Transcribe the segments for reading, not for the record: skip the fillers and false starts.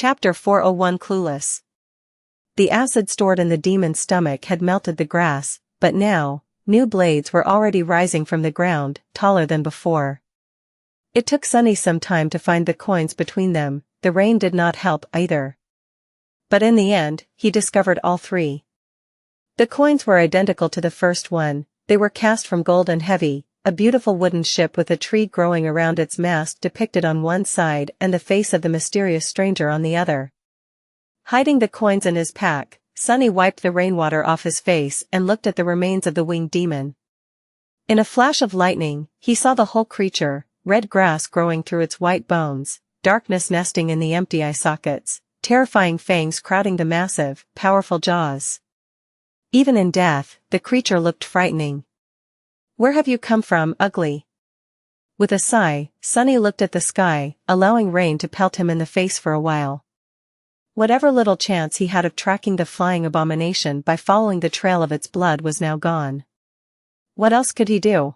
Chapter 401 Clueless. The acid stored in the demon's stomach had melted the grass, but now, new blades were already rising from the ground, taller than before. It took Sunny some time to find the coins between them. The rain did not help either. But in the end, he discovered all three. The coins were identical to the first one. They were cast from gold and heavy, a beautiful wooden ship with a tree growing around its mast depicted on one side and the face of the mysterious stranger on the other. Hiding the coins in his pack, Sunny wiped the rainwater off his face and looked at the remains of the winged demon. In a flash of lightning, he saw the whole creature, red grass growing through its white bones, darkness nesting in the empty eye sockets, terrifying fangs crowding the massive, powerful jaws. Even in death, the creature looked frightening. "Where have you come from, ugly?" With a sigh, Sunny looked at the sky, allowing rain to pelt him in the face for a while. Whatever little chance he had of tracking the flying abomination by following the trail of its blood was now gone. What else could he do?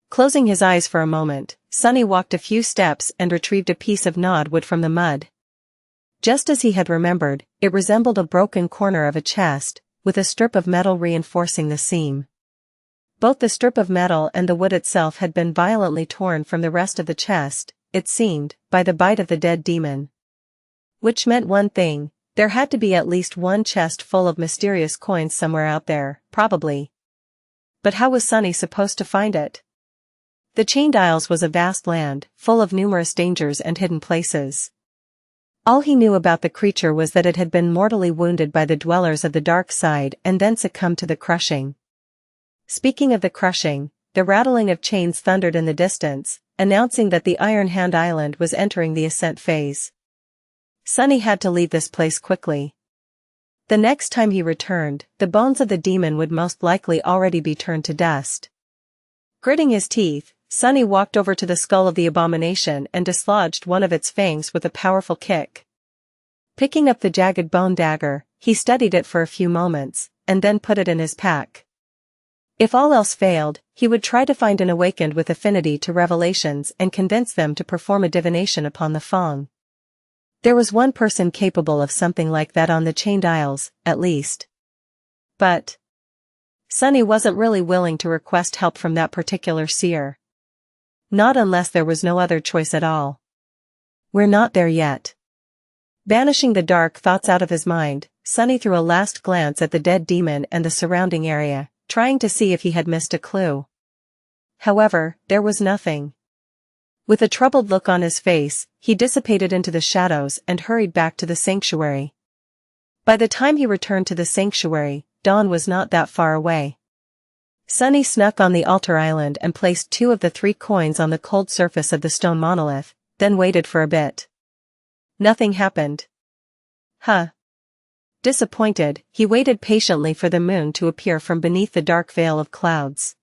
Closing his eyes for a moment, Sunny walked a few steps and retrieved a piece of gnawed wood from the mud. Just as he had remembered, it resembled a broken corner of a chest, with a strip of metal reinforcing the seam. Both the strip of metal and the wood itself had been violently torn from the rest of the chest, it seemed, by the bite of the dead demon. Which meant one thing: there had to be at least one chest full of mysterious coins somewhere out there, probably. But how was Sunny supposed to find it? The Chained Isles was a vast land, full of numerous dangers and hidden places. All he knew about the creature was that it had been mortally wounded by the dwellers of the dark side and then succumbed to the crushing. Speaking of the crushing, the rattling of chains thundered in the distance, announcing that the Iron Hand Island was entering the ascent phase. Sunny had to leave this place quickly. The next time he returned, the bones of the demon would most likely already be turned to dust. Gritting his teeth, Sunny walked over to the skull of the abomination and dislodged one of its fangs with a powerful kick. Picking up the jagged bone dagger, he studied it for a few moments, and then put it in his pack. If all else failed, he would try to find an awakened with affinity to revelations and convince them to perform a divination upon the Fang. There was one person capable of something like that on the Chained Isles, at least. But Sunny wasn't really willing to request help from that particular seer. Not unless there was no other choice at all. We're not there yet. Banishing the dark thoughts out of his mind, Sunny threw a last glance at the dead demon and the surrounding area, trying to see if he had missed a clue. However, there was nothing. With a troubled look on his face, he dissipated into the shadows and hurried back to the sanctuary. By the time he returned to the sanctuary, dawn was not that far away. Sunny snuck on the altar island and placed 2 of the 3 coins on the cold surface of the stone monolith, then waited for a bit. Nothing happened. Disappointed, he waited patiently for the moon to appear from beneath the dark veil of clouds.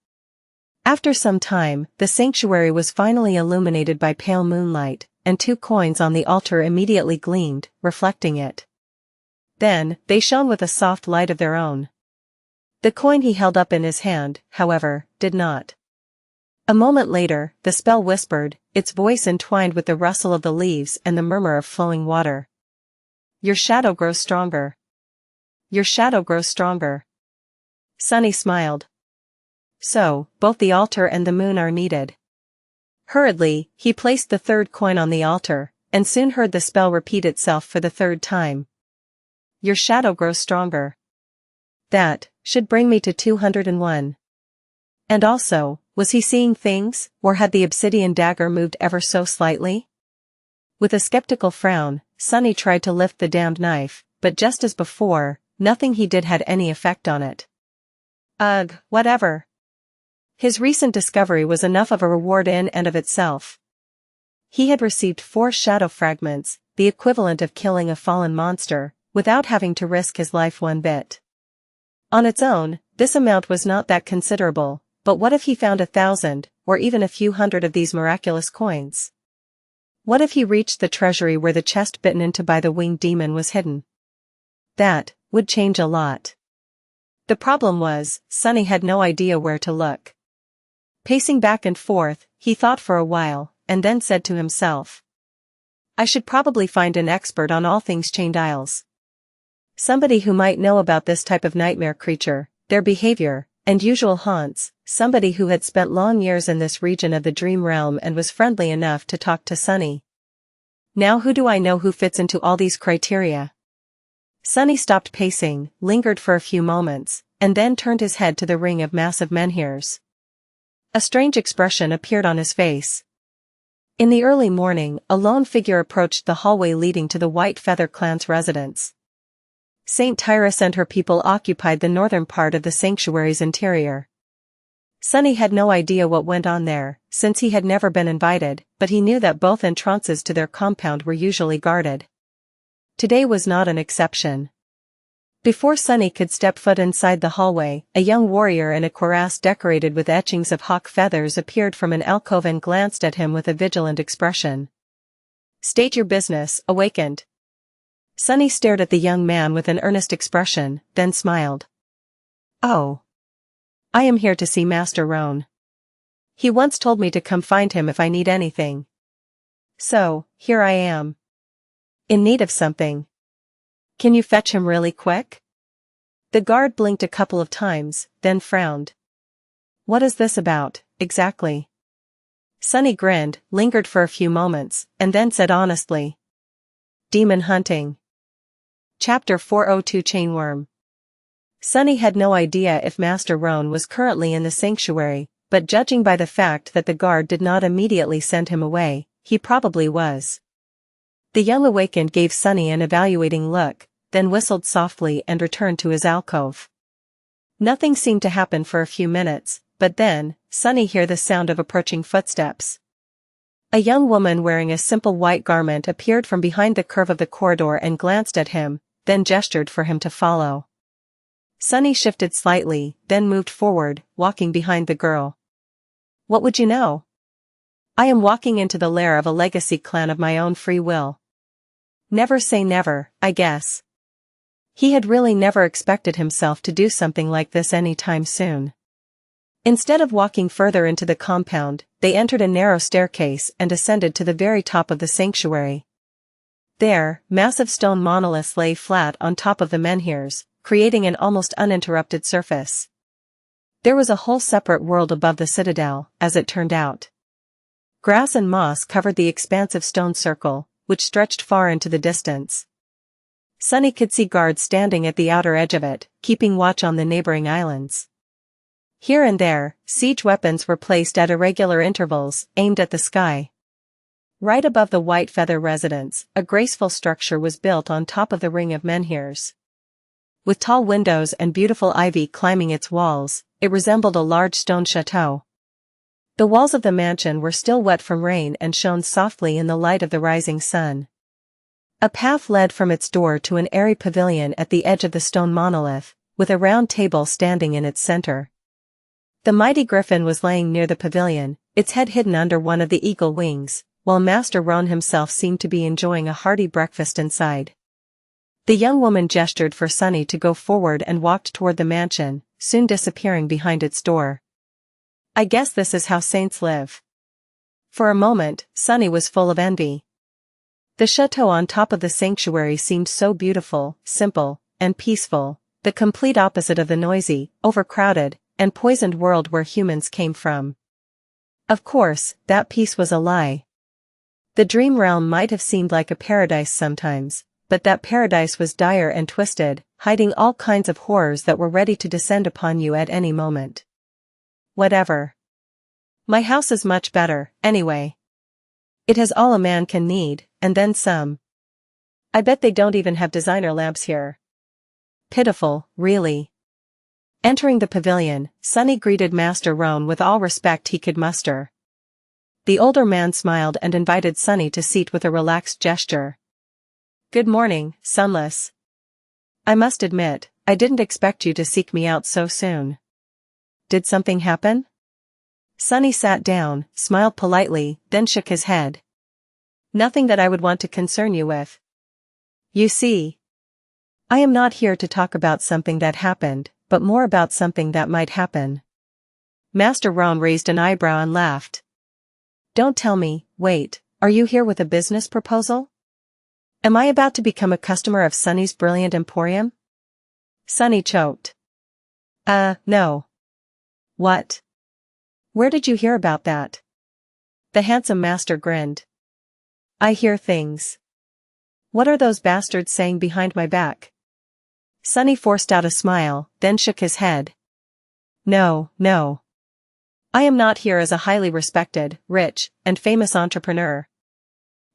After some time, the sanctuary was finally illuminated by pale moonlight, and 2 coins on the altar immediately gleamed, reflecting it. Then, they shone with a soft light of their own. The coin he held up in his hand, however, did not. A moment later, the spell whispered, its voice entwined with the rustle of the leaves and the murmur of flowing water. "Your shadow grows stronger. Your shadow grows stronger." Sunny smiled. So, both the altar and the moon are needed. Hurriedly, he placed the 3rd coin on the altar, and soon heard the spell repeat itself for the 3rd time. "Your shadow grows stronger. That should bring me to 201. And also, was he seeing things, or had the obsidian dagger moved ever so slightly? With a skeptical frown, Sunny tried to lift the damned knife, but just as before, nothing he did had any effect on it. Ugh, whatever. His recent discovery was enough of a reward in and of itself. He had received 4 shadow fragments, the equivalent of killing a fallen monster, without having to risk his life one bit. On its own, this amount was not that considerable, but what if he found 1,000, or even a few hundred of these miraculous coins? What if he reached the treasury where the chest bitten into by the winged demon was hidden? That would change a lot. The problem was, Sunny had no idea where to look. Pacing back and forth, he thought for a while, and then said to himself, I should probably find an expert on all things chained isles. Somebody who might know about this type of nightmare creature, their behavior, and usual haunts, somebody who had spent long years in this region of the dream realm and was friendly enough to talk to Sunny. Now who do I know who fits into all these criteria? Sunny stopped pacing, lingered for a few moments, and then turned his head to the ring of massive menhirs. A strange expression appeared on his face. In the early morning, a lone figure approached the hallway leading to the White Feather clan's residence. Saint Tyrus and her people occupied the northern part of the sanctuary's interior. Sunny had no idea what went on there, since he had never been invited, but he knew that both entrances to their compound were usually guarded. Today was not an exception. Before Sunny could step foot inside the hallway, a young warrior in a cuirass decorated with etchings of hawk feathers appeared from an alcove and glanced at him with a vigilant expression. "State your business, Awakened." Sunny stared at the young man with an earnest expression, then smiled. "Oh. I am here to see Master Roan. He once told me to come find him if I need anything. So, here I am. In need of something. Can you fetch him really quick?" The guard blinked a couple of times, then frowned. "What is this about, exactly?" Sunny grinned, lingered for a few moments, and then said honestly. "Demon hunting." Chapter 402 Chainworm. Sunny had no idea if Master Roan was currently in the sanctuary, but judging by the fact that the guard did not immediately send him away, he probably was. The young Awakened gave Sunny an evaluating look, then whistled softly and returned to his alcove. Nothing seemed to happen for a few minutes, but then, Sunny heard the sound of approaching footsteps. A young woman wearing a simple white garment appeared from behind the curve of the corridor and glanced at him, then gestured for him to follow. Sunny shifted slightly, then moved forward, walking behind the girl. "What would you know? I am walking into the lair of a legacy clan of my own free will. Never say never, I guess." He had really never expected himself to do something like this anytime soon. Instead of walking further into the compound, they entered a narrow staircase and ascended to the very top of the sanctuary. There, massive stone monoliths lay flat on top of the menhirs, creating an almost uninterrupted surface. There was a whole separate world above the citadel, as it turned out. Grass and moss covered the expansive stone circle, which stretched far into the distance. Sunny could see guards standing at the outer edge of it, keeping watch on the neighboring islands. Here and there, siege weapons were placed at irregular intervals, aimed at the sky. Right above the White Feather residence, a graceful structure was built on top of the ring of menhirs. With tall windows and beautiful ivy climbing its walls, it resembled a large stone chateau. The walls of the mansion were still wet from rain and shone softly in the light of the rising sun. A path led from its door to an airy pavilion at the edge of the stone monolith, with a round table standing in its center. The mighty griffin was laying near the pavilion, its head hidden under one of the eagle wings, while Master Roan himself seemed to be enjoying a hearty breakfast inside. The young woman gestured for Sunny to go forward and walked toward the mansion, soon disappearing behind its door. "I guess this is how saints live." For a moment, Sunny was full of envy. The chateau on top of the sanctuary seemed so beautiful, simple, and peaceful, the complete opposite of the noisy, overcrowded, and poisoned world where humans came from. Of course, that peace was a lie. The dream realm might have seemed like a paradise sometimes, but that paradise was dire and twisted, hiding all kinds of horrors that were ready to descend upon you at any moment. Whatever. My house is much better, anyway. It has all a man can need, and then some. I bet they don't even have designer lamps here. Pitiful, really. Entering the pavilion, Sunny greeted Master Roan with all respect he could muster. The older man smiled and invited Sunny to seat with a relaxed gesture. "Good morning, Sunless. I must admit, I didn't expect you to seek me out so soon. Did something happen?" Sunny sat down, smiled politely, then shook his head. "Nothing that I would want to concern you with. You see, I am not here to talk about something that happened, but more about something that might happen." Master Roan raised an eyebrow and laughed. "Don't tell me, wait, are you here with a business proposal?" Am I about to become a customer of Sunny's brilliant emporium? Sunny choked. No. What? Where did you hear about that? The handsome master grinned. I hear things. What are those bastards saying behind my back? Sunny forced out a smile, then shook his head. No. I am not here as a highly respected, rich, and famous entrepreneur.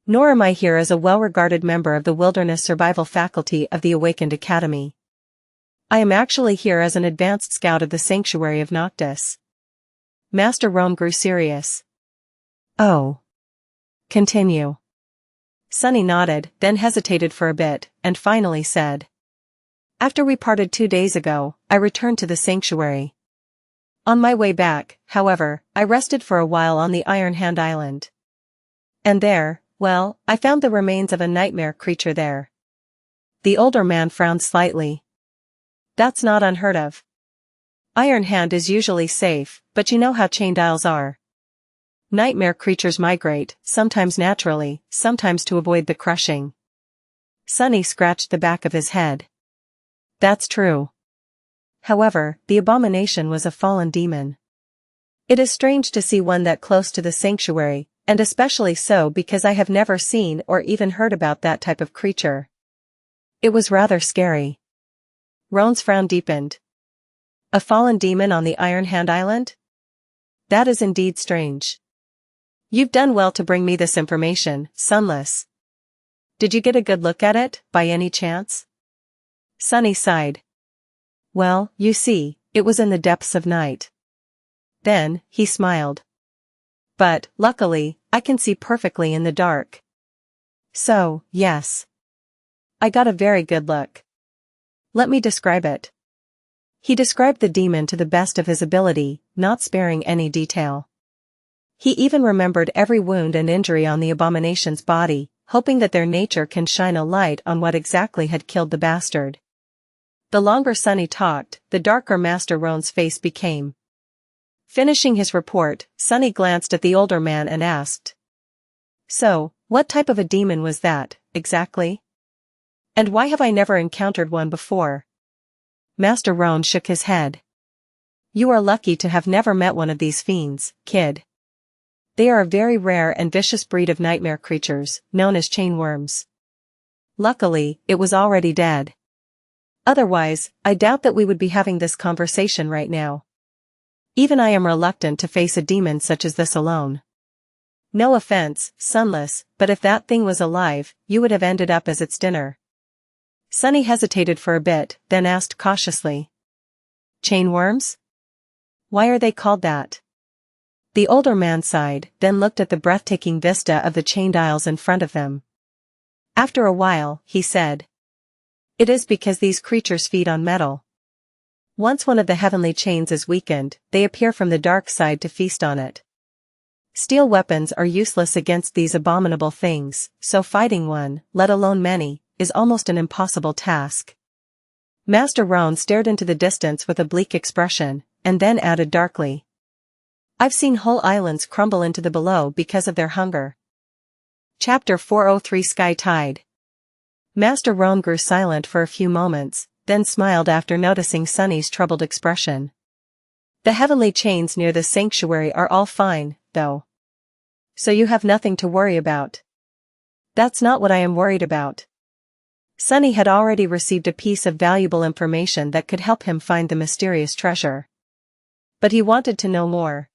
Nor am I here as a well-regarded member of the Wilderness Survival Faculty of the Awakened Academy. I am actually here as an advanced scout of the Sanctuary of Noctis. Master Rome grew serious. Oh. Continue. Sunny nodded, then hesitated for a bit, and finally said. After we parted 2 days ago, I returned to the Sanctuary. On my way back, however, I rested for a while on the Iron Hand Island. And there, well, I found the remains of a nightmare creature there. The older man frowned slightly. That's not unheard of. Iron Hand is usually safe, but you know how chained isles are. Nightmare creatures migrate, sometimes naturally, sometimes to avoid the crushing. Sunny scratched the back of his head. That's true. However, the abomination was a fallen demon. It is strange to see one that close to the sanctuary, and especially so because I have never seen or even heard about that type of creature. It was rather scary. Roan's frown deepened. A fallen demon on the Iron Hand Island? That is indeed strange. You've done well to bring me this information, Sunless. Did you get a good look at it, by any chance? Sunny sighed. Well, you see, it was in the depths of night. Then, he smiled. But, luckily, I can see perfectly in the dark. So, yes. I got a very good look. Let me describe it. He described the demon to the best of his ability, not sparing any detail. He even remembered every wound and injury on the abomination's body, hoping that their nature can shine a light on what exactly had killed the bastard. The longer Sunny talked, the darker Master Roan's face became. Finishing his report, Sunny glanced at the older man and asked. So, what type of a demon was that, exactly? And why have I never encountered one before? Master Roan shook his head. You are lucky to have never met one of these fiends, kid. They are a very rare and vicious breed of nightmare creatures, known as chainworms. Luckily, it was already dead. Otherwise, I doubt that we would be having this conversation right now. Even I am reluctant to face a demon such as this alone. No offense, Sunless, but if that thing was alive, you would have ended up as its dinner. Sunny hesitated for a bit, then asked cautiously. Chainworms? Why are they called that? The older man sighed, then looked at the breathtaking vista of the chained isles in front of them. After a while, he said. It is because these creatures feed on metal. Once one of the heavenly chains is weakened, they appear from the dark side to feast on it. Steel weapons are useless against these abominable things, so fighting one, let alone many, is almost an impossible task. Master Roan stared into the distance with a bleak expression, and then added darkly. I've seen whole islands crumble into the below because of their hunger. Chapter 403 Sky Tide. Master Roan grew silent for a few moments, then smiled after noticing Sunny's troubled expression. The heavenly chains near the sanctuary are all fine, though. So you have nothing to worry about. That's not what I am worried about. Sunny had already received a piece of valuable information that could help him find the mysterious treasure. But he wanted to know more.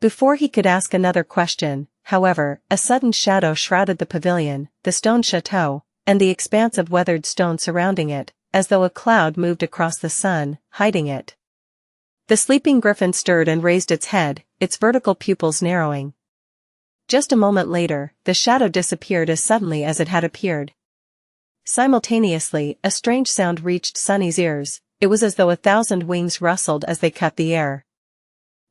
Before he could ask another question, however, a sudden shadow shrouded the pavilion, the stone chateau, and the expanse of weathered stone surrounding it, as though a cloud moved across the sun, hiding it. The sleeping griffin stirred and raised its head, its vertical pupils narrowing. Just a moment later, the shadow disappeared as suddenly as it had appeared. Simultaneously, a strange sound reached Sunny's ears. It was as though 1,000 wings rustled as they cut the air.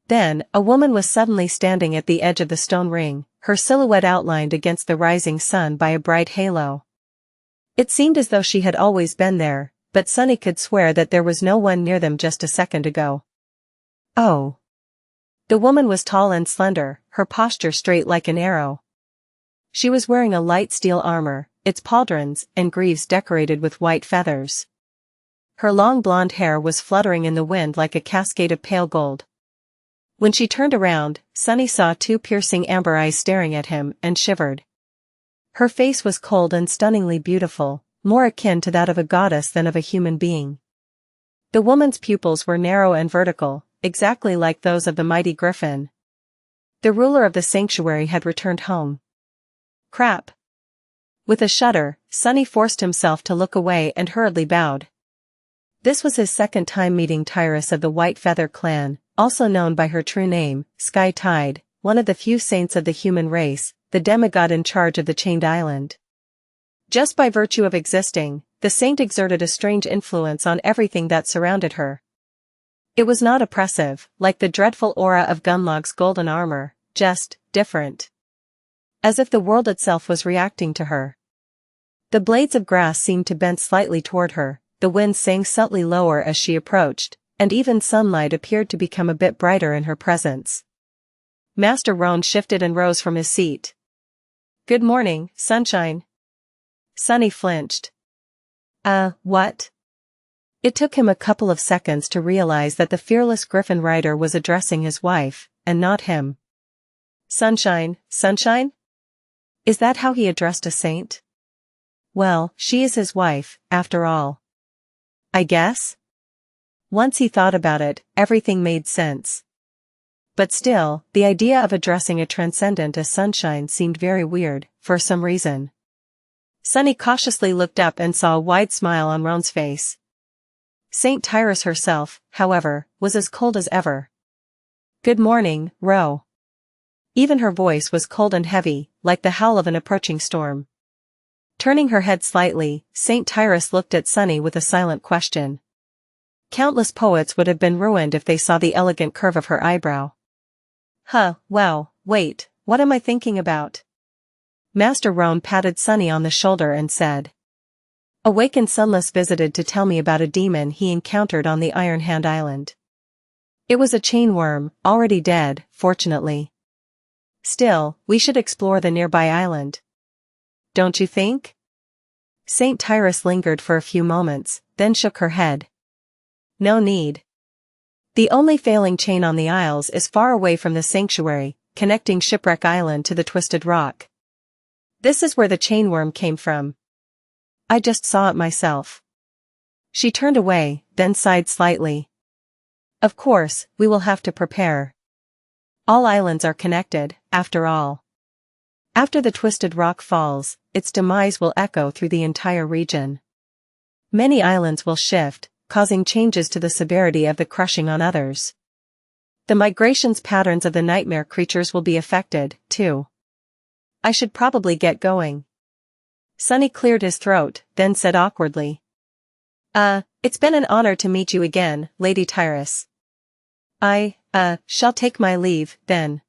Then, a woman was suddenly standing at the edge of the stone ring, her silhouette outlined against the rising sun by a bright halo. It seemed as though she had always been there, but Sunny could swear that there was no one near them just a second ago. Oh. The woman was tall and slender, her posture straight like an arrow. She was wearing a light steel armor, its pauldrons and greaves decorated with white feathers. Her long blonde hair was fluttering in the wind like a cascade of pale gold. When she turned around, Sunny saw two piercing amber eyes staring at him and shivered. Her face was cold and stunningly beautiful, more akin to that of a goddess than of a human being. The woman's pupils were narrow and vertical, exactly like those of the mighty griffin. The ruler of the sanctuary had returned home. Crap. With a shudder, Sunny forced himself to look away and hurriedly bowed. This was his second time meeting Tyrus of the White Feather clan, also known by her true name, Sky Tide, one of the few saints of the human race, the demigod in charge of the Chained Island. Just by virtue of existing, the saint exerted a strange influence on everything that surrounded her. It was not oppressive, like the dreadful aura of Gunlock's golden armor, just different. As if the world itself was reacting to her. The blades of grass seemed to bend slightly toward her, the wind sang subtly lower as she approached, and even sunlight appeared to become a bit brighter in her presence. Master Roan shifted and rose from his seat. "Good morning, sunshine." Sunny flinched. What? It took him a couple of seconds to realize that the fearless griffin rider was addressing his wife, and not him. Sunshine, sunshine? Is that how he addressed a saint? Well, she is his wife, after all. I guess? Once he thought about it, everything made sense. But still, the idea of addressing a transcendent as sunshine seemed very weird, for some reason. Sunny cautiously looked up and saw a wide smile on Roan's face. Saint Tyrus herself, however, was as cold as ever. "Good morning, Ro." Even her voice was cold and heavy, like the howl of an approaching storm. Turning her head slightly, Saint Tyrus looked at Sunny with a silent question. Countless poets would have been ruined if they saw the elegant curve of her eyebrow. Wow, wait, what am I thinking about? Master Roan patted Sunny on the shoulder and said. Awakened Sunless visited to tell me about a demon he encountered on the Iron Hand Island. It was a chain worm, already dead, fortunately. Still, we should explore the nearby island. Don't you think? Saint Tyrus lingered for a few moments, then shook her head. No need. The only failing chain on the Isles is far away from the sanctuary, connecting Shipwreck Island to the Twisted Rock. This is where the chain worm came from. I just saw it myself. She turned away, then sighed slightly. Of course, we will have to prepare. All islands are connected, after all. After the Twisted Rock falls, its demise will echo through the entire region. Many islands will shift, causing changes to the severity of the crushing on others. The migrations patterns of the nightmare creatures will be affected, too. I should probably get going. Sunny cleared his throat, then said awkwardly. It's been an honor to meet you again, Lady Tyrus. I shall take my leave, then.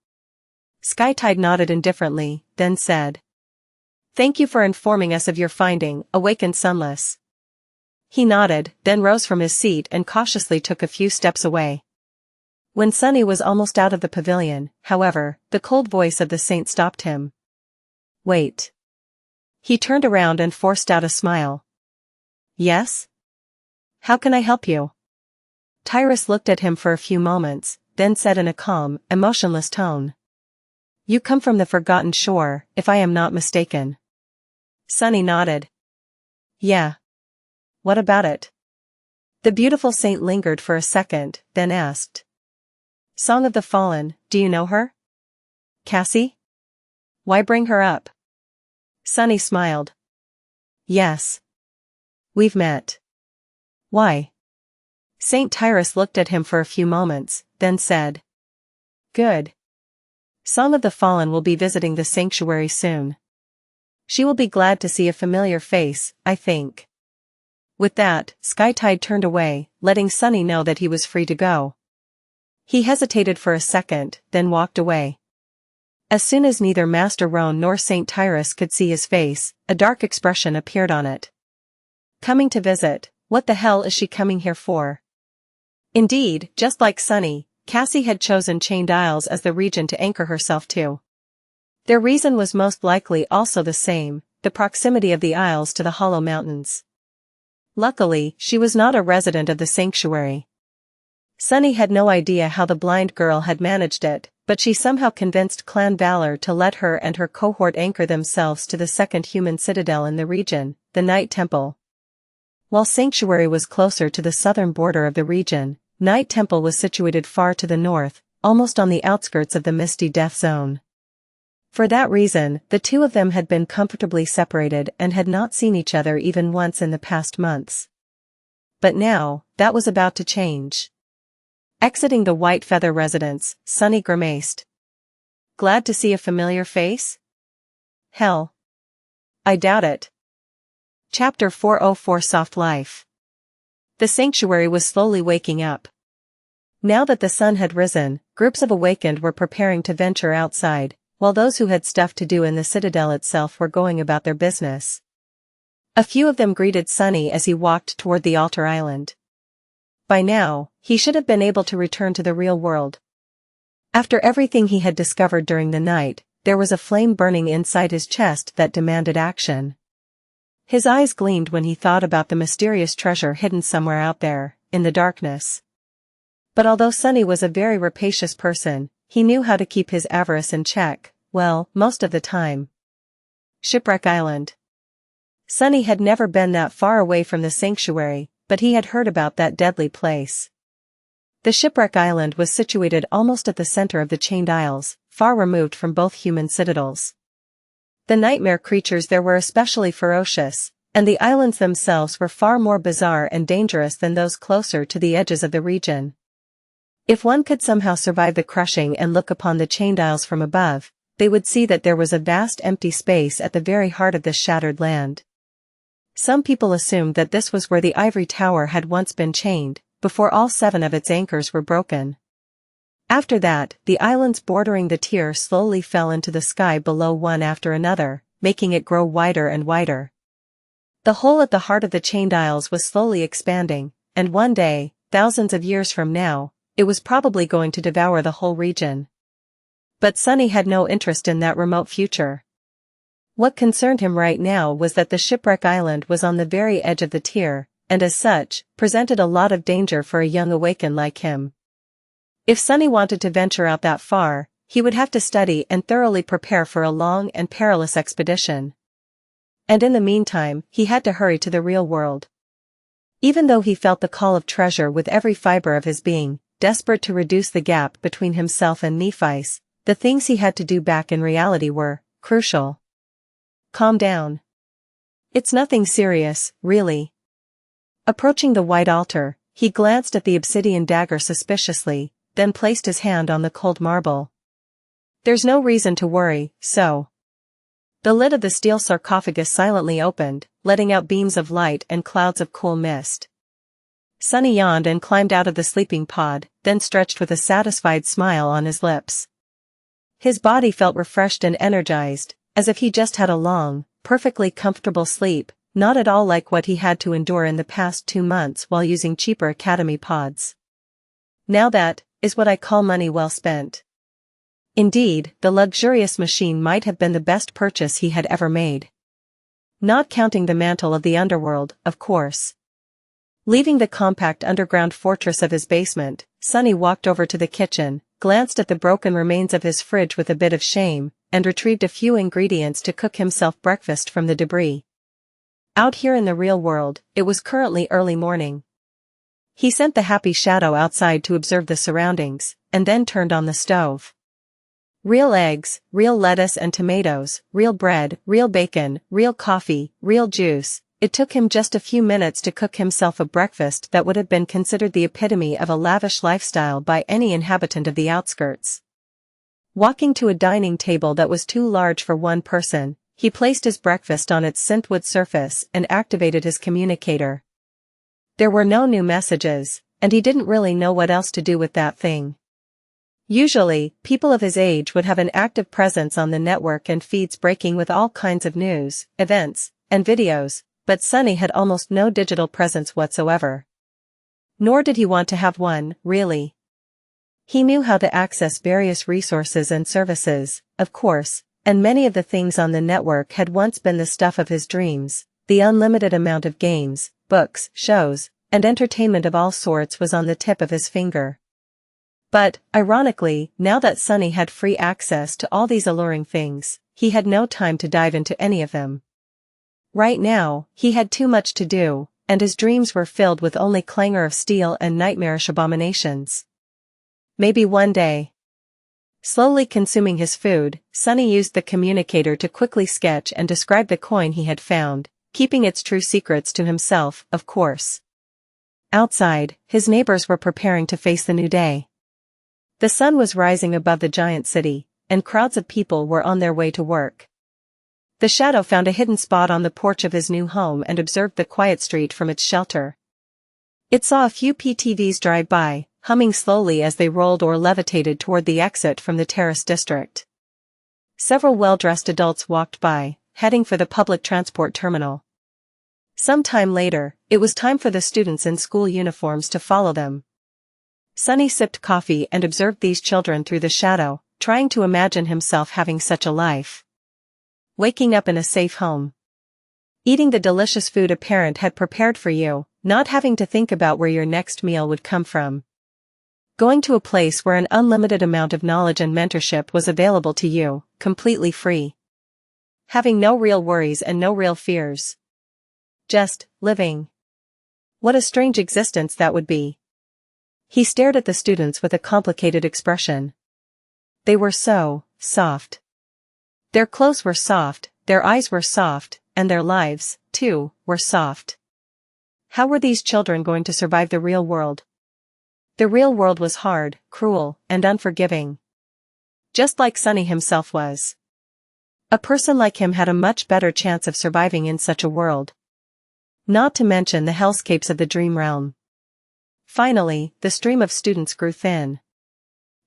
Skytide nodded indifferently, then said. Thank you for informing us of your finding, Awakened Sunless. He nodded, then rose from his seat and cautiously took a few steps away. When Sunny was almost out of the pavilion, however, the cold voice of the saint stopped him. Wait. He turned around and forced out a smile. Yes? How can I help you? Tyrus looked at him for a few moments, then said in a calm, emotionless tone. You come from the Forgotten Shore, if I am not mistaken. Sunny nodded. Yeah. What about it? The beautiful saint lingered for a second, then asked. Song of the Fallen, do you know her? Cassie? Why bring her up? Sunny smiled. Yes. We've met. Why? Saint Tyrus looked at him for a few moments, then said. Good. Song of the Fallen will be visiting the sanctuary soon. She will be glad to see a familiar face, I think. With that, Skytide turned away, letting Sunny know that he was free to go. He hesitated for a second, then walked away. As soon as neither Master Roan nor Saint Tyrus could see his face, a dark expression appeared on it. Coming to visit, what the hell is she coming here for? Indeed, just like Sunny, Cassie had chosen Chained Isles as the region to anchor herself to. Their reason was most likely also the same, the proximity of the Isles to the Hollow Mountains. Luckily, she was not a resident of the sanctuary. Sunny had no idea how the blind girl had managed it, but she somehow convinced Clan Valor to let her and her cohort anchor themselves to the second human citadel in the region, the Night Temple. While Sanctuary was closer to the southern border of the region, Night Temple was situated far to the north, almost on the outskirts of the Misty Death Zone. For that reason, the two of them had been comfortably separated and had not seen each other even once in the past months. But now, that was about to change. Exiting the White Feather residence, Sunny grimaced. Glad to see a familiar face? Hell. I doubt it. Chapter 404 Soft Life. The sanctuary was slowly waking up. Now that the sun had risen, groups of awakened were preparing to venture outside, while those who had stuff to do in the citadel itself were going about their business. A few of them greeted Sunny as he walked toward the altar island. By now, he should have been able to return to the real world. After everything he had discovered during the night, there was a flame burning inside his chest that demanded action. His eyes gleamed when he thought about the mysterious treasure hidden somewhere out there, in the darkness. But although Sunny was a very rapacious person, he knew how to keep his avarice in check, well, most of the time. Shipwreck Island. Sunny had never been that far away from the sanctuary, but he had heard about that deadly place. The Shipwreck Island was situated almost at the center of the Chained Isles, far removed from both human citadels. The nightmare creatures there were especially ferocious, and the islands themselves were far more bizarre and dangerous than those closer to the edges of the region. If one could somehow survive the crushing and look upon the Chained Isles from above, they would see that there was a vast empty space at the very heart of this shattered land. Some people assumed that this was where the Ivory Tower had once been chained, before all 7 of its anchors were broken. After that, the islands bordering the tier slowly fell into the sky below one after another, making it grow wider and wider. The hole at the heart of the Chained Isles was slowly expanding, and one day, thousands of years from now, it was probably going to devour the whole region. But Sunny had no interest in that remote future. What concerned him right now was that the Shipwreck Island was on the very edge of the tier, and as such, presented a lot of danger for a young awakened like him. If Sunny wanted to venture out that far, he would have to study and thoroughly prepare for a long and perilous expedition. And in the meantime, he had to hurry to the real world. Even though he felt the call of treasure with every fiber of his being, desperate to reduce the gap between himself and Nephi's, the things he had to do back in reality were crucial. Calm down. It's nothing serious, really. Approaching the white altar, he glanced at the obsidian dagger suspiciously, then placed his hand on the cold marble. There's no reason to worry, so. The lid of the steel sarcophagus silently opened, letting out beams of light and clouds of cool mist. Sunny yawned and climbed out of the sleeping pod, then stretched with a satisfied smile on his lips. His body felt refreshed and energized, as if he just had a long, perfectly comfortable sleep, not at all like what he had to endure in the past 2 months while using cheaper academy pods. Now that is what I call money well spent. Indeed, the luxurious machine might have been the best purchase he had ever made. Not counting the mantle of the underworld, of course. Leaving the compact underground fortress of his basement, Sunny walked over to the kitchen, glanced at the broken remains of his fridge with a bit of shame, and retrieved a few ingredients to cook himself breakfast from the debris. Out here in the real world, it was currently early morning. He sent the happy shadow outside to observe the surroundings, and then turned on the stove. Real eggs, real lettuce and tomatoes, real bread, real bacon, real coffee, real juice. It took him just a few minutes to cook himself a breakfast that would have been considered the epitome of a lavish lifestyle by any inhabitant of the outskirts. Walking to a dining table that was too large for one person, he placed his breakfast on its synthwood surface and activated his communicator. There were no new messages, and he didn't really know what else to do with that thing. Usually, people of his age would have an active presence on the network and feeds breaking with all kinds of news, events, and videos, but Sunny had almost no digital presence whatsoever. Nor did he want to have one, really. He knew how to access various resources and services, of course, And many of the things on the network had once been the stuff of his dreams. The unlimited amount of games, books, shows, and entertainment of all sorts was on the tip of his finger. But, ironically, now that Sunny had free access to all these alluring things, he had no time to dive into any of them. Right now, he had too much to do, and his dreams were filled with only clangor of steel and nightmarish abominations. Maybe one day. Slowly consuming his food, Sunny used the communicator to quickly sketch and describe the coin he had found, keeping its true secrets to himself, of course. Outside, his neighbors were preparing to face the new day. The sun was rising above the giant city, and crowds of people were on their way to work. The shadow found a hidden spot on the porch of his new home and observed the quiet street from its shelter. It saw a few PTVs drive by, humming slowly as they rolled or levitated toward the exit from the terrace district. Several well-dressed adults walked by, heading for the public transport terminal. Some time later, it was time for the students in school uniforms to follow them. Sunny sipped coffee and observed these children through the shadow, trying to imagine himself having such a life. Waking up in a safe home. Eating the delicious food a parent had prepared for you, not having to think about where your next meal would come from. Going to a place where an unlimited amount of knowledge and mentorship was available to you, completely free. Having no real worries and no real fears. Just living. What a strange existence that would be. He stared at the students with a complicated expression. They were so soft. Their clothes were soft, their eyes were soft, and their lives, too, were soft. How were these children going to survive the real world? The real world was hard, cruel, and unforgiving. Just like Sunny himself was. A person like him had a much better chance of surviving in such a world. Not to mention the hellscapes of the dream realm. Finally, the stream of students grew thin.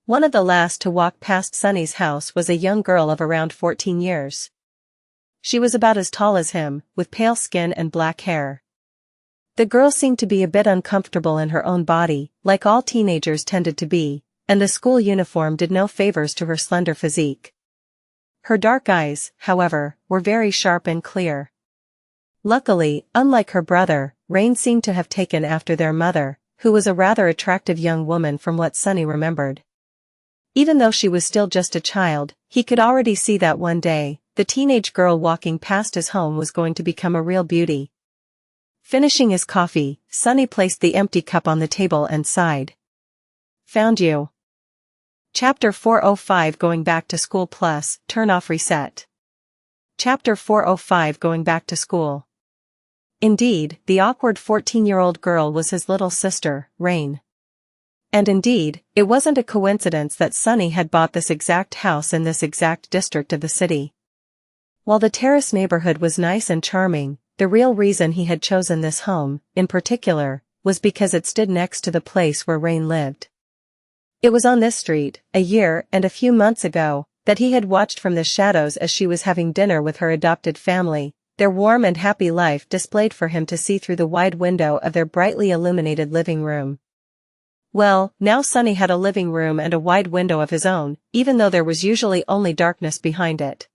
One of the last to walk past Sunny's house was a young girl of around 14 years. She was about as tall as him, with pale skin and black hair. The girl seemed to be a bit uncomfortable in her own body, like all teenagers tended to be, and the school uniform did no favors to her slender physique. Her dark eyes, however, were very sharp and clear. Luckily, unlike her brother, Rain seemed to have taken after their mother, who was a rather attractive young woman from what Sunny remembered. Even though she was still just a child, he could already see that one day, the teenage girl walking past his home was going to become a real beauty. Finishing his coffee, Sunny placed the empty cup on the table and sighed. Found you. Chapter 405 Going Back to School Plus, Turn Off Reset. Chapter 405 Going Back to School. Indeed, the awkward 14-year-old girl was his little sister, Rain. And indeed, it wasn't a coincidence that Sunny had bought this exact house in this exact district of the city. While the terrace neighborhood was nice and charming, the real reason he had chosen this home, in particular, was because it stood next to the place where Rain lived. It was on this street, a year and a few months ago, that he had watched from the shadows as she was having dinner with her adopted family, their warm and happy life displayed for him to see through the wide window of their brightly illuminated living room. Well, now Sunny had a living room and a wide window of his own, even though there was usually only darkness behind it.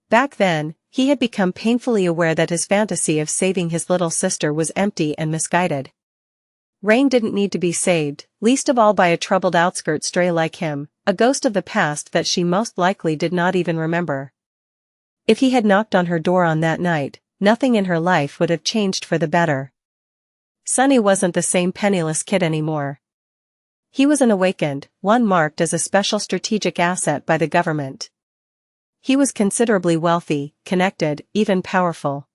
Back then, he had become painfully aware that his fantasy of saving his little sister was empty and misguided. Rain didn't need to be saved, least of all by a troubled outskirt stray like him, a ghost of the past that she most likely did not even remember. If he had knocked on her door on that night, nothing in her life would have changed for the better. Sunny wasn't the same penniless kid anymore. He was an awakened, one marked as a special strategic asset by the government. He was considerably wealthy, connected, even powerful.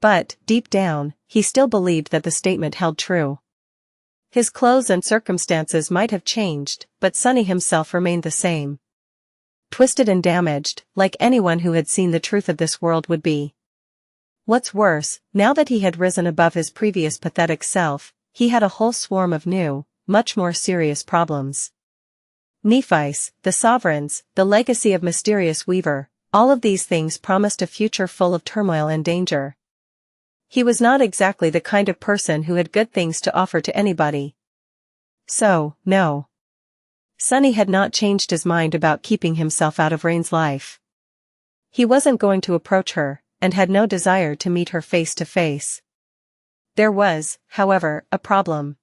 But, deep down, he still believed that the statement held true. His clothes and circumstances might have changed, but Sunny himself remained the same. Twisted and damaged, like anyone who had seen the truth of this world would be. What's worse, now that he had risen above his previous pathetic self, he had a whole swarm of new, much more serious problems. Nephites, the sovereigns, the legacy of mysterious Weaver, all of these things promised a future full of turmoil and danger. He was not exactly the kind of person who had good things to offer to anybody. So, no. Sunny had not changed his mind about keeping himself out of Rain's life. He wasn't going to approach her, and had no desire to meet her face to face. There was, however, a problem.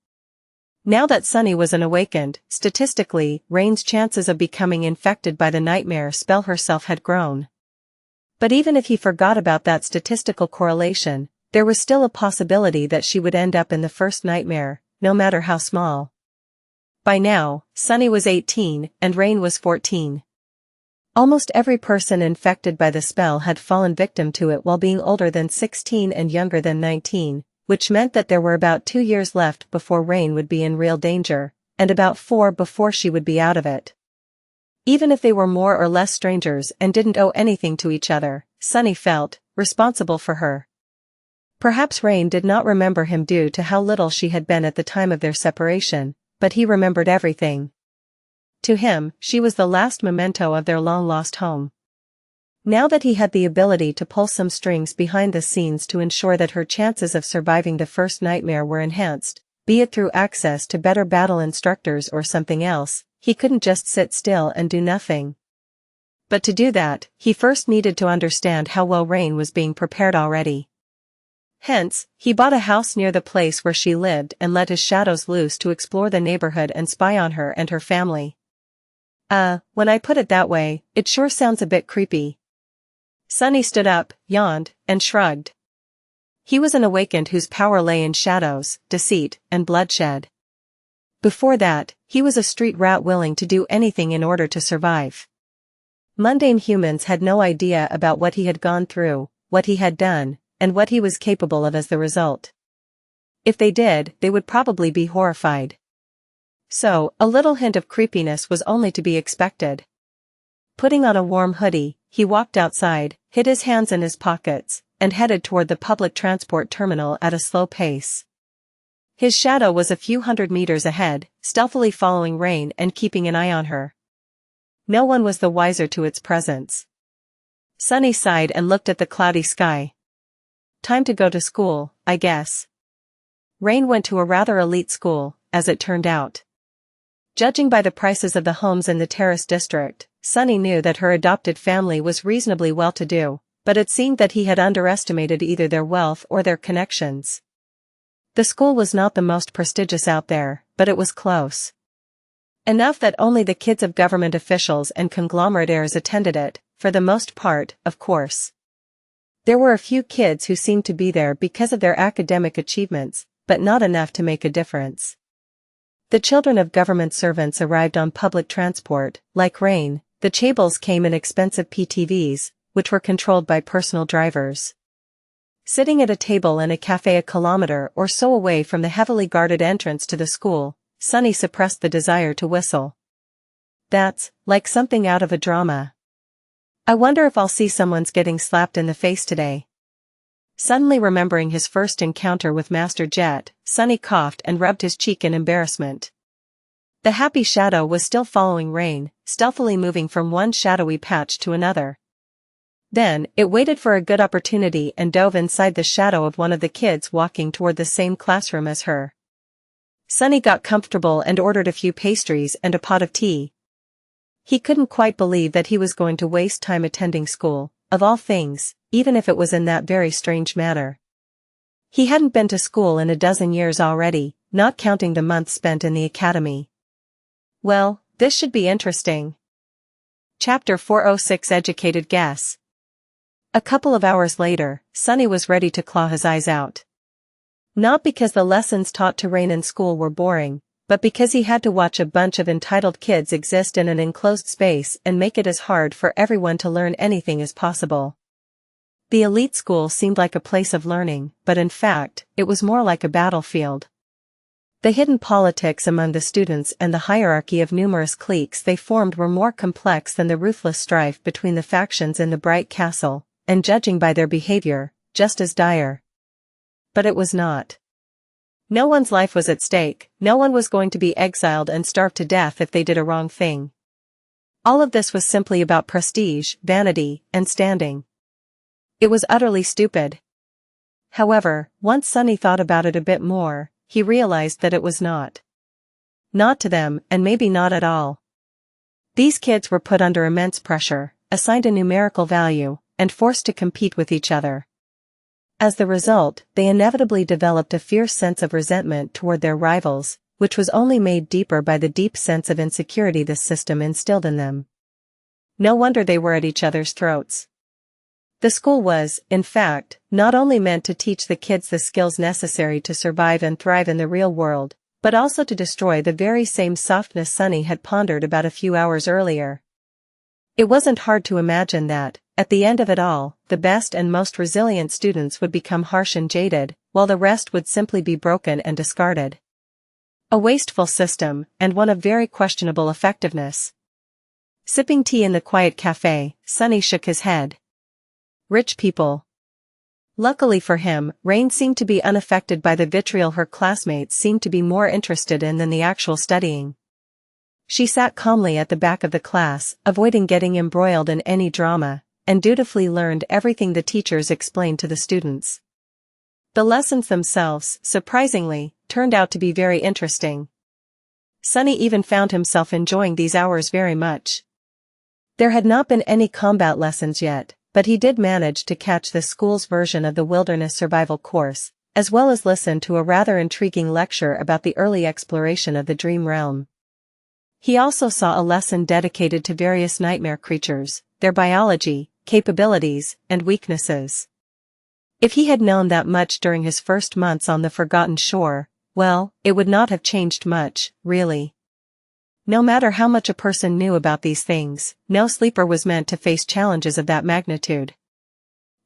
Now that Sunny was unawakened, statistically, Rain's chances of becoming infected by the nightmare spell herself had grown. But even if he forgot about that statistical correlation, there was still a possibility that she would end up in the first nightmare, no matter how small. By now, Sunny was 18, and Rain was 14. Almost every person infected by the spell had fallen victim to it while being older than 16 and younger than 19, which meant that there were about 2 years left before Rain would be in real danger, and about 4 before she would be out of it. Even if they were more or less strangers and didn't owe anything to each other, Sunny felt responsible for her. Perhaps Rain did not remember him due to how little she had been at the time of their separation, but he remembered everything. To him, she was the last memento of their long-lost home. Now that he had the ability to pull some strings behind the scenes to ensure that her chances of surviving the first nightmare were enhanced, be it through access to better battle instructors or something else, he couldn't just sit still and do nothing. But to do that, he first needed to understand how well Rain was being prepared already. Hence, he bought a house near the place where she lived and let his shadows loose to explore the neighborhood and spy on her and her family. When I put it that way, it sure sounds a bit creepy. Sunny stood up, yawned, and shrugged. He was an awakened whose power lay in shadows, deceit, and bloodshed. Before that, he was a street rat willing to do anything in order to survive. Mundane humans had no idea about what he had gone through, what he had done, and what he was capable of as the result. If they did, they would probably be horrified. So, a little hint of creepiness was only to be expected. Putting on a warm hoodie, he walked outside, hid his hands in his pockets, and headed toward the public transport terminal at a slow pace. His shadow was a few hundred meters ahead, stealthily following Rain and keeping an eye on her. No one was the wiser to its presence. Sunny sighed and looked at the cloudy sky. Time to go to school, I guess. Rain went to a rather elite school, as it turned out. Judging by the prices of the homes in the Terrace district, Sunny knew that her adopted family was reasonably well-to-do, but it seemed that he had underestimated either their wealth or their connections. The school was not the most prestigious out there, but it was close. Enough that only the kids of government officials and conglomerate heirs attended it, for the most part, of course. There were a few kids who seemed to be there because of their academic achievements, but not enough to make a difference. The children of government servants arrived on public transport. Like Rain, the chaebol came in expensive PTVs, which were controlled by personal drivers. Sitting at a table in a cafe a kilometer or so away from the heavily guarded entrance to the school, Sunny suppressed the desire to whistle. That's like something out of a drama. I wonder if I'll see someone's getting slapped in the face today. Suddenly remembering his first encounter with Master Jet, Sunny coughed and rubbed his cheek in embarrassment. The happy shadow was still following Rain, stealthily moving from one shadowy patch to another. Then, it waited for a good opportunity and dove inside the shadow of one of the kids walking toward the same classroom as her. Sunny got comfortable and ordered a few pastries and a pot of tea. He couldn't quite believe that he was going to waste time attending school, of all things, even if it was in that very strange manner. He hadn't been to school in a dozen years already, not counting the months spent in the academy. Well, this should be interesting. Chapter 406 Educated Guess. A couple of hours later, Sunny was ready to claw his eyes out. Not because the lessons taught to Rain in school were boring, but because he had to watch a bunch of entitled kids exist in an enclosed space and make it as hard for everyone to learn anything as possible. The elite school seemed like a place of learning, but in fact, it was more like a battlefield. The hidden politics among the students and the hierarchy of numerous cliques they formed were more complex than the ruthless strife between the factions in the Bright Castle, and judging by their behavior, just as dire. But it was not. No one's life was at stake, no one was going to be exiled and starved to death if they did a wrong thing. All of this was simply about prestige, vanity, and standing. It was utterly stupid. However, once Sunny thought about it a bit more, he realized that it was not. Not to them, and maybe not at all. These kids were put under immense pressure, assigned a numerical value, and forced to compete with each other. As the result, they inevitably developed a fierce sense of resentment toward their rivals, which was only made deeper by the deep sense of insecurity this system instilled in them. No wonder they were at each other's throats. The school was, in fact, not only meant to teach the kids the skills necessary to survive and thrive in the real world, but also to destroy the very same softness Sunny had pondered about a few hours earlier. It wasn't hard to imagine that, at the end of it all, the best and most resilient students would become harsh and jaded, while the rest would simply be broken and discarded. A wasteful system, and one of very questionable effectiveness. Sipping tea in the quiet cafe, Sunny shook his head. Rich people. Luckily for him, Rain seemed to be unaffected by the vitriol her classmates seemed to be more interested in than the actual studying. She sat calmly at the back of the class, avoiding getting embroiled in any drama, and dutifully learned everything the teachers explained to the students. The lessons themselves, surprisingly, turned out to be very interesting. Sunny even found himself enjoying these hours very much. There had not been any combat lessons yet, but he did manage to catch the school's version of the wilderness survival course, as well as listen to a rather intriguing lecture about the early exploration of the dream realm. He also saw a lesson dedicated to various nightmare creatures, their biology, capabilities, and weaknesses. If he had known that much during his first months on the Forgotten Shore, well, it would not have changed much, really. No matter how much a person knew about these things, no sleeper was meant to face challenges of that magnitude.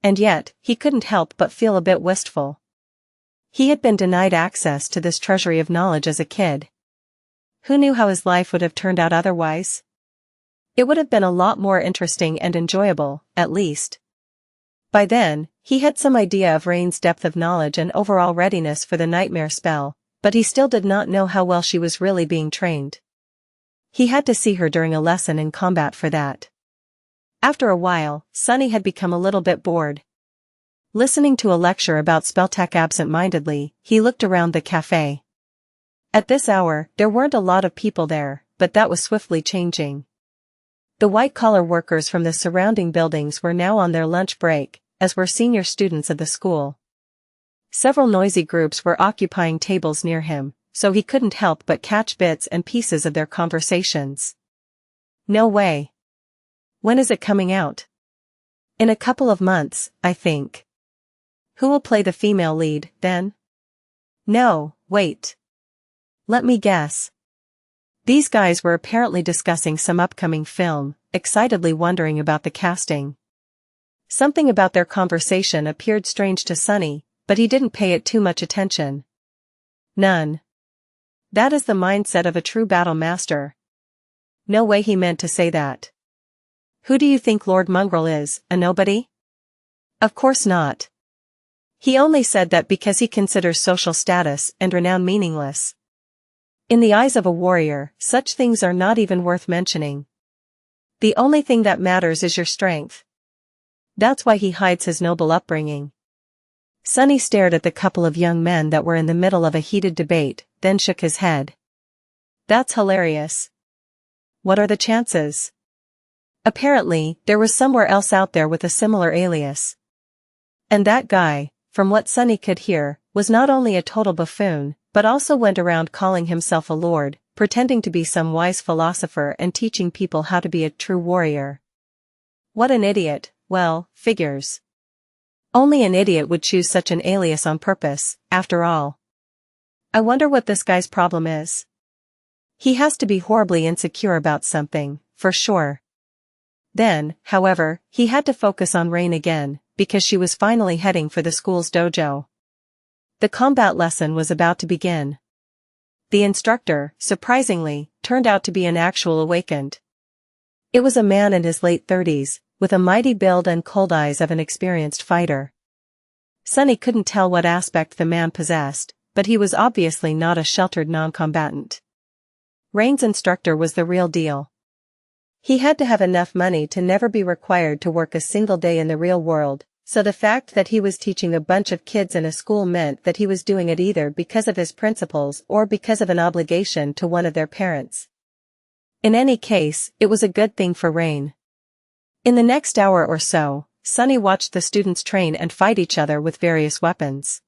And yet, he couldn't help but feel a bit wistful. He had been denied access to this treasury of knowledge as a kid. Who knew how his life would have turned out otherwise? It would have been a lot more interesting and enjoyable, at least. By then, he had some idea of Rain's depth of knowledge and overall readiness for the nightmare spell, but he still did not know how well she was really being trained. He had to see her during a lesson in combat for that. After a while, Sunny had become a little bit bored. Listening to a lecture about spelltech absent-mindedly, he looked around the cafe. At this hour, there weren't a lot of people there, but that was swiftly changing. The white-collar workers from the surrounding buildings were now on their lunch break, as were senior students of the school. Several noisy groups were occupying tables near him, so he couldn't help but catch bits and pieces of their conversations. No way. When is it coming out? In a couple of months, I think. Who will play the female lead, then? No, wait. Let me guess. These guys were apparently discussing some upcoming film, excitedly wondering about the casting. Something about their conversation appeared strange to Sunny, but he didn't pay it too much attention. None. That is the mindset of a true battle master. No way he meant to say that. Who do you think Lord Mongrel is, a nobody? Of course not. He only said that because he considers social status and renown meaningless. In the eyes of a warrior, such things are not even worth mentioning. The only thing that matters is your strength. That's why he hides his noble upbringing. Sunny stared at the couple of young men that were in the middle of a heated debate, then shook his head. That's hilarious. What are the chances? Apparently, there was somewhere else out there with a similar alias. And that guy, from what Sunny could hear, was not only a total buffoon, but also went around calling himself a lord, pretending to be some wise philosopher and teaching people how to be a true warrior. What an idiot. Well, figures. Only an idiot would choose such an alias on purpose, after all. I wonder what this guy's problem is. He has to be horribly insecure about something, for sure. Then, however, he had to focus on Rain again, because she was finally heading for the school's dojo. The combat lesson was about to begin. The instructor, surprisingly, turned out to be an actual awakened. It was a man in his late 30s, with a mighty build and cold eyes of an experienced fighter. Sunny couldn't tell what aspect the man possessed, but he was obviously not a sheltered non-combatant. Rain's instructor was the real deal. He had to have enough money to never be required to work a single day in the real world, so the fact that he was teaching a bunch of kids in a school meant that he was doing it either because of his principles or because of an obligation to one of their parents. In any case, it was a good thing for Rain. In the next hour or so, Sunny watched the students train and fight each other with various weapons.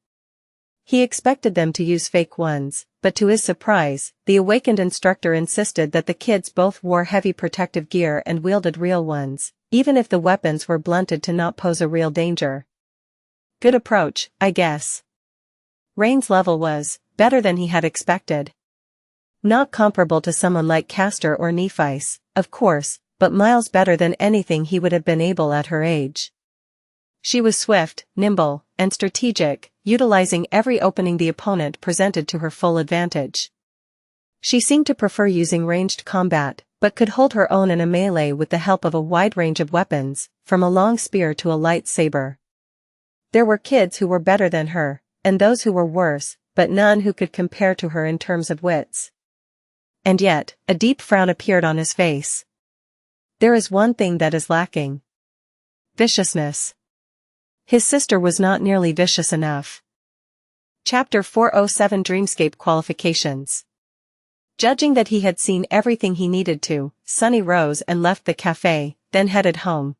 He expected them to use fake ones, but to his surprise, the awakened instructor insisted that the kids both wore heavy protective gear and wielded real ones, even if the weapons were blunted to not pose a real danger. Good approach, I guess. Rain's level was better than he had expected. Not comparable to someone like Castor or Nephice, of course, but miles better than anything he would have been able at her age. She was swift, nimble, and strategic, utilizing every opening the opponent presented to her full advantage. She seemed to prefer using ranged combat, but could hold her own in a melee with the help of a wide range of weapons, from a long spear to a light saber. There were kids who were better than her, and those who were worse, but none who could compare to her in terms of wits. And yet, a deep frown appeared on his face. There is one thing that is lacking. Viciousness. His sister was not nearly vicious enough. Chapter 407 Dreamscape Qualifications. Judging that he had seen everything he needed to, Sunny rose and left the cafe, then headed home.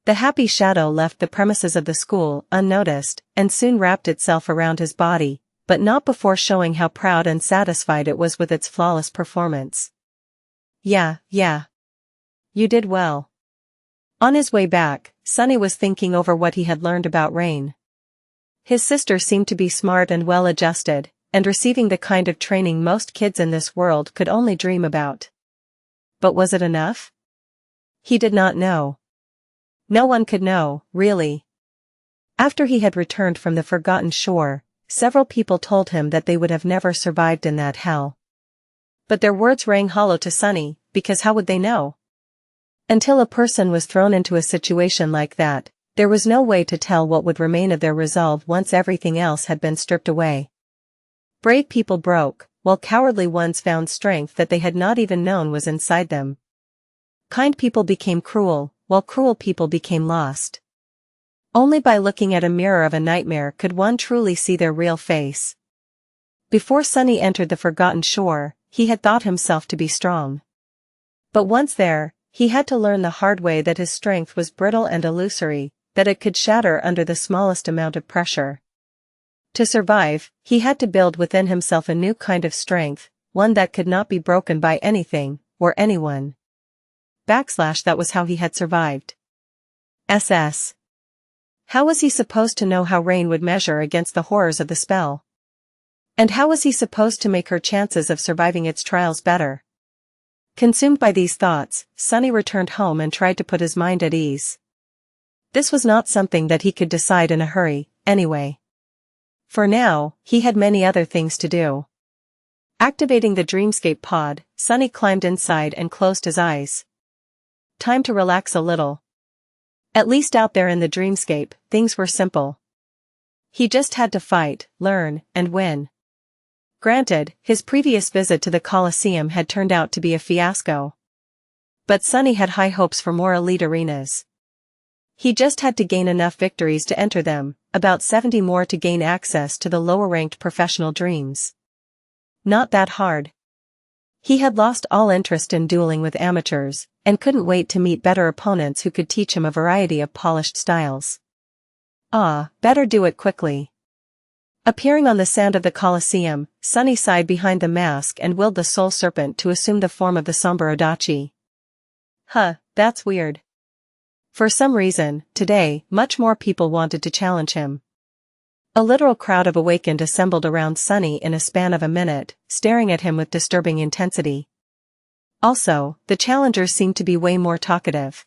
The happy shadow left the premises of the school unnoticed, and soon wrapped itself around his body, but not before showing how proud and satisfied it was with its flawless performance. Yeah. You did well. On his way back, Sunny was thinking over what he had learned about Rain. His sister seemed to be smart and well-adjusted, and receiving the kind of training most kids in this world could only dream about. But was it enough? He did not know. No one could know, really. After he had returned from the Forgotten Shore, several people told him that they would have never survived in that hell. But their words rang hollow to Sunny, because how would they know? Until a person was thrown into a situation like that, there was no way to tell what would remain of their resolve once everything else had been stripped away. Brave people broke, while cowardly ones found strength that they had not even known was inside them. Kind people became cruel, while cruel people became lost. Only by looking at a mirror of a nightmare could one truly see their real face. Before Sunny entered the Forgotten Shore, he had thought himself to be strong. But once there, he had to learn the hard way that his strength was brittle and illusory, that it could shatter under the smallest amount of pressure. To survive, he had to build within himself a new kind of strength, one that could not be broken by anything, or anyone. That was how he had survived. SS. How was he supposed to know how Rain would measure against the horrors of the spell? And how was he supposed to make her chances of surviving its trials better? Consumed by these thoughts, Sunny returned home and tried to put his mind at ease. This was not something that he could decide in a hurry, anyway. For now, he had many other things to do. Activating the Dreamscape pod, Sunny climbed inside and closed his eyes. Time to relax a little. At least out there in the Dreamscape, things were simple. He just had to fight, learn, and win. Granted, his previous visit to the Colosseum had turned out to be a fiasco. But Sunny had high hopes for more elite arenas. He just had to gain enough victories to enter them, about 70 more to gain access to the lower-ranked professional dreams. Not that hard. He had lost all interest in dueling with amateurs, and couldn't wait to meet better opponents who could teach him a variety of polished styles. Better do it quickly. Appearing on the sand of the Colosseum, Sunny sighed behind the mask and willed the Soul Serpent to assume the form of the somber Adachi. That's weird. For some reason, today, much more people wanted to challenge him. A literal crowd of awakened assembled around Sunny in a span of a minute, staring at him with disturbing intensity. Also, the challengers seemed to be way more talkative.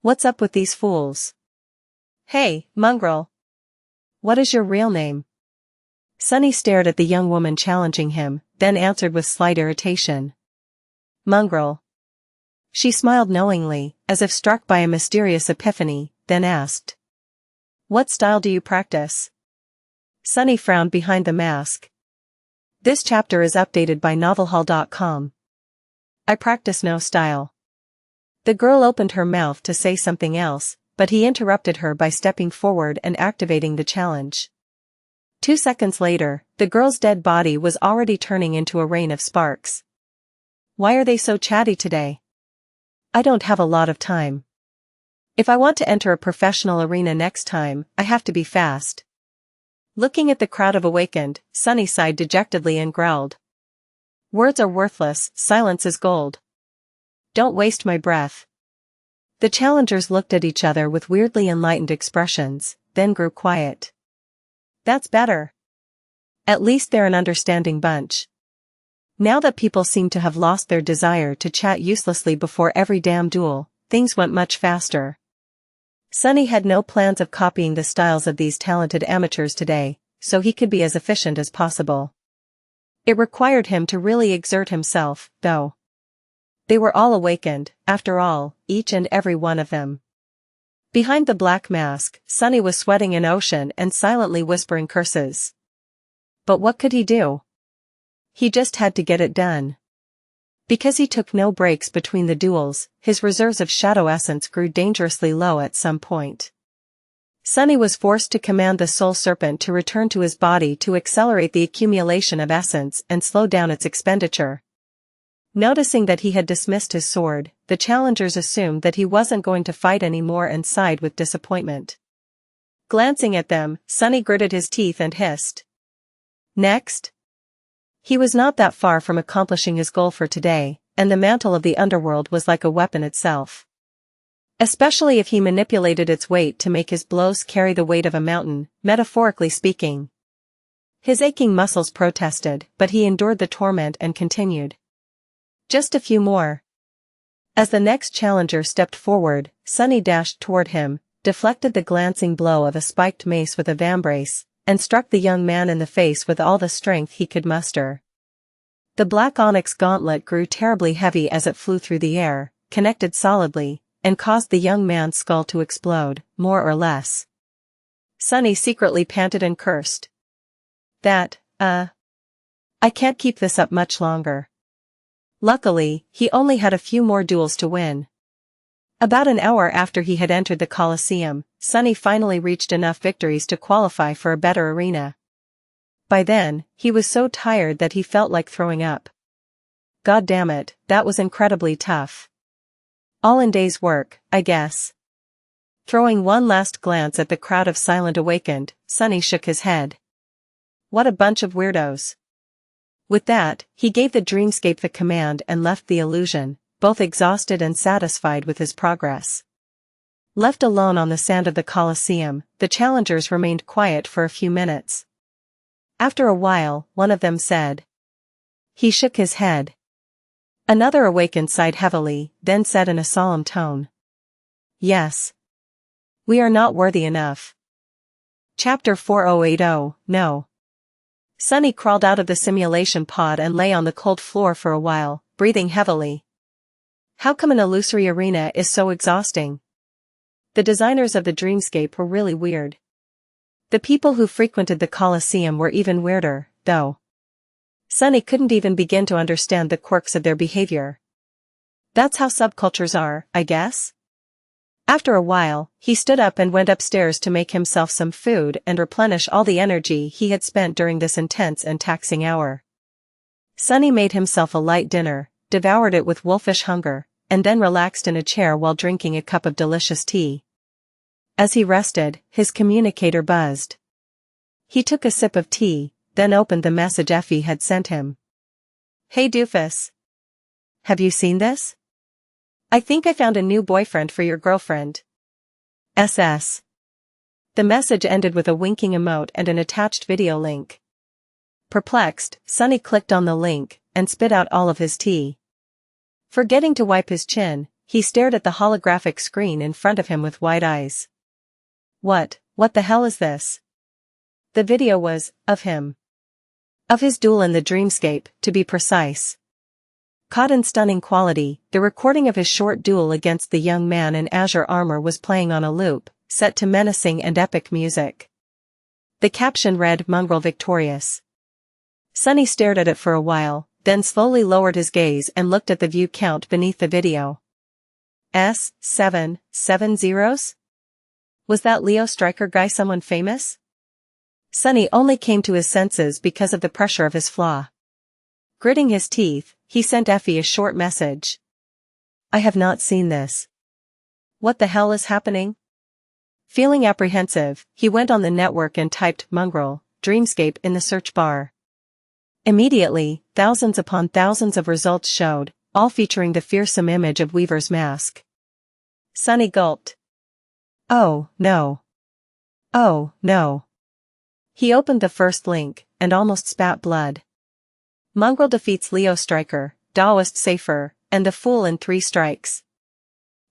What's up with these fools? Hey, mongrel. What is your real name? Sunny stared at the young woman challenging him, then answered with slight irritation. Mongrel. She smiled knowingly, as if struck by a mysterious epiphany, then asked. What style do you practice? Sunny frowned behind the mask. This chapter is updated by novelhall.com. I practice no style. The girl opened her mouth to say something else, but he interrupted her by stepping forward and activating the challenge. 2 seconds later, the girl's dead body was already turning into a rain of sparks. Why are they so chatty today? I don't have a lot of time. If I want to enter a professional arena next time, I have to be fast. Looking at the crowd of awakened, Sunny sighed dejectedly and growled. Words are worthless, silence is gold. Don't waste my breath. The challengers looked at each other with weirdly enlightened expressions, then grew quiet. That's better. At least they're an understanding bunch. Now that people seem to have lost their desire to chat uselessly before every damn duel, things went much faster. Sunny had no plans of copying the styles of these talented amateurs today, so he could be as efficient as possible. It required him to really exert himself, though. They were all awakened, after all, each and every one of them. Behind the black mask, Sunny was sweating an ocean and silently whispering curses. But what could he do? He just had to get it done. Because he took no breaks between the duels, his reserves of shadow essence grew dangerously low at some point. Sunny was forced to command the soul serpent to return to his body to accelerate the accumulation of essence and slow down its expenditure. Noticing that he had dismissed his sword, the challengers assumed that he wasn't going to fight anymore and sighed with disappointment. Glancing at them, Sunny gritted his teeth and hissed. Next? He was not that far from accomplishing his goal for today, and the mantle of the underworld was like a weapon itself. Especially if he manipulated its weight to make his blows carry the weight of a mountain, metaphorically speaking. His aching muscles protested, but he endured the torment and continued. Just a few more. As the next challenger stepped forward, Sunny dashed toward him, deflected the glancing blow of a spiked mace with a vambrace, and struck the young man in the face with all the strength he could muster. The black onyx gauntlet grew terribly heavy as it flew through the air, connected solidly, and caused the young man's skull to explode, more or less. Sunny secretly panted and cursed. I can't keep this up much longer. Luckily, he only had a few more duels to win. About an hour after he had entered the Colosseum, Sunny finally reached enough victories to qualify for a better arena. By then, he was so tired that he felt like throwing up. God damn it, that was incredibly tough. All in day's work, I guess. Throwing one last glance at the crowd of silent awakened, Sunny shook his head. What a bunch of weirdos. With that, he gave the Dreamscape the command and left the illusion, both exhausted and satisfied with his progress. Left alone on the sand of the Colosseum, the challengers remained quiet for a few minutes. After a while, one of them said. He shook his head. Another awakened sighed heavily, then said in a solemn tone. Yes. We are not worthy enough. Chapter 4080, No. Sunny crawled out of the simulation pod and lay on the cold floor for a while, breathing heavily. How come an illusory arena is so exhausting? The designers of the Dreamscape were really weird. The people who frequented the Colosseum were even weirder, though. Sunny couldn't even begin to understand the quirks of their behavior. That's how subcultures are, I guess? After a while, he stood up and went upstairs to make himself some food and replenish all the energy he had spent during this intense and taxing hour. Sunny made himself a light dinner, devoured it with wolfish hunger, and then relaxed in a chair while drinking a cup of delicious tea. As he rested, his communicator buzzed. He took a sip of tea, then opened the message Effie had sent him. Hey doofus. Have you seen this? I think I found a new boyfriend for your girlfriend. SS. The message ended with a winking emote and an attached video link. Perplexed, Sunny clicked on the link, and spit out all of his tea. Forgetting to wipe his chin, he stared at the holographic screen in front of him with wide eyes. What the hell is this? The video was, of him. Of his duel in the Dreamscape, to be precise. Caught in stunning quality, the recording of his short duel against the young man in azure armor was playing on a loop, set to menacing and epic music. The caption read Mongrel Victorious. Sunny stared at it for a while, then slowly lowered his gaze and looked at the view count beneath the video. 7 zeros? Was that Leo Striker guy someone famous? Sunny only came to his senses because of the pressure of his flaw. Gritting his teeth, he sent Effie a short message. I have not seen this. What the hell is happening? Feeling apprehensive, he went on the network and typed Mongrel, Dreamscape in the search bar. Immediately, thousands upon thousands of results showed, all featuring the fearsome image of Weaver's mask. Sunny gulped. Oh, no. Oh, no. He opened the first link, and almost spat blood. Mongrel defeats Leo Striker, Daoist Safer, and the Fool in 3 strikes.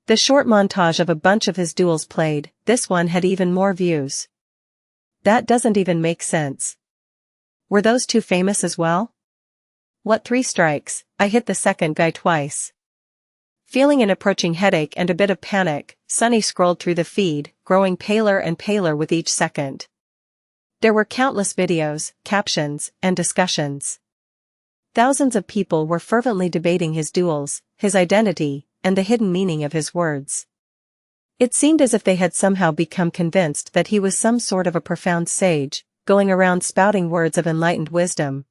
The short montage of a bunch of his duels played, this one had even more views. That doesn't even make sense. Were those 2 famous as well? What 3 strikes? I hit the second guy twice. Feeling an approaching headache and a bit of panic, Sunny scrolled through the feed, growing paler and paler with each second. There were countless videos, captions, and discussions. Thousands of people were fervently debating his duels, his identity, and the hidden meaning of his words. It seemed as if they had somehow become convinced that he was some sort of a profound sage, going around spouting words of enlightened wisdom.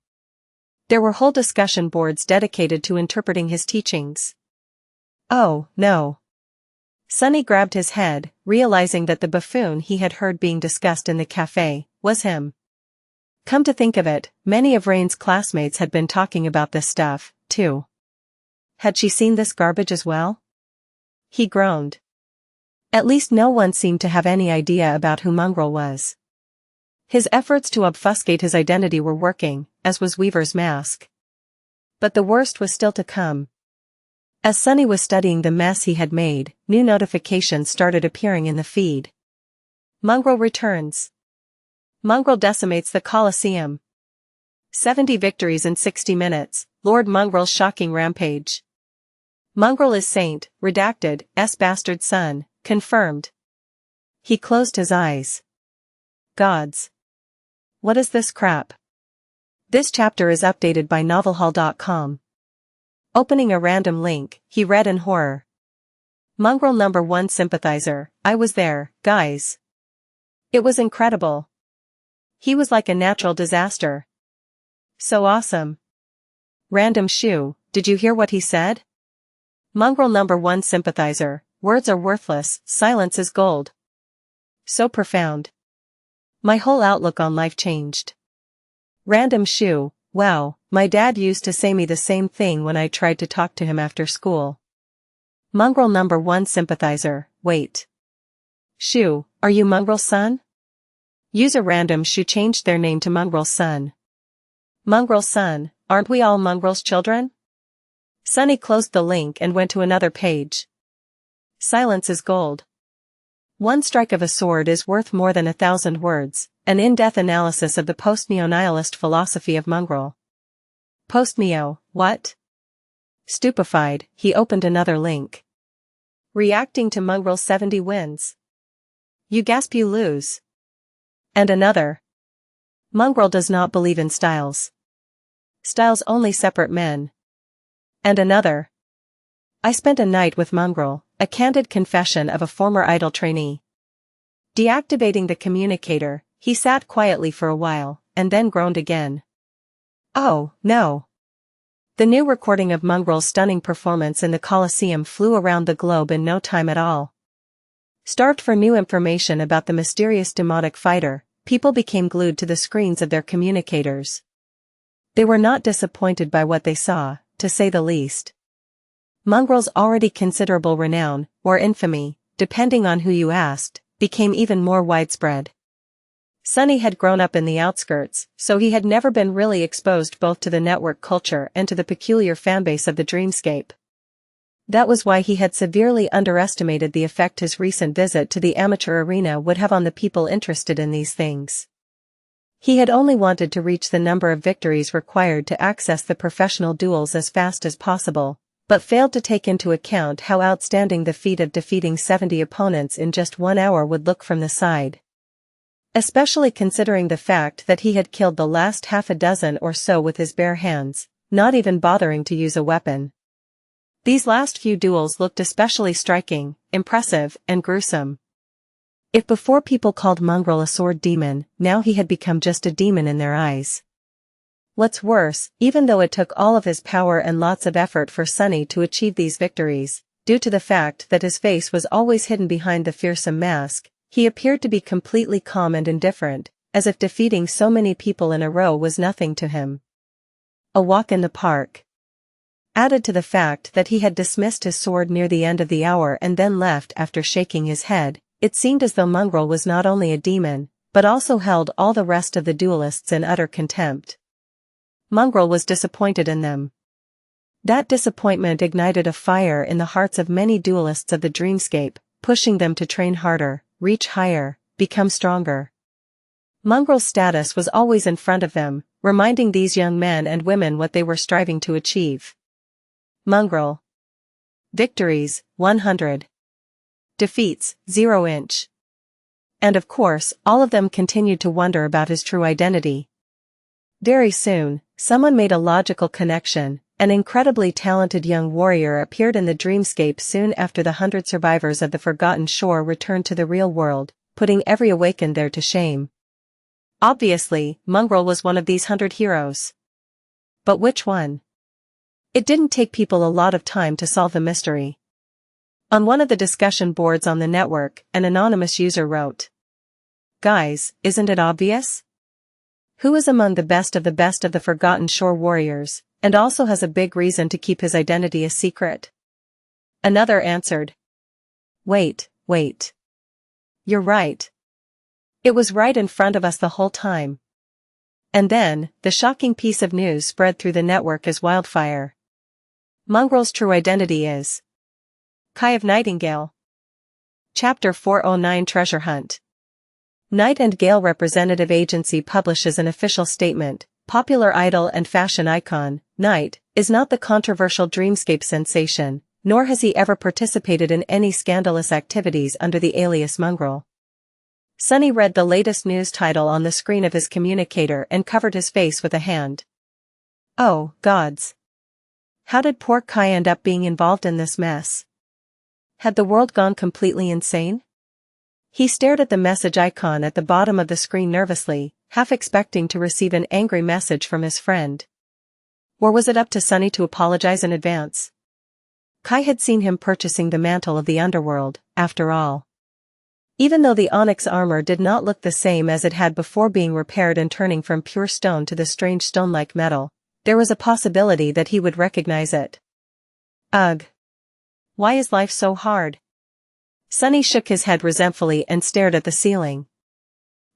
There were whole discussion boards dedicated to interpreting his teachings. Oh, no. Sunny grabbed his head, realizing that the buffoon he had heard being discussed in the cafe was him. Come to think of it, many of Rain's classmates had been talking about this stuff, too. Had she seen this garbage as well? He groaned. At least no one seemed to have any idea about who Mongrel was. His efforts to obfuscate his identity were working, as was Weaver's mask. But the worst was still to come. As Sunny was studying the mess he had made, new notifications started appearing in the feed. Mongrel returns. Mongrel decimates the Colosseum. 70 victories in 60 minutes, Lord Mongrel's shocking rampage. Mongrel is Saint, redacted, bastard son, confirmed. He closed his eyes. Gods. What is this crap? This chapter is updated by novelhall.com. Opening a random link, he read in horror. Mongrel number 1 sympathizer, I was there, guys. It was incredible. He was like a natural disaster. So awesome. Random shoe, did you hear what he said? Mongrel number 1 sympathizer, words are worthless, silence is gold. So profound. My whole outlook on life changed. Random shoe, wow, my dad used to say me the same thing when I tried to talk to him after school. Mongrel number 1 sympathizer, wait. Shoe, are you Mongrel's son? User random shoe changed their name to Mongrel's son. Mongrel's son, aren't we all Mongrel's children? Sunny closed the link and went to another page. Silence is gold. 1 strike of a sword is worth more than 1,000 words, an in-depth analysis of the post-neo-nihilist philosophy of Mongrel. Post-neo, what? Stupefied, he opened another link. Reacting to Mongrel's 70 wins. You gasp, you lose. And another. Mongrel does not believe in styles. Styles only separate men. And another. I spent a night with Mongrel, a candid confession of a former idol trainee. Deactivating the communicator, he sat quietly for a while, and then groaned again. Oh, no. The new recording of Mongrel's stunning performance in the Colosseum flew around the globe in no time at all. Starved for new information about the mysterious demonic fighter, people became glued to the screens of their communicators. They were not disappointed by what they saw, to say the least. Mongrel's already considerable renown, or infamy, depending on who you asked, became even more widespread. Sunny had grown up in the outskirts, so he had never been really exposed both to the network culture and to the peculiar fanbase of the Dreamscape. That was why he had severely underestimated the effect his recent visit to the amateur arena would have on the people interested in these things. He had only wanted to reach the number of victories required to access the professional duels as fast as possible, but failed to take into account how outstanding the feat of defeating 70 opponents in just 1 hour would look from the side. Especially considering the fact that he had killed the last half a dozen or so with his bare hands, not even bothering to use a weapon. These last few duels looked especially striking, impressive, and gruesome. If before people called Mongrel a sword demon, now he had become just a demon in their eyes. What's worse, even though it took all of his power and lots of effort for Sunny to achieve these victories, due to the fact that his face was always hidden behind the fearsome mask, he appeared to be completely calm and indifferent, as if defeating so many people in a row was nothing to him. A walk in the park. Added to the fact that he had dismissed his sword near the end of the hour and then left after shaking his head, it seemed as though Mongrel was not only a demon, but also held all the rest of the duelists in utter contempt. Mongrel was disappointed in them. That disappointment ignited a fire in the hearts of many duelists of the Dreamscape, pushing them to train harder, reach higher, become stronger. Mongrel's status was always in front of them, reminding these young men and women what they were striving to achieve. Mongrel. Victories, 100. Defeats, 0 inch. And of course, all of them continued to wonder about his true identity. Very soon, someone made a logical connection. An incredibly talented young warrior appeared in the Dreamscape soon after the 100 survivors of the Forgotten Shore returned to the real world, putting every awakened there to shame. Obviously, Mongrel was one of these 100 heroes. But which one? It didn't take people a lot of time to solve the mystery. On one of the discussion boards on the network, an anonymous user wrote, "Guys, isn't it obvious? Who is among the best of the Forgotten Shore warriors, and also has a big reason to keep his identity a secret?" Another answered, Wait. You're right. It was right in front of us the whole time." And then, the shocking piece of news spread through the network as wildfire. Mongrel's true identity is Kai of Nightingale. Chapter 409 Treasure Hunt. Night and Gale Representative Agency publishes an official statement. Popular idol and fashion icon, Night, is not the controversial Dreamscape sensation, nor has he ever participated in any scandalous activities under the alias Mongrel. Sunny read the latest news title on the screen of his communicator and covered his face with a hand. Oh, gods. How did poor Kai end up being involved in this mess? Had the world gone completely insane? He stared at the message icon at the bottom of the screen nervously, half expecting to receive an angry message from his friend. Or was it up to Sunny to apologize in advance? Kai had seen him purchasing the mantle of the underworld, after all. Even though the onyx armor did not look the same as it had before being repaired and turning from pure stone to the strange stone-like metal, there was a possibility that he would recognize it. Ugh. Why is life so hard? Sunny shook his head resentfully and stared at the ceiling.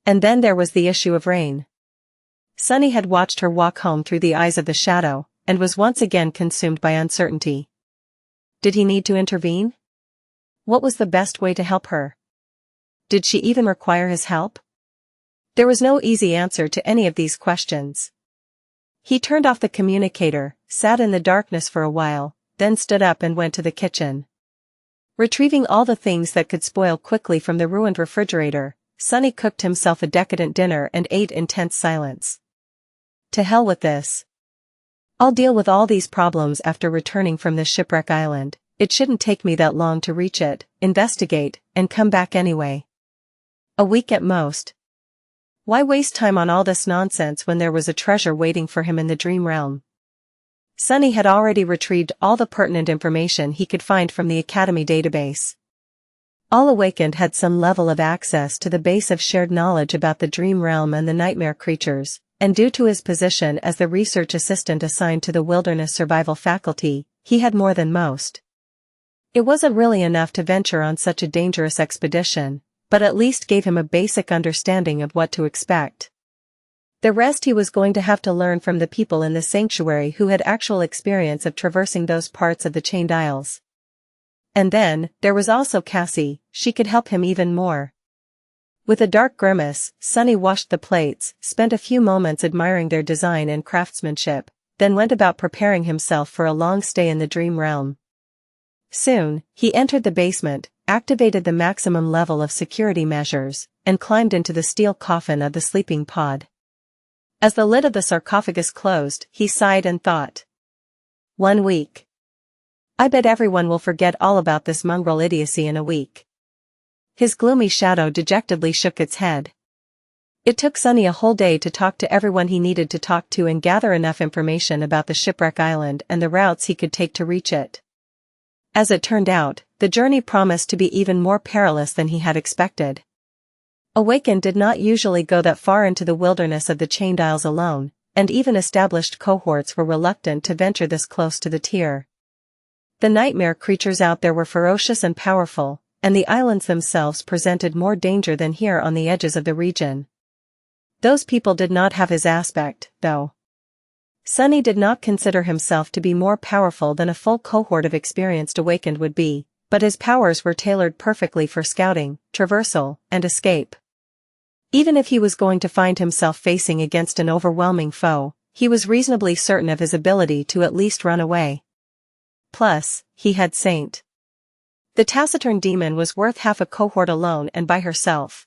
And then there was the issue of Rain. Sunny had watched her walk home through the eyes of the shadow, and was once again consumed by uncertainty. Did he need to intervene? What was the best way to help her? Did she even require his help? There was no easy answer to any of these questions. He turned off the communicator, sat in the darkness for a while, then stood up and went to the kitchen. Retrieving all the things that could spoil quickly from the ruined refrigerator, Sunny cooked himself a decadent dinner and ate in tense silence. To hell with this. I'll deal with all these problems after returning from this shipwreck island. It shouldn't take me that long to reach it, investigate, and come back anyway. A week at most. Why waste time on all this nonsense when there was a treasure waiting for him in the dream realm? Sunny had already retrieved all the pertinent information he could find from the Academy database. All awakened had some level of access to the base of shared knowledge about the dream realm and the nightmare creatures, and due to his position as the research assistant assigned to the Wilderness Survival faculty, he had more than most. It wasn't really enough to venture on such a dangerous expedition, but at least gave him a basic understanding of what to expect. The rest he was going to have to learn from the people in the sanctuary who had actual experience of traversing those parts of the Chained Isles. And then, there was also Cassie, she could help him even more. With a dark grimace, Sunny washed the plates, spent a few moments admiring their design and craftsmanship, then went about preparing himself for a long stay in the dream realm. Soon, he entered the basement, activated the maximum level of security measures, and climbed into the steel coffin of the sleeping pod. As the lid of the sarcophagus closed, he sighed and thought. 1 week. I bet everyone will forget all about this mongrel idiocy in a week. His gloomy shadow dejectedly shook its head. It took Sunny a whole day to talk to everyone he needed to talk to and gather enough information about the shipwreck island and the routes he could take to reach it. As it turned out, the journey promised to be even more perilous than he had expected. Awakened did not usually go that far into the wilderness of the Chained Isles alone, and even established cohorts were reluctant to venture this close to the tier. The nightmare creatures out there were ferocious and powerful, and the islands themselves presented more danger than here on the edges of the region. Those people did not have his aspect, though. Sunny did not consider himself to be more powerful than a full cohort of experienced Awakened would be, but his powers were tailored perfectly for scouting, traversal, and escape. Even if he was going to find himself facing against an overwhelming foe, he was reasonably certain of his ability to at least run away. Plus, he had Saint. The taciturn demon was worth half a cohort alone and by herself.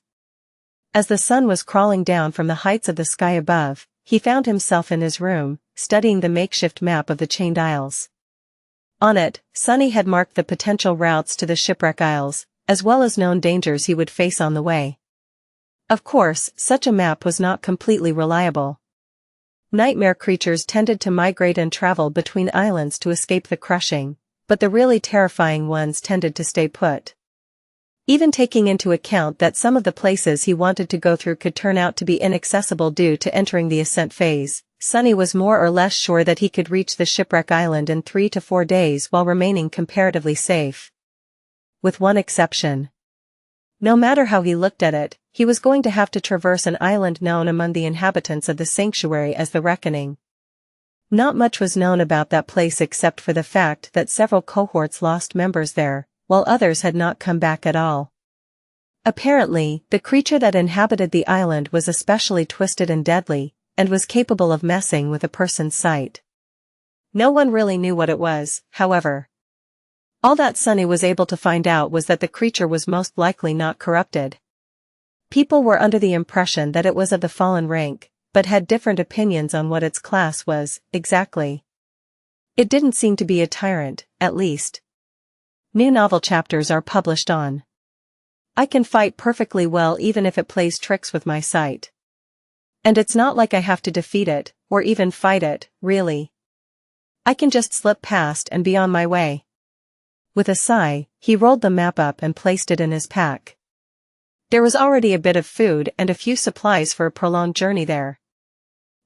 As the sun was crawling down from the heights of the sky above, he found himself in his room, studying the makeshift map of the Chained Isles. On it, Sunny had marked the potential routes to the Shipwreck Isles, as well as known dangers he would face on the way. Of course, such a map was not completely reliable. Nightmare creatures tended to migrate and travel between islands to escape the crushing, but the really terrifying ones tended to stay put. Even taking into account that some of the places he wanted to go through could turn out to be inaccessible due to entering the ascent phase, Sunny was more or less sure that he could reach the Shipwreck Island in 3 to 4 days while remaining comparatively safe. With one exception. No matter how he looked at it, he was going to have to traverse an island known among the inhabitants of the sanctuary as the Reckoning. Not much was known about that place except for the fact that several cohorts lost members there, while others had not come back at all. Apparently, the creature that inhabited the island was especially twisted and deadly, and was capable of messing with a person's sight. No one really knew what it was, however. All that Sunny was able to find out was that the creature was most likely not corrupted. People were under the impression that it was of the fallen rank, but had different opinions on what its class was, exactly. It didn't seem to be a tyrant, at least. New novel chapters are published on. I can fight perfectly well even if it plays tricks with my sight. And it's not like I have to defeat it, or even fight it, really. I can just slip past and be on my way. With a sigh, he rolled the map up and placed it in his pack. There was already a bit of food and a few supplies for a prolonged journey there.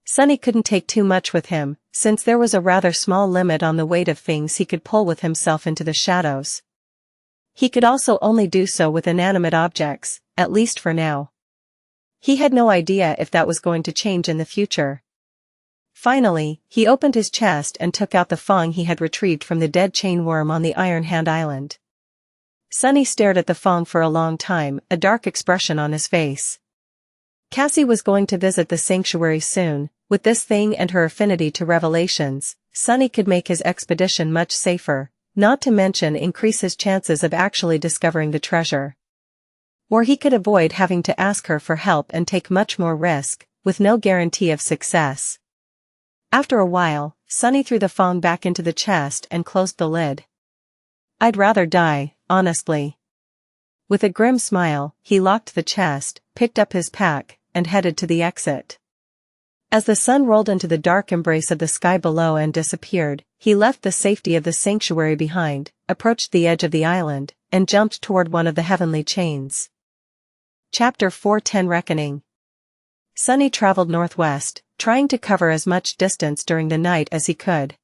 Sunny couldn't take too much with him, since there was a rather small limit on the weight of things he could pull with himself into the shadows. He could also only do so with inanimate objects, at least for now. He had no idea if that was going to change in the future. Finally, he opened his chest and took out the Fong he had retrieved from the dead chain worm on the Iron Hand Island. Sunny stared at the Fong for a long time, a dark expression on his face. Cassie was going to visit the sanctuary soon. With this thing and her affinity to revelations, Sunny could make his expedition much safer, not to mention increase his chances of actually discovering the treasure. Or he could avoid having to ask her for help and take much more risk, with no guarantee of success. After a while, Sunny threw the Fong back into the chest and closed the lid. I'd rather die, honestly. With a grim smile, he locked the chest, picked up his pack, and headed to the exit. As the sun rolled into the dark embrace of the sky below and disappeared, he left the safety of the sanctuary behind, approached the edge of the island, and jumped toward one of the heavenly chains. Chapter 410 Reckoning. Sunny traveled northwest, trying to cover as much distance during the night as he could.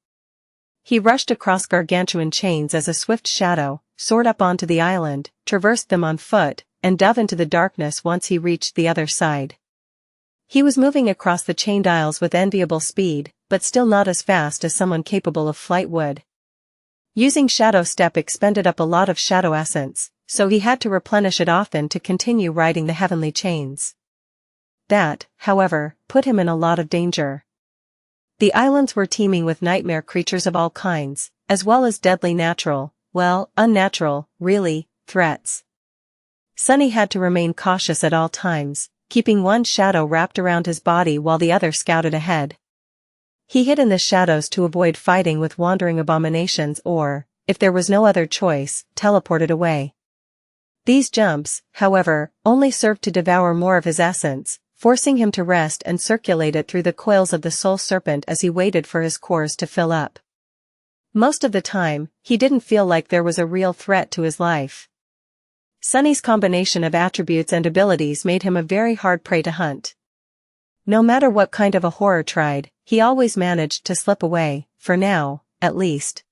He rushed across gargantuan chains as a swift shadow, soared up onto the island, traversed them on foot, and dove into the darkness once he reached the other side. He was moving across the Chained Isles with enviable speed, but still not as fast as someone capable of flight would. Using Shadow Step expended up a lot of shadow essence, so he had to replenish it often to continue riding the heavenly chains. That, however, put him in a lot of danger. The islands were teeming with nightmare creatures of all kinds, as well as deadly natural, well, unnatural, really, threats. Sunny had to remain cautious at all times, keeping one shadow wrapped around his body while the other scouted ahead. He hid in the shadows to avoid fighting with wandering abominations or, if there was no other choice, teleported away. These jumps, however, only served to devour more of his essence, forcing him to rest and circulate it through the coils of the soul serpent as he waited for his cores to fill up. Most of the time, he didn't feel like there was a real threat to his life. Sunny's combination of attributes and abilities made him a very hard prey to hunt. No matter what kind of a horror tried, he always managed to slip away, for now, at least.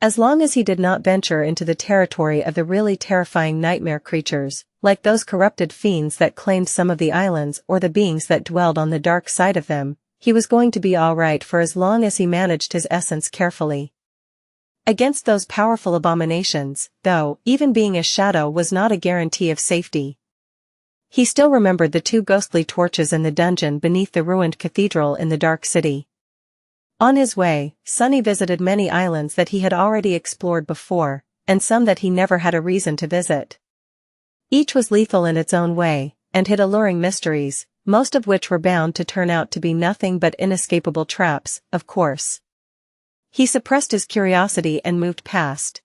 As long as he did not venture into the territory of the really terrifying nightmare creatures, like those corrupted fiends that claimed some of the islands or the beings that dwelled on the dark side of them, he was going to be alright for as long as he managed his essence carefully. Against those powerful abominations, though, even being a shadow was not a guarantee of safety. He still remembered the 2 ghostly torches in the dungeon beneath the ruined cathedral in the Dark City. On his way, Sunny visited many islands that he had already explored before, and some that he never had a reason to visit. Each was lethal in its own way, and hid alluring mysteries, most of which were bound to turn out to be nothing but inescapable traps, of course. He suppressed his curiosity and moved past.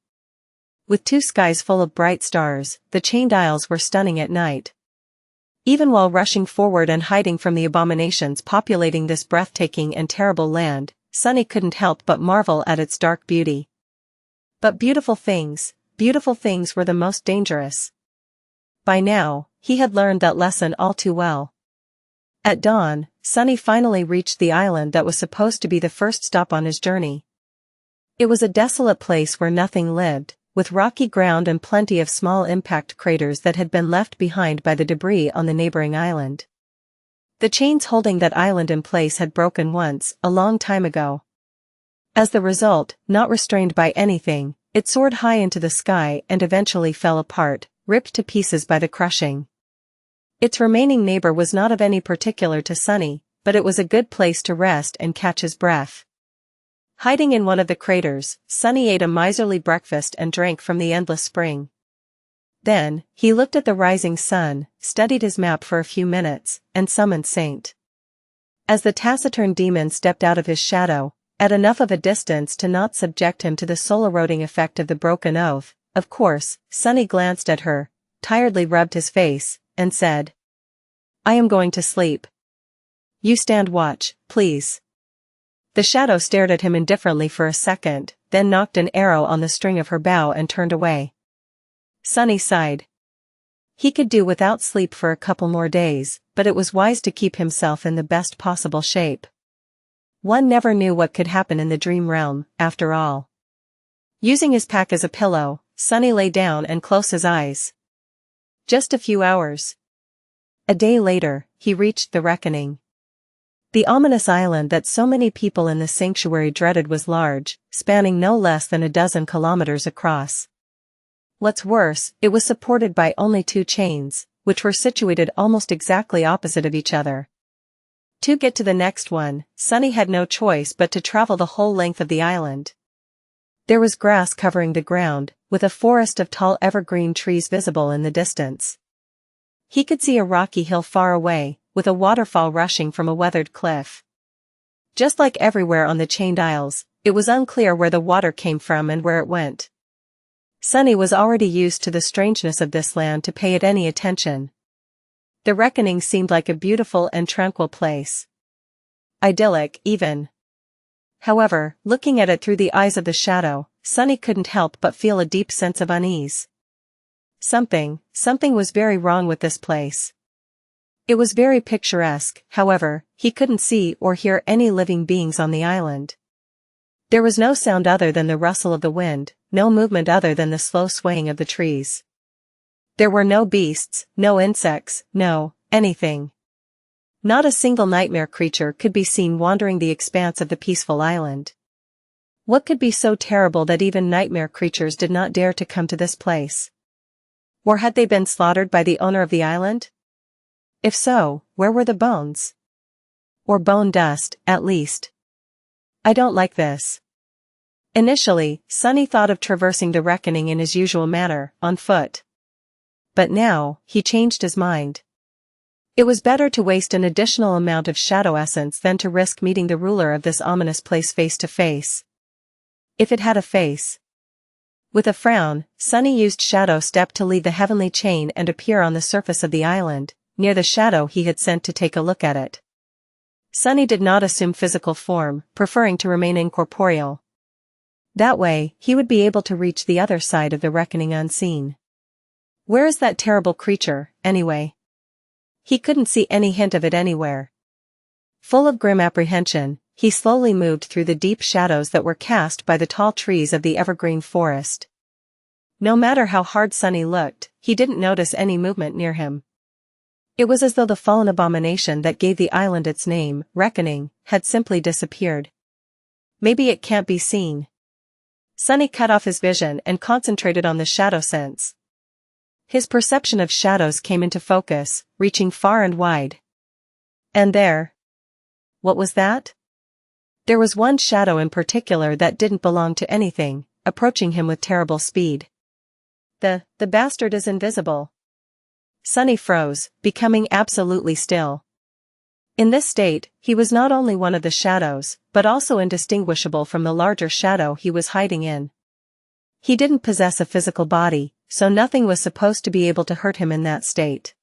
With 2 skies full of bright stars, the Chained Isles were stunning at night. Even while rushing forward and hiding from the abominations populating this breathtaking and terrible land, Sunny couldn't help but marvel at its dark beauty. But beautiful things were the most dangerous. By now, he had learned that lesson all too well. At dawn, Sunny finally reached the island that was supposed to be the first stop on his journey. It was a desolate place where nothing lived, with rocky ground and plenty of small impact craters that had been left behind by the debris on the neighboring island. The chains holding that island in place had broken once, a long time ago. As the result, not restrained by anything, it soared high into the sky and eventually fell apart, ripped to pieces by the crushing. Its remaining neighbor was not of any particular to Sunny, but it was a good place to rest and catch his breath. Hiding in one of the craters, Sunny ate a miserly breakfast and drank from the endless spring. Then, he looked at the rising sun, studied his map for a few minutes, and summoned Saint. As the taciturn demon stepped out of his shadow, at enough of a distance to not subject him to the soul-eroding effect of the broken oath, of course, Sunny glanced at her, tiredly rubbed his face, and said, "I am going to sleep. You stand watch, please." The shadow stared at him indifferently for a second, then knocked an arrow on the string of her bow and turned away. Sunny sighed. He could do without sleep for a couple more days, but it was wise to keep himself in the best possible shape. One never knew what could happen in the dream realm, after all. Using his pack as a pillow, Sunny lay down and closed his eyes. Just a few hours. A day later, he reached the reckoning. The ominous island that so many people in the sanctuary dreaded was large, spanning no less than a dozen kilometers across. What's worse, it was supported by only 2 chains, which were situated almost exactly opposite of each other. To get to the next one, Sunny had no choice but to travel the whole length of the island. There was grass covering the ground, with a forest of tall evergreen trees visible in the distance. He could see a rocky hill far away, with a waterfall rushing from a weathered cliff. Just like everywhere on the Chained Isles, it was unclear where the water came from and where it went. Sunny was already used to the strangeness of this land to pay it any attention. The reckoning seemed like a beautiful and tranquil place. Idyllic, even. However, looking at it through the eyes of the shadow, Sunny couldn't help but feel a deep sense of unease. Something was very wrong with this place. It was very picturesque, however, he couldn't see or hear any living beings on the island. There was no sound other than the rustle of the wind, no movement other than the slow swaying of the trees. There were no beasts, no insects, no anything. Not a single nightmare creature could be seen wandering the expanse of the peaceful island. What could be so terrible that even nightmare creatures did not dare to come to this place? Or had they been slaughtered by the owner of the island? If so, where were the bones? Or bone dust, at least. I don't like this. Initially, Sunny thought of traversing the reckoning in his usual manner, on foot. But now, he changed his mind. It was better to waste an additional amount of shadow essence than to risk meeting the ruler of this ominous place face to face. If it had a face. With a frown, Sunny used Shadow Step to leave the heavenly chain and appear on the surface of the island, near the shadow he had sent to take a look at it. Sunny did not assume physical form, preferring to remain incorporeal. That way, he would be able to reach the other side of the reckoning unseen. Where is that terrible creature, anyway? He couldn't see any hint of it anywhere. Full of grim apprehension, he slowly moved through the deep shadows that were cast by the tall trees of the evergreen forest. No matter how hard Sunny looked, he didn't notice any movement near him. It was as though the fallen abomination that gave the island its name, Reckoning, had simply disappeared. Maybe it can't be seen. Sunny cut off his vision and concentrated on the shadow sense. His perception of shadows came into focus, reaching far and wide. And there. What was that? There was one shadow in particular that didn't belong to anything, approaching him with terrible speed. The bastard is invisible. Sunny froze, becoming absolutely still. In this state, he was not only one of the shadows, but also indistinguishable from the larger shadow he was hiding in. He didn't possess a physical body, so nothing was supposed to be able to hurt him in that state.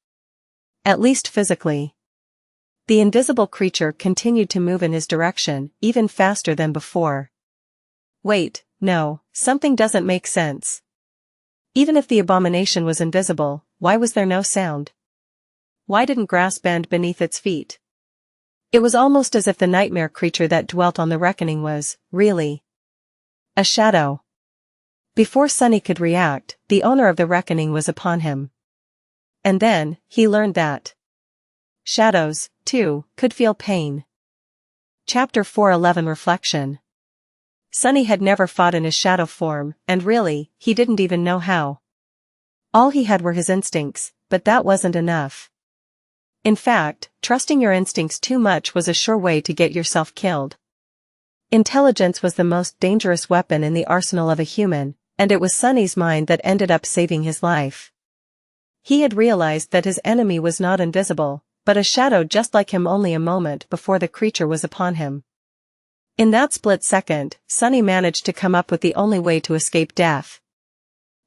At least physically. The invisible creature continued to move in his direction, even faster than before. Wait, no, something doesn't make sense. Even if the abomination was invisible, why was there no sound? Why didn't grass bend beneath its feet? It was almost as if the nightmare creature that dwelt on the reckoning was, really, a shadow. Before Sunny could react, the owner of the reckoning was upon him. And then, he learned that shadows, too, could feel pain. Chapter 411 Reflection. Sunny had never fought in his shadow form, and really, he didn't even know how. All he had were his instincts, but that wasn't enough. In fact, trusting your instincts too much was a sure way to get yourself killed. Intelligence was the most dangerous weapon in the arsenal of a human, and it was Sunny's mind that ended up saving his life. He had realized that his enemy was not invisible, but a shadow just like him only a moment before the creature was upon him. In that split second, Sunny managed to come up with the only way to escape death.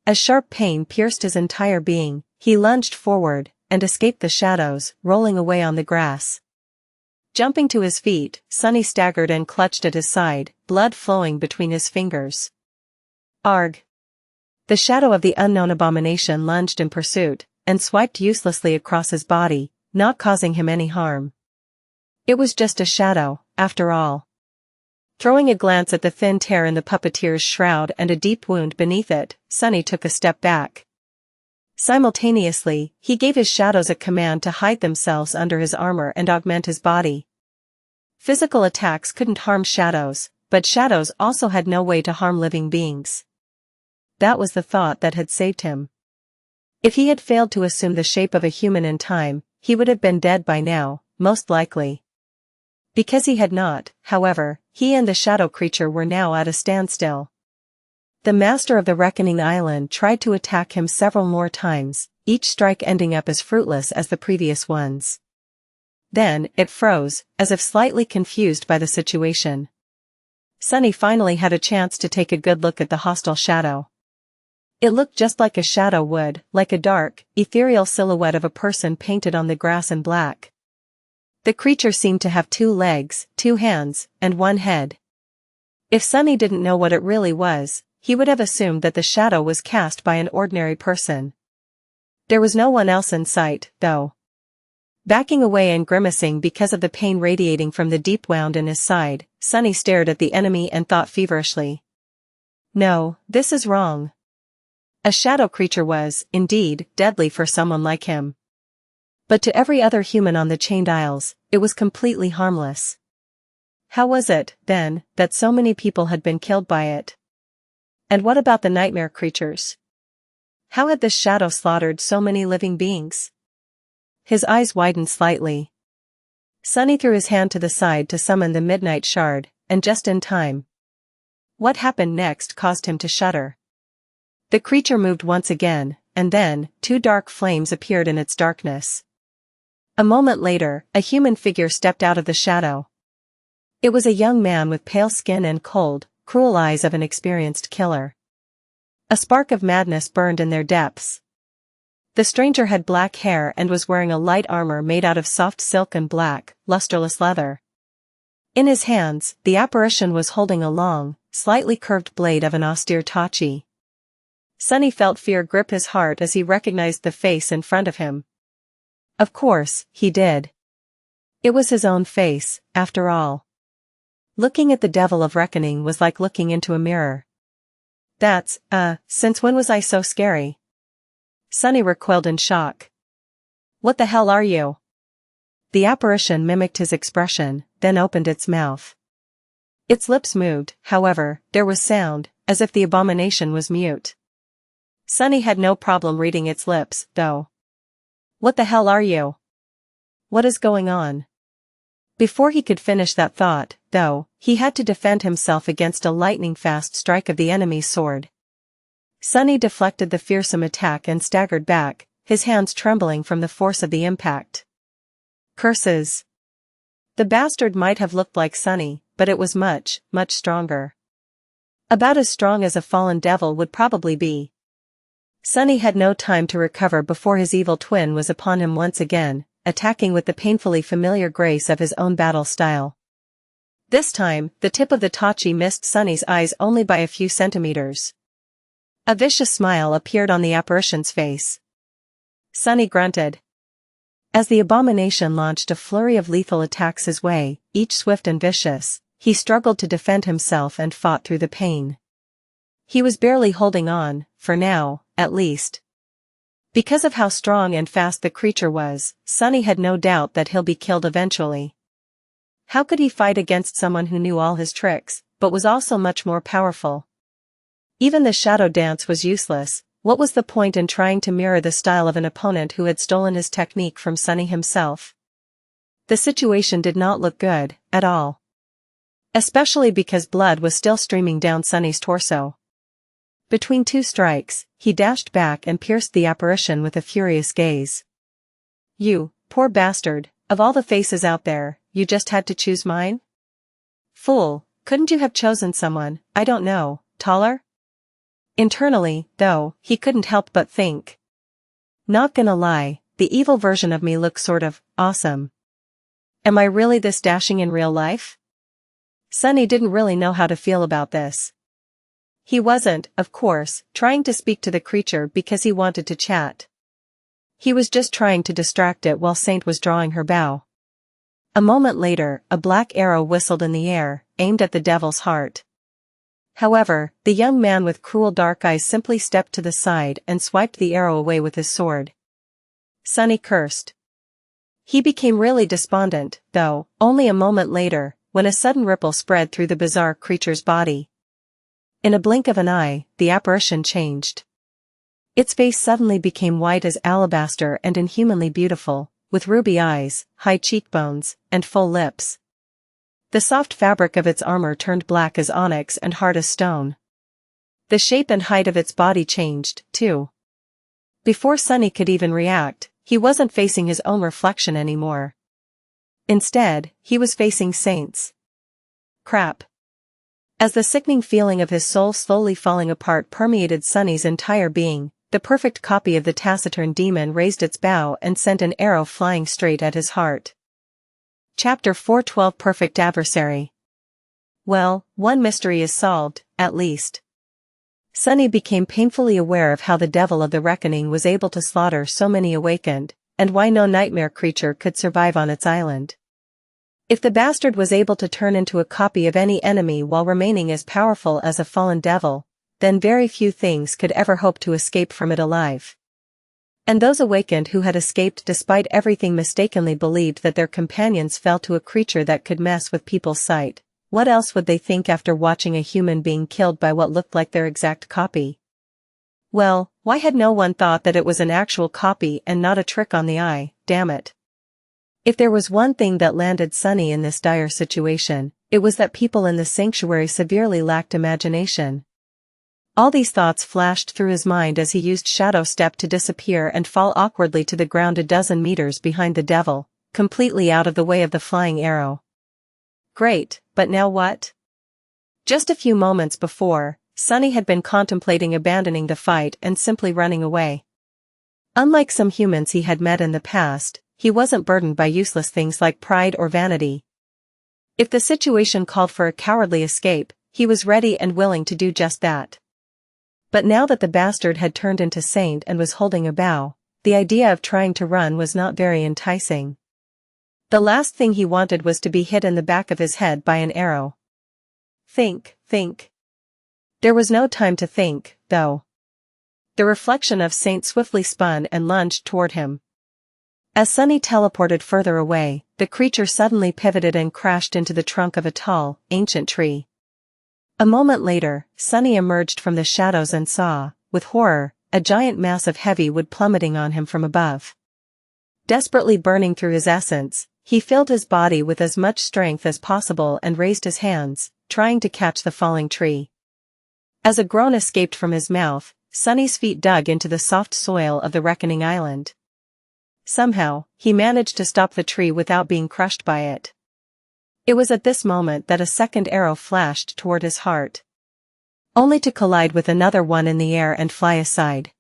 As sharp pain pierced his entire being, he lunged forward, and escaped the shadows, rolling away on the grass. Jumping to his feet, Sunny staggered and clutched at his side, blood flowing between his fingers. Arg! The shadow of the unknown abomination lunged in pursuit, and swiped uselessly across his body, not causing him any harm. It was just a shadow, after all. Throwing a glance at the thin tear in the puppeteer's shroud and a deep wound beneath it, Sunny took a step back. Simultaneously, he gave his shadows a command to hide themselves under his armor and augment his body. Physical attacks couldn't harm shadows, but shadows also had no way to harm living beings. That was the thought that had saved him. If he had failed to assume the shape of a human in time, he would have been dead by now, most likely. Because he had not, however, he and the shadow creature were now at a standstill. The master of the Reckoning Island tried to attack him several more times, each strike ending up as fruitless as the previous ones. Then, it froze, as if slightly confused by the situation. Sunny finally had a chance to take a good look at the hostile shadow. It looked just like a shadow would, like a dark, ethereal silhouette of a person painted on the grass in black. The creature seemed to have 2 legs, 2 hands, and 1 head. If Sunny didn't know what it really was, he would have assumed that the shadow was cast by an ordinary person. There was no one else in sight, though. Backing away and grimacing because of the pain radiating from the deep wound in his side, Sunny stared at the enemy and thought feverishly. No, this is wrong. A shadow creature was, indeed, deadly for someone like him. But to every other human on the Chained Isles, it was completely harmless. How was it, then, that so many people had been killed by it? And what about the nightmare creatures? How had this shadow slaughtered so many living beings? His eyes widened slightly. Sunny threw his hand to the side to summon the Midnight Shard, and just in time. What happened next caused him to shudder. The creature moved once again, and then, 2 dark flames appeared in its darkness. A moment later, a human figure stepped out of the shadow. It was a young man with pale skin and cold, cruel eyes of an experienced killer. A spark of madness burned in their depths. The stranger had black hair and was wearing a light armor made out of soft silk and black, lusterless leather. In his hands, the apparition was holding a long, slightly curved blade of an austere tachi. Sunny felt fear grip his heart as he recognized the face in front of him. Of course, he did. It was his own face, after all. Looking at the Devil of Reckoning was like looking into a mirror. Since when was I so scary? Sunny recoiled in shock. What the hell are you? The apparition mimicked his expression, then opened its mouth. Its lips moved, however, there was sound, as if the abomination was mute. Sunny had no problem reading its lips, though. What the hell are you? What is going on? Before he could finish that thought, though, he had to defend himself against a lightning-fast strike of the enemy's sword. Sunny deflected the fearsome attack and staggered back, his hands trembling from the force of the impact. Curses. The bastard might have looked like Sunny, but it was much, much stronger. About as strong as a fallen devil would probably be. Sunny had no time to recover before his evil twin was upon him once again, attacking with the painfully familiar grace of his own battle style. This time, the tip of the tachi missed Sunny's eyes only by a few centimeters. A vicious smile appeared on the apparition's face. Sunny grunted. As the abomination launched a flurry of lethal attacks his way, each swift and vicious, he struggled to defend himself and fought through the pain. He was barely holding on, for now, at least. Because of how strong and fast the creature was, Sunny had no doubt that he'll be killed eventually. How could he fight against someone who knew all his tricks, but was also much more powerful? Even the shadow dance was useless. What was the point in trying to mirror the style of an opponent who had stolen his technique from Sunny himself? The situation did not look good, at all. Especially because blood was still streaming down Sunny's torso. Between two strikes, he dashed back and pierced the apparition with a furious gaze. You, poor bastard, of all the faces out there, you just had to choose mine? Fool, couldn't you have chosen someone, I don't know, taller? Internally, though, he couldn't help but think. Not gonna lie, the evil version of me looks sort of awesome. Am I really this dashing in real life? Sunny didn't really know how to feel about this. He wasn't, of course, trying to speak to the creature because he wanted to chat. He was just trying to distract it while Saint was drawing her bow. A moment later, a black arrow whistled in the air, aimed at the devil's heart. However, the young man with cruel dark eyes simply stepped to the side and swiped the arrow away with his sword. Sunny cursed. He became really despondent, though, only a moment later, when a sudden ripple spread through the bizarre creature's body. In a blink of an eye, the apparition changed. Its face suddenly became white as alabaster and inhumanly beautiful, with ruby eyes, high cheekbones, and full lips. The soft fabric of its armor turned black as onyx and hard as stone. The shape and height of its body changed, too. Before Sunny could even react, he wasn't facing his own reflection anymore. Instead, he was facing Saint's. Crap. As the sickening feeling of his soul slowly falling apart permeated Sunny's entire being, the perfect copy of the taciturn demon raised its bow and sent an arrow flying straight at his heart. Chapter 412 Perfect Adversary. Well, one mystery is solved, at least. Sunny became painfully aware of how the Devil of the Reckoning was able to slaughter so many awakened, and why no nightmare creature could survive on its island. If the bastard was able to turn into a copy of any enemy while remaining as powerful as a fallen devil, then very few things could ever hope to escape from it alive. And those awakened who had escaped despite everything mistakenly believed that their companions fell to a creature that could mess with people's sight. What else would they think after watching a human being killed by what looked like their exact copy? Well, why had no one thought that it was an actual copy and not a trick on the eye, damn it? If there was one thing that landed Sunny in this dire situation, it was that people in the sanctuary severely lacked imagination. All these thoughts flashed through his mind as he used Shadow Step to disappear and fall awkwardly to the ground a dozen meters behind the devil, completely out of the way of the flying arrow. Great, but now what? Just a few moments before, Sunny had been contemplating abandoning the fight and simply running away. Unlike some humans he had met in the past, he wasn't burdened by useless things like pride or vanity. If the situation called for a cowardly escape, he was ready and willing to do just that. But now that the bastard had turned into saint and was holding a bow, the idea of trying to run was not very enticing. The last thing he wanted was to be hit in the back of his head by an arrow. Think. There was no time to think, though. The reflection of Saint swiftly spun and lunged toward him. As Sunny teleported further away, the creature suddenly pivoted and crashed into the trunk of a tall, ancient tree. A moment later, Sunny emerged from the shadows and saw, with horror, a giant mass of heavy wood plummeting on him from above. Desperately burning through his essence, he filled his body with as much strength as possible and raised his hands, trying to catch the falling tree. As a groan escaped from his mouth, Sunny's feet dug into the soft soil of the Reckoning Island. Somehow, he managed to stop the tree without being crushed by it. It was at this moment that a second arrow flashed toward his heart, only to collide with another one in the air and fly aside.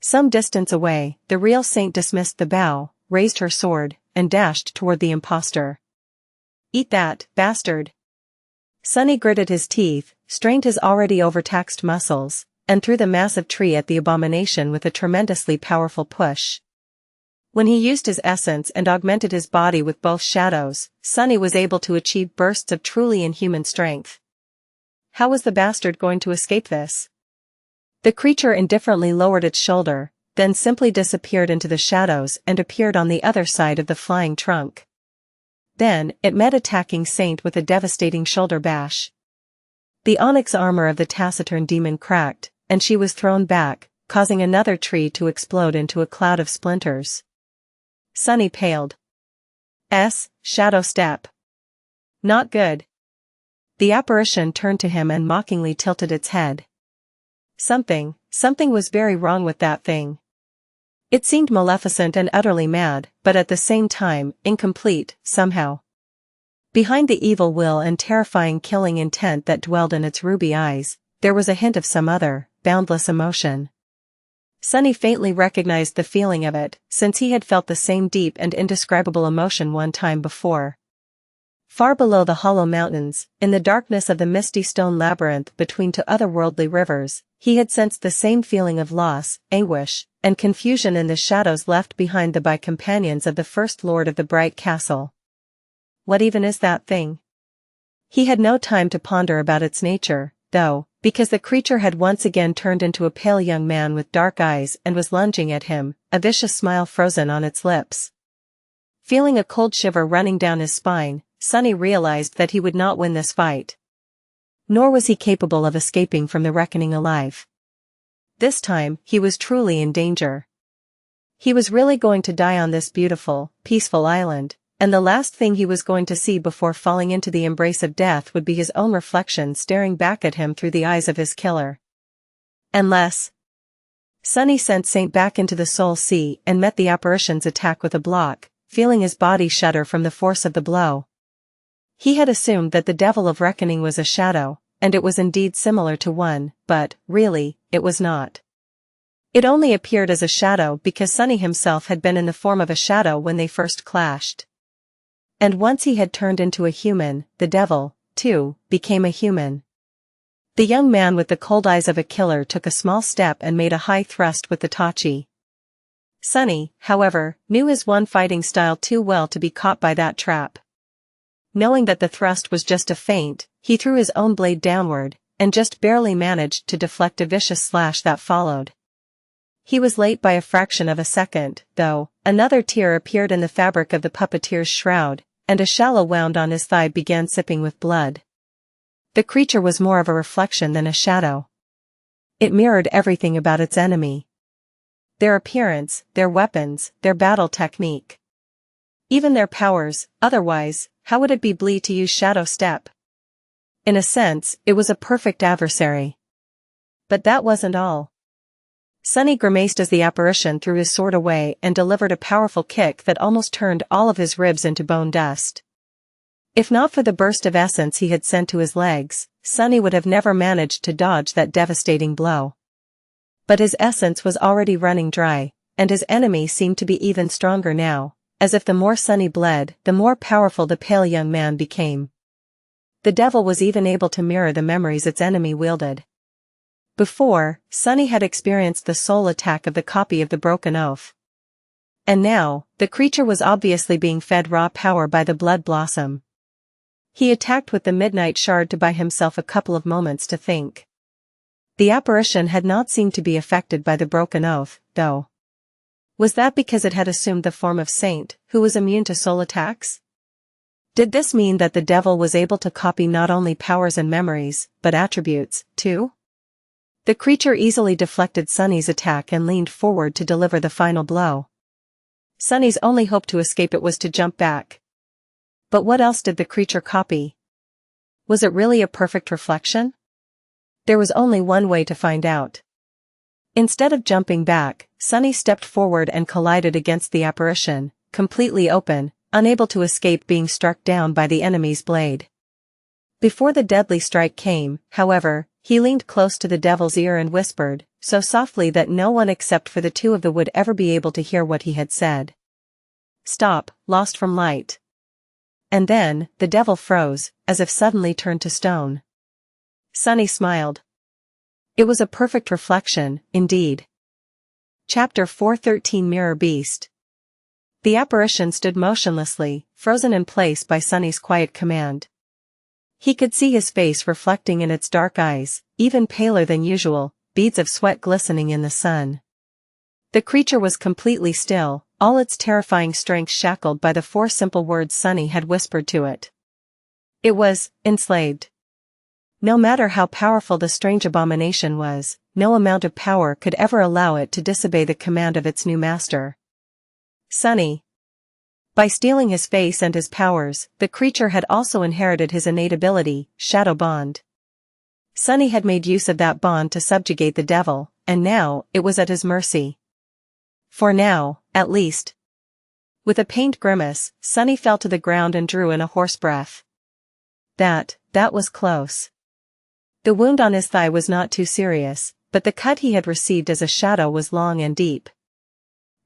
Some distance away, the real saint dismissed the bow, raised her sword, and dashed toward the impostor. "Eat that, bastard!" Sunny gritted his teeth, strained his already overtaxed muscles, and threw the massive tree at the abomination with a tremendously powerful push. When he used his essence and augmented his body with both shadows, Sunny was able to achieve bursts of truly inhuman strength. How was the bastard going to escape this? The creature indifferently lowered its shoulder, then simply disappeared into the shadows and appeared on the other side of the flying trunk. Then, it met attacking Saint with a devastating shoulder bash. The onyx armor of the taciturn demon cracked, and she was thrown back, causing another tree to explode into a cloud of splinters. Sunny paled. Shadow step. Not good. The apparition turned to him and mockingly tilted its head. Something was very wrong with that thing. It seemed maleficent and utterly mad, but at the same time, incomplete, somehow. Behind the evil will and terrifying killing intent that dwelled in its ruby eyes, there was a hint of some other, boundless emotion. Sunny faintly recognized the feeling of it, since he had felt the same deep and indescribable emotion one time before. Far below the hollow mountains, in the darkness of the misty stone labyrinth between two otherworldly rivers, he had sensed the same feeling of loss, anguish, and confusion in the shadows left behind by companions of the first lord of the bright castle. What even is that thing? He had no time to ponder about its nature, though, because the creature had once again turned into a pale young man with dark eyes and was lunging at him, a vicious smile frozen on its lips. Feeling a cold shiver running down his spine, Sunny realized that he would not win this fight. Nor was he capable of escaping from the reckoning alive. This time, he was truly in danger. He was really going to die on this beautiful, peaceful island, and the last thing he was going to see before falling into the embrace of death would be his own reflection staring back at him through the eyes of his killer. Unless... Sunny sent Saint back into the soul sea and met the apparition's attack with a block, feeling his body shudder from the force of the blow. He had assumed that the devil of reckoning was a shadow, and it was indeed similar to one, but, really, it was not. It only appeared as a shadow because Sunny himself had been in the form of a shadow when they first clashed. And once he had turned into a human, the devil, too, became a human. The young man with the cold eyes of a killer took a small step and made a high thrust with the tachi. Sunny, however, knew his one fighting style too well to be caught by that trap. Knowing that the thrust was just a feint, he threw his own blade downward, and just barely managed to deflect a vicious slash that followed. He was late by a fraction of a second, though. Another tear appeared in the fabric of the puppeteer's shroud, and a shallow wound on his thigh began sipping with blood. The creature was more of a reflection than a shadow. It mirrored everything about its enemy. Their appearance, their weapons, their battle technique. Even their powers, otherwise, how would it be bleak to use shadow step? In a sense, it was a perfect adversary. But that wasn't all. Sunny grimaced as the apparition threw his sword away and delivered a powerful kick that almost turned all of his ribs into bone dust. If not for the burst of essence he had sent to his legs, Sunny would have never managed to dodge that devastating blow. But his essence was already running dry, and his enemy seemed to be even stronger now, as if the more Sunny bled, the more powerful the pale young man became. The devil was even able to mirror the memories its enemy wielded. Before, Sunny had experienced the soul attack of the copy of the Broken Oath. And now, the creature was obviously being fed raw power by the Blood Blossom. He attacked with the Midnight Shard to buy himself a couple of moments to think. The apparition had not seemed to be affected by the Broken Oath, though. Was that because it had assumed the form of Saint, who was immune to soul attacks? Did this mean that the devil was able to copy not only powers and memories, but attributes, too? The creature easily deflected Sunny's attack and leaned forward to deliver the final blow. Sunny's only hope to escape it was to jump back. But what else did the creature copy? Was it really a perfect reflection? There was only one way to find out. Instead of jumping back, Sunny stepped forward and collided against the apparition, completely open, unable to escape being struck down by the enemy's blade. Before the deadly strike came, however, he leaned close to the devil's ear and whispered, so softly that no one except for the two of them would ever be able to hear what he had said. "Stop, lost from light." And then, the devil froze, as if suddenly turned to stone. Sunny smiled. It was a perfect reflection, indeed. Chapter 413 Mirror Beast. The apparition stood motionlessly, frozen in place by Sunny's quiet command. He could see his face reflecting in its dark eyes, even paler than usual, beads of sweat glistening in the sun. The creature was completely still, all its terrifying strength shackled by the four simple words Sunny had whispered to it. It was enslaved. No matter how powerful the strange abomination was, no amount of power could ever allow it to disobey the command of its new master. Sunny. By stealing his face and his powers, the creature had also inherited his innate ability, Shadow Bond. Sunny had made use of that bond to subjugate the devil, and now, it was at his mercy. For now, at least. With a pained grimace, Sunny fell to the ground and drew in a hoarse breath. That was close. The wound on his thigh was not too serious, but the cut he had received as a shadow was long and deep.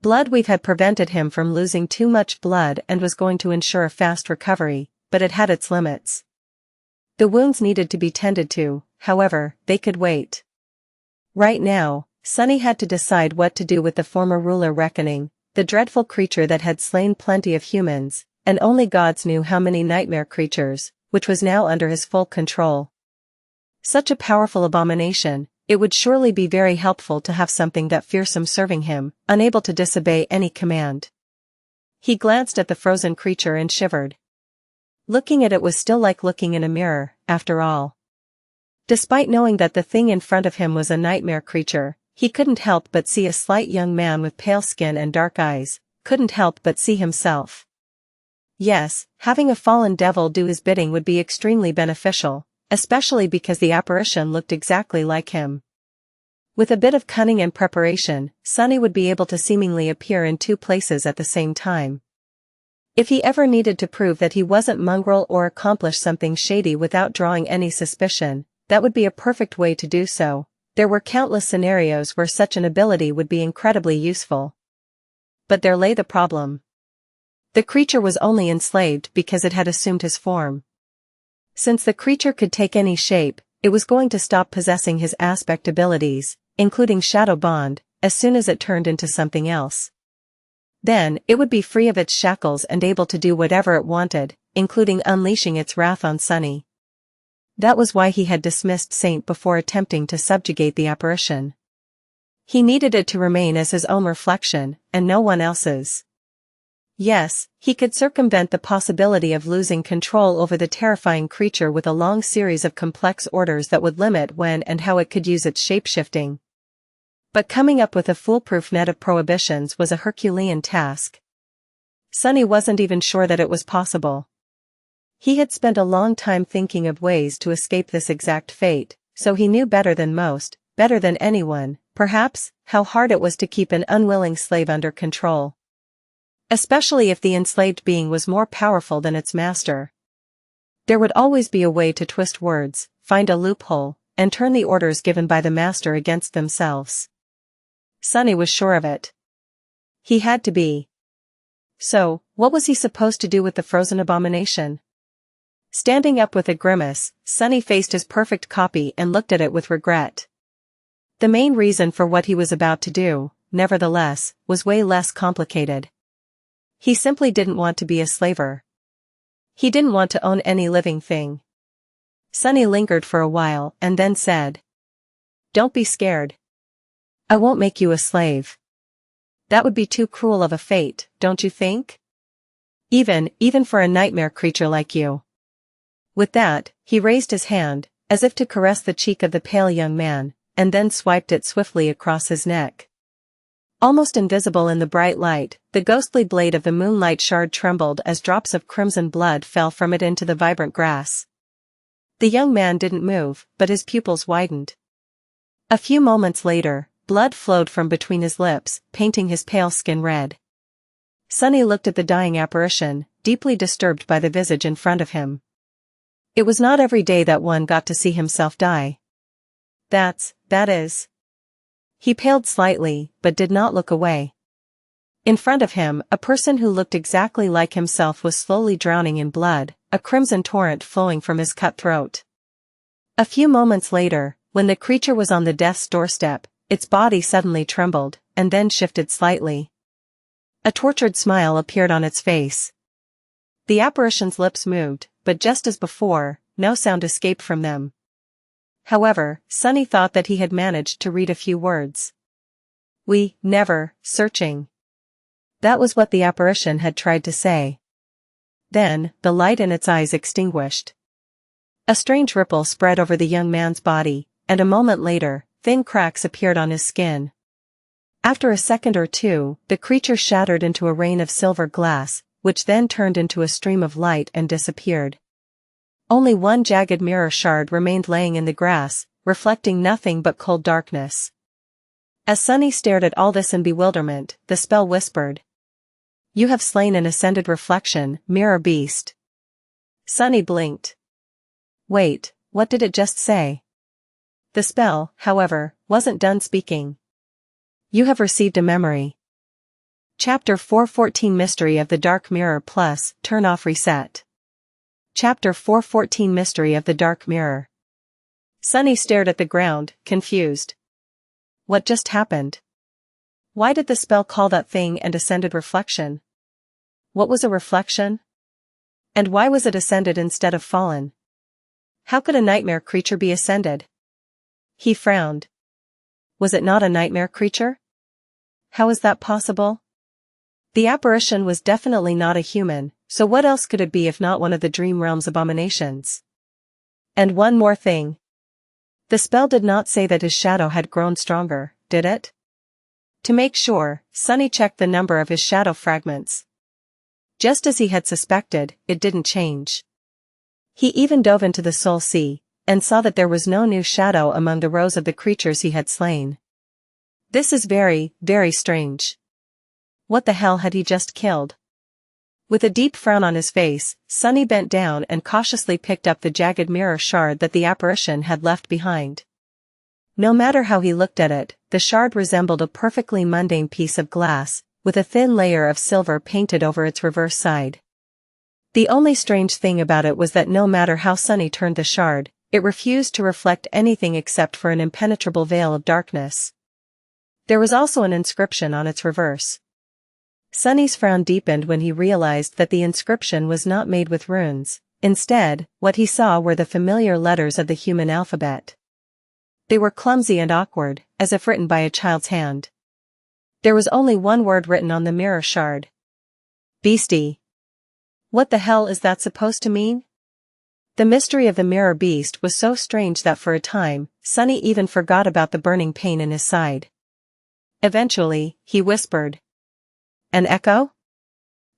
Bloodweave had prevented him from losing too much blood and was going to ensure a fast recovery, but it had its limits. The wounds needed to be tended to, however, they could wait. Right now, Sunny had to decide what to do with the former ruler Reckoning, the dreadful creature that had slain plenty of humans, and only gods knew how many nightmare creatures, which was now under his full control. Such a powerful abomination, it would surely be very helpful to have something that fearsome serving him, unable to disobey any command. He glanced at the frozen creature and shivered. Looking at it was still like looking in a mirror, after all. Despite knowing that the thing in front of him was a nightmare creature, he couldn't help but see a slight young man with pale skin and dark eyes, couldn't help but see himself. Yes, having a fallen devil do his bidding would be extremely beneficial, especially because the apparition looked exactly like him. With a bit of cunning and preparation, Sunny would be able to seemingly appear in two places at the same time. If he ever needed to prove that he wasn't mongrel or accomplish something shady without drawing any suspicion, that would be a perfect way to do so. There were countless scenarios where such an ability would be incredibly useful. But there lay the problem. The creature was only enslaved because it had assumed his form. Since the creature could take any shape, it was going to stop possessing his aspect abilities, including Shadow Bond, as soon as it turned into something else. Then, it would be free of its shackles and able to do whatever it wanted, including unleashing its wrath on Sunny. That was why he had dismissed Saint before attempting to subjugate the apparition. He needed it to remain as his own reflection, and no one else's. Yes, he could circumvent the possibility of losing control over the terrifying creature with a long series of complex orders that would limit when and how it could use its shapeshifting. But coming up with a foolproof net of prohibitions was a Herculean task. Sunny wasn't even sure that it was possible. He had spent a long time thinking of ways to escape this exact fate, so he knew better than most, better than anyone, perhaps, how hard it was to keep an unwilling slave under control. Especially if the enslaved being was more powerful than its master. There would always be a way to twist words, find a loophole, and turn the orders given by the master against themselves. Sunny was sure of it. He had to be. So, what was he supposed to do with the frozen abomination? Standing up with a grimace, Sunny faced his perfect copy and looked at it with regret. The main reason for what he was about to do, nevertheless, was way less complicated. He simply didn't want to be a slaver. He didn't want to own any living thing. Sunny lingered for a while and then said, "Don't be scared. I won't make you a slave. That would be too cruel of a fate, don't you think? Even for a nightmare creature like you." With that, he raised his hand, as if to caress the cheek of the pale young man, and then swiped it swiftly across his neck. Almost invisible in the bright light, the ghostly blade of the moonlight shard trembled as drops of crimson blood fell from it into the vibrant grass. The young man didn't move, but his pupils widened. A few moments later, blood flowed from between his lips, painting his pale skin red. Sunny looked at the dying apparition, deeply disturbed by the visage in front of him. It was not every day that one got to see himself die. That is. He paled slightly, but did not look away. In front of him, a person who looked exactly like himself was slowly drowning in blood, a crimson torrent flowing from his cut throat. A few moments later, when the creature was on the death's doorstep, its body suddenly trembled, and then shifted slightly. A tortured smile appeared on its face. The apparition's lips moved, but just as before, no sound escaped from them. However, Sunny thought that he had managed to read a few words. "We, never, searching." That was what the apparition had tried to say. Then, the light in its eyes extinguished. A strange ripple spread over the young man's body, and a moment later, thin cracks appeared on his skin. After a second or two, the creature shattered into a rain of silver glass, which then turned into a stream of light and disappeared. Only one jagged mirror shard remained laying in the grass, reflecting nothing but cold darkness. As Sunny stared at all this in bewilderment, the spell whispered, "You have slain an ascended reflection, mirror beast." Sunny blinked. Wait, what did it just say? The spell, however, wasn't done speaking. "You have received a memory." Chapter 414 Mystery of the Dark Mirror Plus, Turn Off Reset. Chapter 414 Mystery of the Dark Mirror. Sunny stared at the ground, confused. What just happened? Why did the spell call that thing an ascended reflection? What was a reflection? And why was it ascended instead of fallen? How could a nightmare creature be ascended? He frowned. Was it not a nightmare creature? How is that possible? The apparition was definitely not a human, so what else could it be if not one of the dream realm's abominations? And one more thing. The spell did not say that his shadow had grown stronger, did it? To make sure, Sunny checked the number of his shadow fragments. Just as he had suspected, it didn't change. He even dove into the soul sea, and saw that there was no new shadow among the rows of the creatures he had slain. This is very, very strange. What the hell had he just killed? With a deep frown on his face, Sunny bent down and cautiously picked up the jagged mirror shard that the apparition had left behind. No matter how he looked at it, the shard resembled a perfectly mundane piece of glass, with a thin layer of silver painted over its reverse side. The only strange thing about it was that no matter how Sunny turned the shard, it refused to reflect anything except for an impenetrable veil of darkness. There was also an inscription on its reverse. Sunny's frown deepened when he realized that the inscription was not made with runes. Instead, what he saw were the familiar letters of the human alphabet. They were clumsy and awkward, as if written by a child's hand. There was only one word written on the mirror shard. Beastie. What the hell is that supposed to mean? The mystery of the mirror beast was so strange that for a time, Sunny even forgot about the burning pain in his side. Eventually, he whispered. An echo?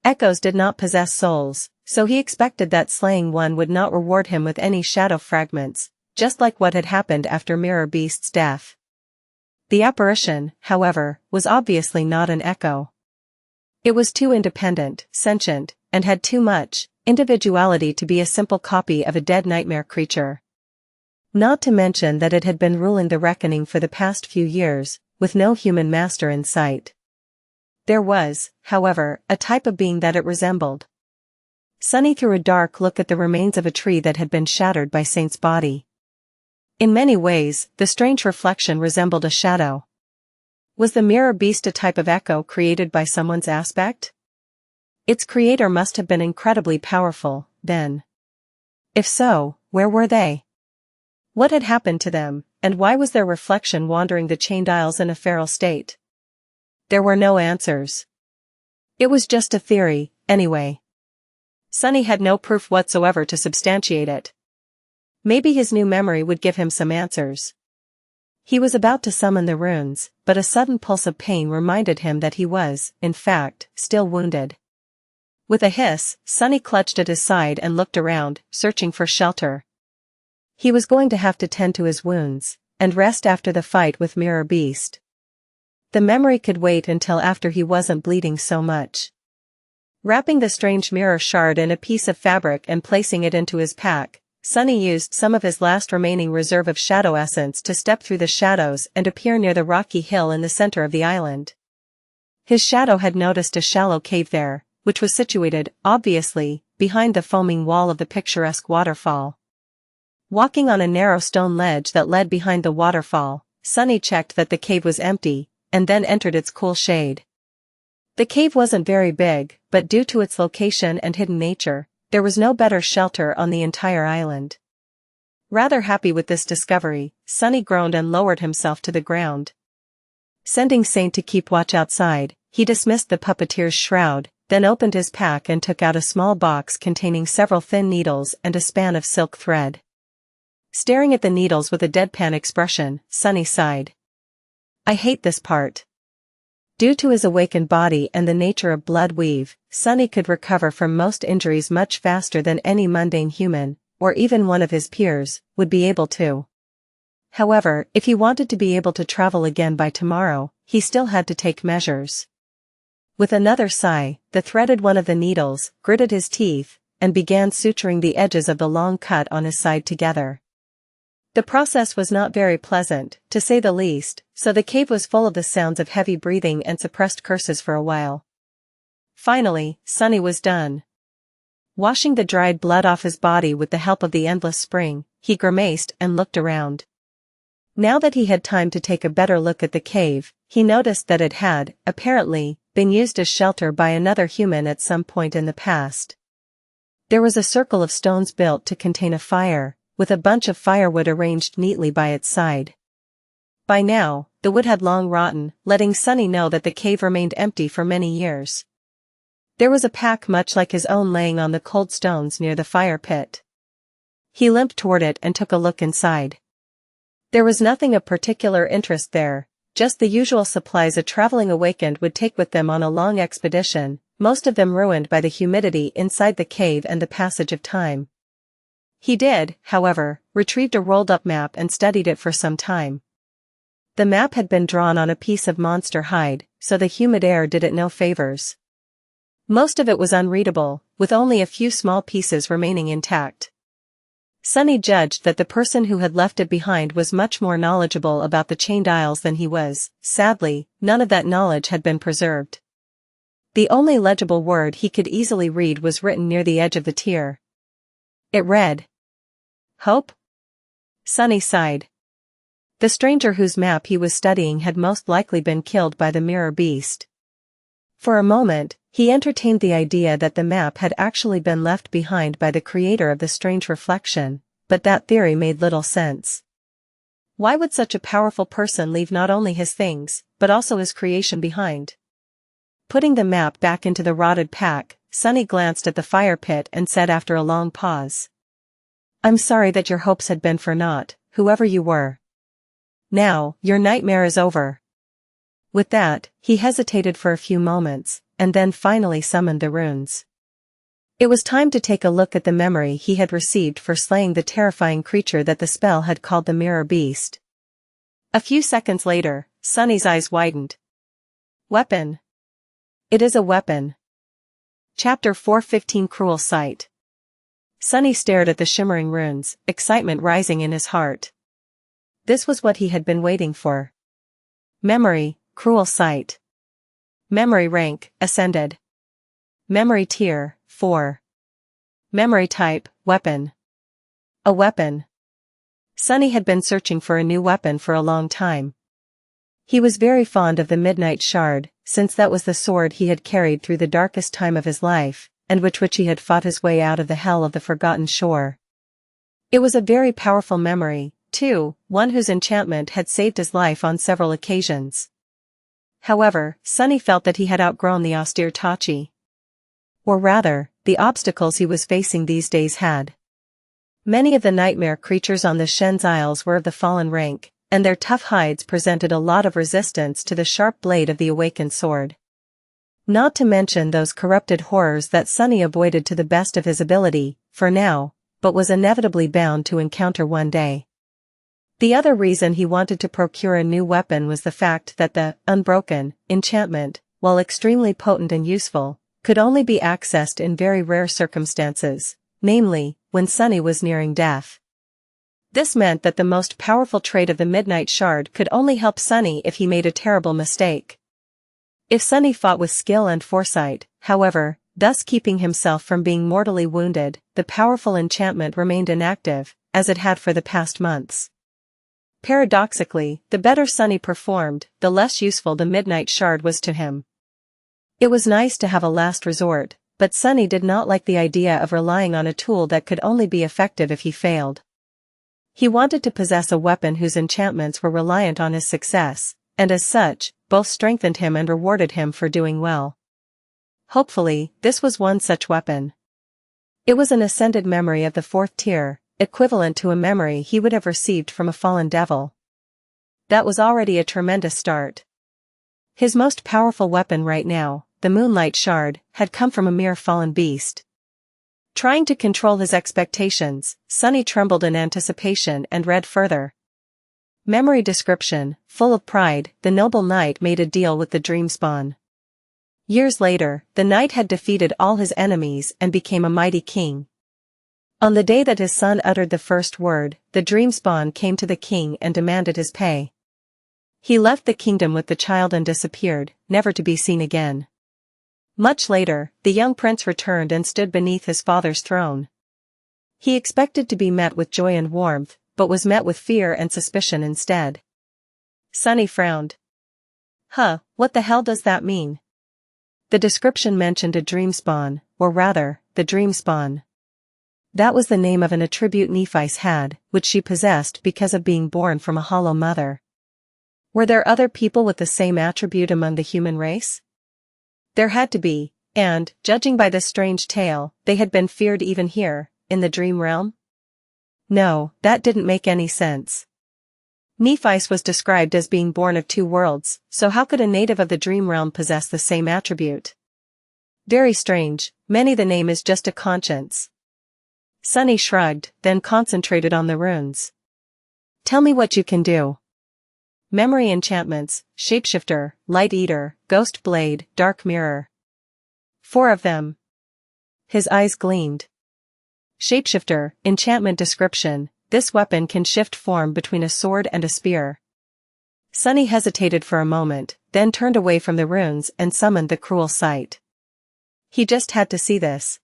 Echoes did not possess souls, so he expected that slaying one would not reward him with any shadow fragments, just like what had happened after Mirror Beast's death. The apparition, however, was obviously not an echo. It was too independent, sentient, and had too much individuality to be a simple copy of a dead nightmare creature. Not to mention that it had been ruling the reckoning for the past few years, with no human master in sight. There was, however, a type of being that it resembled. Sunny threw a dark look at the remains of a tree that had been shattered by Saint's body. In many ways, the strange reflection resembled a shadow. Was the mirror beast a type of echo created by someone's aspect? Its creator must have been incredibly powerful, then. If so, where were they? What had happened to them, and why was their reflection wandering the chained isles in a feral state? There were no answers. It was just a theory, anyway. Sunny had no proof whatsoever to substantiate it. Maybe his new memory would give him some answers. He was about to summon the runes, but a sudden pulse of pain reminded him that he was, in fact, still wounded. With a hiss, Sunny clutched at his side and looked around, searching for shelter. He was going to have to tend to his wounds, and rest after the fight with Mirror Beast. The memory could wait until after he wasn't bleeding so much. Wrapping the strange mirror shard in a piece of fabric and placing it into his pack, Sunny used some of his last remaining reserve of shadow essence to step through the shadows and appear near the rocky hill in the center of the island. His shadow had noticed a shallow cave there, which was situated, obviously, behind the foaming wall of the picturesque waterfall. Walking on a narrow stone ledge that led behind the waterfall, Sunny checked that the cave was empty, and then entered its cool shade. The cave wasn't very big, but due to its location and hidden nature, there was no better shelter on the entire island. Rather happy with this discovery, Sunny groaned and lowered himself to the ground. Sending Saint to keep watch outside, he dismissed the puppeteer's shroud, then opened his pack and took out a small box containing several thin needles and a span of silk thread. Staring at the needles with a deadpan expression, Sunny sighed. I hate this part. Due to his awakened body and the nature of blood weave, Sunny could recover from most injuries much faster than any mundane human, or even one of his peers, would be able to. However, if he wanted to be able to travel again by tomorrow, he still had to take measures. With another sigh, the threaded one of the needles, gritted his teeth, and began suturing the edges of the long cut on his side together. The process was not very pleasant, to say the least, so the cave was full of the sounds of heavy breathing and suppressed curses for a while. Finally, Sunny was done. Washing the dried blood off his body with the help of the endless spring, he grimaced and looked around. Now that he had time to take a better look at the cave, he noticed that it had, apparently, been used as shelter by another human at some point in the past. There was a circle of stones built to contain a fire, with a bunch of firewood arranged neatly by its side. By now, the wood had long rotten, letting Sunny know that the cave remained empty for many years. There was a pack much like his own laying on the cold stones near the fire pit. He limped toward it and took a look inside. There was nothing of particular interest there, just the usual supplies a traveling awakened would take with them on a long expedition, most of them ruined by the humidity inside the cave and the passage of time. He did, however, retrieved a rolled-up map and studied it for some time. The map had been drawn on a piece of monster hide, so the humid air did it no favors. Most of it was unreadable, with only a few small pieces remaining intact. Sunny judged that the person who had left it behind was much more knowledgeable about the Chained Isles than he was. Sadly, none of that knowledge had been preserved. The only legible word he could easily read was written near the edge of the tier. It read, "Hope?" Sunny sighed. The stranger whose map he was studying had most likely been killed by the mirror beast. For a moment, he entertained the idea that the map had actually been left behind by the creator of the strange reflection, but that theory made little sense. Why would such a powerful person leave not only his things, but also his creation behind? Putting the map back into the rotted pack, Sunny glanced at the fire pit and said after a long pause, "I'm sorry that your hopes had been for naught, whoever you were. Now, your nightmare is over." With that, he hesitated for a few moments, and then finally summoned the runes. It was time to take a look at the memory he had received for slaying the terrifying creature that the spell had called the Mirror Beast. A few seconds later, Sunny's eyes widened. Weapon. It is a weapon. Chapter 415 Cruel Sight. Sunny stared at the shimmering runes, excitement rising in his heart. This was what he had been waiting for. Memory, cruel sight. Memory rank, ascended. Memory tier, 4. Memory type, weapon. A weapon. Sunny had been searching for a new weapon for a long time. He was very fond of the Midnight Shard, since that was the sword he had carried through the darkest time of his life, and with which he had fought his way out of the hell of the Forgotten Shore. It was a very powerful memory, too, one whose enchantment had saved his life on several occasions. However, Sunny felt that he had outgrown the austere Tachi. Or rather, the obstacles he was facing these days had. Many of the nightmare creatures on the Shen's Isles were of the fallen rank, and their tough hides presented a lot of resistance to the sharp blade of the awakened sword. Not to mention those corrupted horrors that Sunny avoided to the best of his ability, for now, but was inevitably bound to encounter one day. The other reason he wanted to procure a new weapon was the fact that the unbroken enchantment, while extremely potent and useful, could only be accessed in very rare circumstances, namely, when Sunny was nearing death. This meant that the most powerful trait of the Midnight Shard could only help Sunny if he made a terrible mistake. If Sunny fought with skill and foresight, however, thus keeping himself from being mortally wounded, the powerful enchantment remained inactive, as it had for the past months. Paradoxically, the better Sunny performed, the less useful the Midnight Shard was to him. It was nice to have a last resort, but Sunny did not like the idea of relying on a tool that could only be effective if he failed. He wanted to possess a weapon whose enchantments were reliant on his success, and as such, both strengthened him and rewarded him for doing well. Hopefully, this was one such weapon. It was an ascended memory of the 4th tier, equivalent to a memory he would have received from a fallen devil. That was already a tremendous start. His most powerful weapon right now, the Moonlight Shard, had come from a mere fallen beast. Trying to control his expectations, Sunny trembled in anticipation and read further. Memory description, full of pride, the noble knight made a deal with the Dreamspawn. Years later, the knight had defeated all his enemies and became a mighty king. On the day that his son uttered the first word, the Dreamspawn came to the king and demanded his pay. He left the kingdom with the child and disappeared, never to be seen again. Much later, the young prince returned and stood beneath his father's throne. He expected to be met with joy and warmth, but was met with fear and suspicion instead. Sunny frowned. What the hell does that mean? The description mentioned a Dreamspawn, or rather, the Dreamspawn. That was the name of an attribute Nephi's had, which she possessed because of being born from a hollow mother. Were there other people with the same attribute among the human race? There had to be, and, judging by this strange tale, they had been feared even here, in the dream realm? No, that didn't make any sense. Nephi was described as being born of 2 worlds, so how could a native of the dream realm possess the same attribute? Very strange, maybe the name is just a conscience. Sunny shrugged, then concentrated on the runes. Tell me what you can do. Memory enchantments, Shapeshifter, Light Eater, Ghost Blade, Dark Mirror. 4 of them. His eyes gleamed. Shapeshifter, enchantment description, this weapon can shift form between a sword and a spear. Sunny hesitated for a moment, then turned away from the runes and summoned the cruel sight. He just had to see this.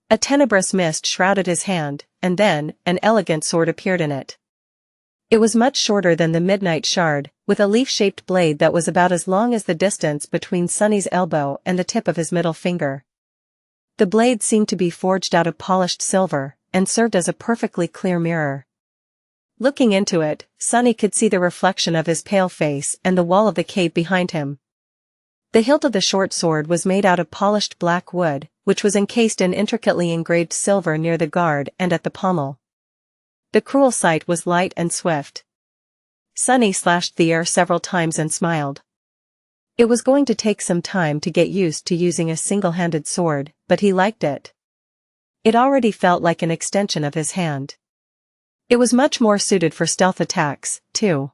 A tenebrous mist shrouded his hand, and then, an elegant sword appeared in it. It was much shorter than the Midnight Shard, with a leaf-shaped blade that was about as long as the distance between Sunny's elbow and the tip of his middle finger. The blade seemed to be forged out of polished silver, and served as a perfectly clear mirror. Looking into it, Sunny could see the reflection of his pale face and the wall of the cave behind him. The hilt of the short sword was made out of polished black wood, which was encased in intricately engraved silver near the guard and at the pommel. The cruel sight was light and swift. Sunny slashed the air several times and smiled. It was going to take some time to get used to using a single-handed sword, but he liked it. It already felt like an extension of his hand. It was much more suited for stealth attacks, too.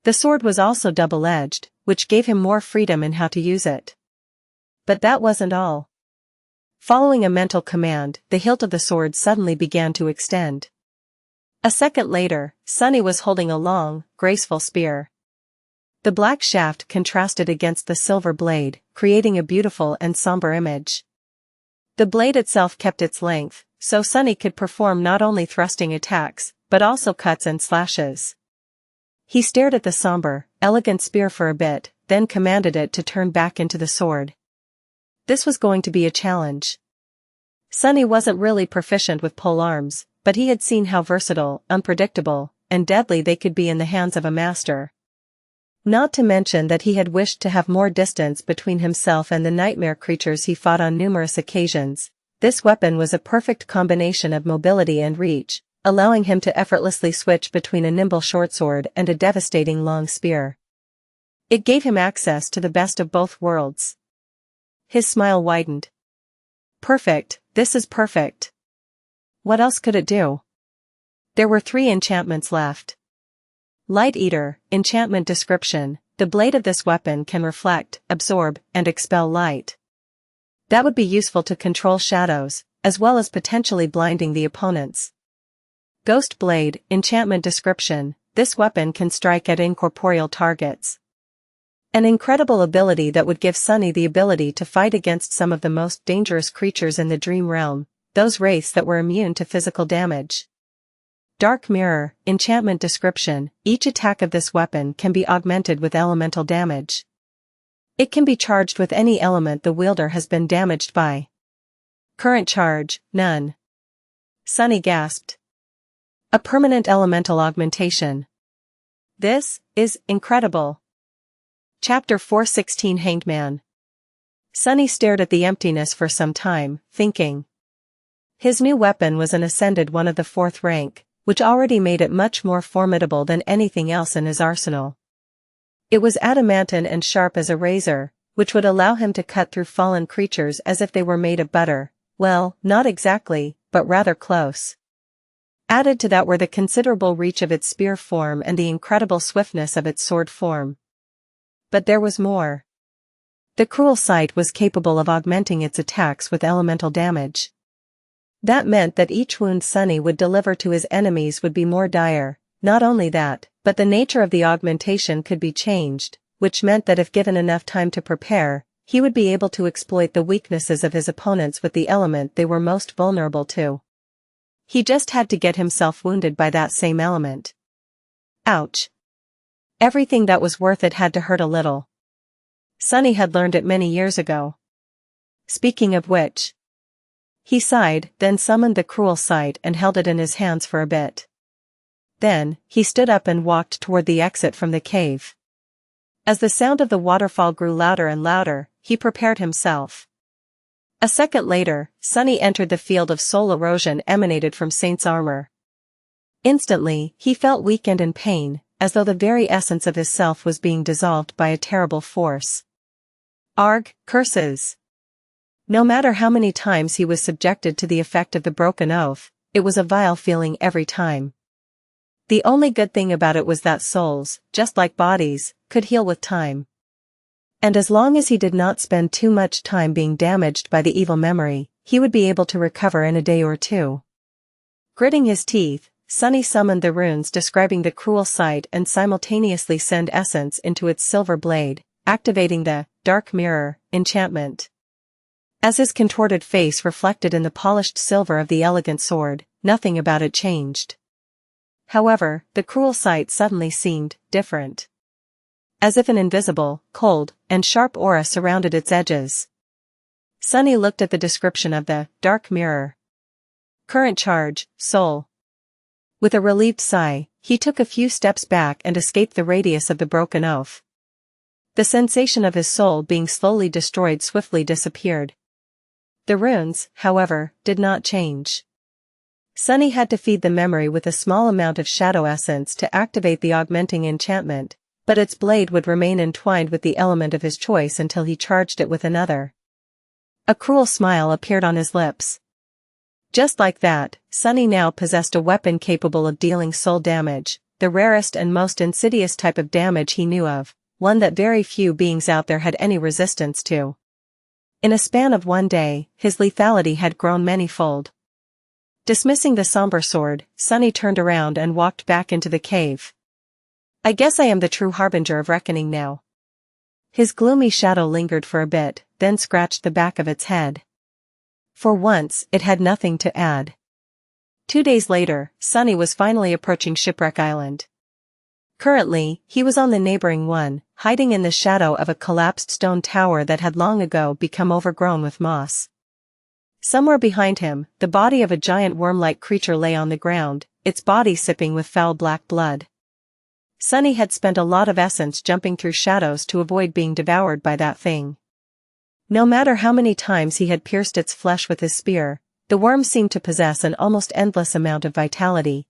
The sword was also double-edged, which gave him more freedom in how to use it. But that wasn't all. Following a mental command, the hilt of the sword suddenly began to extend. A second later, Sunny was holding a long, graceful spear. The black shaft contrasted against the silver blade, creating a beautiful and somber image. The blade itself kept its length, so Sunny could perform not only thrusting attacks, but also cuts and slashes. He stared at the somber, elegant spear for a bit, then commanded it to turn back into the sword. This was going to be a challenge. Sunny wasn't really proficient with polearms, but he had seen how versatile, unpredictable, and deadly they could be in the hands of a master. Not to mention that he had wished to have more distance between himself and the nightmare creatures he fought on numerous occasions. This weapon was a perfect combination of mobility and reach, allowing him to effortlessly switch between a nimble shortsword and a devastating long spear. It gave him access to the best of both worlds. His smile widened. Perfect, this is perfect. What else could it do? There were 3 enchantments left. Light Eater, enchantment description, the blade of this weapon can reflect, absorb, and expel light. That would be useful to control shadows, as well as potentially blinding the opponents. Ghost Blade, enchantment description, this weapon can strike at incorporeal targets. An incredible ability that would give Sunny the ability to fight against some of the most dangerous creatures in the dream realm, those wraiths that were immune to physical damage. Dark Mirror, enchantment description, each attack of this weapon can be augmented with elemental damage. It can be charged with any element the wielder has been damaged by. Current charge, none. Sunny gasped. A permanent elemental augmentation. This is incredible. Chapter 416 Hanged Man. Sunny stared at the emptiness for some time, thinking. His new weapon was an ascended one of the 4th rank, which already made it much more formidable than anything else in his arsenal. It was adamantine and sharp as a razor, which would allow him to cut through fallen creatures as if they were made of butter. Well, not exactly, but rather close. Added to that were the considerable reach of its spear form and the incredible swiftness of its sword form. But there was more. The cruel sight was capable of augmenting its attacks with elemental damage. That meant that each wound Sunny would deliver to his enemies would be more dire. Not only that, but the nature of the augmentation could be changed, which meant that if given enough time to prepare, he would be able to exploit the weaknesses of his opponents with the element they were most vulnerable to. He just had to get himself wounded by that same element. Ouch. Everything that was worth it had to hurt a little. Sunny had learned it many years ago. Speaking of which. He sighed, then summoned the cruel sight and held it in his hands for a bit. Then, he stood up and walked toward the exit from the cave. As the sound of the waterfall grew louder and louder, he prepared himself. A second later, Sunny entered the field of soul erosion emanated from Saint's armor. Instantly, he felt weak and in pain, as though the very essence of his self was being dissolved by a terrible force. Arg, curses! No matter how many times he was subjected to the effect of the broken oath, it was a vile feeling every time. The only good thing about it was that souls, just like bodies, could heal with time. And as long as he did not spend too much time being damaged by the evil memory, he would be able to recover in a day or 2. Gritting his teeth, Sunny summoned the runes describing the cruel sight and simultaneously send essence into its silver blade, activating the Dark Mirror enchantment. As his contorted face reflected in the polished silver of the elegant sword, nothing about it changed. However, the cruel sight suddenly seemed different. As if an invisible, cold, and sharp aura surrounded its edges. Sunny looked at the description of the Dark Mirror. Current charge, soul. With a relieved sigh, he took a few steps back and escaped the radius of the broken oath. The sensation of his soul being slowly destroyed swiftly disappeared. The runes, however, did not change. Sunny had to feed the memory with a small amount of shadow essence to activate the augmenting enchantment, but its blade would remain entwined with the element of his choice until he charged it with another. A cruel smile appeared on his lips. Just like that, Sunny now possessed a weapon capable of dealing soul damage, the rarest and most insidious type of damage he knew of, one that very few beings out there had any resistance to. In a span of one day, his lethality had grown many-fold. Dismissing the somber sword, Sunny turned around and walked back into the cave. I guess I am the true harbinger of reckoning now. His gloomy shadow lingered for a bit, then scratched the back of its head. For once, it had nothing to add. 2 days later, Sunny was finally approaching Shipwreck Island. Currently, he was on the neighboring one, hiding in the shadow of a collapsed stone tower that had long ago become overgrown with moss. Somewhere behind him, the body of a giant worm-like creature lay on the ground, its body sipping with foul black blood. Sunny had spent a lot of essence jumping through shadows to avoid being devoured by that thing. No matter how many times he had pierced its flesh with his spear, the worm seemed to possess an almost endless amount of vitality.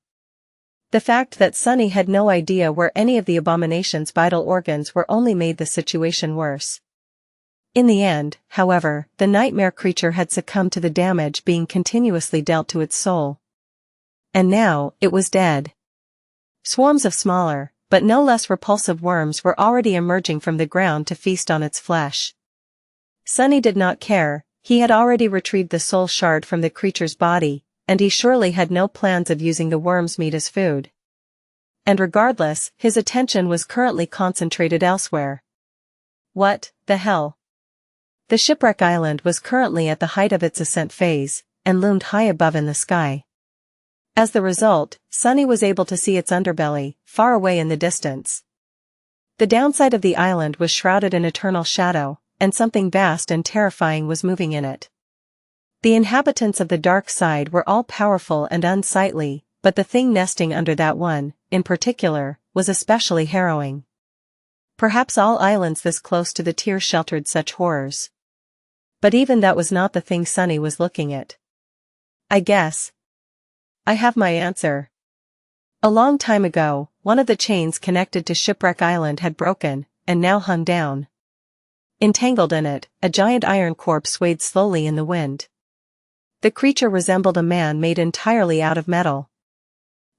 The fact that Sunny had no idea where any of the abomination's vital organs were only made the situation worse. In the end, however, the nightmare creature had succumbed to the damage being continuously dealt to its soul. And now, it was dead. Swarms of smaller, but no less repulsive worms were already emerging from the ground to feast on its flesh. Sunny did not care, he had already retrieved the soul shard from the creature's body, and he surely had no plans of using the worm's meat as food. And regardless, his attention was currently concentrated elsewhere. What the hell? The Shipwreck Island was currently at the height of its ascent phase, and loomed high above in the sky. As the result, Sunny was able to see its underbelly, far away in the distance. The downside of the island was shrouded in eternal shadow, and something vast and terrifying was moving in it. The inhabitants of the dark side were all powerful and unsightly, but the thing nesting under that one, in particular, was especially harrowing. Perhaps all islands this close to the tier sheltered such horrors. But even that was not the thing Sunny was looking at. I guess I have my answer. A long time ago, one of the chains connected to Shipwreck Island had broken, and now hung down. Entangled in it, a giant iron corpse swayed slowly in the wind. The creature resembled a man made entirely out of metal.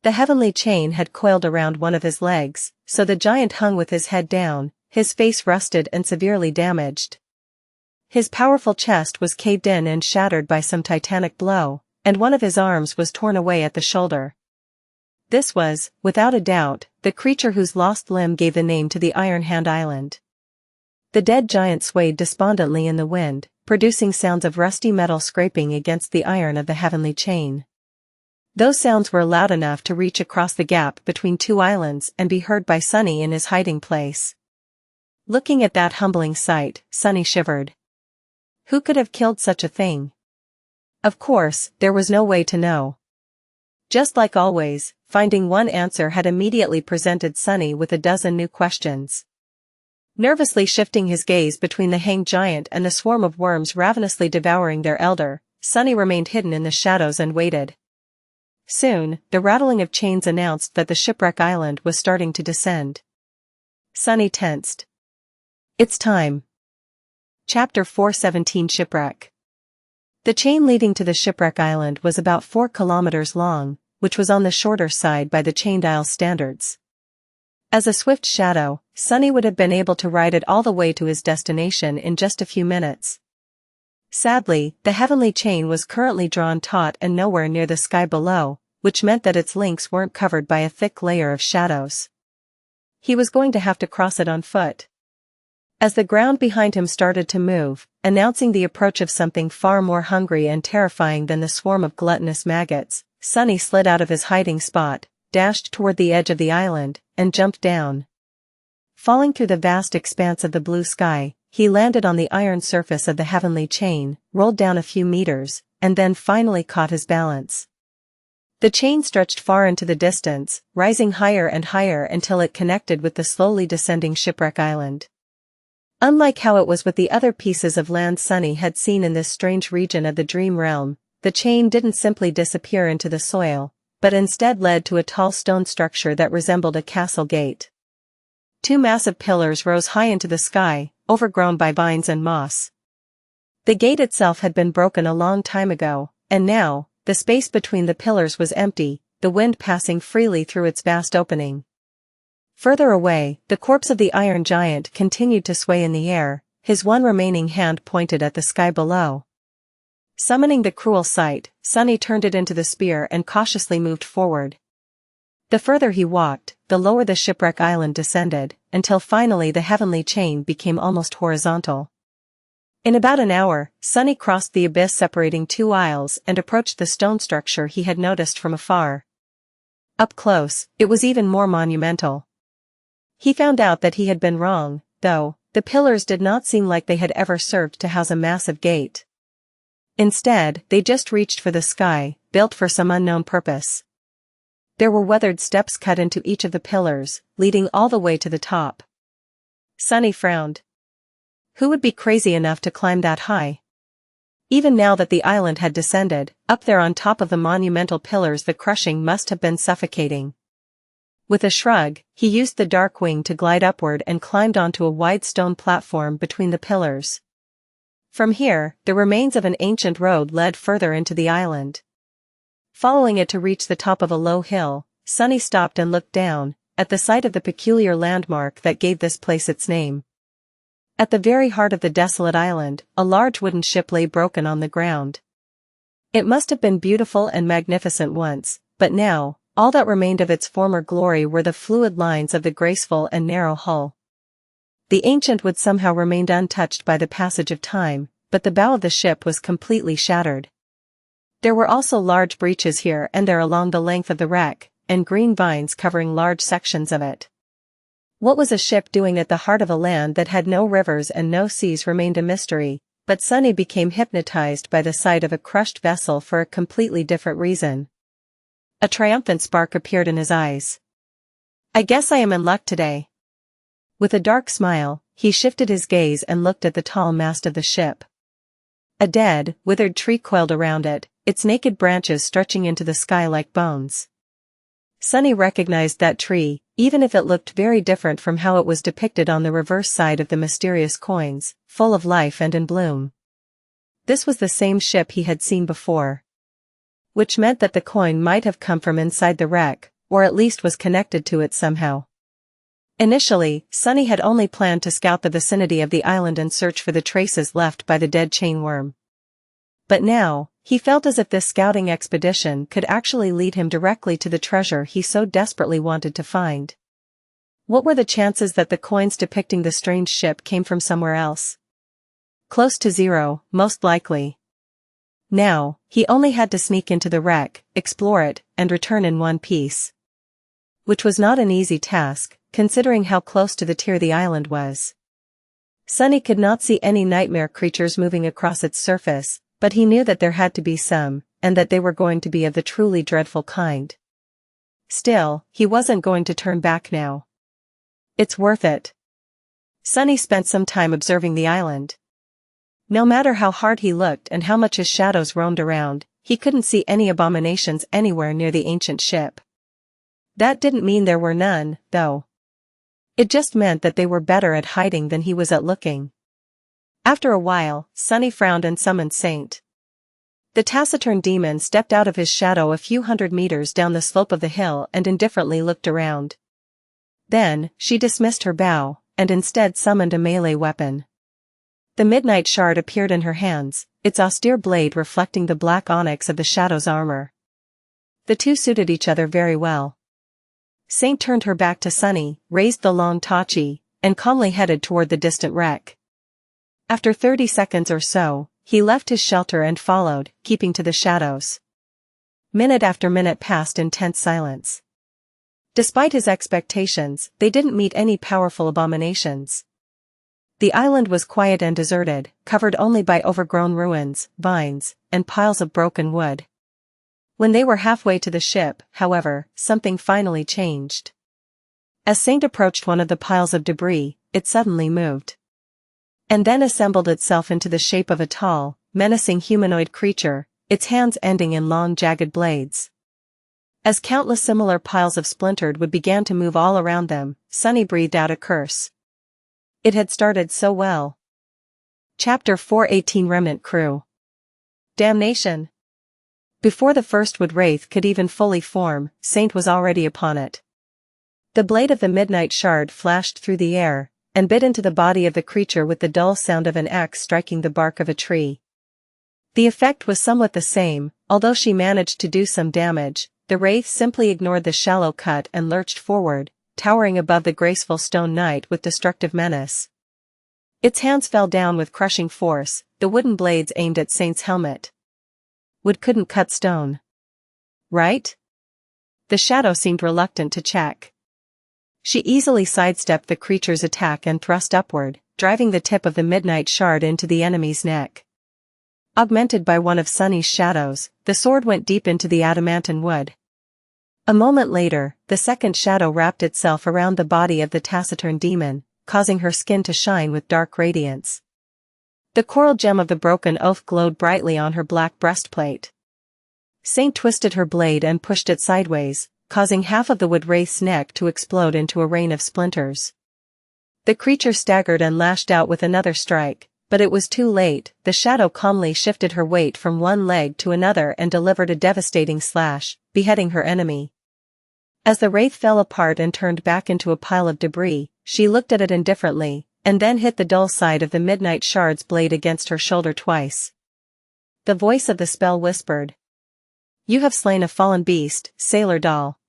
The heavenly chain had coiled around one of his legs, so the giant hung with his head down, his face rusted and severely damaged. His powerful chest was caved in and shattered by some titanic blow, and one of his arms was torn away at the shoulder. This was, without a doubt, the creature whose lost limb gave the name to the Iron Hand Island. The dead giant swayed despondently in the wind, producing sounds of rusty metal scraping against the iron of the heavenly chain. Those sounds were loud enough to reach across the gap between two islands and be heard by Sunny in his hiding place. Looking at that humbling sight, Sunny shivered. Who could have killed such a thing? Of course, there was no way to know. Just like always, finding one answer had immediately presented Sunny with a dozen new questions. Nervously shifting his gaze between the hanged giant and the swarm of worms ravenously devouring their elder, Sunny remained hidden in the shadows and waited. Soon, the rattling of chains announced that the Shipwreck Island was starting to descend. Sunny tensed. It's time. Chapter 417 Shipwreck. The chain leading to the Shipwreck Island was about 4 kilometers long, which was on the shorter side by the chained isle standards. As a swift shadow, Sunny would have been able to ride it all the way to his destination in just a few minutes. Sadly, the heavenly chain was currently drawn taut and nowhere near the sky below, which meant that its links weren't covered by a thick layer of shadows. He was going to have to cross it on foot. As the ground behind him started to move, announcing the approach of something far more hungry and terrifying than the swarm of gluttonous maggots, Sunny slid out of his hiding spot, dashed toward the edge of the island, and jumped down. Falling through the vast expanse of the blue sky, he landed on the iron surface of the heavenly chain, rolled down a few meters, and then finally caught his balance. The chain stretched far into the distance, rising higher and higher until it connected with the slowly descending Shipwreck Island. Unlike how it was with the other pieces of land Sunny had seen in this strange region of the dream realm, the chain didn't simply disappear into the soil, but instead led to a tall stone structure that resembled a castle gate. 2 massive pillars rose high into the sky, overgrown by vines and moss. The gate itself had been broken a long time ago, and now, the space between the pillars was empty, the wind passing freely through its vast opening. Further away, the corpse of the iron giant continued to sway in the air, his one remaining hand pointed at the sky below. Summoning the cruel sight, Sunny turned it into the spear and cautiously moved forward. The further he walked, the lower the Shipwreck Island descended, until finally the heavenly chain became almost horizontal. In about an hour, Sunny crossed the abyss separating two isles and approached the stone structure he had noticed from afar. Up close, it was even more monumental. He found out that he had been wrong, though. The pillars did not seem like they had ever served to house a massive gate. Instead, they just reached for the sky, built for some unknown purpose. There were weathered steps cut into each of the pillars, leading all the way to the top. Sunny frowned. Who would be crazy enough to climb that high? Even now that the island had descended, up there on top of the monumental pillars the crushing must have been suffocating. With a shrug, he used the dark wing to glide upward and climbed onto a wide stone platform between the pillars. From here, the remains of an ancient road led further into the island. Following it to reach the top of a low hill, Sunny stopped and looked down, at the sight of the peculiar landmark that gave this place its name. At the very heart of the desolate island, a large wooden ship lay broken on the ground. It must have been beautiful and magnificent once, but now, all that remained of its former glory were the fluid lines of the graceful and narrow hull. The ancient wood somehow remained untouched by the passage of time, but the bow of the ship was completely shattered. There were also large breaches here and there along the length of the wreck, and green vines covering large sections of it. What was a ship doing at the heart of a land that had no rivers and no seas remained a mystery, but Sunny became hypnotized by the sight of a crushed vessel for a completely different reason. A triumphant spark appeared in his eyes. I guess I am in luck today. With a dark smile, he shifted his gaze and looked at the tall mast of the ship. A dead, withered tree coiled around it, its naked branches stretching into the sky like bones. Sunny recognized that tree, even if it looked very different from how it was depicted on the reverse side of the mysterious coins, full of life and in bloom. This was the same ship he had seen before. Which meant that the coin might have come from inside the wreck, or at least was connected to it somehow. Initially, Sunny had only planned to scout the vicinity of the island and search for the traces left by the dead chainworm. But now, he felt as if this scouting expedition could actually lead him directly to the treasure he so desperately wanted to find. What were the chances that the coins depicting the strange ship came from somewhere else? Close to zero, most likely. Now, he only had to sneak into the wreck, explore it, and return in one piece. Which was not an easy task, considering how close to the tier the island was. Sunny could not see any nightmare creatures moving across its surface, but he knew that there had to be some, and that they were going to be of the truly dreadful kind. Still, he wasn't going to turn back now. It's worth it. Sunny spent some time observing the island. No matter how hard he looked and how much his shadows roamed around, he couldn't see any abominations anywhere near the ancient ship. That didn't mean there were none, though. It just meant that they were better at hiding than he was at looking. After a while, Sunny frowned and summoned Saint. The taciturn demon stepped out of his shadow a few hundred meters down the slope of the hill and indifferently looked around. Then, she dismissed her bow, and instead summoned a melee weapon. The midnight shard appeared in her hands, its austere blade reflecting the black onyx of the Shadow's armor. The two suited each other very well. Saint turned her back to Sunny, raised the long tachi, and calmly headed toward the distant wreck. After 30 seconds or so, he left his shelter and followed, keeping to the shadows. Minute after minute passed in tense silence. Despite his expectations, they didn't meet any powerful abominations. The island was quiet and deserted, covered only by overgrown ruins, vines, and piles of broken wood. When they were halfway to the ship, however, something finally changed. As Saint approached one of the piles of debris, it suddenly moved. And then assembled itself into the shape of a tall, menacing humanoid creature, its hands ending in long jagged blades. As countless similar piles of splintered wood began to move all around them, Sunny breathed out a curse. It had started so well. Chapter 418 Remnant Crew. Damnation. Before the first wood wraith could even fully form, Saint was already upon it. The blade of the midnight shard flashed through the air, and bit into the body of the creature with the dull sound of an axe striking the bark of a tree. The effect was somewhat the same, although she managed to do some damage, the wraith simply ignored the shallow cut and lurched forward, towering above the graceful stone knight with destructive menace. Its hands fell down with crushing force, the wooden blades aimed at Saint's helmet. Wood couldn't cut stone. Right? The shadow seemed reluctant to check. She easily sidestepped the creature's attack and thrust upward, driving the tip of the midnight shard into the enemy's neck. Augmented by one of Sunny's shadows, the sword went deep into the adamantine wood. A moment later, the second shadow wrapped itself around the body of the taciturn demon, causing her skin to shine with dark radiance. The coral gem of the broken oath glowed brightly on her black breastplate. Saint twisted her blade and pushed it sideways, causing half of the wood wraith's neck to explode into a rain of splinters. The creature staggered and lashed out with another strike, but it was too late. The shadow calmly shifted her weight from one leg to another and delivered a devastating slash, beheading her enemy. As the wraith fell apart and turned back into a pile of debris, she looked at it indifferently, and then hit the dull side of the midnight shard's blade against her shoulder twice. The voice of the spell whispered, "You have slain a fallen beast, Sailor Doll.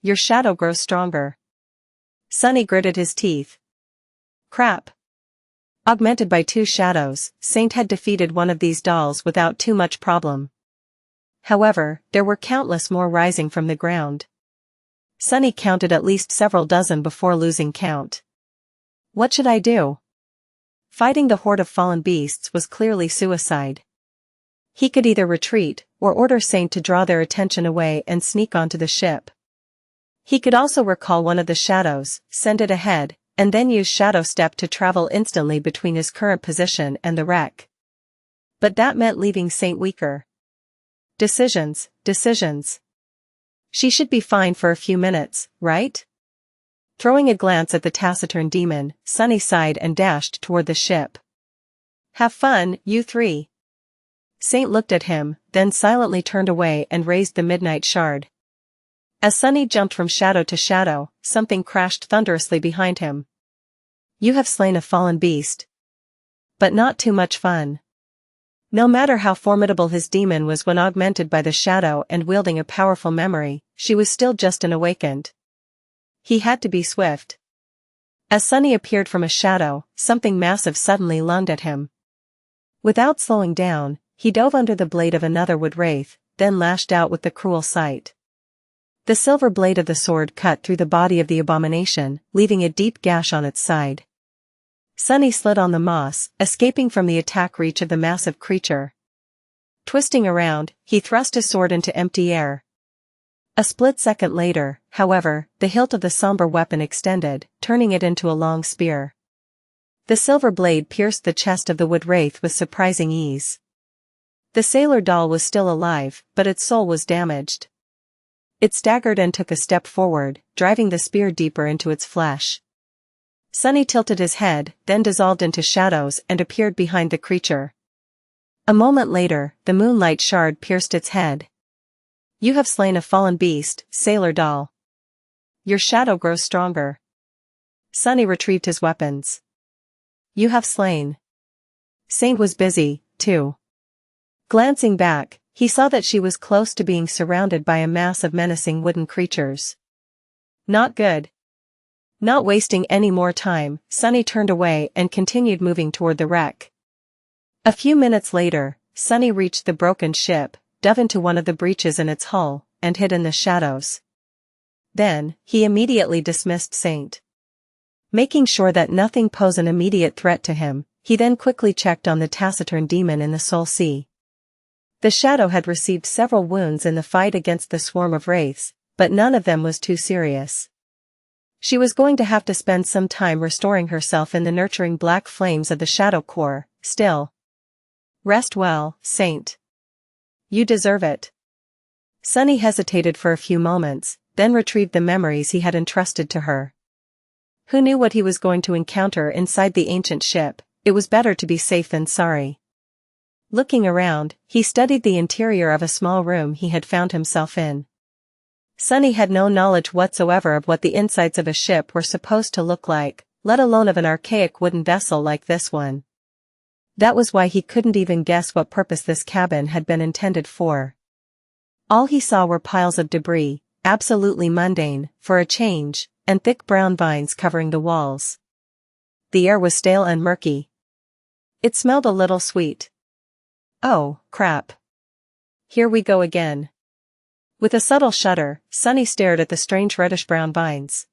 Your shadow grows stronger." Sunny gritted his teeth. Crap. Augmented by two shadows, Saint had defeated one of these dolls without too much problem. However, there were countless more rising from the ground. Sunny counted at least several dozen before losing count. What should I do? Fighting the horde of fallen beasts was clearly suicide. He could either retreat, or order Saint to draw their attention away and sneak onto the ship. He could also recall one of the shadows, send it ahead, and then use Shadow Step to travel instantly between his current position and the wreck. But that meant leaving Saint weaker. Decisions. She should be fine for a few minutes, right? Throwing a glance at the taciturn demon, Sunny sighed and dashed toward the ship. Have fun, you three. Saint looked at him, then silently turned away and raised the midnight shard. As Sunny jumped from shadow to shadow, something crashed thunderously behind him. You have slain a fallen beast. But not too much fun. No matter how formidable his demon was when augmented by the shadow and wielding a powerful memory, she was still just an awakened. He had to be swift. As Sunny appeared from a shadow, something massive suddenly lunged at him. Without slowing down, he dove under the blade of another wood wraith, then lashed out with the cruel sight. The silver blade of the sword cut through the body of the abomination, leaving a deep gash on its side. Sunny slid on the moss, escaping from the attack reach of the massive creature. Twisting around, he thrust his sword into empty air. A split second later, however, the hilt of the somber weapon extended, turning it into a long spear. The silver blade pierced the chest of the wood wraith with surprising ease. The sailor doll was still alive, but its soul was damaged. It staggered and took a step forward, driving the spear deeper into its flesh. Sunny tilted his head, then dissolved into shadows and appeared behind the creature. A moment later, the moonlight shard pierced its head. You have slain a fallen beast, Sailor Doll. Your shadow grows stronger. Sunny retrieved his weapons. You have slain. Saint was busy, too. Glancing back, he saw that she was close to being surrounded by a mass of menacing wooden creatures. Not good. Not wasting any more time, Sunny turned away and continued moving toward the wreck. A few minutes later, Sunny reached the broken ship, dove into one of the breaches in its hull, and hid in the shadows. Then, he immediately dismissed Saint. Making sure that nothing posed an immediate threat to him, he then quickly checked on the taciturn demon in the Soul Sea. The shadow had received several wounds in the fight against the swarm of wraiths, but none of them was too serious. She was going to have to spend some time restoring herself in the nurturing black flames of the shadow core, still. Rest well, Saint. You deserve it. Sunny hesitated for a few moments, then retrieved the memories he had entrusted to her. Who knew what he was going to encounter inside the ancient ship? It was better to be safe than sorry. Looking around, he studied the interior of a small room he had found himself in. Sunny had no knowledge whatsoever of what the insides of a ship were supposed to look like, let alone of an archaic wooden vessel like this one. That was why he couldn't even guess what purpose this cabin had been intended for. All he saw were piles of debris, absolutely mundane, for a change, and thick brown vines covering the walls. The air was stale and murky. It smelled a little sweet. Oh, crap. Here we go again. With a subtle shudder, Sunny stared at the strange reddish-brown vines.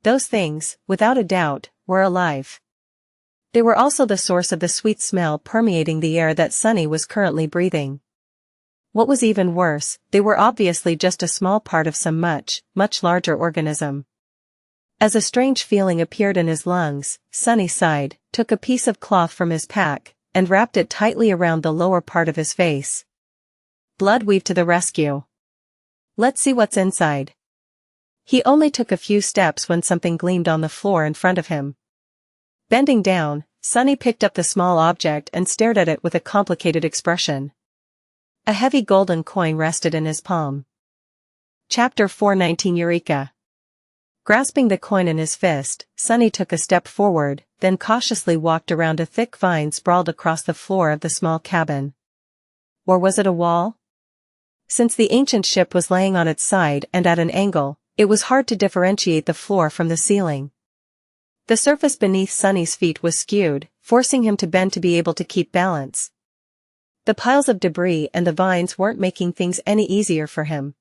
Those things, without a doubt, were alive. They were also the source of the sweet smell permeating the air that Sunny was currently breathing. What was even worse, they were obviously just a small part of some much, much larger organism. As a strange feeling appeared in his lungs, Sunny sighed, took a piece of cloth from his pack, and wrapped it tightly around the lower part of his face. Bloodweave to the rescue. Let's see what's inside. He only took a few steps when something gleamed on the floor in front of him. Bending down, Sunny picked up the small object and stared at it with a complicated expression. A heavy golden coin rested in his palm. Chapter 419 Eureka. Grasping the coin in his fist, Sunny took a step forward, then cautiously walked around a thick vine sprawled across the floor of the small cabin. Or was it a wall? Since the ancient ship was laying on its side and at an angle, it was hard to differentiate the floor from the ceiling. The surface beneath Sunny's feet was skewed, forcing him to bend to be able to keep balance. The piles of debris and the vines weren't making things any easier for him.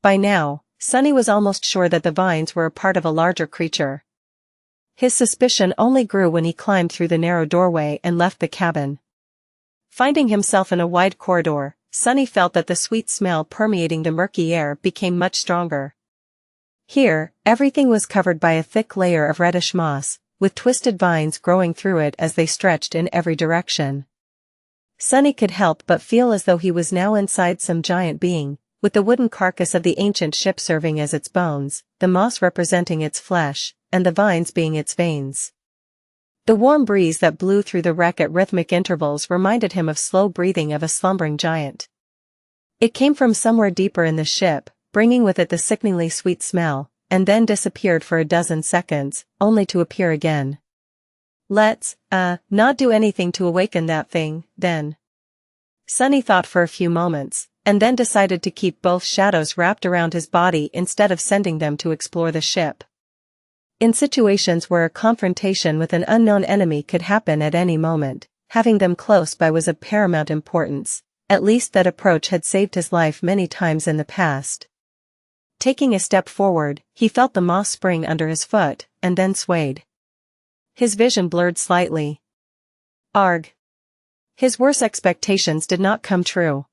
By now, Sunny was almost sure that the vines were a part of a larger creature. His suspicion only grew when he climbed through the narrow doorway and left the cabin. Finding himself in a wide corridor, Sunny felt that the sweet smell permeating the murky air became much stronger. Here, everything was covered by a thick layer of reddish moss, with twisted vines growing through it as they stretched in every direction. Sunny could help but feel as though he was now inside some giant being, with the wooden carcass of the ancient ship serving as its bones, the moss representing its flesh, and the vines being its veins. The warm breeze that blew through the wreck at rhythmic intervals reminded him of slow breathing of a slumbering giant. It came from somewhere deeper in the ship, bringing with it the sickeningly sweet smell, and then disappeared for a dozen seconds, only to appear again. Let's, not do anything to awaken that thing, then. Sunny thought for a few moments, and then decided to keep both shadows wrapped around his body instead of sending them to explore the ship. In situations where a confrontation with an unknown enemy could happen at any moment, having them close by was of paramount importance, at least that approach had saved his life many times in the past. Taking a step forward, he felt the moss spring under his foot, and then swayed. His vision blurred slightly. Arg. His worst expectations did not come true.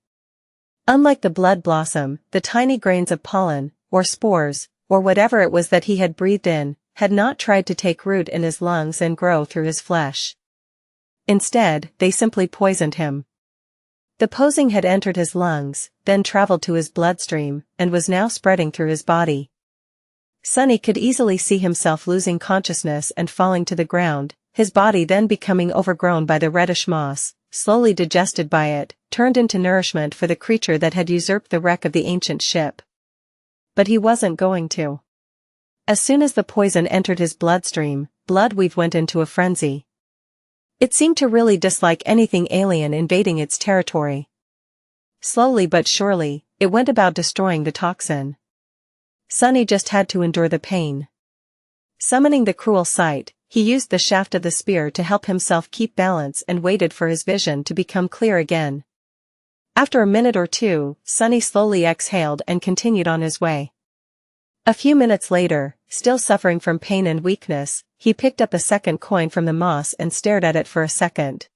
Unlike the blood blossom, the tiny grains of pollen, or spores, or whatever it was that he had breathed in, had not tried to take root in his lungs and grow through his flesh. Instead, they simply poisoned him. The poison had entered his lungs, then traveled to his bloodstream, and was now spreading through his body. Sunny could easily see himself losing consciousness and falling to the ground, his body then becoming overgrown by the reddish moss, slowly digested by it, turned into nourishment for the creature that had usurped the wreck of the ancient ship. But he wasn't going to. As soon as the poison entered his bloodstream, Bloodweave went into a frenzy. It seemed to really dislike anything alien invading its territory. Slowly but surely, it went about destroying the toxin. Sunny just had to endure the pain. Summoning the cruel sight, he used the shaft of the spear to help himself keep balance and waited for his vision to become clear again. After a minute or two, Sunny slowly exhaled and continued on his way. A few minutes later, still suffering from pain and weakness, he picked up a second coin from the moss and stared at it for a second.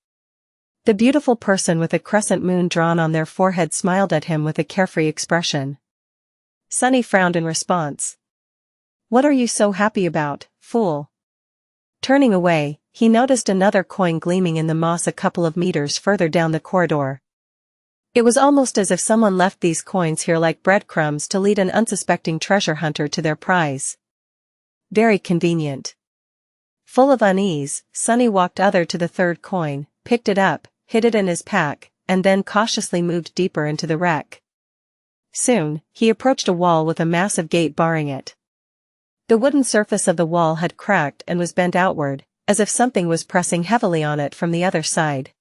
The beautiful person with a crescent moon drawn on their forehead smiled at him with a carefree expression. Sunny frowned in response. "What are you so happy about, fool?" Turning away, he noticed another coin gleaming in the moss a couple of meters further down the corridor. It was almost as if someone left these coins here like breadcrumbs to lead an unsuspecting treasure hunter to their prize. Very convenient. Full of unease, Sunny walked to the third coin, picked it up, hid it in his pack, and then cautiously moved deeper into the wreck. Soon, he approached a wall with a massive gate barring it. The wooden surface of the wall had cracked and was bent outward, as if something was pressing heavily on it from the other side.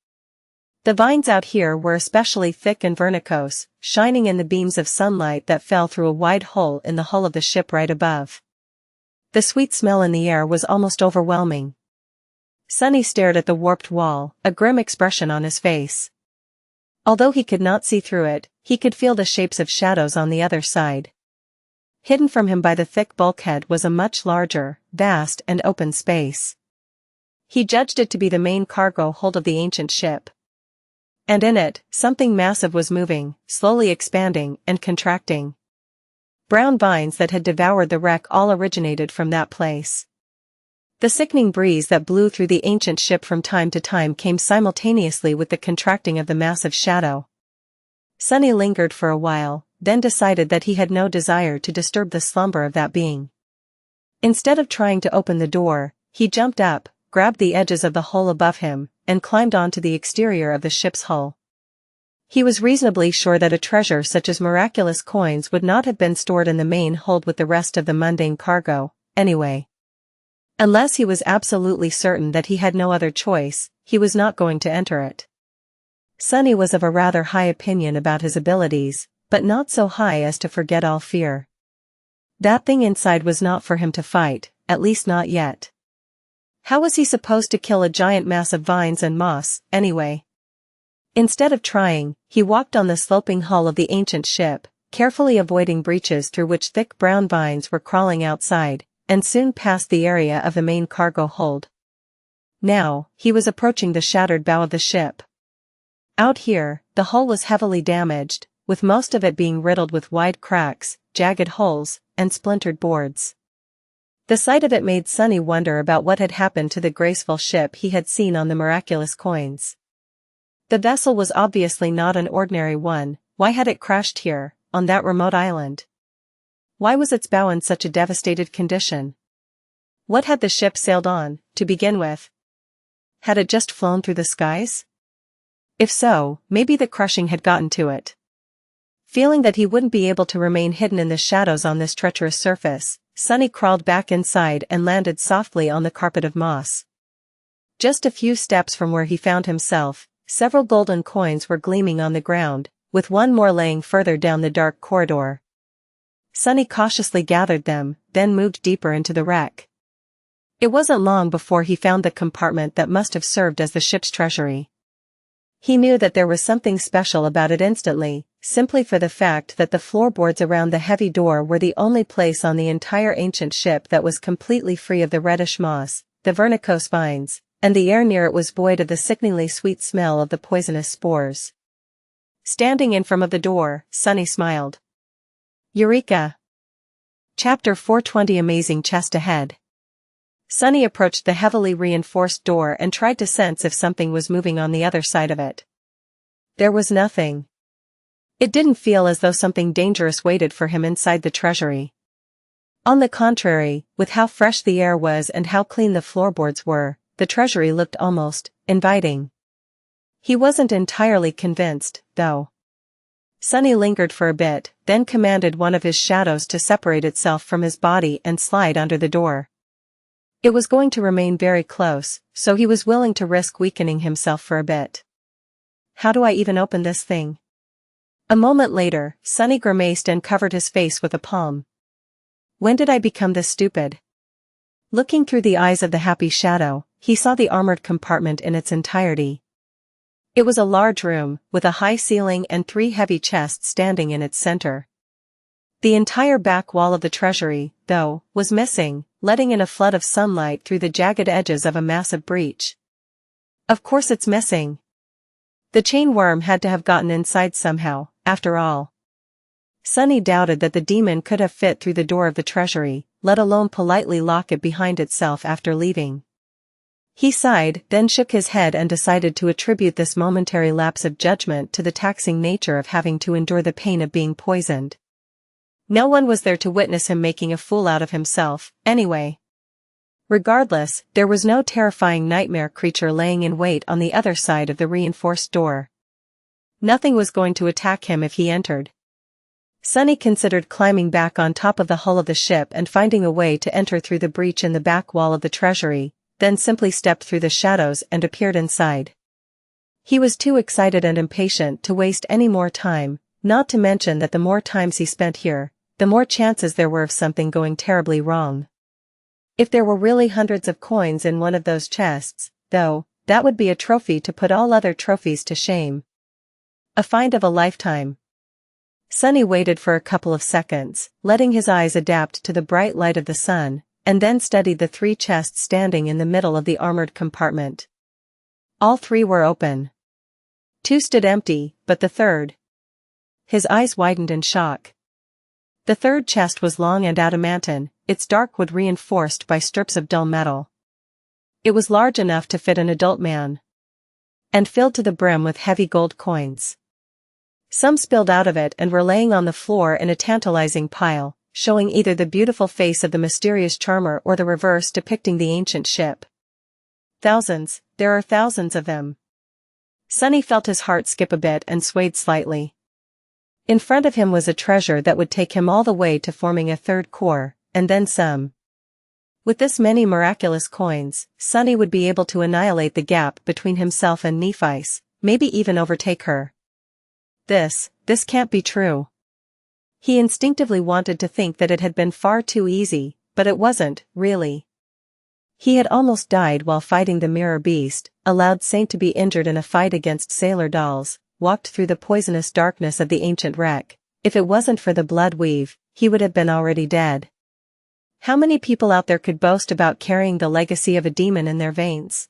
The vines out here were especially thick and verticose, shining in the beams of sunlight that fell through a wide hole in the hull of the ship right above. The sweet smell in the air was almost overwhelming. Sunny stared at the warped wall, a grim expression on his face. Although he could not see through it, he could feel the shapes of shadows on the other side. Hidden from him by the thick bulkhead was a much larger, vast and open space. He judged it to be the main cargo hold of the ancient ship. And in it, something massive was moving, slowly expanding and contracting. Brown vines that had devoured the wreck all originated from that place. The sickening breeze that blew through the ancient ship from time to time came simultaneously with the contracting of the massive shadow. Sunny lingered for a while, then decided that he had no desire to disturb the slumber of that being. Instead of trying to open the door, he jumped up, grabbed the edges of the hole above him, and climbed onto the exterior of the ship's hull. He was reasonably sure that a treasure such as miraculous coins would not have been stored in the main hold with the rest of the mundane cargo, anyway. Unless he was absolutely certain that he had no other choice, he was not going to enter it. Sunny was of a rather high opinion about his abilities, but not so high as to forget all fear. That thing inside was not for him to fight, at least not yet. How was he supposed to kill a giant mass of vines and moss, anyway? Instead of trying, he walked on the sloping hull of the ancient ship, carefully avoiding breaches through which thick brown vines were crawling outside, and soon passed the area of the main cargo hold. Now, he was approaching the shattered bow of the ship. Out here, the hull was heavily damaged, with most of it being riddled with wide cracks, jagged holes, and splintered boards. The sight of it made Sunny wonder about what had happened to the graceful ship he had seen on the miraculous coins. The vessel was obviously not an ordinary one. Why had it crashed here, on that remote island? Why was its bow in such a devastated condition? What had the ship sailed on, to begin with? Had it just flown through the skies? If so, maybe the crushing had gotten to it. Feeling that he wouldn't be able to remain hidden in the shadows on this treacherous surface, Sunny crawled back inside and landed softly on the carpet of moss. Just a few steps from where he found himself, several golden coins were gleaming on the ground, with one more laying further down the dark corridor. Sunny cautiously gathered them, then moved deeper into the wreck. It wasn't long before he found the compartment that must have served as the ship's treasury. He knew that there was something special about it instantly, simply for the fact that the floorboards around the heavy door were the only place on the entire ancient ship that was completely free of the reddish moss, the verticose vines, and the air near it was void of the sickeningly sweet smell of the poisonous spores. Standing in front of the door, Sunny smiled. Eureka! Chapter 420 Amazing Chest Ahead. Sunny approached the heavily reinforced door and tried to sense if something was moving on the other side of it. There was nothing. It didn't feel as though something dangerous waited for him inside the treasury. On the contrary, with how fresh the air was and how clean the floorboards were, the treasury looked almost inviting. He wasn't entirely convinced, though. Sunny lingered for a bit, then commanded one of his shadows to separate itself from his body and slide under the door. It was going to remain very close, so he was willing to risk weakening himself for a bit. How do I even open this thing? A moment later, Sunny grimaced and covered his face with a palm. When did I become this stupid? Looking through the eyes of the happy shadow, he saw the armored compartment in its entirety. It was a large room, with a high ceiling and 3 heavy chests standing in its center. The entire back wall of the treasury, though, was missing, letting in a flood of sunlight through the jagged edges of a massive breach. Of course it's missing. The chain worm had to have gotten inside somehow, after all. Sunny doubted that the demon could have fit through the door of the treasury, let alone politely lock it behind itself after leaving. He sighed, then shook his head and decided to attribute this momentary lapse of judgment to the taxing nature of having to endure the pain of being poisoned. No one was there to witness him making a fool out of himself, anyway. Regardless, there was no terrifying nightmare creature laying in wait on the other side of the reinforced door. Nothing was going to attack him if he entered. Sunny considered climbing back on top of the hull of the ship and finding a way to enter through the breach in the back wall of the treasury, then simply stepped through the shadows and appeared inside. He was too excited and impatient to waste any more time, not to mention that the more times he spent here, the more chances there were of something going terribly wrong. If there were really hundreds of coins in one of those chests, though, that would be a trophy to put all other trophies to shame. A find of a lifetime. Sunny waited for a couple of seconds, letting his eyes adapt to the bright light of the sun, and then studied the 3 chests standing in the middle of the armored compartment. All 3 were open. 2 stood empty, but the third. His eyes widened in shock. The third chest was long and adamantine, its dark wood reinforced by strips of dull metal. It was large enough to fit an adult man. And filled to the brim with heavy gold coins. Some spilled out of it and were laying on the floor in a tantalizing pile, showing either the beautiful face of the mysterious charmer or the reverse depicting the ancient ship. Thousands, there are thousands of them. Sunny felt his heart skip a bit and swayed slightly. In front of him was a treasure that would take him all the way to forming a third core, and then some. With this many miraculous coins, Sunny would be able to annihilate the gap between himself and Nephi's, maybe even overtake her. This can't be true. He instinctively wanted to think that it had been far too easy, but it wasn't, really. He had almost died while fighting the mirror beast, allowed Saint to be injured in a fight against sailor dolls, walked through the poisonous darkness of the ancient wreck. If it wasn't for the blood weave, he would have been already dead. How many people out there could boast about carrying the legacy of a demon in their veins?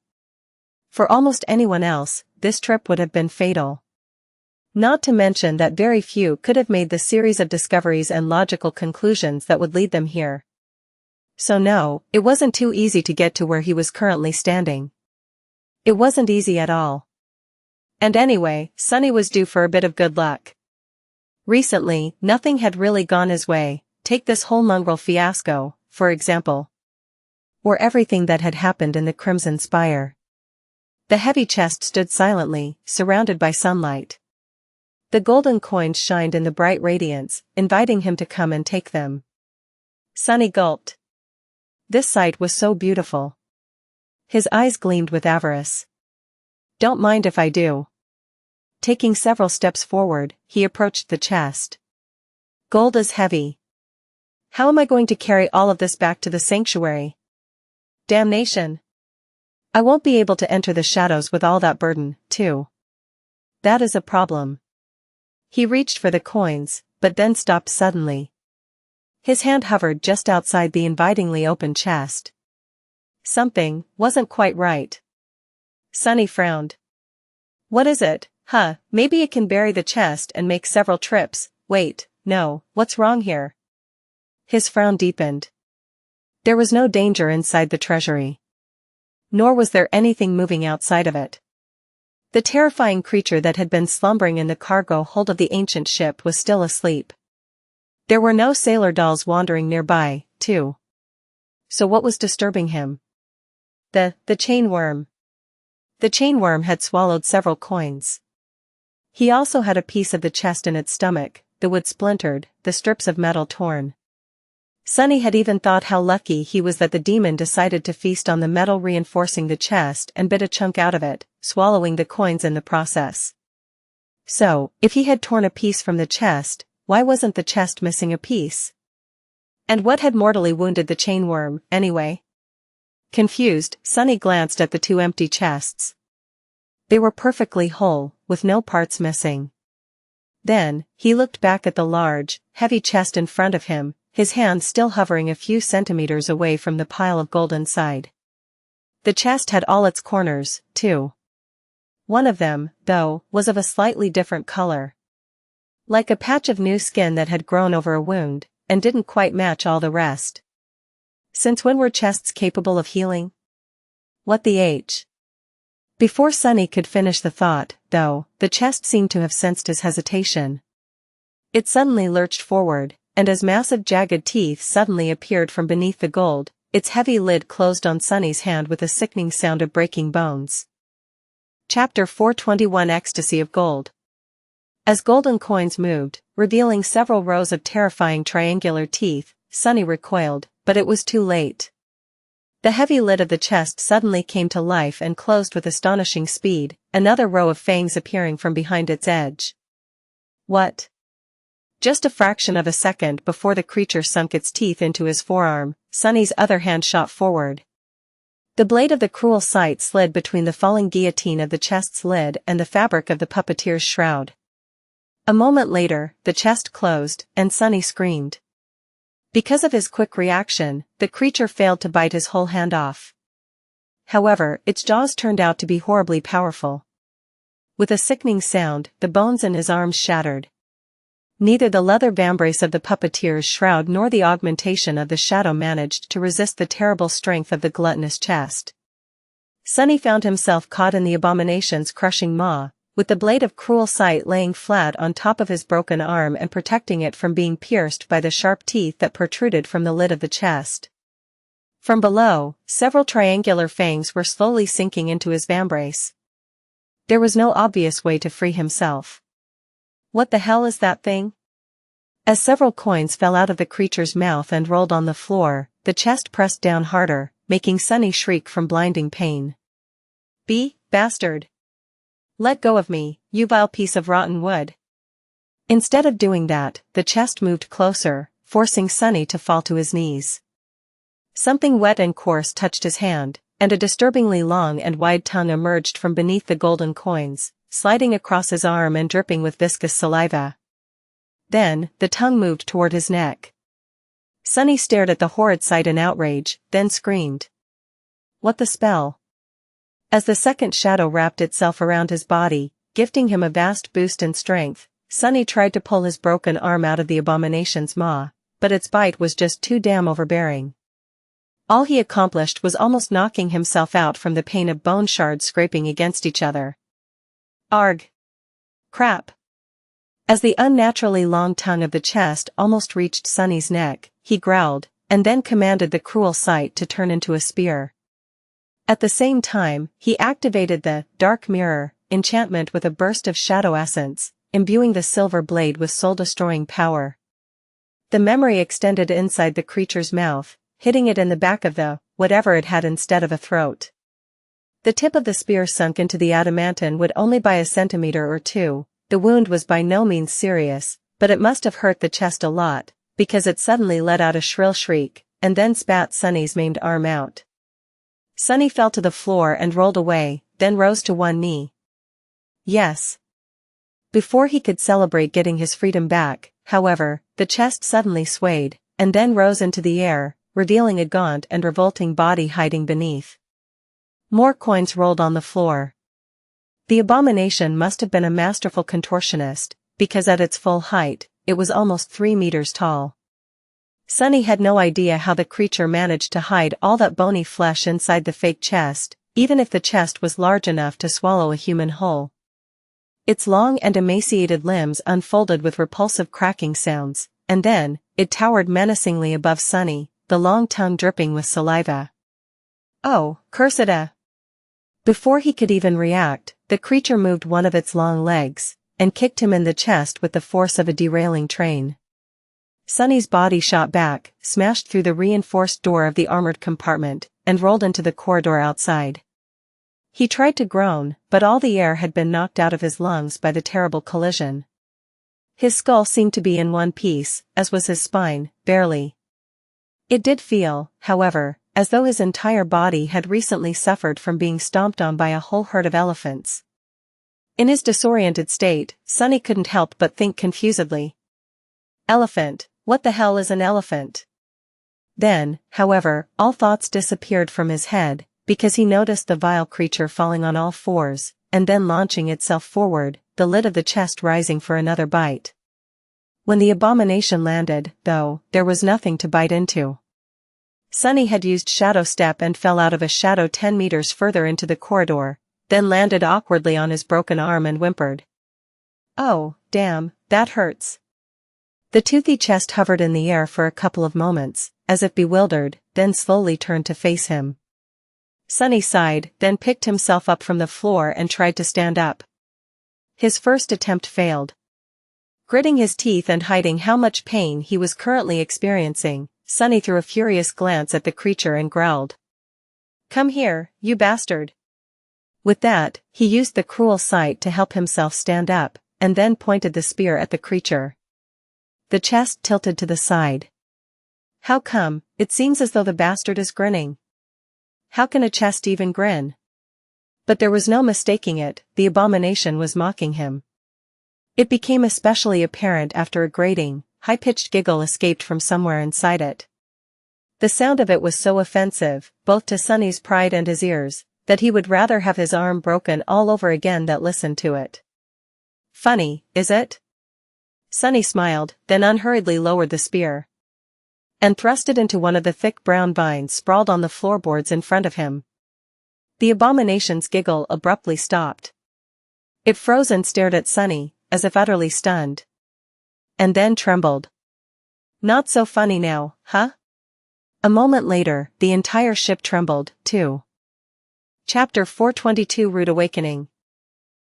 For almost anyone else, this trip would have been fatal. Not to mention that very few could have made the series of discoveries and logical conclusions that would lead them here. So no, it wasn't too easy to get to where he was currently standing. It wasn't easy at all. And anyway, Sunny was due for a bit of good luck. Recently, nothing had really gone his way. Take this whole mongrel fiasco, for example. Or everything that had happened in the Crimson Spire. The heavy chest stood silently, surrounded by sunlight. The golden coins shined in the bright radiance, inviting him to come and take them. Sunny gulped. This sight was so beautiful. His eyes gleamed with avarice. Don't mind if I do. Taking several steps forward, he approached the chest. Gold is heavy. How am I going to carry all of this back to the sanctuary? Damnation. I won't be able to enter the shadows with all that burden, too. That is a problem. He reached for the coins, but then stopped suddenly. His hand hovered just outside the invitingly open chest. Something wasn't quite right. Sunny frowned. What is it? Maybe it can bury the chest and make several trips. Wait, no, what's wrong here? His frown deepened. There was no danger inside the treasury. Nor was there anything moving outside of it. The terrifying creature that had been slumbering in the cargo hold of the ancient ship was still asleep. There were no sailor dolls wandering nearby, too. So what was disturbing him? The chain worm. The chain worm had swallowed several coins. He also had a piece of the chest in its stomach, the wood splintered, the strips of metal torn. Sunny had even thought how lucky he was that the demon decided to feast on the metal reinforcing the chest and bit a chunk out of it, swallowing the coins in the process. So, if he had torn a piece from the chest, why wasn't the chest missing a piece? And what had mortally wounded the chain worm, anyway? Confused, Sunny glanced at the 2 empty chests. They were perfectly whole, with no parts missing. Then, he looked back at the large, heavy chest in front of him, his hand still hovering a few centimeters away from the pile of gold inside. The chest had all its corners, too. One of them, though, was of a slightly different color. Like a patch of new skin that had grown over a wound, and didn't quite match all the rest. Since when were chests capable of healing? What the H? Before Sunny could finish the thought, though, the chest seemed to have sensed his hesitation. It suddenly lurched forward, and as massive jagged teeth suddenly appeared from beneath the gold, its heavy lid closed on Sunny's hand with a sickening sound of breaking bones. Chapter 421 Ecstasy of Gold. As golden coins moved, revealing several rows of terrifying triangular teeth, Sunny recoiled, but it was too late. The heavy lid of the chest suddenly came to life and closed with astonishing speed, another row of fangs appearing from behind its edge. What? Just a fraction of a second before the creature sunk its teeth into his forearm, Sunny's other hand shot forward. The blade of the cruel sight slid between the falling guillotine of the chest's lid and the fabric of the puppeteer's shroud. A moment later, the chest closed, and Sunny screamed. Because of his quick reaction, the creature failed to bite his whole hand off. However, its jaws turned out to be horribly powerful. With a sickening sound, the bones in his arms shattered. Neither the leather vambrace of the puppeteer's shroud nor the augmentation of the shadow managed to resist the terrible strength of the gluttonous chest. Sunny found himself caught in the abomination's crushing maw, with the blade of cruel sight laying flat on top of his broken arm and protecting it from being pierced by the sharp teeth that protruded from the lid of the chest. From below, several triangular fangs were slowly sinking into his vambrace. There was no obvious way to free himself. What the hell is that thing? As several coins fell out of the creature's mouth and rolled on the floor, the chest pressed down harder, making Sunny shriek from blinding pain. Bastard! Let go of me, you vile piece of rotten wood! Instead of doing that, the chest moved closer, forcing Sunny to fall to his knees. Something wet and coarse touched his hand, and a disturbingly long and wide tongue emerged from beneath the golden coins, sliding across his arm and dripping with viscous saliva. Then, the tongue moved toward his neck. Sunny stared at the horrid sight in outrage, then screamed. What the spell? As the second shadow wrapped itself around his body, gifting him a vast boost in strength, Sunny tried to pull his broken arm out of the abomination's maw, but its bite was just too damn overbearing. All he accomplished was almost knocking himself out from the pain of bone shards scraping against each other. Arg! Crap! As the unnaturally long tongue of the chest almost reached Sunny's neck, he growled, and then commanded the cruel sight to turn into a spear. At the same time, he activated the Dark Mirror enchantment with a burst of shadow essence, imbuing the silver blade with soul-destroying power. The memory extended inside the creature's mouth, hitting it in the back of the whatever it had instead of a throat. The tip of the spear sunk into the adamantine wood only by a centimeter or two. The wound was by no means serious, but it must have hurt the chest a lot, because it suddenly let out a shrill shriek, and then spat Sunny's maimed arm out. Sunny fell to the floor and rolled away, then rose to one knee. Yes. Before he could celebrate getting his freedom back, however, the chest suddenly swayed, and then rose into the air, revealing a gaunt and revolting body hiding beneath. More coins rolled on the floor. The abomination must have been a masterful contortionist, because at its full height, it was almost 3 meters tall. Sunny had no idea how the creature managed to hide all that bony flesh inside the fake chest, even if the chest was large enough to swallow a human whole. Its long and emaciated limbs unfolded with repulsive cracking sounds, and then, it towered menacingly above Sunny, the long tongue dripping with saliva. Oh, cursed! Before he could even react, the creature moved one of its long legs, and kicked him in the chest with the force of a derailing train. Sunny's body shot back, smashed through the reinforced door of the armored compartment, and rolled into the corridor outside. He tried to groan, but all the air had been knocked out of his lungs by the terrible collision. His skull seemed to be in one piece, as was his spine, barely. It did feel, however, as though his entire body had recently suffered from being stomped on by a whole herd of elephants. In his disoriented state, Sunny couldn't help but think confusedly. Elephant, what the hell is an elephant? Then, however, all thoughts disappeared from his head, because he noticed the vile creature falling on all fours, and then launching itself forward, the lid of the chest rising for another bite. When the abomination landed, though, there was nothing to bite into. Sunny had used Shadow Step and fell out of a shadow 10 meters further into the corridor, then landed awkwardly on his broken arm and whimpered. Oh, damn, that hurts. The toothy chest hovered in the air for a couple of moments, as if bewildered, then slowly turned to face him. Sunny sighed, then picked himself up from the floor and tried to stand up. His first attempt failed. Gritting his teeth and hiding how much pain he was currently experiencing, Sunny threw a furious glance at the creature and growled. Come here, you bastard. With that, he used the cruel sight to help himself stand up, and then pointed the spear at the creature. The chest tilted to the side. How come? It seems as though the bastard is grinning. How can a chest even grin? But there was no mistaking it, the abomination was mocking him. It became especially apparent after a grating, high-pitched giggle escaped from somewhere inside it. The sound of it was so offensive, both to Sunny's pride and his ears, that he would rather have his arm broken all over again than listen to it. Funny, is it? Sunny smiled, then unhurriedly lowered the spear and thrust it into one of the thick brown vines sprawled on the floorboards in front of him. The abomination's giggle abruptly stopped. It froze and stared at Sunny, as if utterly stunned. And then trembled. Not so funny now, huh? A moment later, the entire ship trembled, too. Chapter 422 Rude Awakening.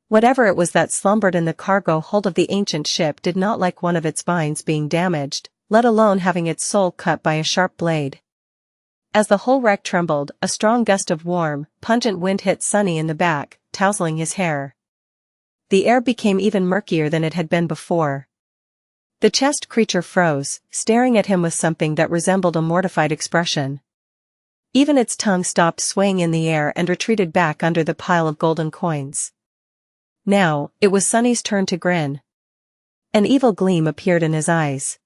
Whatever it was that slumbered in the cargo hold of the ancient ship did not like one of its vines being damaged, let alone having its soul cut by a sharp blade. As the whole wreck trembled, a strong gust of warm, pungent wind hit Sunny in the back, tousling his hair. The air became even murkier than it had been before. The chest creature froze, staring at him with something that resembled a mortified expression. Even its tongue stopped swaying in the air and retreated back under the pile of golden coins. Now, it was Sunny's turn to grin. An evil gleam appeared in his eyes.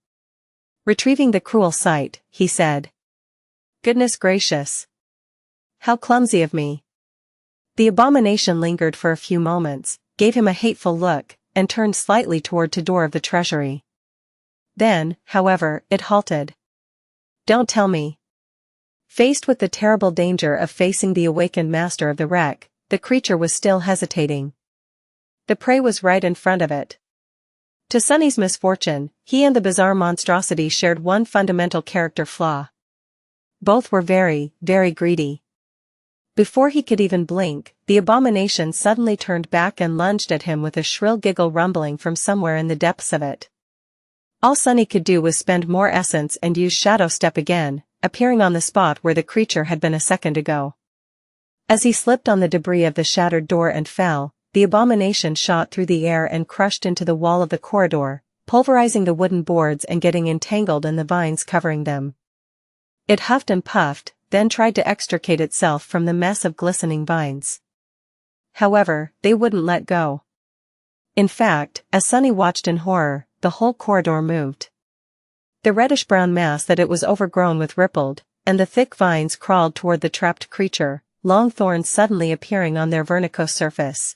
Retrieving the cruel sight, he said. Goodness gracious. How clumsy of me. The abomination lingered for a few moments, gave him a hateful look, and turned slightly toward the door of the treasury. Then, however, it halted. Don't tell me. Faced with the terrible danger of facing the awakened master of the wreck, the creature was still hesitating. The prey was right in front of it. To Sunny's misfortune, he and the bizarre monstrosity shared one fundamental character flaw. Both were very, very greedy. Before he could even blink, the abomination suddenly turned back and lunged at him with a shrill giggle rumbling from somewhere in the depths of it. All Sunny could do was spend more essence and use Shadow Step again, appearing on the spot where the creature had been a second ago. As he slipped on the debris of the shattered door and fell, the abomination shot through the air and crushed into the wall of the corridor, pulverizing the wooden boards and getting entangled in the vines covering them. It huffed and puffed, then tried to extricate itself from the mess of glistening vines. However, they wouldn't let go. In fact, as Sunny watched in horror, the whole corridor moved. The reddish-brown mass that it was overgrown with rippled, and the thick vines crawled toward the trapped creature, long thorns suddenly appearing on their vernicose surface.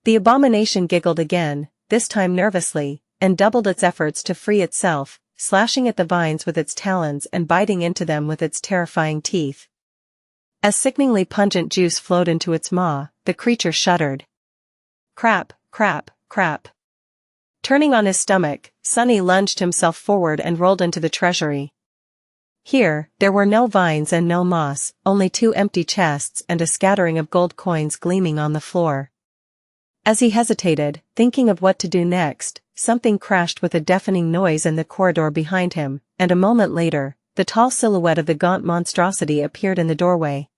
The abomination giggled again, this time nervously, and doubled its efforts to free itself, slashing at the vines with its talons and biting into them with its terrifying teeth. As sickeningly pungent juice flowed into its maw, the creature shuddered. Crap, crap, crap. Turning on his stomach, Sunny lunged himself forward and rolled into the treasury. Here, there were no vines and no moss, only 2 empty chests and a scattering of gold coins gleaming on the floor. As he hesitated, thinking of what to do next, something crashed with a deafening noise in the corridor behind him, and a moment later, the tall silhouette of the gaunt monstrosity appeared in the doorway.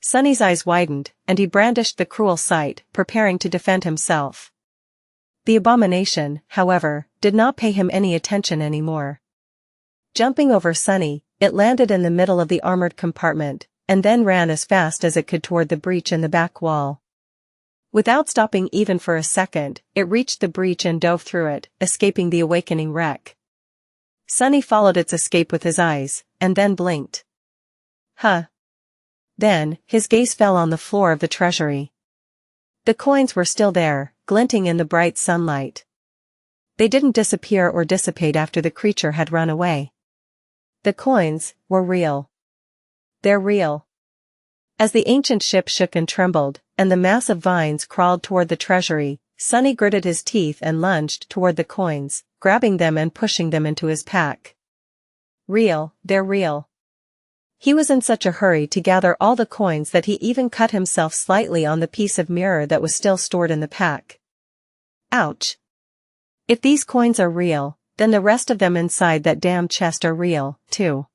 Sunny's eyes widened, and he brandished the cruel sight, preparing to defend himself. The abomination, however, did not pay him any attention anymore. Jumping over Sunny, it landed in the middle of the armored compartment, and then ran as fast as it could toward the breach in the back wall. Without stopping even for a second, it reached the breach and dove through it, escaping the awakening wreck. Sunny followed its escape with his eyes, and then blinked. Huh. Then, his gaze fell on the floor of the treasury. The coins were still there, glinting in the bright sunlight. They didn't disappear or dissipate after the creature had run away. The coins were real. They're real. As the ancient ship shook and trembled, and the mass of vines crawled toward the treasury, Sunny gritted his teeth and lunged toward the coins, grabbing them and pushing them into his pack. Real, they're real. He was in such a hurry to gather all the coins that he even cut himself slightly on the piece of mirror that was still stored in the pack. Ouch. If these coins are real, then the rest of them inside that damn chest are real, too.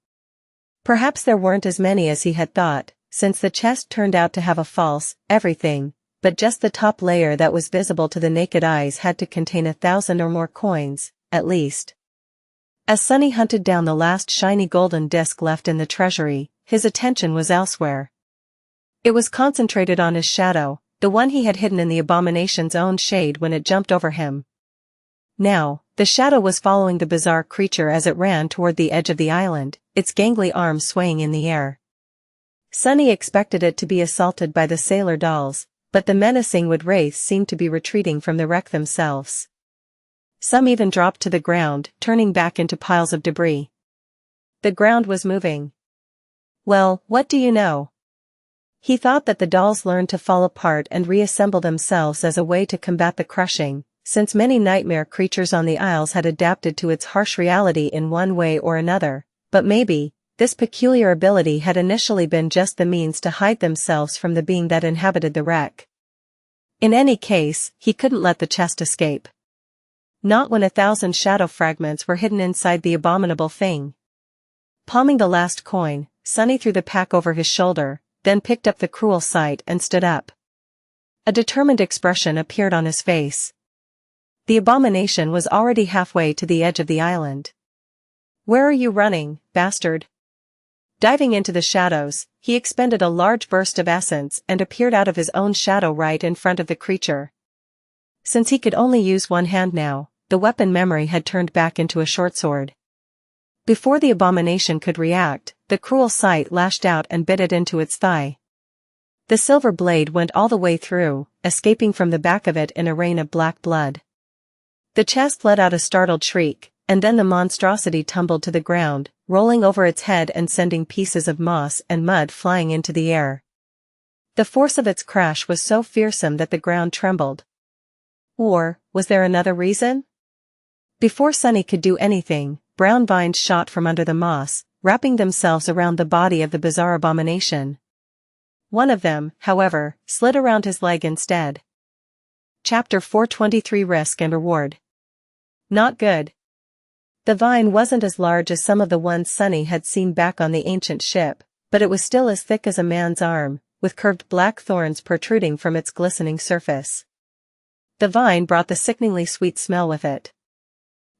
Perhaps there weren't as many as he had thought, since the chest turned out to have a false everything, but just the top layer that was visible to the naked eyes had to contain 1,000 or more coins, at least. As Sunny hunted down the last shiny golden disc left in the treasury, his attention was elsewhere. It was concentrated on his shadow, the one he had hidden in the abomination's own shade when it jumped over him. Now, the shadow was following the bizarre creature as it ran toward the edge of the island, its gangly arms swaying in the air. Sunny expected it to be assaulted by the sailor dolls, but the menacing wood wraiths seemed to be retreating from the wreck themselves. Some even dropped to the ground, turning back into piles of debris. The ground was moving. Well, what do you know? He thought that the dolls learned to fall apart and reassemble themselves as a way to combat the crushing, since many nightmare creatures on the Isles had adapted to its harsh reality in one way or another, but maybe, this peculiar ability had initially been just the means to hide themselves from the being that inhabited the wreck. In any case, he couldn't let the chest escape. Not when 1,000 shadow fragments were hidden inside the abominable thing. Palming the last coin, Sunny threw the pack over his shoulder, then picked up the cruel sight and stood up. A determined expression appeared on his face. The abomination was already halfway to the edge of the island. "Where are you running, bastard?" Diving into the shadows, he expended a large burst of essence and appeared out of his own shadow right in front of the creature. Since he could only use one hand now, the weapon memory had turned back into a short sword. Before the abomination could react, the cruel sight lashed out and bit it into its thigh. The silver blade went all the way through, escaping from the back of it in a rain of black blood. The chest let out a startled shriek, and then the monstrosity tumbled to the ground, rolling over its head and sending pieces of moss and mud flying into the air. The force of its crash was so fearsome that the ground trembled. Or, was there another reason? Before Sunny could do anything, brown vines shot from under the moss, wrapping themselves around the body of the bizarre abomination. One of them, however, slid around his leg instead. Chapter 423 Risk and Reward. Not good. The vine wasn't as large as some of the ones Sunny had seen back on the ancient ship, but it was still as thick as a man's arm, with curved black thorns protruding from its glistening surface. The vine brought the sickeningly sweet smell with it.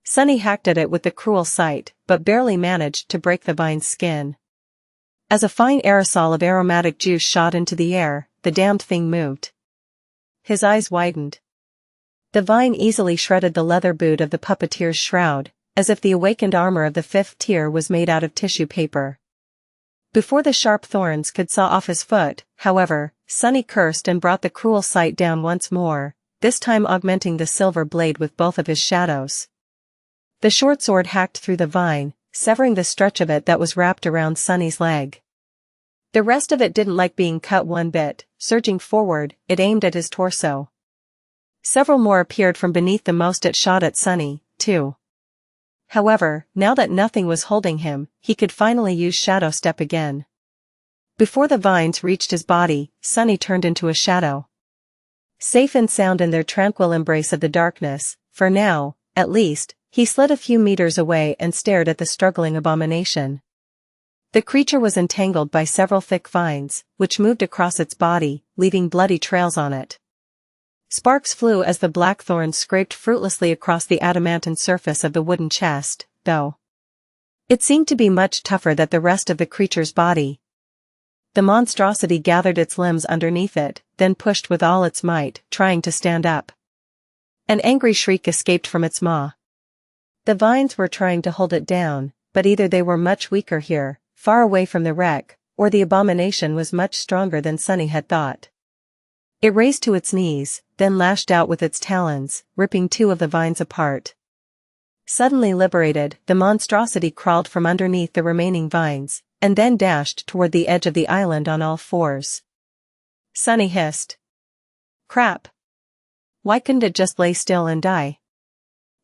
Sunny hacked at it with the cruel sight, but barely managed to break the vine's skin. As a fine aerosol of aromatic juice shot into the air, the damned thing moved. His eyes widened. The vine easily shredded the leather boot of the puppeteer's shroud, as if the awakened armor of the fifth tier was made out of tissue paper. Before the sharp thorns could saw off his foot, however, Sunny cursed and brought the cruel sight down once more, this time augmenting the silver blade with both of his shadows. The short sword hacked through the vine, severing the stretch of it that was wrapped around Sunny's leg. The rest of it didn't like being cut one bit. Surging forward, it aimed at his torso. Several more appeared from beneath the most it shot at Sunny, too. However, now that nothing was holding him, he could finally use Shadow Step again. Before the vines reached his body, Sunny turned into a shadow. Safe and sound in their tranquil embrace of the darkness, for now, at least, he slid a few meters away and stared at the struggling abomination. The creature was entangled by several thick vines, which moved across its body, leaving bloody trails on it. Sparks flew as the black thorns scraped fruitlessly across the adamantine surface of the wooden chest, though. It seemed to be much tougher than the rest of the creature's body. The monstrosity gathered its limbs underneath it, then pushed with all its might, trying to stand up. An angry shriek escaped from its maw. The vines were trying to hold it down, but either they were much weaker here, far away from the wreck, or the abomination was much stronger than Sunny had thought. It raised to its knees, then lashed out with its talons, ripping two of the vines apart. Suddenly liberated, the monstrosity crawled from underneath the remaining vines, and then dashed toward the edge of the island on all fours. Sunny hissed. Crap! Why couldn't it just lay still and die?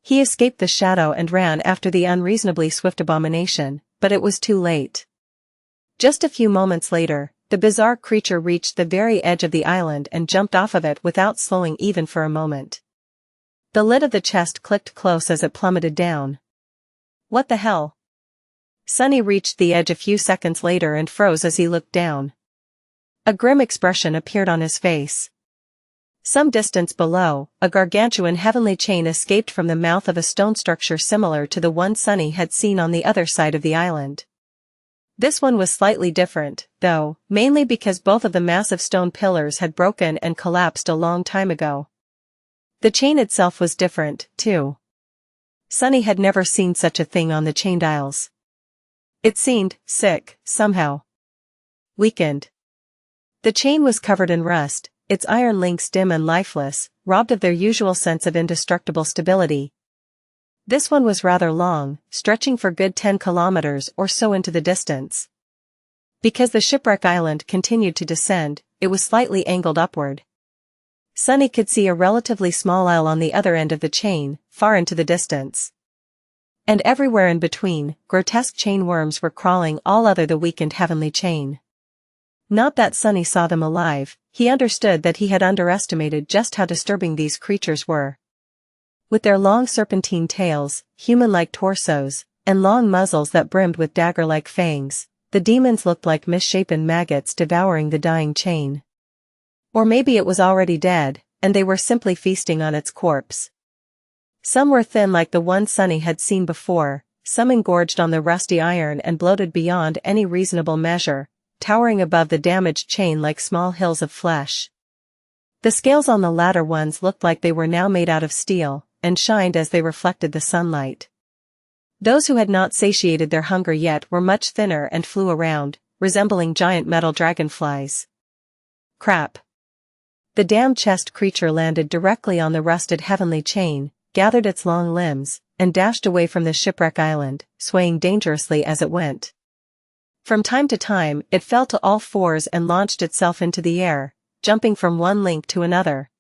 He escaped the shadow and ran after the unreasonably swift abomination, but it was too late. Just a few moments later, the bizarre creature reached the very edge of the island and jumped off of it without slowing even for a moment. The lid of the chest clicked close as it plummeted down. What the hell? Sunny reached the edge a few seconds later and froze as he looked down. A grim expression appeared on his face. Some distance below, a gargantuan heavenly chain escaped from the mouth of a stone structure similar to the one Sunny had seen on the other side of the island. This one was slightly different, though, mainly because both of the massive stone pillars had broken and collapsed a long time ago. The chain itself was different, too. Sunny had never seen such a thing on the chained isles. It seemed sick, somehow. Weakened. The chain was covered in rust, its iron links dim and lifeless, robbed of their usual sense of indestructible stability. This one was rather long, stretching for good 10 kilometers or so into the distance. Because the Shipwreck Island continued to descend, it was slightly angled upward. Sunny could see a relatively small isle on the other end of the chain, far into the distance. And everywhere in between, grotesque chain worms were crawling all other the weakened heavenly chain. Not that Sunny saw them alive, he understood that he had underestimated just how disturbing these creatures were. With their long serpentine tails, human-like torsos, and long muzzles that brimmed with dagger-like fangs, the demons looked like misshapen maggots devouring the dying chain. Or maybe it was already dead, and they were simply feasting on its corpse. Some were thin like the one Sunny had seen before, some engorged on the rusty iron and bloated beyond any reasonable measure, towering above the damaged chain like small hills of flesh. The scales on the latter ones looked like they were now made out of steel, and shined as they reflected the sunlight. Those who had not satiated their hunger yet were much thinner and flew around, resembling giant metal dragonflies. Crap. The damned chest creature landed directly on the rusted heavenly chain, gathered its long limbs, and dashed away from the Shipwreck Island, swaying dangerously as it went. From time to time, it fell to all fours and launched itself into the air, jumping from one link to another.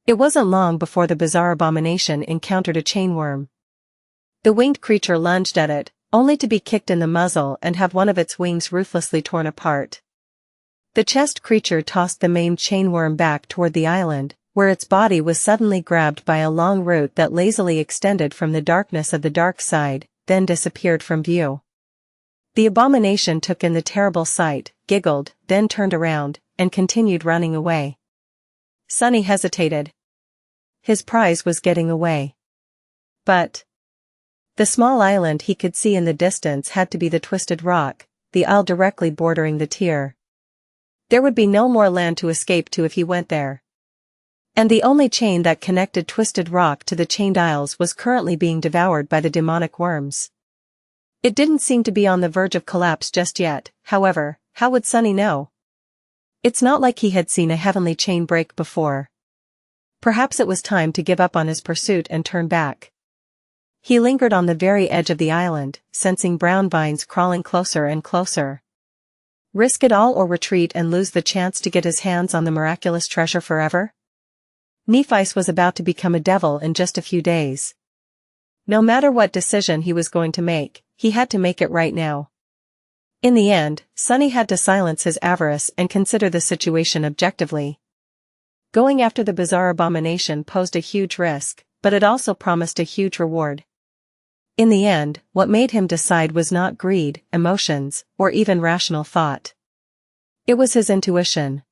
It wasn't long before the bizarre abomination encountered a chainworm. The winged creature lunged at it, only to be kicked in the muzzle and have one of its wings ruthlessly torn apart. The chest creature tossed the maimed chainworm back toward the island, where its body was suddenly grabbed by a long root that lazily extended from the darkness of the dark side, then disappeared from view. The abomination took in the terrible sight, giggled, then turned around, and continued running away. Sunny hesitated. His prize was getting away. But the small island he could see in the distance had to be the Twisted Rock, the isle directly bordering the tier. There would be no more land to escape to if he went there. And the only chain that connected Twisted Rock to the chained isles was currently being devoured by the demonic worms. It didn't seem to be on the verge of collapse just yet, however, how would Sunny know? It's not like he had seen a heavenly chain break before. Perhaps it was time to give up on his pursuit and turn back. He lingered on the very edge of the island, sensing brown vines crawling closer and closer. Risk it all or retreat and lose the chance to get his hands on the miraculous treasure forever? Nephi's was about to become a devil in just a few days. No matter what decision he was going to make, he had to make it right now. In the end, Sunny had to silence his avarice and consider the situation objectively. Going after the bizarre abomination posed a huge risk, but it also promised a huge reward. In the end, what made him decide was not greed, emotions, or even rational thought. It was his intuition.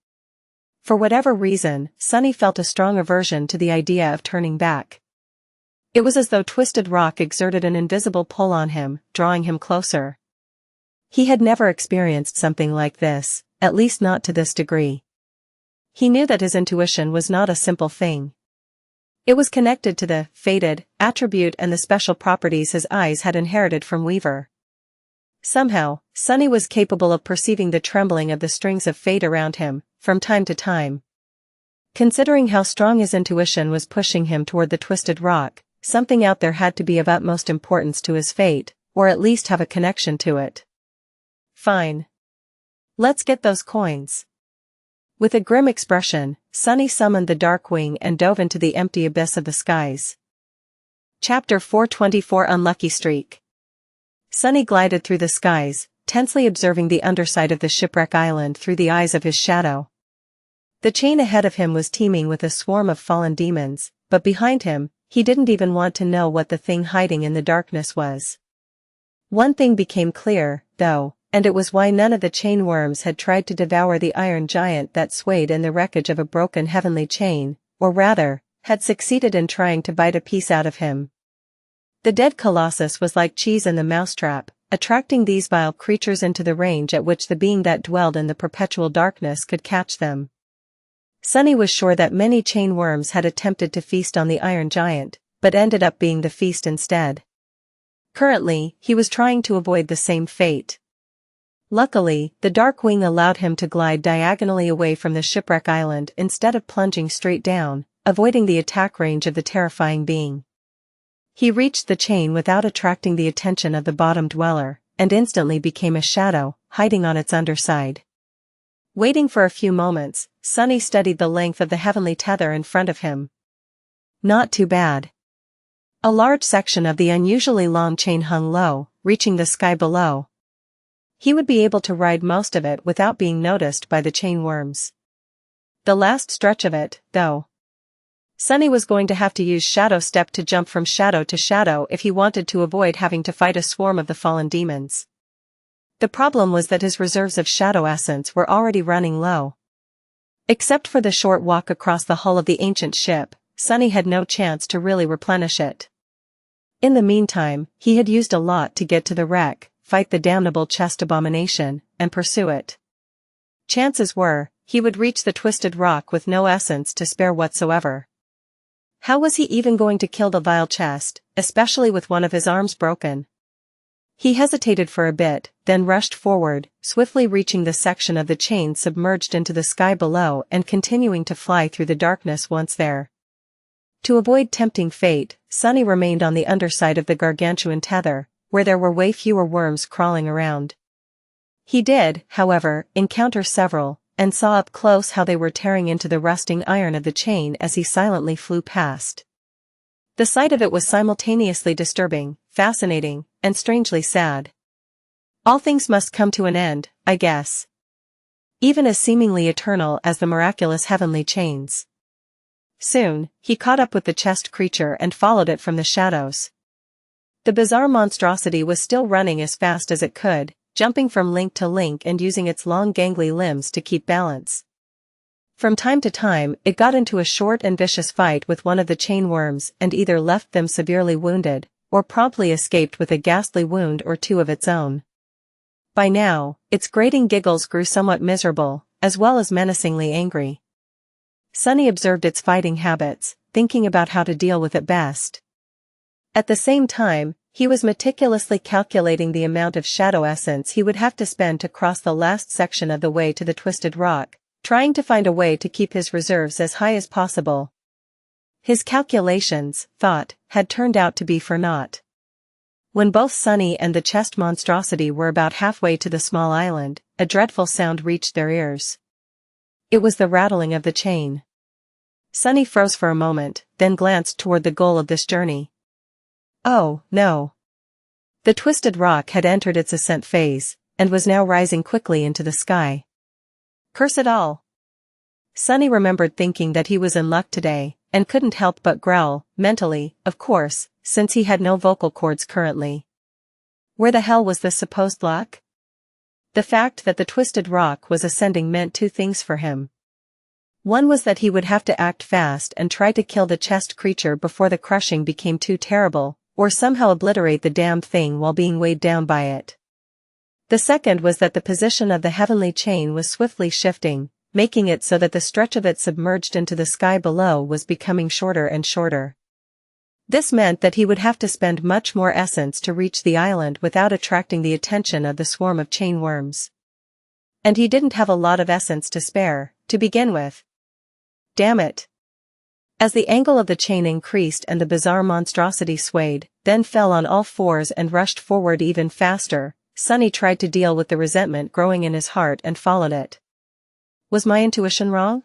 For whatever reason, Sunny felt a strong aversion to the idea of turning back. It was as though Twisted Rock exerted an invisible pull on him, drawing him closer. He had never experienced something like this, at least not to this degree. He knew that his intuition was not a simple thing. It was connected to the fated attribute and the special properties his eyes had inherited from Weaver. Somehow, Sunny was capable of perceiving the trembling of the strings of fate around him, from time to time. Considering how strong his intuition was pushing him toward the Twisted Rock, something out there had to be of utmost importance to his fate, or at least have a connection to it. Fine. Let's get those coins. With a grim expression, Sunny summoned the Dark Wing and dove into the empty abyss of the skies. Chapter 424 Unlucky Streak. Sunny glided through the skies, tensely observing the underside of the Shipwreck Island through the eyes of his shadow. The chain ahead of him was teeming with a swarm of fallen demons, but behind him, he didn't even want to know what the thing hiding in the darkness was. One thing became clear, though, And it was why none of the chain worms had tried to devour the iron giant that swayed in the wreckage of a broken heavenly chain, or rather, had succeeded in trying to bite a piece out of him. The dead colossus was like cheese in the mousetrap, attracting these vile creatures into the range at which the being that dwelled in the perpetual darkness could catch them. Sunny was sure that many chain worms had attempted to feast on the iron giant, but ended up being the feast instead. Currently, he was trying to avoid the same fate. Luckily, the dark wing allowed him to glide diagonally away from the shipwreck island instead of plunging straight down, avoiding the attack range of the terrifying being. He reached the chain without attracting the attention of the bottom dweller, and instantly became a shadow, hiding on its underside. Waiting for a few moments, Sunny studied the length of the heavenly tether in front of him. Not too bad. A large section of the unusually long chain hung low, reaching the sky below. He would be able to ride most of it without being noticed by the chain worms. The last stretch of it, though. Sunny was going to have to use Shadow Step to jump from shadow to shadow if he wanted to avoid having to fight a swarm of the fallen demons. The problem was that his reserves of Shadow Essence were already running low. Except for the short walk across the hull of the ancient ship, Sunny had no chance to really replenish it. In the meantime, he had used a lot to get to the wreck, fight the damnable chest abomination, and pursue it. Chances were, he would reach the twisted rock with no essence to spare whatsoever. How was he even going to kill the vile chest, especially with one of his arms broken? He hesitated for a bit, then rushed forward, swiftly reaching the section of the chain submerged into the sky below and continuing to fly through the darkness once there. To avoid tempting fate, Sunny remained on the underside of the gargantuan tether, where there were way fewer worms crawling around. He did, however, encounter several, and saw up close how they were tearing into the rusting iron of the chain as he silently flew past. The sight of it was simultaneously disturbing, fascinating, and strangely sad. All things must come to an end, I guess. Even as seemingly eternal as the miraculous heavenly chains. Soon, he caught up with the chest creature and followed it from the shadows. The bizarre monstrosity was still running as fast as it could, jumping from link to link and using its long gangly limbs to keep balance. From time to time, it got into a short and vicious fight with one of the chain worms and either left them severely wounded, or promptly escaped with a ghastly wound or two of its own. By now, its grating giggles grew somewhat miserable, as well as menacingly angry. Sunny observed its fighting habits, thinking about how to deal with it best. At the same time, he was meticulously calculating the amount of shadow essence he would have to spend to cross the last section of the way to the twisted rock, trying to find a way to keep his reserves as high as possible. His calculations, thought, had turned out to be for naught. When both Sunny and the chest monstrosity were about halfway to the small island, a dreadful sound reached their ears. It was the rattling of the chain. Sunny froze for a moment, then glanced toward the goal of this journey. Oh, no. The twisted rock had entered its ascent phase, and was now rising quickly into the sky. Curse it all. Sunny remembered thinking that he was in luck today, and couldn't help but growl, mentally, of course, since he had no vocal cords currently. Where the hell was this supposed luck? The fact that the twisted rock was ascending meant two things for him. One was that he would have to act fast and try to kill the chest creature before the crushing became too terrible, or somehow obliterate the damned thing while being weighed down by it. The second was that the position of the heavenly chain was swiftly shifting, making it so that the stretch of it submerged into the sky below was becoming shorter and shorter. This meant that he would have to spend much more essence to reach the island without attracting the attention of the swarm of chain worms. And he didn't have a lot of essence to spare, to begin with. Damn it. As the angle of the chain increased and the bizarre monstrosity swayed, then fell on all fours and rushed forward even faster, Sunny tried to deal with the resentment growing in his heart and followed it. Was my intuition wrong?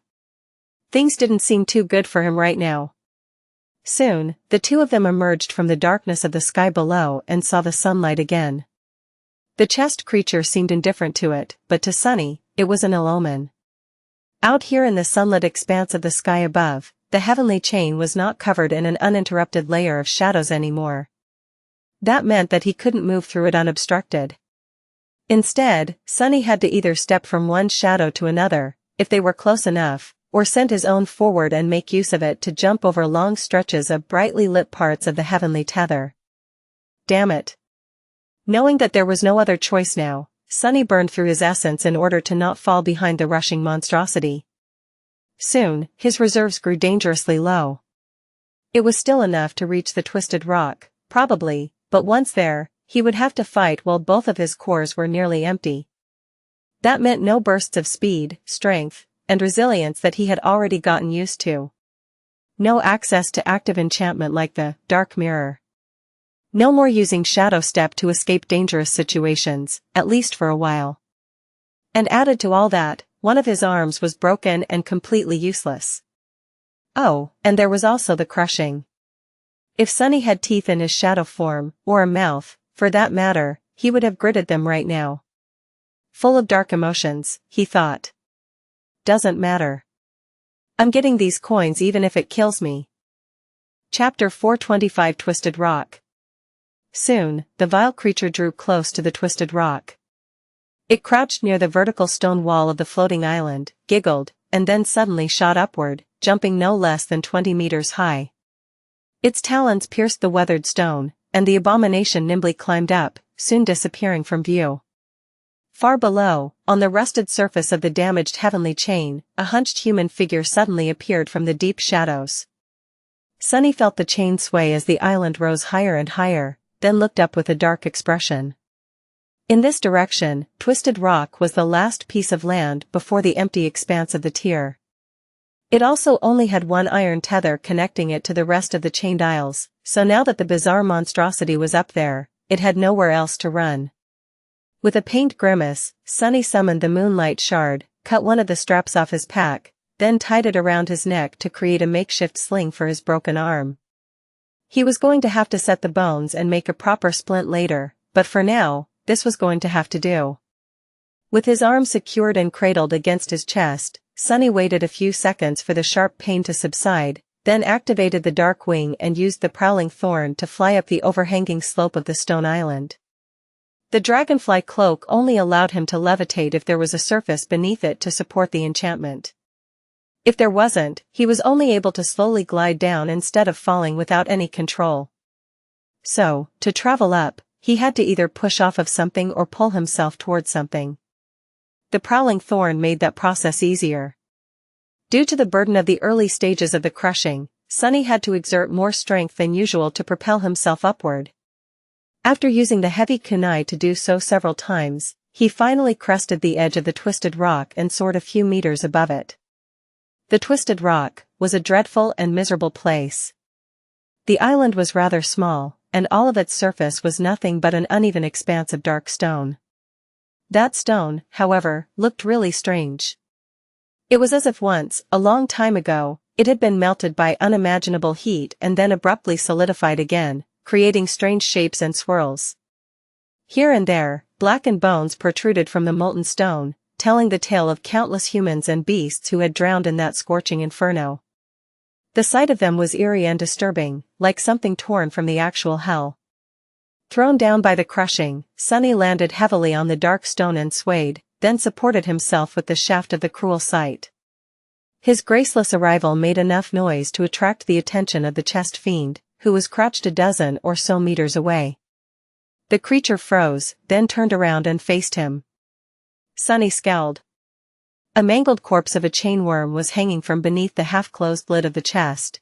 Things didn't seem too good for him right now. Soon, the two of them emerged from the darkness of the sky below and saw the sunlight again. The chest creature seemed indifferent to it, but to Sunny, it was an ill omen. Out here in the sunlit expanse of the sky above, the heavenly chain was not covered in an uninterrupted layer of shadows anymore. That meant that he couldn't move through it unobstructed. Instead, Sunny had to either step from one shadow to another, if they were close enough, or send his own forward and make use of it to jump over long stretches of brightly lit parts of the heavenly tether. Damn it. Knowing that there was no other choice now, Sunny burned through his essence in order to not fall behind the rushing monstrosity. Soon, his reserves grew dangerously low. It was still enough to reach the twisted rock, probably, but once there, he would have to fight while both of his cores were nearly empty. That meant no bursts of speed, strength, and resilience that he had already gotten used to. No access to active enchantment like the Dark Mirror. No more using Shadow Step to escape dangerous situations, at least for a while. And added to all that, one of his arms was broken and completely useless. Oh, and there was also the crushing. If Sunny had teeth in his shadow form, or a mouth, for that matter, he would have gritted them right now. Full of dark emotions, he thought. Doesn't matter. I'm getting these coins even if it kills me. Chapter 425 Twisted Rock. Soon, the vile creature drew close to the twisted rock. It crouched near the vertical stone wall of the floating island, giggled, and then suddenly shot upward, jumping no less than 20 meters high. Its talons pierced the weathered stone, and the abomination nimbly climbed up, soon disappearing from view. Far below, on the rusted surface of the damaged heavenly chain, a hunched human figure suddenly appeared from the deep shadows. Sunny felt the chain sway as the island rose higher and higher, then looked up with a dark expression. In this direction, Twisted Rock was the last piece of land before the empty expanse of the tier. It also only had one iron tether connecting it to the rest of the chained isles, so now that the bizarre monstrosity was up there, it had nowhere else to run. With a pained grimace, Sunny summoned the Moonlight Shard, cut one of the straps off his pack, then tied it around his neck to create a makeshift sling for his broken arm. He was going to have to set the bones and make a proper splint later, but for now, this was going to have to do. With his arm secured and cradled against his chest, Sunny waited a few seconds for the sharp pain to subside, then activated the dark wing and used the prowling thorn to fly up the overhanging slope of the stone island. The dragonfly cloak only allowed him to levitate if there was a surface beneath it to support the enchantment. If there wasn't, he was only able to slowly glide down instead of falling without any control. So, to travel up, he had to either push off of something or pull himself towards something. The prowling thorn made that process easier. Due to the burden of the early stages of the crushing, Sunny had to exert more strength than usual to propel himself upward. After using the heavy kunai to do so several times, he finally crested the edge of the twisted rock and soared a few meters above it. The twisted rock was a dreadful and miserable place. The island was rather small, and all of its surface was nothing but an uneven expanse of dark stone. That stone, however, looked really strange. It was as if once, a long time ago, it had been melted by unimaginable heat and then abruptly solidified again, creating strange shapes and swirls. Here and there, blackened bones protruded from the molten stone, telling the tale of countless humans and beasts who had drowned in that scorching inferno. The sight of them was eerie and disturbing, like something torn from the actual hell. Thrown down by the crushing, Sunny landed heavily on the dark stone and swayed, then supported himself with the shaft of the cruel sight. His graceless arrival made enough noise to attract the attention of the chest fiend, who was crouched a dozen or so meters away. The creature froze, then turned around and faced him. Sunny scowled. A mangled corpse of a chainworm was hanging from beneath the half-closed lid of the chest.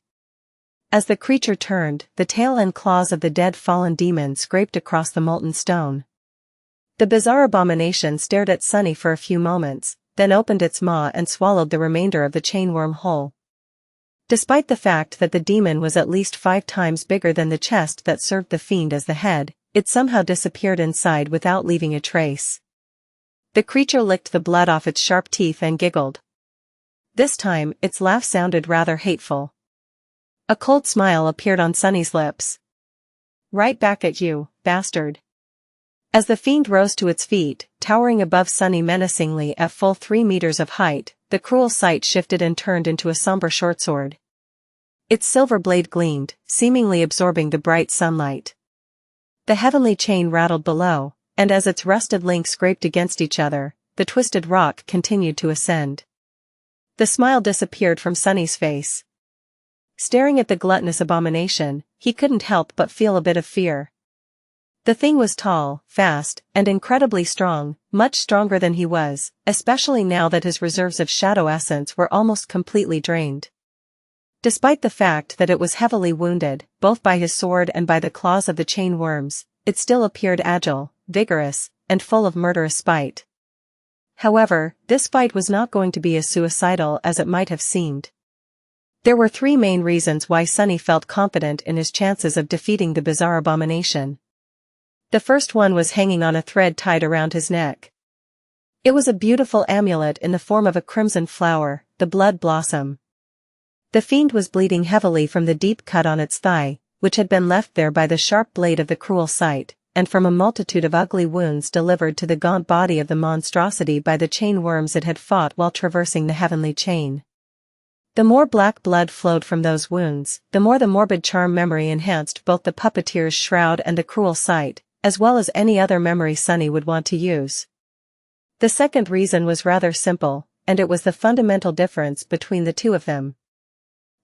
As the creature turned, the tail and claws of the dead fallen demon scraped across the molten stone. The bizarre abomination stared at Sunny for a few moments, then opened its maw and swallowed the remainder of the chainworm whole. Despite the fact that the demon was at least 5 times bigger than the chest that served the fiend as the head, it somehow disappeared inside without leaving a trace. The creature licked the blood off its sharp teeth and giggled. This time, its laugh sounded rather hateful. A cold smile appeared on Sunny's lips. Right back at you, bastard. As the fiend rose to its feet, towering above Sunny menacingly at full 3 meters of height, the cruel sight shifted and turned into a somber shortsword. Its silver blade gleamed, seemingly absorbing the bright sunlight. The heavenly chain rattled below, and as its rusted links scraped against each other, the twisted rock continued to ascend. The smile disappeared from Sunny's face. Staring at the gluttonous abomination, he couldn't help but feel a bit of fear. The thing was tall, fast, and incredibly strong, much stronger than he was, especially now that his reserves of shadow essence were almost completely drained. Despite the fact that it was heavily wounded, both by his sword and by the claws of the chain worms, it still appeared agile, vigorous, and full of murderous spite. However, this fight was not going to be as suicidal as it might have seemed. There were three main reasons why Sunny felt confident in his chances of defeating the bizarre abomination. The first one was hanging on a thread tied around his neck. It was a beautiful amulet in the form of a crimson flower, the blood blossom. The fiend was bleeding heavily from the deep cut on its thigh, which had been left there by the sharp blade of the cruel sight, and from a multitude of ugly wounds delivered to the gaunt body of the monstrosity by the chain worms it had fought while traversing the heavenly chain. The more black blood flowed from those wounds, the more the morbid charm memory enhanced both the puppeteer's shroud and the cruel sight, as well as any other memory Sunny would want to use. The second reason was rather simple, and it was the fundamental difference between the two of them.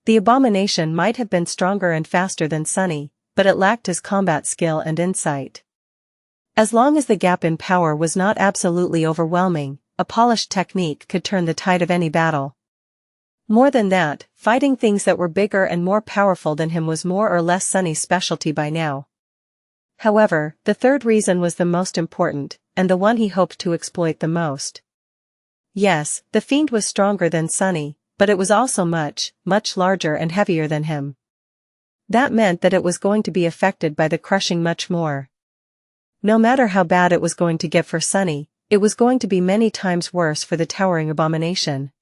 The abomination might have been stronger and faster than Sunny, but it lacked his combat skill and insight. As long as the gap in power was not absolutely overwhelming, a polished technique could turn the tide of any battle. More than that, fighting things that were bigger and more powerful than him was more or less Sunny's specialty by now. However, the third reason was the most important, and the one he hoped to exploit the most. Yes, the fiend was stronger than Sunny, but it was also much, much larger and heavier than him. That meant that it was going to be affected by the crushing much more. No matter how bad it was going to get for Sunny, it was going to be many times worse for the towering abomination.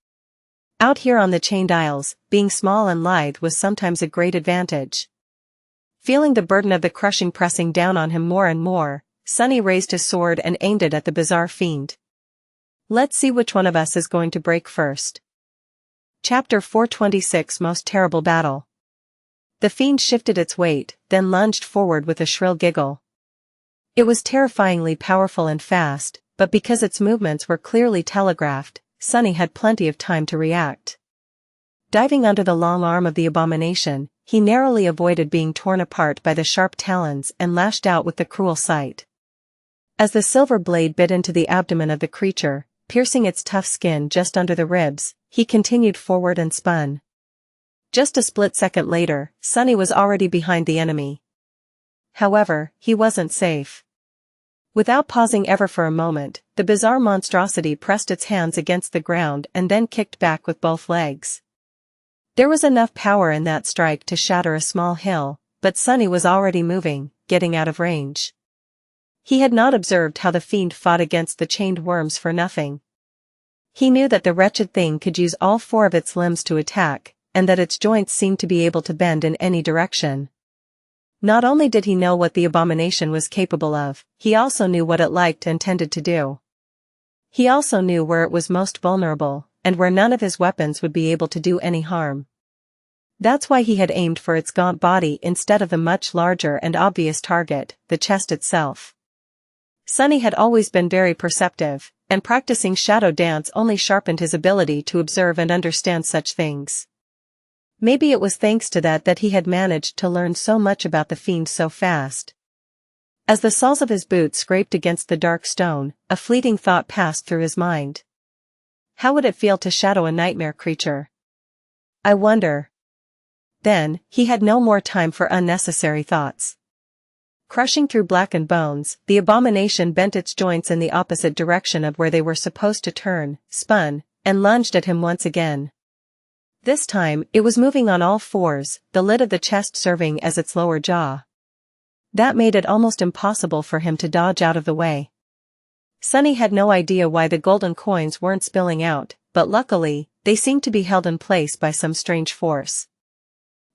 Out here on the chained isles, being small and lithe was sometimes a great advantage. Feeling the burden of the crushing pressing down on him more and more, Sunny raised his sword and aimed it at the bizarre fiend. Let's see which one of us is going to break first. Chapter 426 Most Terrible Battle. The fiend shifted its weight, then lunged forward with a shrill giggle. It was terrifyingly powerful and fast, but because its movements were clearly telegraphed, Sunny had plenty of time to react. Diving under the long arm of the abomination, he narrowly avoided being torn apart by the sharp talons and lashed out with the cruel sight. As the silver blade bit into the abdomen of the creature, piercing its tough skin just under the ribs, he continued forward and spun. Just a split second later, Sunny was already behind the enemy. However, he wasn't safe. Without pausing ever for a moment, the bizarre monstrosity pressed its hands against the ground and then kicked back with both legs. There was enough power in that strike to shatter a small hill, but Sunny was already moving, getting out of range. He had not observed how the fiend fought against the chained worms for nothing. He knew that the wretched thing could use all four of its limbs to attack, and that its joints seemed to be able to bend in any direction. Not only did he know what the abomination was capable of, he also knew what it liked and tended to do. He also knew where it was most vulnerable, and where none of his weapons would be able to do any harm. That's why he had aimed for its gaunt body instead of the much larger and obvious target, the chest itself. Sunny had always been very perceptive, and practicing shadow dance only sharpened his ability to observe and understand such things. Maybe it was thanks to that he had managed to learn so much about the fiend so fast. As the soles of his boots scraped against the dark stone, a fleeting thought passed through his mind. How would it feel to shadow a nightmare creature? I wonder. Then, he had no more time for unnecessary thoughts. Crushing through blackened bones, the abomination bent its joints in the opposite direction of where they were supposed to turn, spun, and lunged at him once again. This time, it was moving on all fours, the lid of the chest serving as its lower jaw. That made it almost impossible for him to dodge out of the way. Sunny had no idea why the golden coins weren't spilling out, but luckily, they seemed to be held in place by some strange force.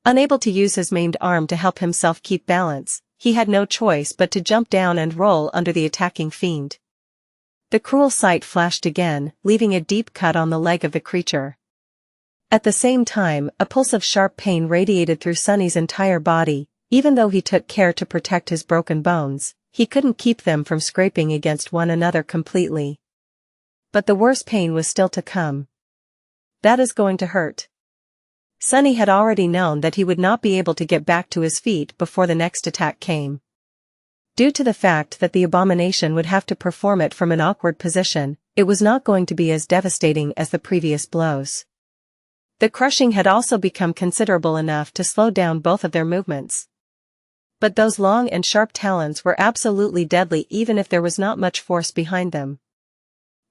Unable to use his maimed arm to help himself keep balance, he had no choice but to jump down and roll under the attacking fiend. The cruel sight flashed again, leaving a deep cut on the leg of the creature. At the same time, a pulse of sharp pain radiated through Sunny's entire body. Even though he took care to protect his broken bones, he couldn't keep them from scraping against one another completely. But the worst pain was still to come. That is going to hurt. Sunny had already known that he would not be able to get back to his feet before the next attack came. Due to the fact that the abomination would have to perform it from an awkward position, it was not going to be as devastating as the previous blows. The crushing had also become considerable enough to slow down both of their movements. But those long and sharp talons were absolutely deadly even if there was not much force behind them.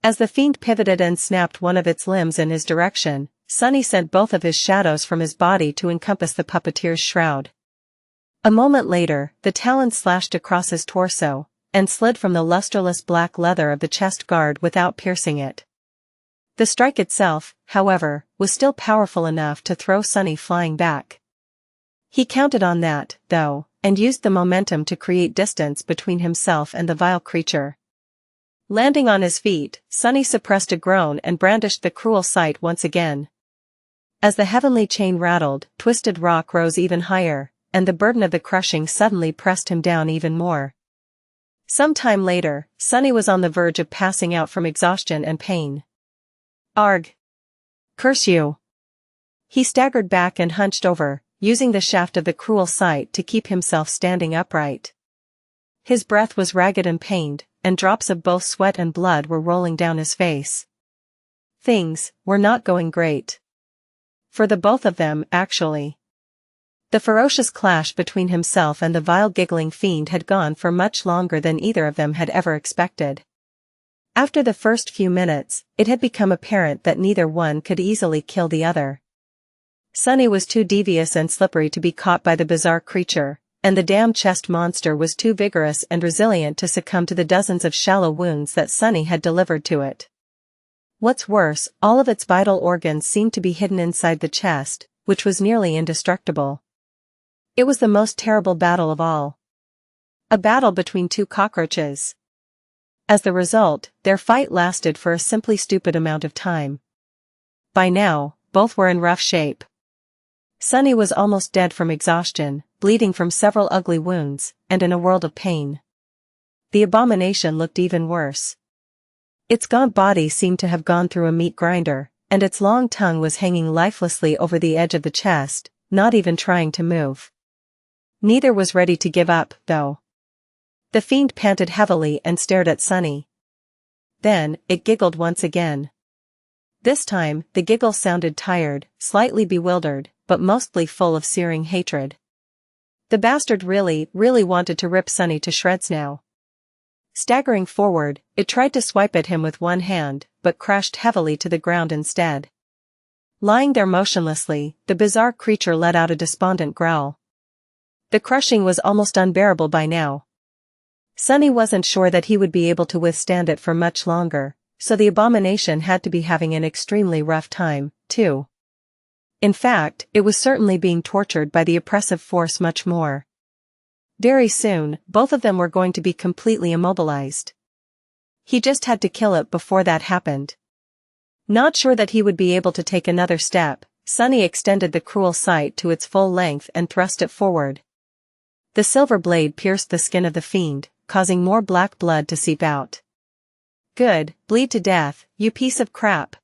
As the fiend pivoted and snapped one of its limbs in his direction, Sunny sent both of his shadows from his body to encompass the puppeteer's shroud. A moment later, the talons slashed across his torso, and slid from the lusterless black leather of the chest guard without piercing it. The strike itself, however, was still powerful enough to throw Sunny flying back. He counted on that, though, and used the momentum to create distance between himself and the vile creature. Landing on his feet, Sunny suppressed a groan and brandished the cruel sight once again. As the heavenly chain rattled, twisted rock rose even higher, and the burden of the crushing suddenly pressed him down even more. Some time later, Sunny was on the verge of passing out from exhaustion and pain. Arg! Curse you! He staggered back and hunched over, using the shaft of the cruel sight to keep himself standing upright. His breath was ragged and pained, and drops of both sweat and blood were rolling down his face. Things were not going great. For the both of them, actually. The ferocious clash between himself and the vile giggling fiend had gone for much longer than either of them had ever expected. After the first few minutes, it had become apparent that neither one could easily kill the other. Sunny was too devious and slippery to be caught by the bizarre creature, and the damn chest monster was too vigorous and resilient to succumb to the dozens of shallow wounds that Sunny had delivered to it. What's worse, all of its vital organs seemed to be hidden inside the chest, which was nearly indestructible. It was the most terrible battle of all. A battle between two cockroaches. As the result, their fight lasted for a simply stupid amount of time. By now, both were in rough shape. Sunny was almost dead from exhaustion, bleeding from several ugly wounds, and in a world of pain. The abomination looked even worse. Its gaunt body seemed to have gone through a meat grinder, and its long tongue was hanging lifelessly over the edge of the chest, not even trying to move. Neither was ready to give up, though. The fiend panted heavily and stared at Sunny. Then, it giggled once again. This time, the giggle sounded tired, slightly bewildered, but mostly full of searing hatred. The bastard really wanted to rip Sunny to shreds now. Staggering forward, it tried to swipe at him with one hand, but crashed heavily to the ground instead. Lying there motionlessly, the bizarre creature let out a despondent growl. The crushing was almost unbearable by now. Sunny wasn't sure that he would be able to withstand it for much longer, so the abomination had to be having an extremely rough time, too. In fact, it was certainly being tortured by the oppressive force much more. Very soon, both of them were going to be completely immobilized. He just had to kill it before that happened. Not sure that he would be able to take another step, Sunny extended the cruel sight to its full length and thrust it forward. The silver blade pierced the skin of the fiend, causing more black blood to seep out. Good, bleed to death, you piece of crap.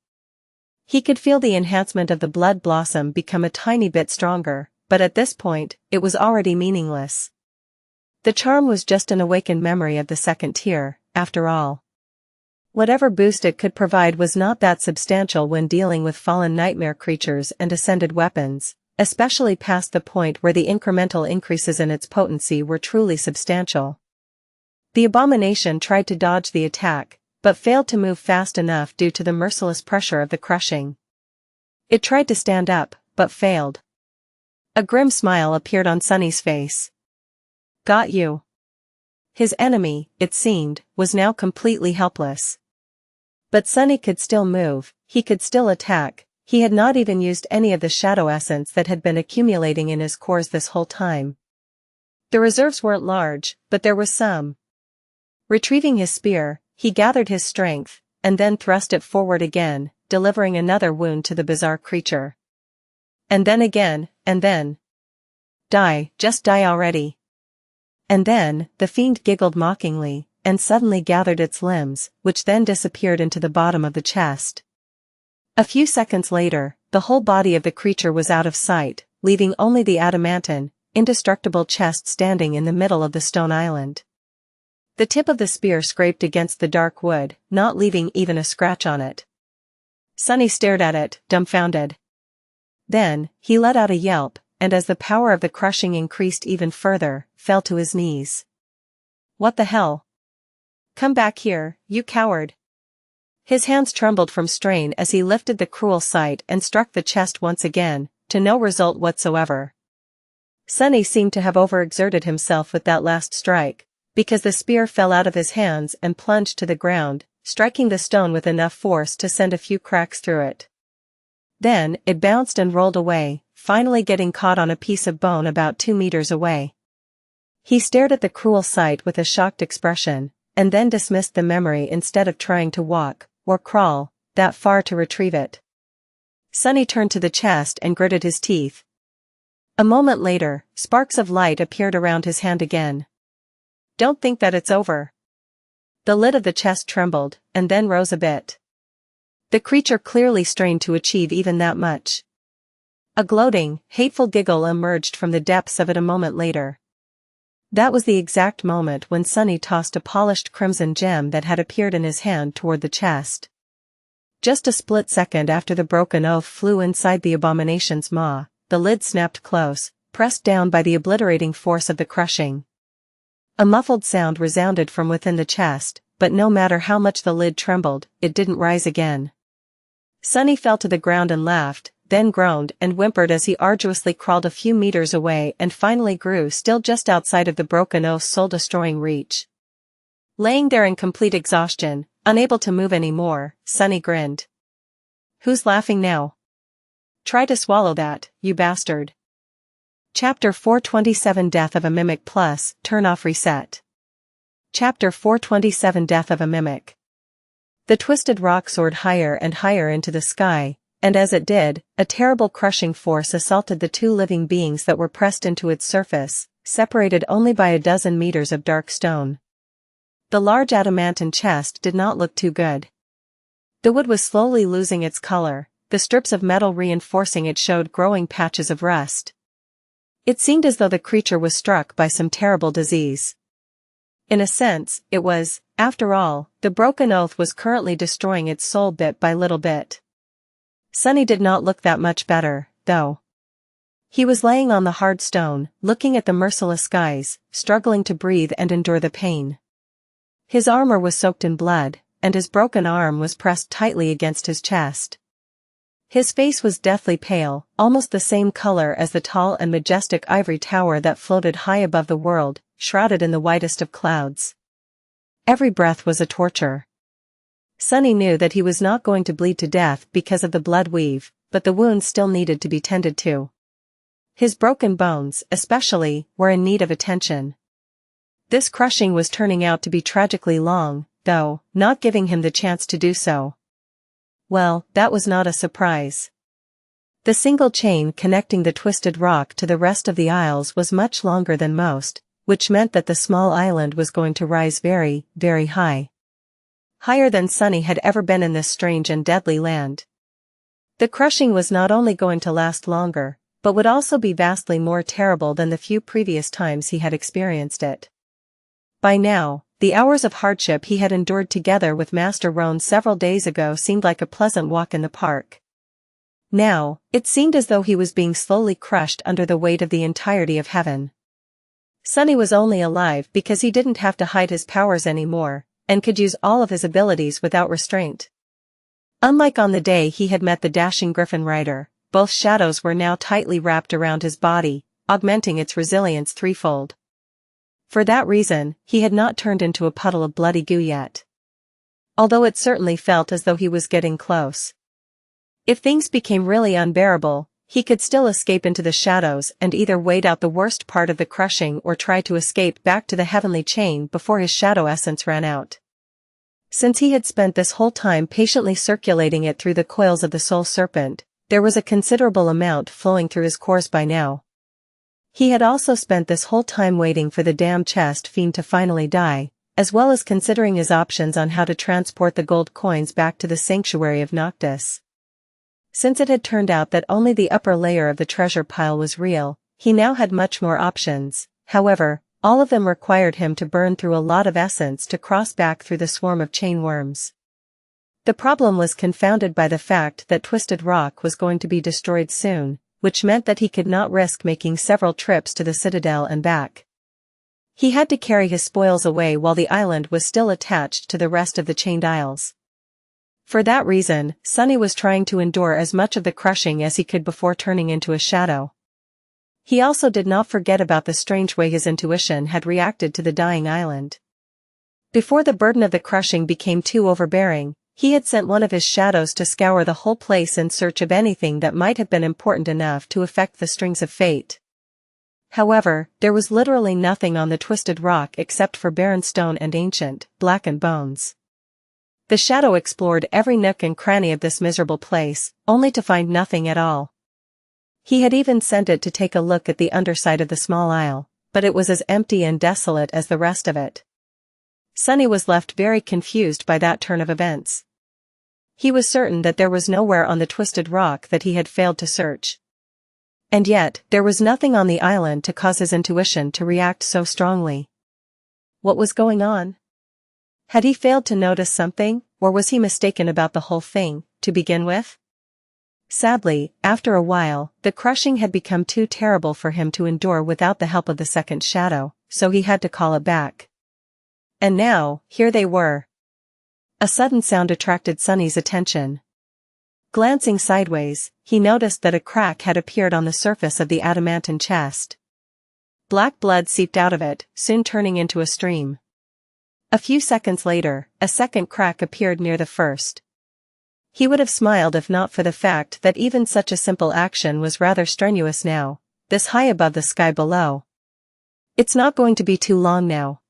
He could feel the enhancement of the blood blossom become a tiny bit stronger, but at this point, it was already meaningless. The charm was just an awakened memory of the second tier, after all. Whatever boost it could provide was not that substantial when dealing with fallen nightmare creatures and ascended weapons, especially past the point where the incremental increases in its potency were truly substantial. The abomination tried to dodge the attack, but failed to move fast enough due to the merciless pressure of the crushing. It tried to stand up, but failed. A grim smile appeared on Sunny's face. Got you. His enemy, it seemed, was now completely helpless. But Sunny could still move, he could still attack, he had not even used any of the shadow essence that had been accumulating in his cores this whole time. The reserves weren't large, but there was some. Retrieving his spear, he gathered his strength, and then thrust it forward again, delivering another wound to the bizarre creature. And then again, and then. Die, just die already. And then, the fiend giggled mockingly, and suddenly gathered its limbs, which then disappeared into the bottom of the chest. A few seconds later, the whole body of the creature was out of sight, leaving only the adamantine, indestructible chest standing in the middle of the stone island. The tip of the spear scraped against the dark wood, not leaving even a scratch on it. Sunny stared at it, dumbfounded. Then, he let out a yelp, and as the power of the crushing increased even further, fell to his knees. What the hell? Come back here, you coward. His hands trembled from strain as he lifted the cruel sight and struck the chest once again, to no result whatsoever. Sunny seemed to have overexerted himself with that last strike, because the spear fell out of his hands and plunged to the ground, striking the stone with enough force to send a few cracks through it. Then, it bounced and rolled away, finally getting caught on a piece of bone about 2 meters away. He stared at the cruel sight with a shocked expression, and then dismissed the memory instead of trying to walk, or crawl, that far to retrieve it. Sunny turned to the chest and gritted his teeth. A moment later, sparks of light appeared around his hand again. Don't think that it's over. The lid of the chest trembled, and then rose a bit. The creature clearly strained to achieve even that much. A gloating, hateful giggle emerged from the depths of it a moment later. That was the exact moment when Sunny tossed a polished crimson gem that had appeared in his hand toward the chest. Just a split second after the broken oath flew inside the abomination's maw, the lid snapped close, pressed down by the obliterating force of the crushing. A muffled sound resounded from within the chest, but no matter how much the lid trembled, it didn't rise again. Sunny fell to the ground and laughed, then groaned and whimpered as he arduously crawled a few meters away and finally grew still just outside of the broken oath's soul-destroying reach. Laying there in complete exhaustion, unable to move anymore, Sunny grinned. Who's laughing now? Try to swallow that, you bastard. Chapter 427 Death of a Mimic Plus, Turn Off Reset. Chapter 427 Death of a Mimic. The twisted rock soared higher and higher into the sky, and as it did, a terrible crushing force assaulted the 2 living beings that were pressed into its surface, separated only by a dozen meters of dark stone. The large adamantine chest did not look too good. The wood was slowly losing its color, the strips of metal reinforcing it showed growing patches of rust. It seemed as though the creature was struck by some terrible disease. In a sense, it was, after all, the broken oath was currently destroying its soul bit by little bit. Sunny did not look that much better, though. He was laying on the hard stone, looking at the merciless skies, struggling to breathe and endure the pain. His armor was soaked in blood, and his broken arm was pressed tightly against his chest. His face was deathly pale, almost the same color as the tall and majestic ivory tower that floated high above the world, shrouded in the whitest of clouds. Every breath was a torture. Sunny knew that he was not going to bleed to death because of the blood weave, but the wounds still needed to be tended to. His broken bones, especially, were in need of attention. This crushing was turning out to be tragically long, though, not giving him the chance to do so. Well, that was not a surprise. The single chain connecting the twisted rock to the rest of the isles was much longer than most, which meant that the small island was going to rise very, very high. Higher than Sunny had ever been in this strange and deadly land. The crushing was not only going to last longer, but would also be vastly more terrible than the few previous times he had experienced it. By now, the hours of hardship he had endured together with Master Roan several days ago seemed like a pleasant walk in the park. Now, it seemed as though he was being slowly crushed under the weight of the entirety of heaven. Sunny was only alive because he didn't have to hide his powers anymore, and could use all of his abilities without restraint. Unlike on the day he had met the dashing Griffin Rider, both shadows were now tightly wrapped around his body, augmenting its resilience threefold. For that reason, he had not turned into a puddle of bloody goo yet. Although it certainly felt as though he was getting close. If things became really unbearable, he could still escape into the shadows and either wait out the worst part of the crushing or try to escape back to the heavenly chain before his shadow essence ran out. Since he had spent this whole time patiently circulating it through the coils of the soul serpent, there was a considerable amount flowing through his cores by now. He had also spent this whole time waiting for the damn chest fiend to finally die, as well as considering his options on how to transport the gold coins back to the sanctuary of Noctis. Since it had turned out that only the upper layer of the treasure pile was real, he now had much more options. However, all of them required him to burn through a lot of essence to cross back through the swarm of chain worms. The problem was confounded by the fact that Twisted Rock was going to be destroyed soon, which meant that he could not risk making several trips to the Citadel and back. He had to carry his spoils away while the island was still attached to the rest of the chained isles. For that reason, Sunny was trying to endure as much of the crushing as he could before turning into a shadow. He also did not forget about the strange way his intuition had reacted to the dying island. Before the burden of the crushing became too overbearing, he had sent one of his shadows to scour the whole place in search of anything that might have been important enough to affect the strings of fate. However, there was literally nothing on the Twisted Rock except for barren stone and ancient, blackened bones. The shadow explored every nook and cranny of this miserable place, only to find nothing at all. He had even sent it to take a look at the underside of the small isle, but it was as empty and desolate as the rest of it. Sunny was left very confused by that turn of events. He was certain that there was nowhere on the Twisted Rock that he had failed to search. And yet, there was nothing on the island to cause his intuition to react so strongly. What was going on? Had he failed to notice something, or was he mistaken about the whole thing, to begin with? Sadly, after a while, the crushing had become too terrible for him to endure without the help of the second shadow, so he had to call it back. And now, here they were. A sudden sound attracted Sunny's attention. Glancing sideways, he noticed that a crack had appeared on the surface of the adamantine chest. Black blood seeped out of it, soon turning into a stream. A few seconds later, a second crack appeared near the first. He would have smiled if not for the fact that even such a simple action was rather strenuous now, this high above the sky below. It's not going to be too long now.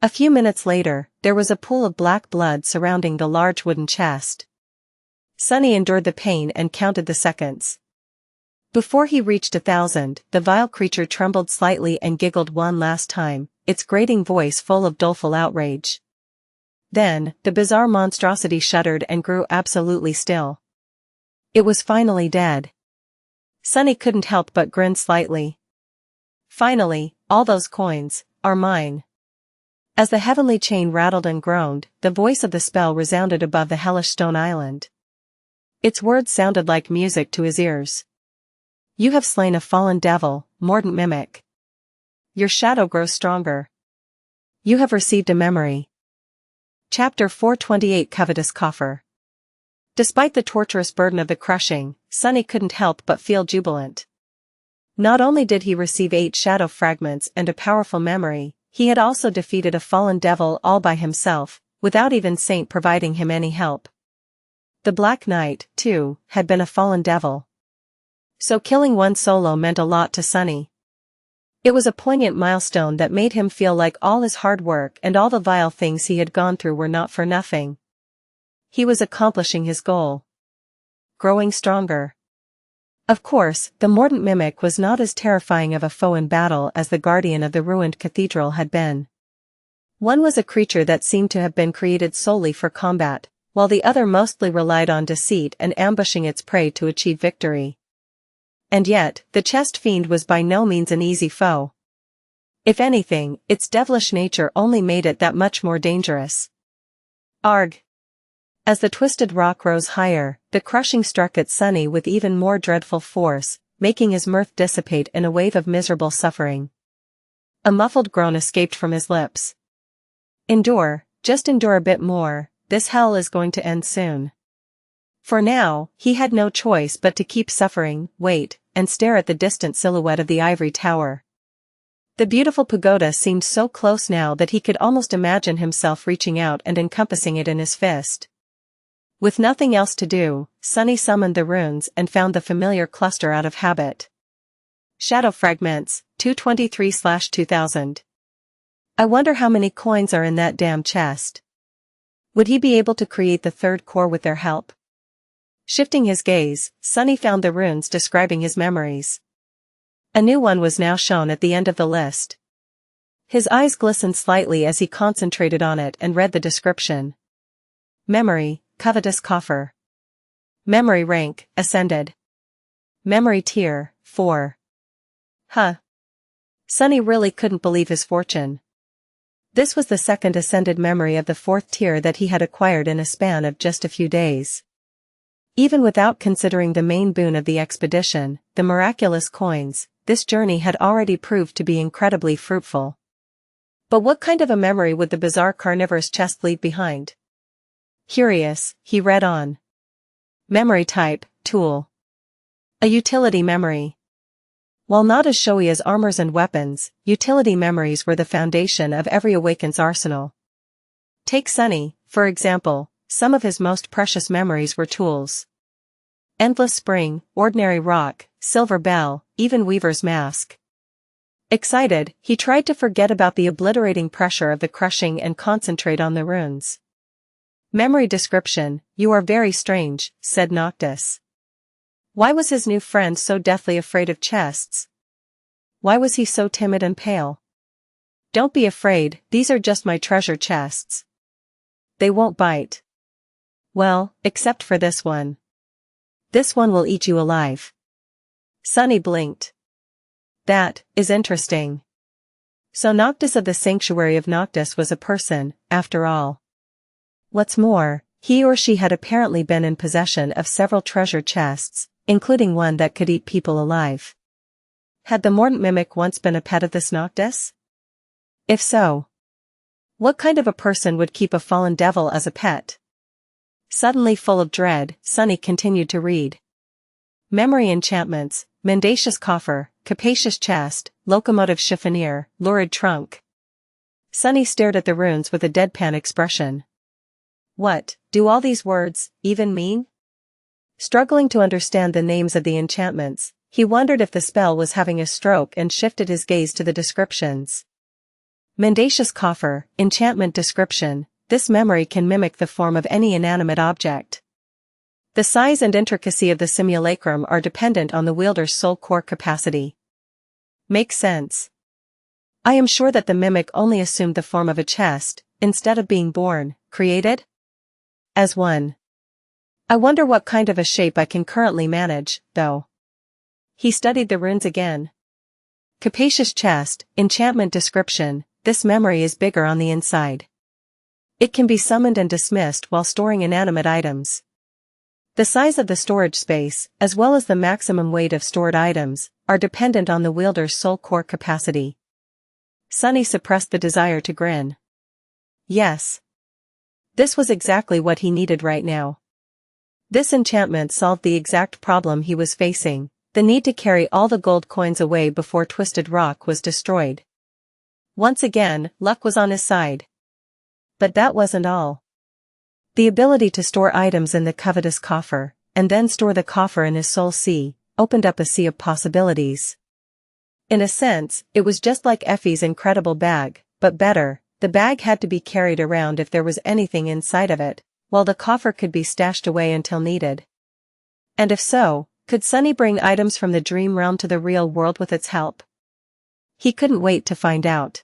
A few minutes later, there was a pool of black blood surrounding the large wooden chest. Sunny endured the pain and counted the seconds. Before he reached 1,000, the vile creature trembled slightly and giggled one last time, its grating voice full of doleful outrage. Then, the bizarre monstrosity shuddered and grew absolutely still. It was finally dead. Sunny couldn't help but grin slightly. Finally, all those coins are mine. As the heavenly chain rattled and groaned, the voice of the spell resounded above the hellish stone island. Its words sounded like music to his ears. You have slain a fallen devil, mordant mimic. Your shadow grows stronger. You have received a memory. Chapter 428 Covetous Coffer. Despite the torturous burden of the crushing, Sunny couldn't help but feel jubilant. Not only did he receive 8 shadow fragments and a powerful memory, he had also defeated a fallen devil all by himself, without even Saint providing him any help. The Black Knight, too, had been a fallen devil. So killing one solo meant a lot to Sunny. It was a poignant milestone that made him feel like all his hard work and all the vile things he had gone through were not for nothing. He was accomplishing his goal. Growing stronger. Of course, the mordant mimic was not as terrifying of a foe in battle as the guardian of the ruined cathedral had been. One was a creature that seemed to have been created solely for combat, while the other mostly relied on deceit and ambushing its prey to achieve victory. And yet, the chest fiend was by no means an easy foe. If anything, its devilish nature only made it that much more dangerous. Arg! As the Twisted Rock rose higher, the crushing struck at Sunny with even more dreadful force, making his mirth dissipate in a wave of miserable suffering. A muffled groan escaped from his lips. Endure, just endure a bit more, this hell is going to end soon. For now, he had no choice but to keep suffering, wait, and stare at the distant silhouette of the ivory tower. The beautiful pagoda seemed so close now that he could almost imagine himself reaching out and encompassing it in his fist. With nothing else to do, Sunny summoned the runes and found the familiar cluster out of habit. Shadow Fragments, 223/2000. I wonder how many coins are in that damn chest. Would he be able to create the third core with their help? Shifting his gaze, Sunny found the runes describing his memories. A new one was now shown at the end of the list. His eyes glistened slightly as he concentrated on it and read the description. Memory, Covetous Coffer. Memory rank, Ascended. Memory tier, 4. Huh. Sunny really couldn't believe his fortune. This was the second ascended memory of the 4th tier that he had acquired in a span of just a few days. Even without considering the main boon of the expedition, the miraculous coins, this journey had already proved to be incredibly fruitful. But what kind of a memory would the bizarre carnivorous chest leave behind? Curious, he read on. Memory type, tool. A utility memory. While not as showy as armors and weapons, utility memories were the foundation of every awakened's arsenal. Take Sunny, for example, some of his most precious memories were tools. Endless spring, ordinary rock, silver bell, even weaver's mask. Excited, he tried to forget about the obliterating pressure of the crushing and concentrate on the runes. Memory description, you are very strange, said Noctis. Why was his new friend so deathly afraid of chests? Why was he so timid and pale? Don't be afraid, these are just my treasure chests. They won't bite. Well, except for this one. This one will eat you alive. Sunny blinked. That is interesting. So Noctis of the Sanctuary of Noctis was a person, after all. What's more, he or she had apparently been in possession of several treasure chests, including one that could eat people alive. Had the Mordant Mimic once been a pet of this Noctis? If so, what kind of a person would keep a fallen devil as a pet? Suddenly full of dread, Sunny continued to read. Memory enchantments, mendacious coffer, capacious chest, locomotive chiffonier, lurid trunk. Sunny stared at the runes with a deadpan expression. What do all these words even mean? Struggling to understand the names of the enchantments, he wondered if the spell was having a stroke and shifted his gaze to the descriptions. Mendacious coffer, enchantment description, this memory can mimic the form of any inanimate object. The size and intricacy of the simulacrum are dependent on the wielder's soul core capacity. Makes sense. I am sure that the mimic only assumed the form of a chest, instead of being born, created as one. I wonder what kind of a shape I can currently manage, though. He studied the runes again. Capacious chest, enchantment description, this memory is bigger on the inside. It can be summoned and dismissed while storing inanimate items. The size of the storage space, as well as the maximum weight of stored items, are dependent on the wielder's soul core capacity. Sunny suppressed the desire to grin. Yes. This was exactly what he needed right now. This enchantment solved the exact problem he was facing, the need to carry all the gold coins away before Twisted Rock was destroyed. Once again, luck was on his side. But that wasn't all. The ability to store items in the Covetous Coffer, and then store the coffer in his soul sea, opened up a sea of possibilities. In a sense, it was just like Effie's incredible bag, but better. The bag had to be carried around if there was anything inside of it, while the coffer could be stashed away until needed. And if so, could Sunny bring items from the dream realm to the real world with its help? He couldn't wait to find out.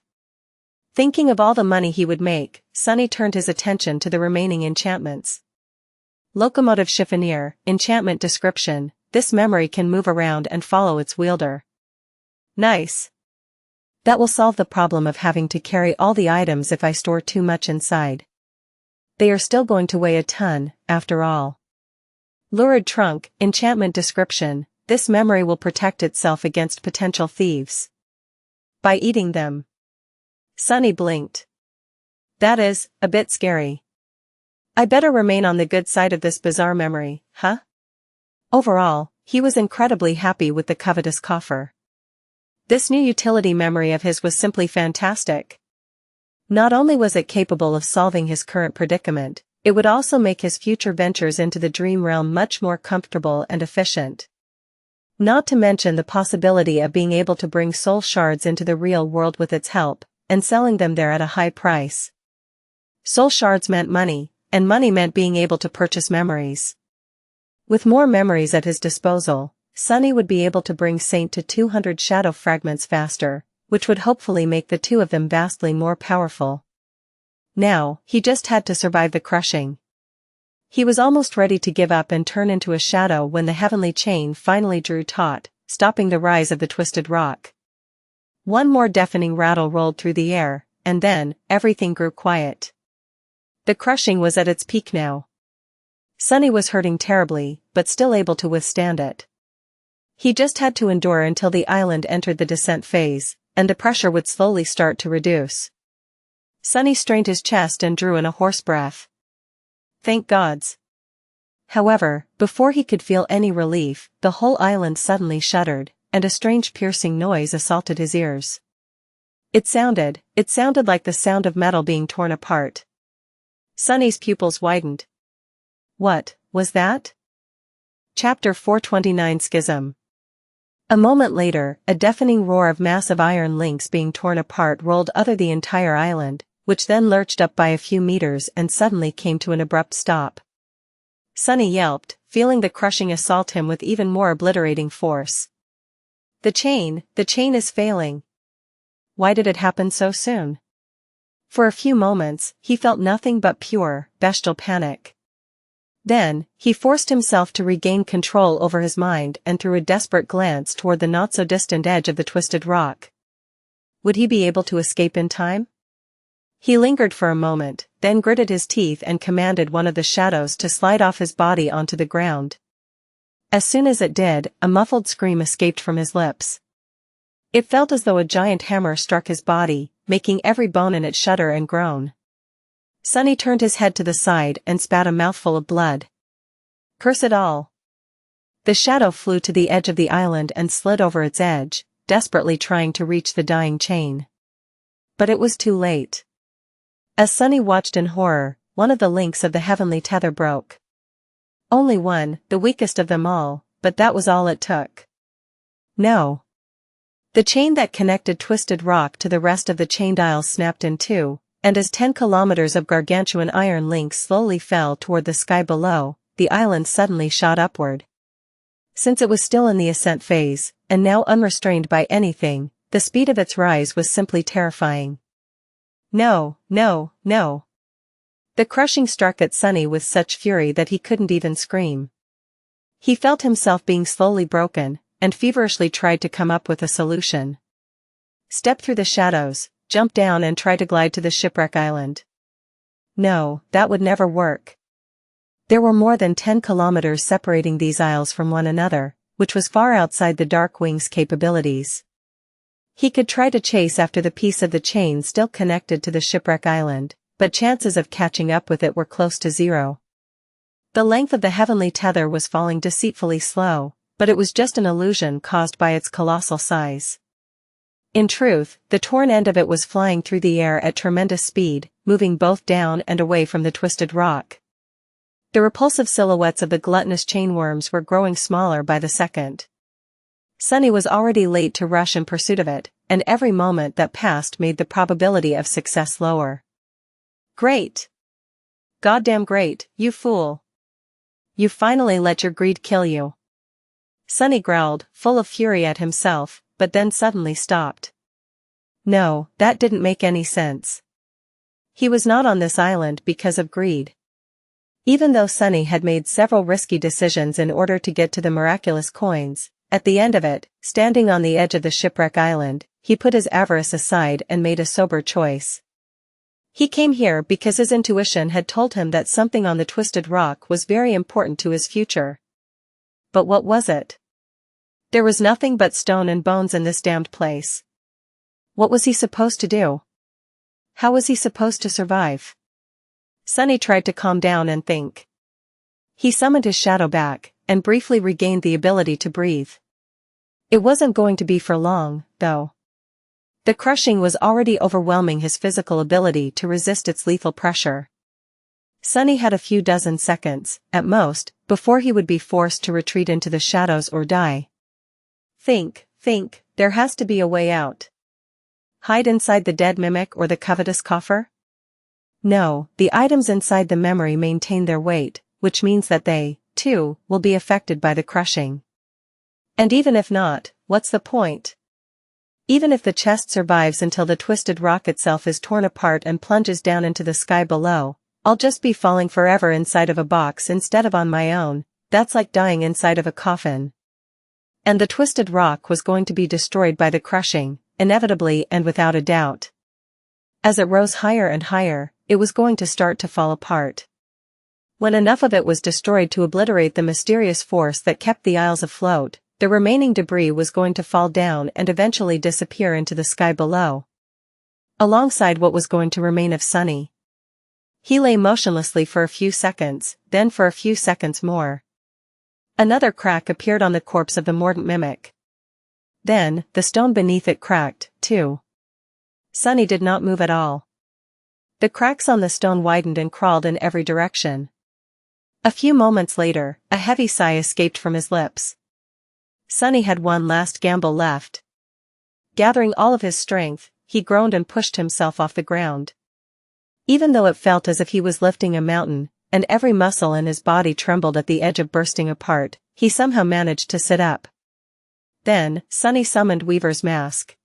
Thinking of all the money he would make, Sunny turned his attention to the remaining enchantments. Locomotive chiffonier, enchantment description, this memory can move around and follow its wielder. Nice. That will solve the problem of having to carry all the items if I store too much inside. They are still going to weigh a ton, after all. Lurid trunk, enchantment description, this memory will protect itself against potential thieves. By eating them. Sunny blinked. That is, a bit scary. I better remain on the good side of this bizarre memory, huh? Overall, he was incredibly happy with the Covetous Coffer. This new utility memory of his was simply fantastic. Not only was it capable of solving his current predicament, it would also make his future ventures into the dream realm much more comfortable and efficient. Not to mention the possibility of being able to bring soul shards into the real world with its help, and selling them there at a high price. Soul shards meant money, and money meant being able to purchase memories. With more memories at his disposal, Sunny would be able to bring Saint to 200 shadow fragments faster, which would hopefully make the two of them vastly more powerful. Now, he just had to survive the crushing. He was almost ready to give up and turn into a shadow when the heavenly chain finally drew taut, stopping the rise of the twisted rock. One more deafening rattle rolled through the air, and then, everything grew quiet. The crushing was at its peak now. Sunny was hurting terribly, but still able to withstand it. He just had to endure until the island entered the descent phase, and the pressure would slowly start to reduce. Sunny strained his chest and drew in a hoarse breath. Thank gods. However, before he could feel any relief, the whole island suddenly shuddered, and a strange piercing noise assaulted his ears. It sounded like the sound of metal being torn apart. Sunny's pupils widened. What was that? Chapter 429 Schism. A moment later, a deafening roar of massive iron links being torn apart rolled over the entire island, which then lurched up by a few meters and suddenly came to an abrupt stop. Sunny yelped, feeling the crushing assault him with even more obliterating force. The chain is failing. Why did it happen so soon? For a few moments, he felt nothing but pure, bestial panic. Then, he forced himself to regain control over his mind and threw a desperate glance toward the not-so-distant edge of the twisted rock. Would he be able to escape in time? He lingered for a moment, then gritted his teeth and commanded one of the shadows to slide off his body onto the ground. As soon as it did, a muffled scream escaped from his lips. It felt as though a giant hammer struck his body, making every bone in it shudder and groan. Sunny turned his head to the side and spat a mouthful of blood. Curse it all. The shadow flew to the edge of the island and slid over its edge, desperately trying to reach the dying chain. But it was too late. As Sunny watched in horror, one of the links of the heavenly tether broke. Only one, the weakest of them all, but that was all it took. No. The chain that connected Twisted Rock to the rest of the chained isles snapped in two, and as 10 kilometers of gargantuan iron links slowly fell toward the sky below, the island suddenly shot upward. Since it was still in the ascent phase, and now unrestrained by anything, the speed of its rise was simply terrifying. No, no, no. The crushing struck at Sunny with such fury that he couldn't even scream. He felt himself being slowly broken, and feverishly tried to come up with a solution. Step through the shadows, jump down and try to glide to the Shipwreck Island. No, that would never work. There were more than 10 kilometers separating these isles from one another, which was far outside the Darkwing's capabilities. He could try to chase after the piece of the chain still connected to the Shipwreck Island, but chances of catching up with it were close to zero. The length of the heavenly tether was falling deceitfully slow, but it was just an illusion caused by its colossal size. In truth, the torn end of it was flying through the air at tremendous speed, moving both down and away from the twisted rock. The repulsive silhouettes of the gluttonous chainworms were growing smaller by the second. Sunny was already late to rush in pursuit of it, and every moment that passed made the probability of success lower. Great! Goddamn great, you fool! You finally let your greed kill you. Sunny growled, full of fury at himself, but then suddenly stopped. No, that didn't make any sense. He was not on this island because of greed. Even though Sunny had made several risky decisions in order to get to the miraculous coins, at the end of it, standing on the edge of the Shipwreck Island, he put his avarice aside and made a sober choice. He came here because his intuition had told him that something on the twisted rock was very important to his future. But what was it? There was nothing but stone and bones in this damned place. What was he supposed to do? How was he supposed to survive? Sunny tried to calm down and think. He summoned his shadow back, and briefly regained the ability to breathe. It wasn't going to be for long, though. The crushing was already overwhelming his physical ability to resist its lethal pressure. Sunny had a few dozen seconds, at most, before he would be forced to retreat into the shadows or die. Think, there has to be a way out. Hide inside the dead mimic or the Covetous Coffer? No, the items inside the memory maintain their weight, which means that they, too, will be affected by the crushing. And even if not, what's the point? Even if the chest survives until the twisted rock itself is torn apart and plunges down into the sky below, I'll just be falling forever inside of a box instead of on my own. That's like dying inside of a coffin. And the twisted rock was going to be destroyed by the crushing, inevitably and without a doubt. As it rose higher and higher, it was going to start to fall apart. When enough of it was destroyed to obliterate the mysterious force that kept the isles afloat, the remaining debris was going to fall down and eventually disappear into the sky below. Alongside what was going to remain of Sunny. He lay motionlessly for a few seconds, then for a few seconds more. Another crack appeared on the corpse of the mordant mimic. Then, the stone beneath it cracked, too. Sunny did not move at all. The cracks on the stone widened and crawled in every direction. A few moments later, a heavy sigh escaped from his lips. Sunny had one last gamble left. Gathering all of his strength, he groaned and pushed himself off the ground. Even though it felt as if he was lifting a mountain, and every muscle in his body trembled at the edge of bursting apart, he somehow managed to sit up. Then, Sunny summoned Weaver's mask.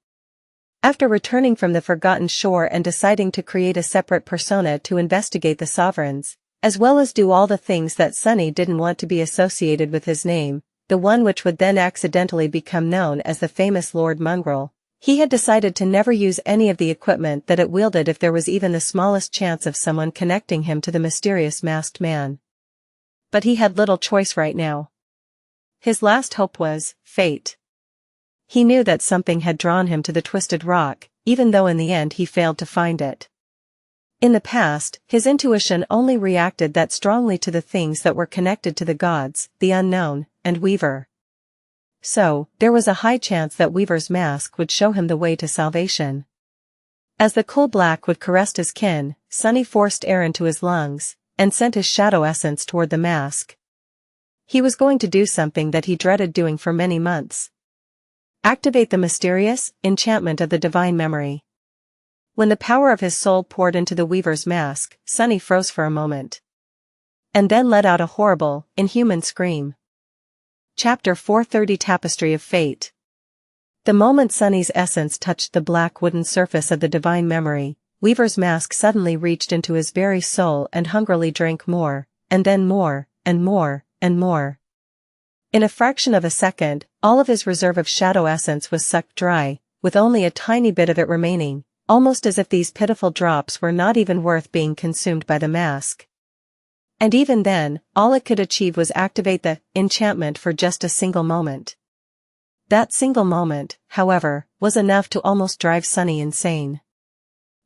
After returning from the Forgotten Shore and deciding to create a separate persona to investigate the Sovereigns, as well as do all the things that Sunny didn't want to be associated with his name, the one which would then accidentally become known as the famous Lord Mongrel, he had decided to never use any of the equipment that it wielded if there was even the smallest chance of someone connecting him to the mysterious masked man. But he had little choice right now. His last hope was fate. He knew that something had drawn him to the twisted rock, even though in the end he failed to find it. In the past, his intuition only reacted that strongly to the things that were connected to the gods, the unknown, and Weaver. So, there was a high chance that Weaver's mask would show him the way to salvation. As the coal black would caress his kin, Sunny forced air into his lungs, and sent his shadow essence toward the mask. He was going to do something that he dreaded doing for many months. Activate the mysterious enchantment of the divine memory. When the power of his soul poured into the Weaver's mask, Sunny froze for a moment. And then let out a horrible, inhuman scream. Chapter 430 Tapestry of Fate. The moment Sunny's essence touched the black wooden surface of the divine memory, Weaver's mask suddenly reached into his very soul and hungrily drank more, and then more, and more, and more. In a fraction of a second, all of his reserve of shadow essence was sucked dry, with only a tiny bit of it remaining, almost as if these pitiful drops were not even worth being consumed by the mask. And even then, all it could achieve was activate the enchantment for just a single moment. That single moment, however, was enough to almost drive Sunny insane.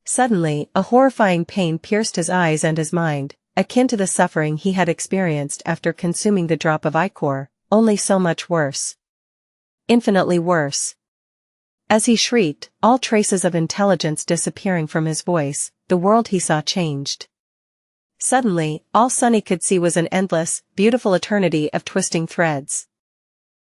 Suddenly, a horrifying pain pierced his eyes and his mind, akin to the suffering he had experienced after consuming the drop of ichor, only so much worse. Infinitely worse. As he shrieked, all traces of intelligence disappearing from his voice, the world he saw changed. Suddenly, all Sunny could see was an endless, beautiful eternity of twisting threads.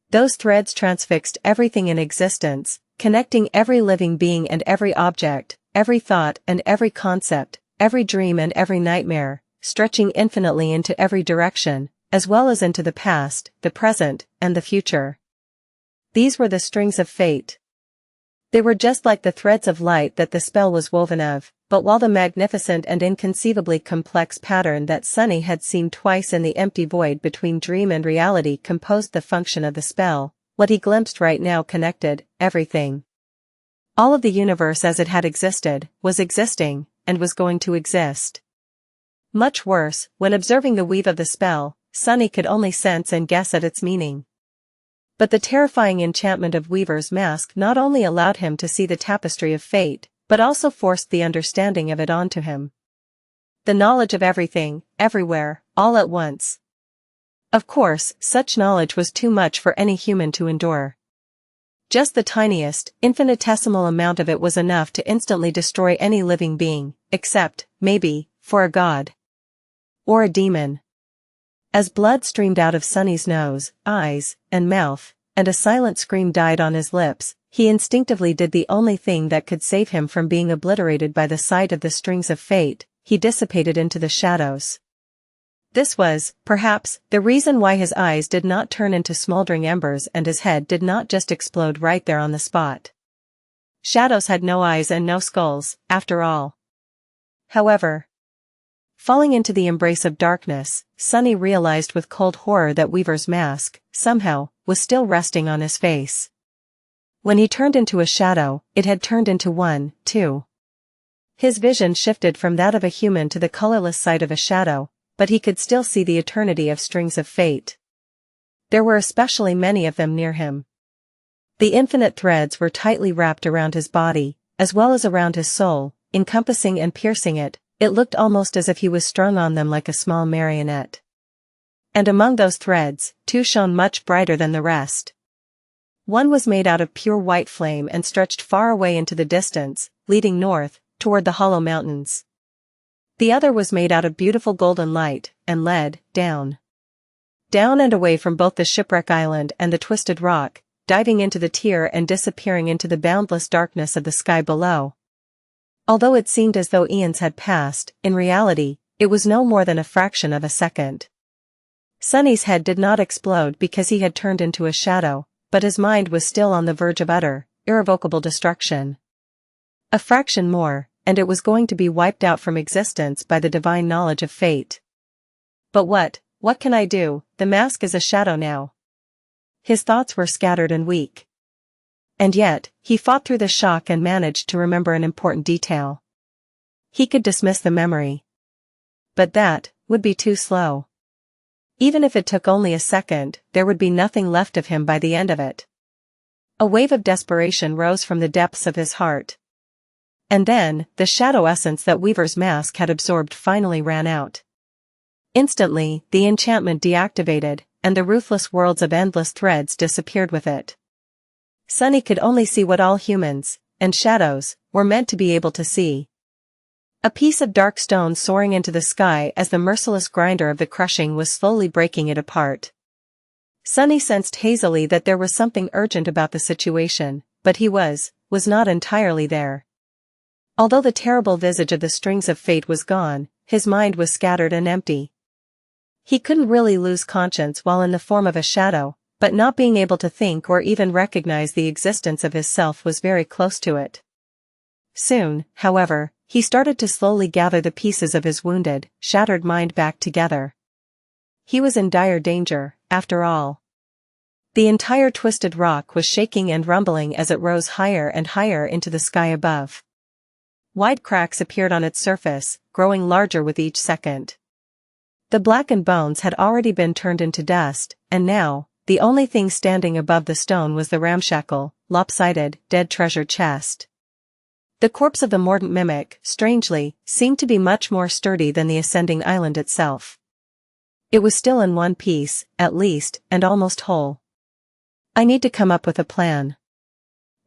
Those threads transfixed everything in existence, connecting every living being and every object, every thought and every concept, every dream and every nightmare, stretching infinitely into every direction, as well as into the past, the present, and the future. These were the strings of fate. They were just like the threads of light that the spell was woven of, but while the magnificent and inconceivably complex pattern that Sunny had seen twice in the empty void between dream and reality composed the function of the spell, what he glimpsed right now connected everything. All of the universe as it had existed, was existing, and was going to exist. Much worse, when observing the weave of the spell, Sunny could only sense and guess at its meaning. But the terrifying enchantment of Weaver's mask not only allowed him to see the tapestry of fate, but also forced the understanding of it onto him. The knowledge of everything, everywhere, all at once. Of course, such knowledge was too much for any human to endure. Just the tiniest, infinitesimal amount of it was enough to instantly destroy any living being, except, maybe, for a god. Or a demon. As blood streamed out of Sunny's nose, eyes, and mouth, and a silent scream died on his lips, he instinctively did the only thing that could save him from being obliterated by the sight of the strings of fate. He dissipated into the shadows. This was, perhaps, the reason why his eyes did not turn into smoldering embers and his head did not just explode right there on the spot. Shadows had no eyes and no skulls, after all. However, falling into the embrace of darkness, Sunny realized with cold horror that Weaver's mask, somehow, was still resting on his face. When he turned into a shadow, it had turned into one, too. His vision shifted from that of a human to the colorless sight of a shadow, but he could still see the eternity of strings of fate. There were especially many of them near him. The infinite threads were tightly wrapped around his body, as well as around his soul, encompassing and piercing it. It looked almost as if he was strung on them like a small marionette. And among those threads, two shone much brighter than the rest. One was made out of pure white flame and stretched far away into the distance, leading north, toward the hollow mountains. The other was made out of beautiful golden light, and led, down. Down and away from both the Shipwreck Island and the Twisted Rock, diving into the tier and disappearing into the boundless darkness of the sky below. Although it seemed as though eons had passed, in reality, it was no more than a fraction of a second. Sunny's head did not explode because he had turned into a shadow, but his mind was still on the verge of utter, irrevocable destruction. A fraction more, and it was going to be wiped out from existence by the divine knowledge of fate. But what can I do? The mask is a shadow now. His thoughts were scattered and weak. And yet, he fought through the shock and managed to remember an important detail. He could dismiss the memory. But that would be too slow. Even if it took only a second, there would be nothing left of him by the end of it. A wave of desperation rose from the depths of his heart. And then, the shadow essence that Weaver's mask had absorbed finally ran out. Instantly, the enchantment deactivated, and the ruthless worlds of endless threads disappeared with it. Sunny could only see what all humans, and shadows, were meant to be able to see. A piece of dark stone soaring into the sky as the merciless grinder of the crushing was slowly breaking it apart. Sunny sensed hazily that there was something urgent about the situation, but he was not entirely there. Although the terrible visage of the strings of fate was gone, his mind was scattered and empty. He couldn't really lose conscience while in the form of a shadow, but not being able to think or even recognize the existence of his self was very close to it. Soon, however, he started to slowly gather the pieces of his wounded, shattered mind back together. He was in dire danger, after all. The entire Twisted Rock was shaking and rumbling as it rose higher and higher into the sky above. Wide cracks appeared on its surface, growing larger with each second. The blackened bones had already been turned into dust, and now, the only thing standing above the stone was the ramshackle, lopsided, dead treasure chest. The corpse of the mordant mimic, strangely, seemed to be much more sturdy than the ascending island itself. It was still in one piece, at least, and almost whole. I need to come up with a plan.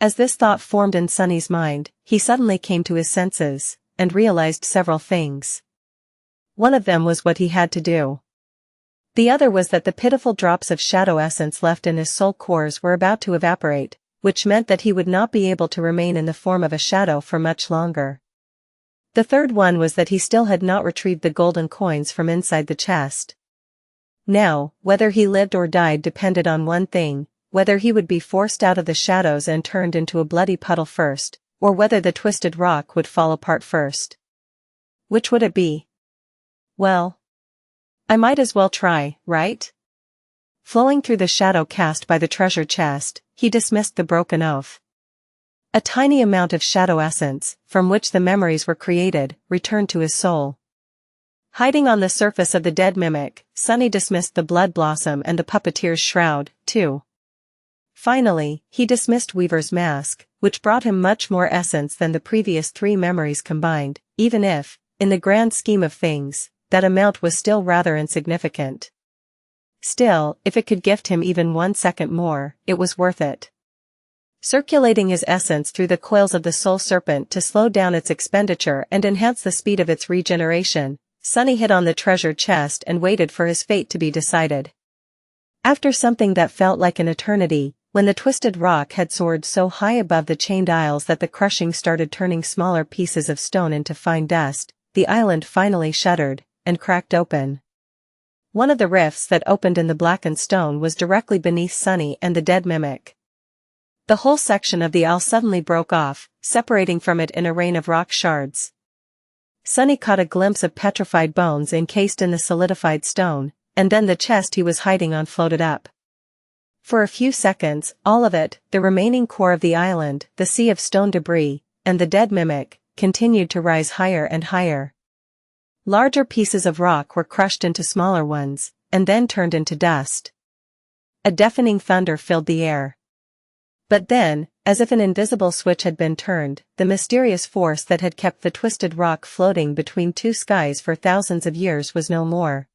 As this thought formed in Sunny's mind, he suddenly came to his senses, and realized several things. One of them was what he had to do. The other was that the pitiful drops of shadow essence left in his soul cores were about to evaporate, which meant that he would not be able to remain in the form of a shadow for much longer. The third one was that he still had not retrieved the golden coins from inside the chest. Now, whether he lived or died depended on one thing, whether he would be forced out of the shadows and turned into a bloody puddle first, or whether the Twisted Rock would fall apart first. Which would it be? Well, I might as well try, right? Flowing through the shadow cast by the treasure chest, he dismissed the broken oath. A tiny amount of shadow essence, from which the memories were created, returned to his soul. Hiding on the surface of the dead mimic, Sunny dismissed the blood blossom and the puppeteer's shroud, too. Finally, he dismissed Weaver's mask, which brought him much more essence than the previous 3 memories combined, even if, in the grand scheme of things, that amount was still rather insignificant. Still, if it could gift him even 1 second more, it was worth it. Circulating his essence through the coils of the soul serpent to slow down its expenditure and enhance the speed of its regeneration, Sunny hid on the treasure chest and waited for his fate to be decided. After something that felt like an eternity, when the Twisted Rock had soared so high above the chained isles that the crushing started turning smaller pieces of stone into fine dust, the island finally shuddered, and cracked open. One of the rifts that opened in the blackened stone was directly beneath Sunny and the dead mimic. The whole section of the aisle suddenly broke off, separating from it in a rain of rock shards. Sunny caught a glimpse of petrified bones encased in the solidified stone, and then the chest he was hiding on floated up. For a few seconds, all of it, the remaining core of the island, the sea of stone debris, and the dead mimic, continued to rise higher and higher. Larger pieces of rock were crushed into smaller ones, and then turned into dust. A deafening thunder filled the air. But then, as if an invisible switch had been turned, the mysterious force that had kept the twisted rock floating between two skies for thousands of years was no more.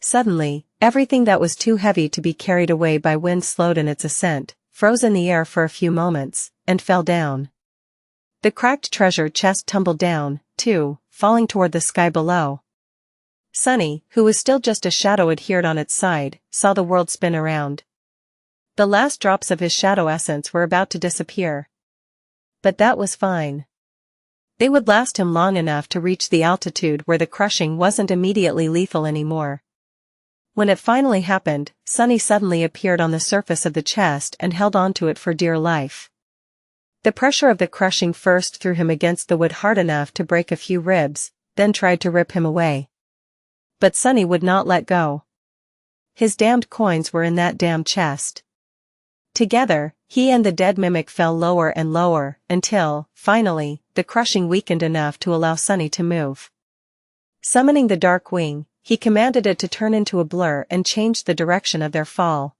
Suddenly, everything that was too heavy to be carried away by wind slowed in its ascent, froze in the air for a few moments, and fell down. The cracked treasure chest tumbled down, too, falling toward the sky below. Sunny, who was still just a shadow adhered on its side, saw the world spin around. The last drops of his shadow essence were about to disappear. But that was fine. They would last him long enough to reach the altitude where the crushing wasn't immediately lethal anymore. When it finally happened, Sunny suddenly appeared on the surface of the chest and held onto it for dear life. The pressure of the crushing first threw him against the wood hard enough to break a few ribs, then tried to rip him away. But Sunny would not let go. His damned coins were in that damned chest. Together, he and the dead mimic fell lower and lower, until, finally, the crushing weakened enough to allow Sunny to move. Summoning the dark wing, he commanded it to turn into a blur and change the direction of their fall.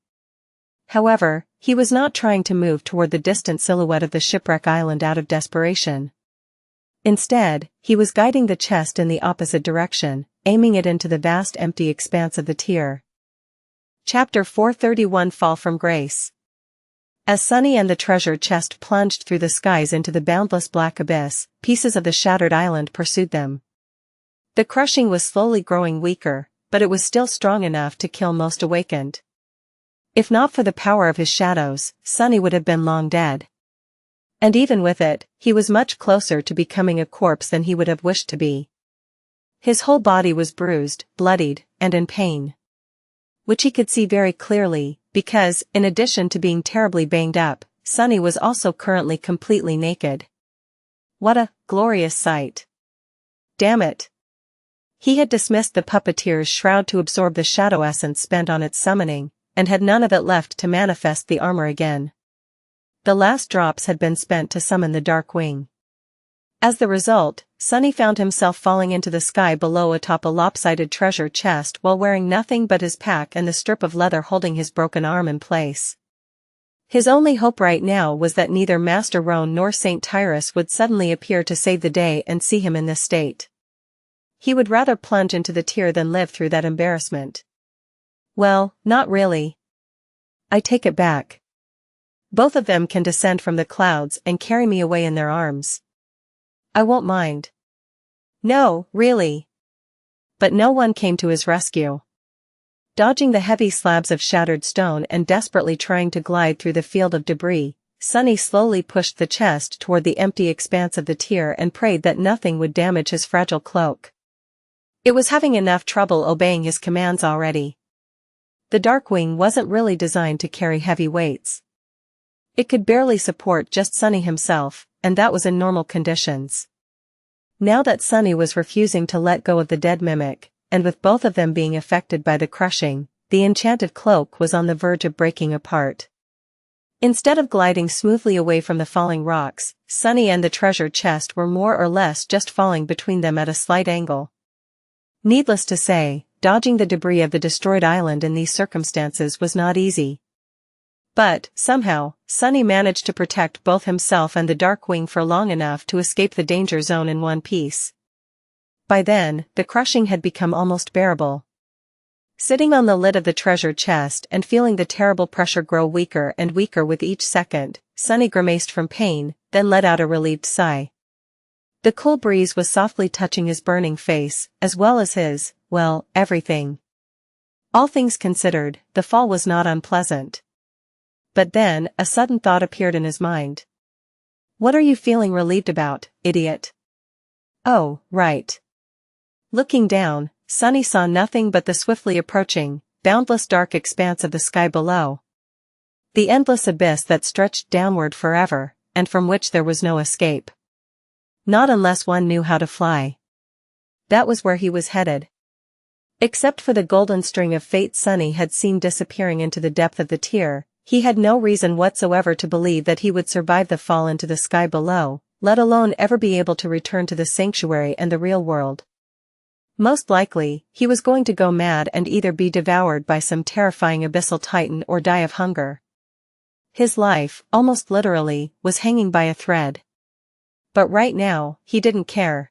However, he was not trying to move toward the distant silhouette of the Shipwreck island out of desperation. Instead, he was guiding the chest in the opposite direction, aiming it into the vast empty expanse of the tier. Chapter 431 Fall from Grace. As Sunny and the treasure chest plunged through the skies into the boundless black abyss, pieces of the shattered island pursued them. The crushing was slowly growing weaker, but it was still strong enough to kill most awakened. If not for the power of his shadows, Sunny would have been long dead. And even with it, he was much closer to becoming a corpse than he would have wished to be. His whole body was bruised, bloodied, and in pain. Which he could see very clearly, because, in addition to being terribly banged up, Sunny was also currently completely naked. What a glorious sight. Damn it. He had dismissed the puppeteer's shroud to absorb the shadow essence spent on its summoning, and had none of it left to manifest the armor again. The last drops had been spent to summon the dark wing. As the result, Sunny found himself falling into the sky below atop a lopsided treasure chest while wearing nothing but his pack and the strip of leather holding his broken arm in place. His only hope right now was that neither Master Roan nor Saint Tyrus would suddenly appear to save the day and see him in this state. He would rather plunge into the tier than live through that embarrassment. Well, not really. I take it back. Both of them can descend from the clouds and carry me away in their arms. I won't mind. No, really. But no one came to his rescue. Dodging the heavy slabs of shattered stone and desperately trying to glide through the field of debris, Sunny slowly pushed the chest toward the empty expanse of the tier and prayed that nothing would damage his fragile cloak. It was having enough trouble obeying his commands already. The Darkwing wasn't really designed to carry heavy weights. It could barely support just Sunny himself, and that was in normal conditions. Now that Sunny was refusing to let go of the dead mimic, and with both of them being affected by the crushing, the enchanted cloak was on the verge of breaking apart. Instead of gliding smoothly away from the falling rocks, Sunny and the treasure chest were more or less just falling between them at a slight angle. Needless to say, dodging the debris of the destroyed island in these circumstances was not easy. But, somehow, Sunny managed to protect both himself and the Darkwing for long enough to escape the danger zone in one piece. By then, the crushing had become almost bearable. Sitting on the lid of the treasure chest and feeling the terrible pressure grow weaker and weaker with each second, Sunny grimaced from pain, then let out a relieved sigh. The cool breeze was softly touching his burning face, as well as his, well, everything. All things considered, the fall was not unpleasant. But then, a sudden thought appeared in his mind. What are you feeling relieved about, idiot? Oh, right. Looking down, Sunny saw nothing but the swiftly approaching, boundless dark expanse of the sky below. The endless abyss that stretched downward forever, and from which there was no escape. Not unless one knew how to fly. That was where he was headed. Except for the golden string of fate Sunny had seen disappearing into the depth of the tier, he had no reason whatsoever to believe that he would survive the fall into the sky below, let alone ever be able to return to the sanctuary and the real world. Most likely, he was going to go mad and either be devoured by some terrifying abyssal titan or die of hunger. His life, almost literally, was hanging by a thread. But right now, he didn't care.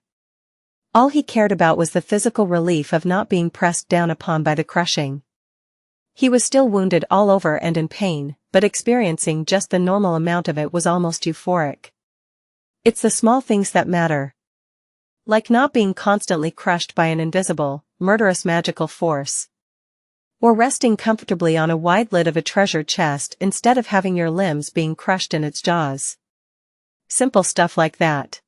All he cared about was the physical relief of not being pressed down upon by the crushing. He was still wounded all over and in pain, but experiencing just the normal amount of it was almost euphoric. It's the small things that matter. Like not being constantly crushed by an invisible, murderous magical force. Or resting comfortably on a wide lid of a treasure chest instead of having your limbs being crushed in its jaws. Simple stuff like that.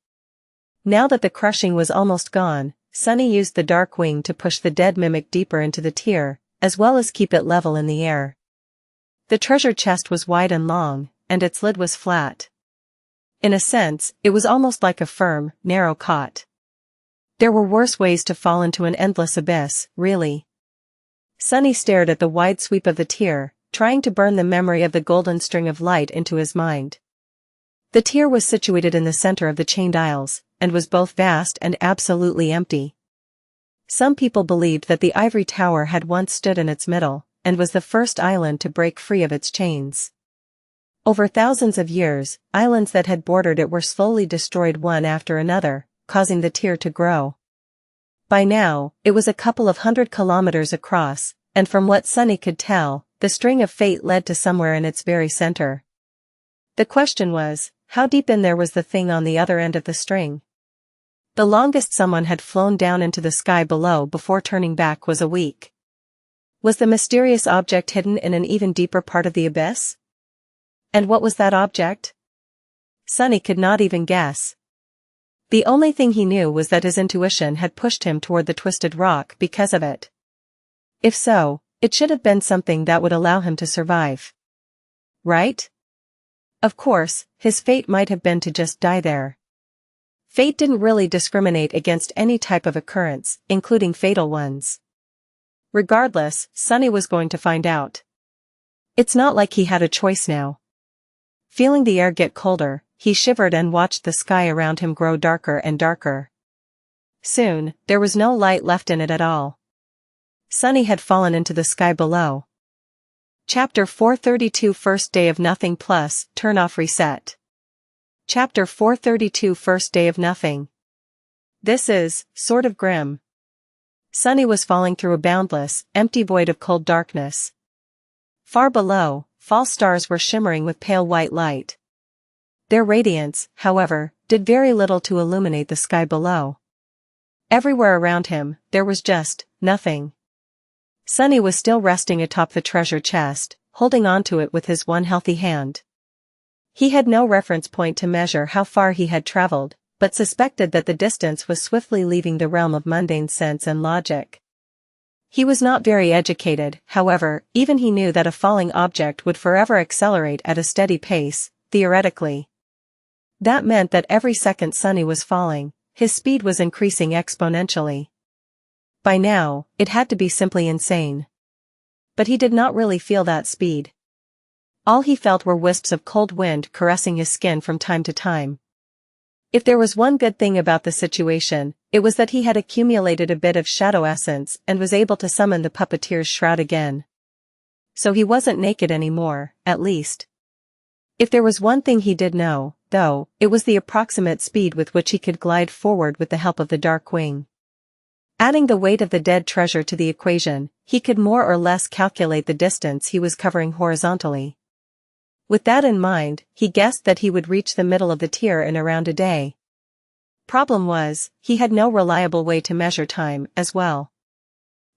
Now that the crushing was almost gone, Sunny used the dark wing to push the dead mimic deeper into the tier, as well as keep it level in the air. The treasure chest was wide and long, and its lid was flat. In a sense, it was almost like a firm, narrow cot. There were worse ways to fall into an endless abyss, really. Sunny stared at the wide sweep of the tier, trying to burn the memory of the golden string of light into his mind. The tier was situated in the center of the chained isles, and was both vast and absolutely empty. Some people believed that the ivory tower had once stood in its middle, and was the first island to break free of its chains. Over thousands of years, islands that had bordered it were slowly destroyed one after another, causing the tier to grow. By now, it was a couple of 100 kilometers across, and from what Sunny could tell, the string of fate led to somewhere in its very center. The question was, how deep in there was the thing on the other end of the string? The longest someone had flown down into the sky below before turning back was a week. Was the mysterious object hidden in an even deeper part of the abyss? And what was that object? Sunny could not even guess. The only thing he knew was that his intuition had pushed him toward the twisted rock because of it. If so, it should have been something that would allow him to survive. Right? Of course, his fate might have been to just die there. Fate didn't really discriminate against any type of occurrence, including fatal ones. Regardless, Sunny was going to find out. It's not like he had a choice now. Feeling the air get colder, he shivered and watched the sky around him grow darker and darker. Soon, there was no light left in it at all. Sunny had fallen into the sky below. Chapter 432 First Day of Nothing Plus, Turn Off Reset. Chapter 432 First Day of Nothing. This is, sort of grim. Sunny was falling through a boundless, empty void of cold darkness. Far below, false stars were shimmering with pale white light. Their radiance, however, did very little to illuminate the sky below. Everywhere around him, there was just nothing. Sunny was still resting atop the treasure chest, holding onto it with his one healthy hand. He had no reference point to measure how far he had traveled, but suspected that the distance was swiftly leaving the realm of mundane sense and logic. He was not very educated, however, even he knew that a falling object would forever accelerate at a steady pace, theoretically. That meant that every second Sunny was falling, his speed was increasing exponentially. By now, it had to be simply insane. But he did not really feel that speed. All he felt were wisps of cold wind caressing his skin from time to time. If there was one good thing about the situation, it was that he had accumulated a bit of shadow essence and was able to summon the puppeteer's shroud again. So he wasn't naked anymore, at least. If there was one thing he did know, though, it was the approximate speed with which he could glide forward with the help of the dark wing. Adding the weight of the dead treasure to the equation, he could more or less calculate the distance he was covering horizontally. With that in mind, he guessed that he would reach the middle of the tier in around a day. Problem was, he had no reliable way to measure time as well.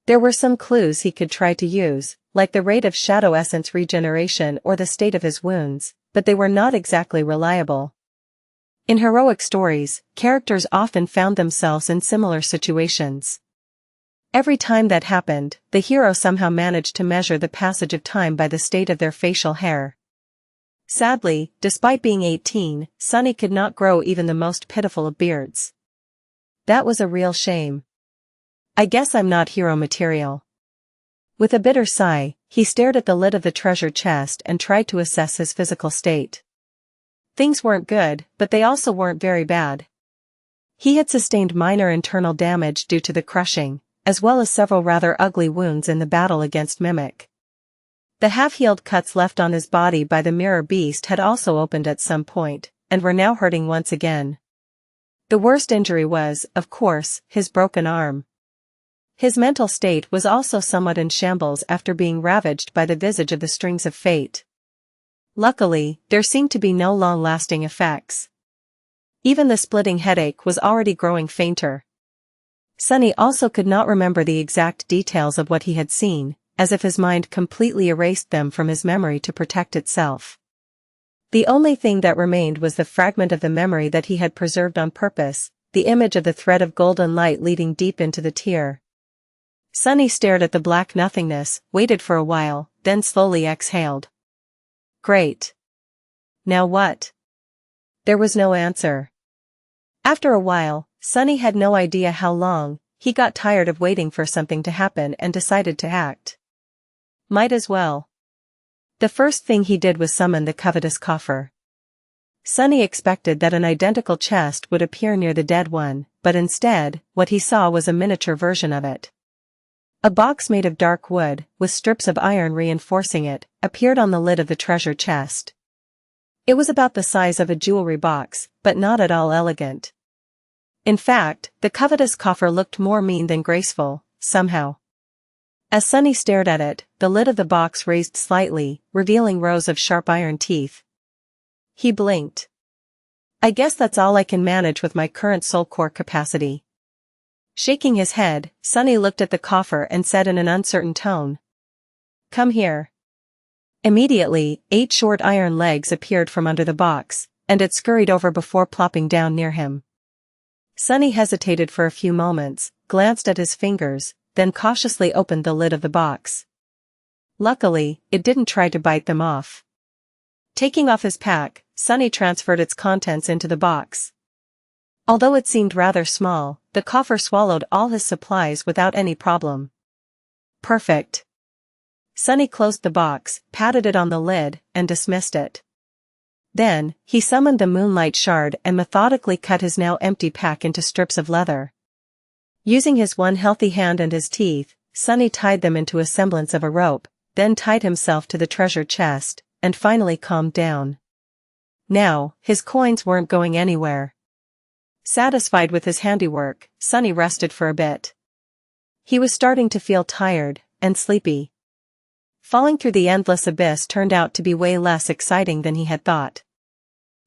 There were some clues he could try to use, like the rate of shadow essence regeneration or the state of his wounds, but they were not exactly reliable. In heroic stories, characters often found themselves in similar situations. Every time that happened, the hero somehow managed to measure the passage of time by the state of their facial hair. Sadly, despite being 18, Sunny could not grow even the most pitiful of beards. That was a real shame. I guess I'm not hero material. With a bitter sigh, he stared at the lid of the treasure chest and tried to assess his physical state. Things weren't good, but they also weren't very bad. He had sustained minor internal damage due to the crushing, as well as several rather ugly wounds in the battle against Mimic. The half-healed cuts left on his body by the mirror beast had also opened at some point, and were now hurting once again. The worst injury was, of course, his broken arm. His mental state was also somewhat in shambles after being ravaged by the visage of the strings of fate. Luckily, there seemed to be no long-lasting effects. Even the splitting headache was already growing fainter. Sunny also could not remember the exact details of what he had seen, as if his mind completely erased them from his memory to protect itself. The only thing that remained was the fragment of the memory that he had preserved on purpose, the image of the thread of golden light leading deep into the tear. Sunny stared at the black nothingness, waited for a while, then slowly exhaled. Great. Now what? There was no answer. After a while, Sunny had no idea how long, he got tired of waiting for something to happen and decided to act. Might as well. The first thing he did was summon the Covetous Coffer. Sunny expected that an identical chest would appear near the dead one, but instead, what he saw was a miniature version of it. A box made of dark wood, with strips of iron reinforcing it, appeared on the lid of the treasure chest. It was about the size of a jewelry box, but not at all elegant. In fact, the Covetous Coffer looked more mean than graceful, somehow. As Sunny stared at it, the lid of the box raised slightly, revealing rows of sharp iron teeth. He blinked. I guess that's all I can manage with my current soul core capacity. Shaking his head, Sunny looked at the coffer and said in an uncertain tone, "Come here." Immediately, 8 short iron legs appeared from under the box, and it scurried over before plopping down near him. Sunny hesitated for a few moments, glanced at his fingers, then cautiously opened the lid of the box. Luckily, it didn't try to bite them off. Taking off his pack, Sunny transferred its contents into the box. Although it seemed rather small, the coffer swallowed all his supplies without any problem. Perfect. Sunny closed the box, patted it on the lid, and dismissed it. Then, he summoned the moonlight shard and methodically cut his now empty pack into strips of leather. Using his one healthy hand and his teeth, Sunny tied them into a semblance of a rope, then tied himself to the treasure chest, and finally calmed down. Now, his coins weren't going anywhere. Satisfied with his handiwork, Sunny rested for a bit. He was starting to feel tired, and sleepy. Falling through the endless abyss turned out to be way less exciting than he had thought.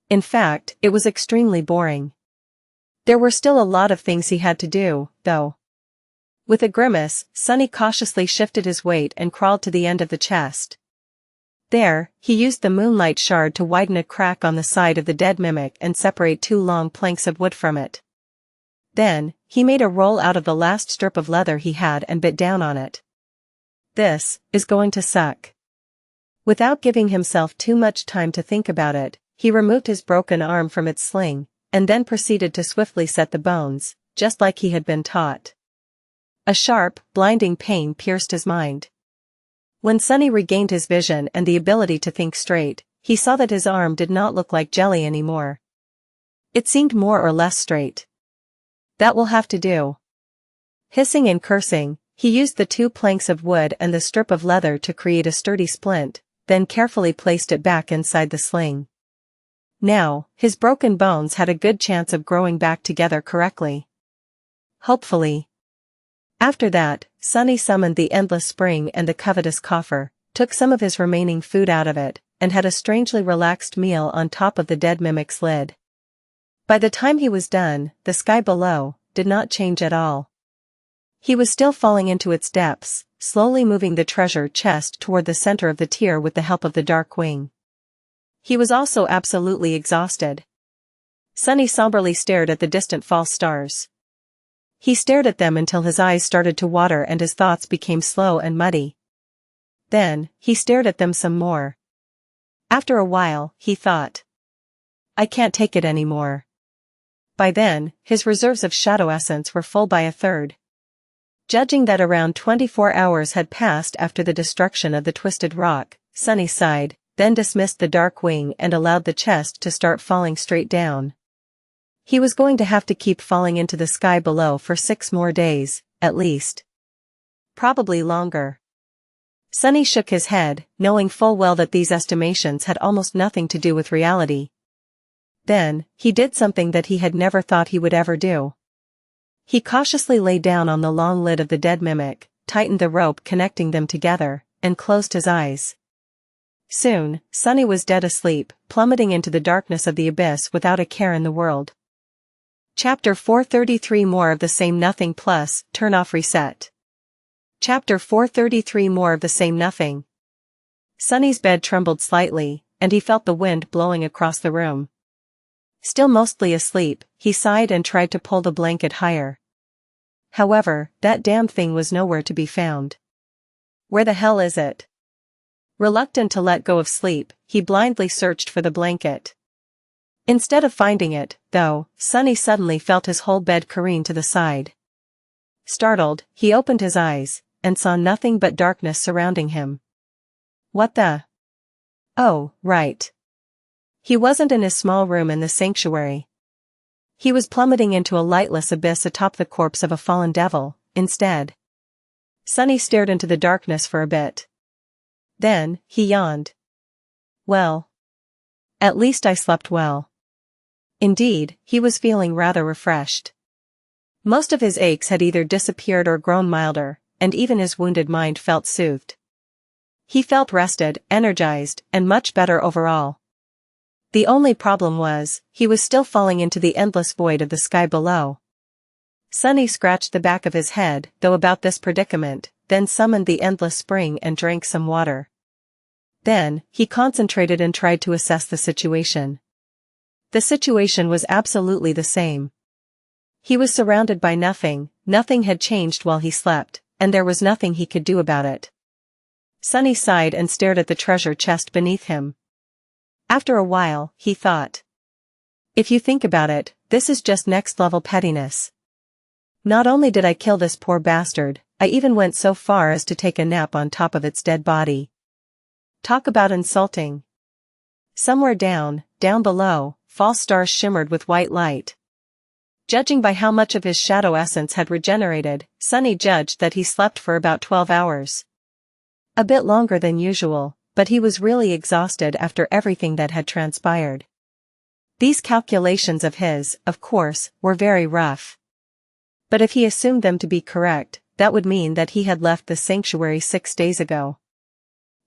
In fact, it was extremely boring. There were still a lot of things he had to do, though. With a grimace, Sunny cautiously shifted his weight and crawled to the end of the chest. There, he used the moonlight shard to widen a crack on the side of the dead mimic and separate 2 long planks of wood from it. Then, he made a roll out of the last strip of leather he had and bit down on it. This is going to suck. Without giving himself too much time to think about it, he removed his broken arm from its sling, and then proceeded to swiftly set the bones, just like he had been taught. A sharp, blinding pain pierced his mind. When Sunny regained his vision and the ability to think straight, he saw that his arm did not look like jelly anymore. It seemed more or less straight. That will have to do. Hissing and cursing, he used the 2 planks of wood and the strip of leather to create a sturdy splint, then carefully placed it back inside the sling. Now, his broken bones had a good chance of growing back together correctly. Hopefully. After that, Sunny summoned the Endless Spring and the Covetous Coffer, took some of his remaining food out of it, and had a strangely relaxed meal on top of the dead mimic's lid. By the time he was done, the sky below did not change at all. He was still falling into its depths, slowly moving the treasure chest toward the center of the tier with the help of the Dark Wing. He was also absolutely exhausted. Sunny somberly stared at the distant false stars. He stared at them until his eyes started to water and his thoughts became slow and muddy. Then, he stared at them some more. After a while, he thought, I can't take it anymore. By then, his reserves of shadow essence were full by a third. Judging that around 24 hours had passed after the destruction of the twisted rock, Sunny sighed, then dismissed the dark wing and allowed the chest to start falling straight down. He was going to have to keep falling into the sky below for 6 more days, at least. Probably longer. Sunny shook his head, knowing full well that these estimations had almost nothing to do with reality. Then, he did something that he had never thought he would ever do. He cautiously lay down on the long lid of the dead mimic, tightened the rope connecting them together, and closed his eyes. Soon, Sunny was dead asleep, plummeting into the darkness of the abyss without a care in the world. Chapter 433 More of the Same Nothing Plus, Turn Off Reset. Chapter 433 More of the Same Nothing. Sunny's bed trembled slightly, and he felt the wind blowing across the room. Still mostly asleep, he sighed and tried to pull the blanket higher. However, that damned thing was nowhere to be found. Where the hell is it? Reluctant to let go of sleep, he blindly searched for the blanket. Instead of finding it, though, Sunny suddenly felt his whole bed careen to the side. Startled, he opened his eyes, and saw nothing but darkness surrounding him. What the? Oh, right. He wasn't in his small room in the sanctuary. He was plummeting into a lightless abyss atop the corpse of a fallen devil, instead. Sunny stared into the darkness for a bit. Then, he yawned. Well. At least I slept well. Indeed, he was feeling rather refreshed. Most of his aches had either disappeared or grown milder, and even his wounded mind felt soothed. He felt rested, energized, and much better overall. The only problem was, he was still falling into the endless void of the sky below. Sunny scratched the back of his head, though about this predicament, then summoned the endless spring and drank some water. Then, he concentrated and tried to assess the situation. The situation was absolutely the same. He was surrounded by nothing, nothing had changed while he slept, and there was nothing he could do about it. Sunny sighed and stared at the treasure chest beneath him. After a while, he thought. If you think about it, this is just next-level pettiness. Not only did I kill this poor bastard, I even went so far as to take a nap on top of its dead body. Talk about insulting. Somewhere down below, false stars shimmered with white light. Judging by how much of his shadow essence had regenerated, Sunny judged that he slept for about 12 hours. A bit longer than usual, but he was really exhausted after everything that had transpired. These calculations of his, of course, were very rough. But if he assumed them to be correct, that would mean that he had left the sanctuary 6 days ago.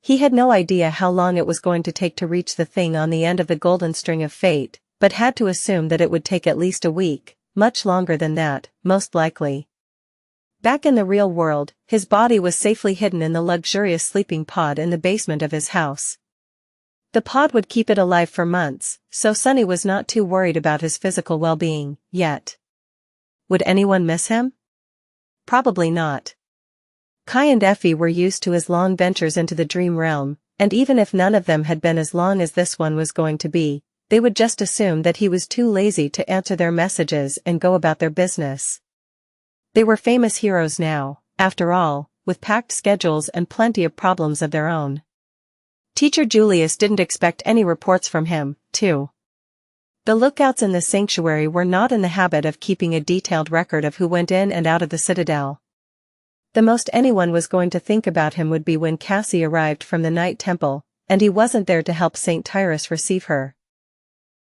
He had no idea how long it was going to take to reach the thing on the end of the golden string of fate, but had to assume that it would take at least a week, much longer than that, most likely. Back in the real world, his body was safely hidden in the luxurious sleeping pod in the basement of his house. The pod would keep it alive for months, so Sunny was not too worried about his physical well-being, yet. Would anyone miss him? Probably not. Kai and Effie were used to his long ventures into the dream realm, and even if none of them had been as long as this one was going to be, they would just assume that he was too lazy to answer their messages and go about their business. They were famous heroes now, after all, with packed schedules and plenty of problems of their own. Teacher Julius didn't expect any reports from him, too. The lookouts in the sanctuary were not in the habit of keeping a detailed record of who went in and out of the citadel. The most anyone was going to think about him would be when Cassie arrived from the Night Temple, and he wasn't there to help St. Tyrus receive her.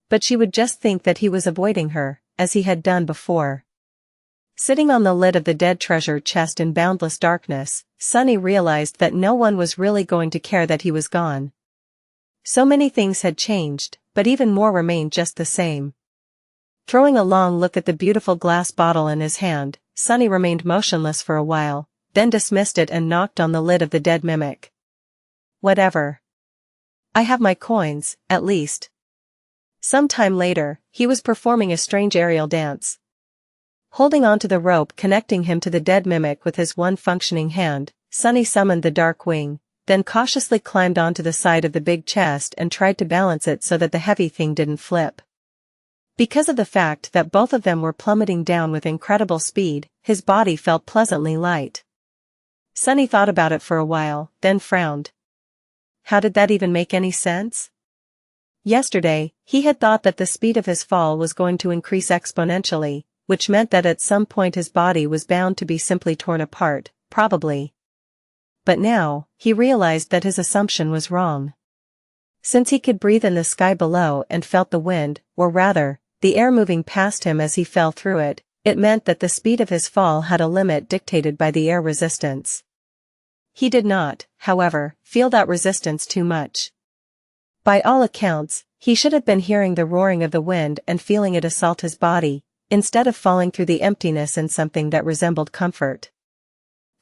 But she would just think that he was avoiding her, as he had done before. Sitting on the lid of the dead treasure chest in boundless darkness, Sunny realized that no one was really going to care that he was gone. So many things had changed, but even more remained just the same. Throwing a long look at the beautiful glass bottle in his hand, Sunny remained motionless for a while, then dismissed it and knocked on the lid of the dead mimic. Whatever. I have my coins, at least. Some time later, he was performing a strange aerial dance. Holding onto the rope connecting him to the dead mimic with his one functioning hand, Sunny summoned the dark wing, then cautiously climbed onto the side of the big chest and tried to balance it so that the heavy thing didn't flip. Because of the fact that both of them were plummeting down with incredible speed, his body felt pleasantly light. Sunny thought about it for a while, then frowned. How did that even make any sense? Yesterday, he had thought that the speed of his fall was going to increase exponentially, which meant that at some point his body was bound to be simply torn apart, probably. But now, he realized that his assumption was wrong. Since he could breathe in the sky below and felt the wind, or rather, the air moving past him as he fell through it, it meant that the speed of his fall had a limit dictated by the air resistance. He did not, however, feel that resistance too much. By all accounts, he should have been hearing the roaring of the wind and feeling it assault his body, instead of falling through the emptiness in something that resembled comfort.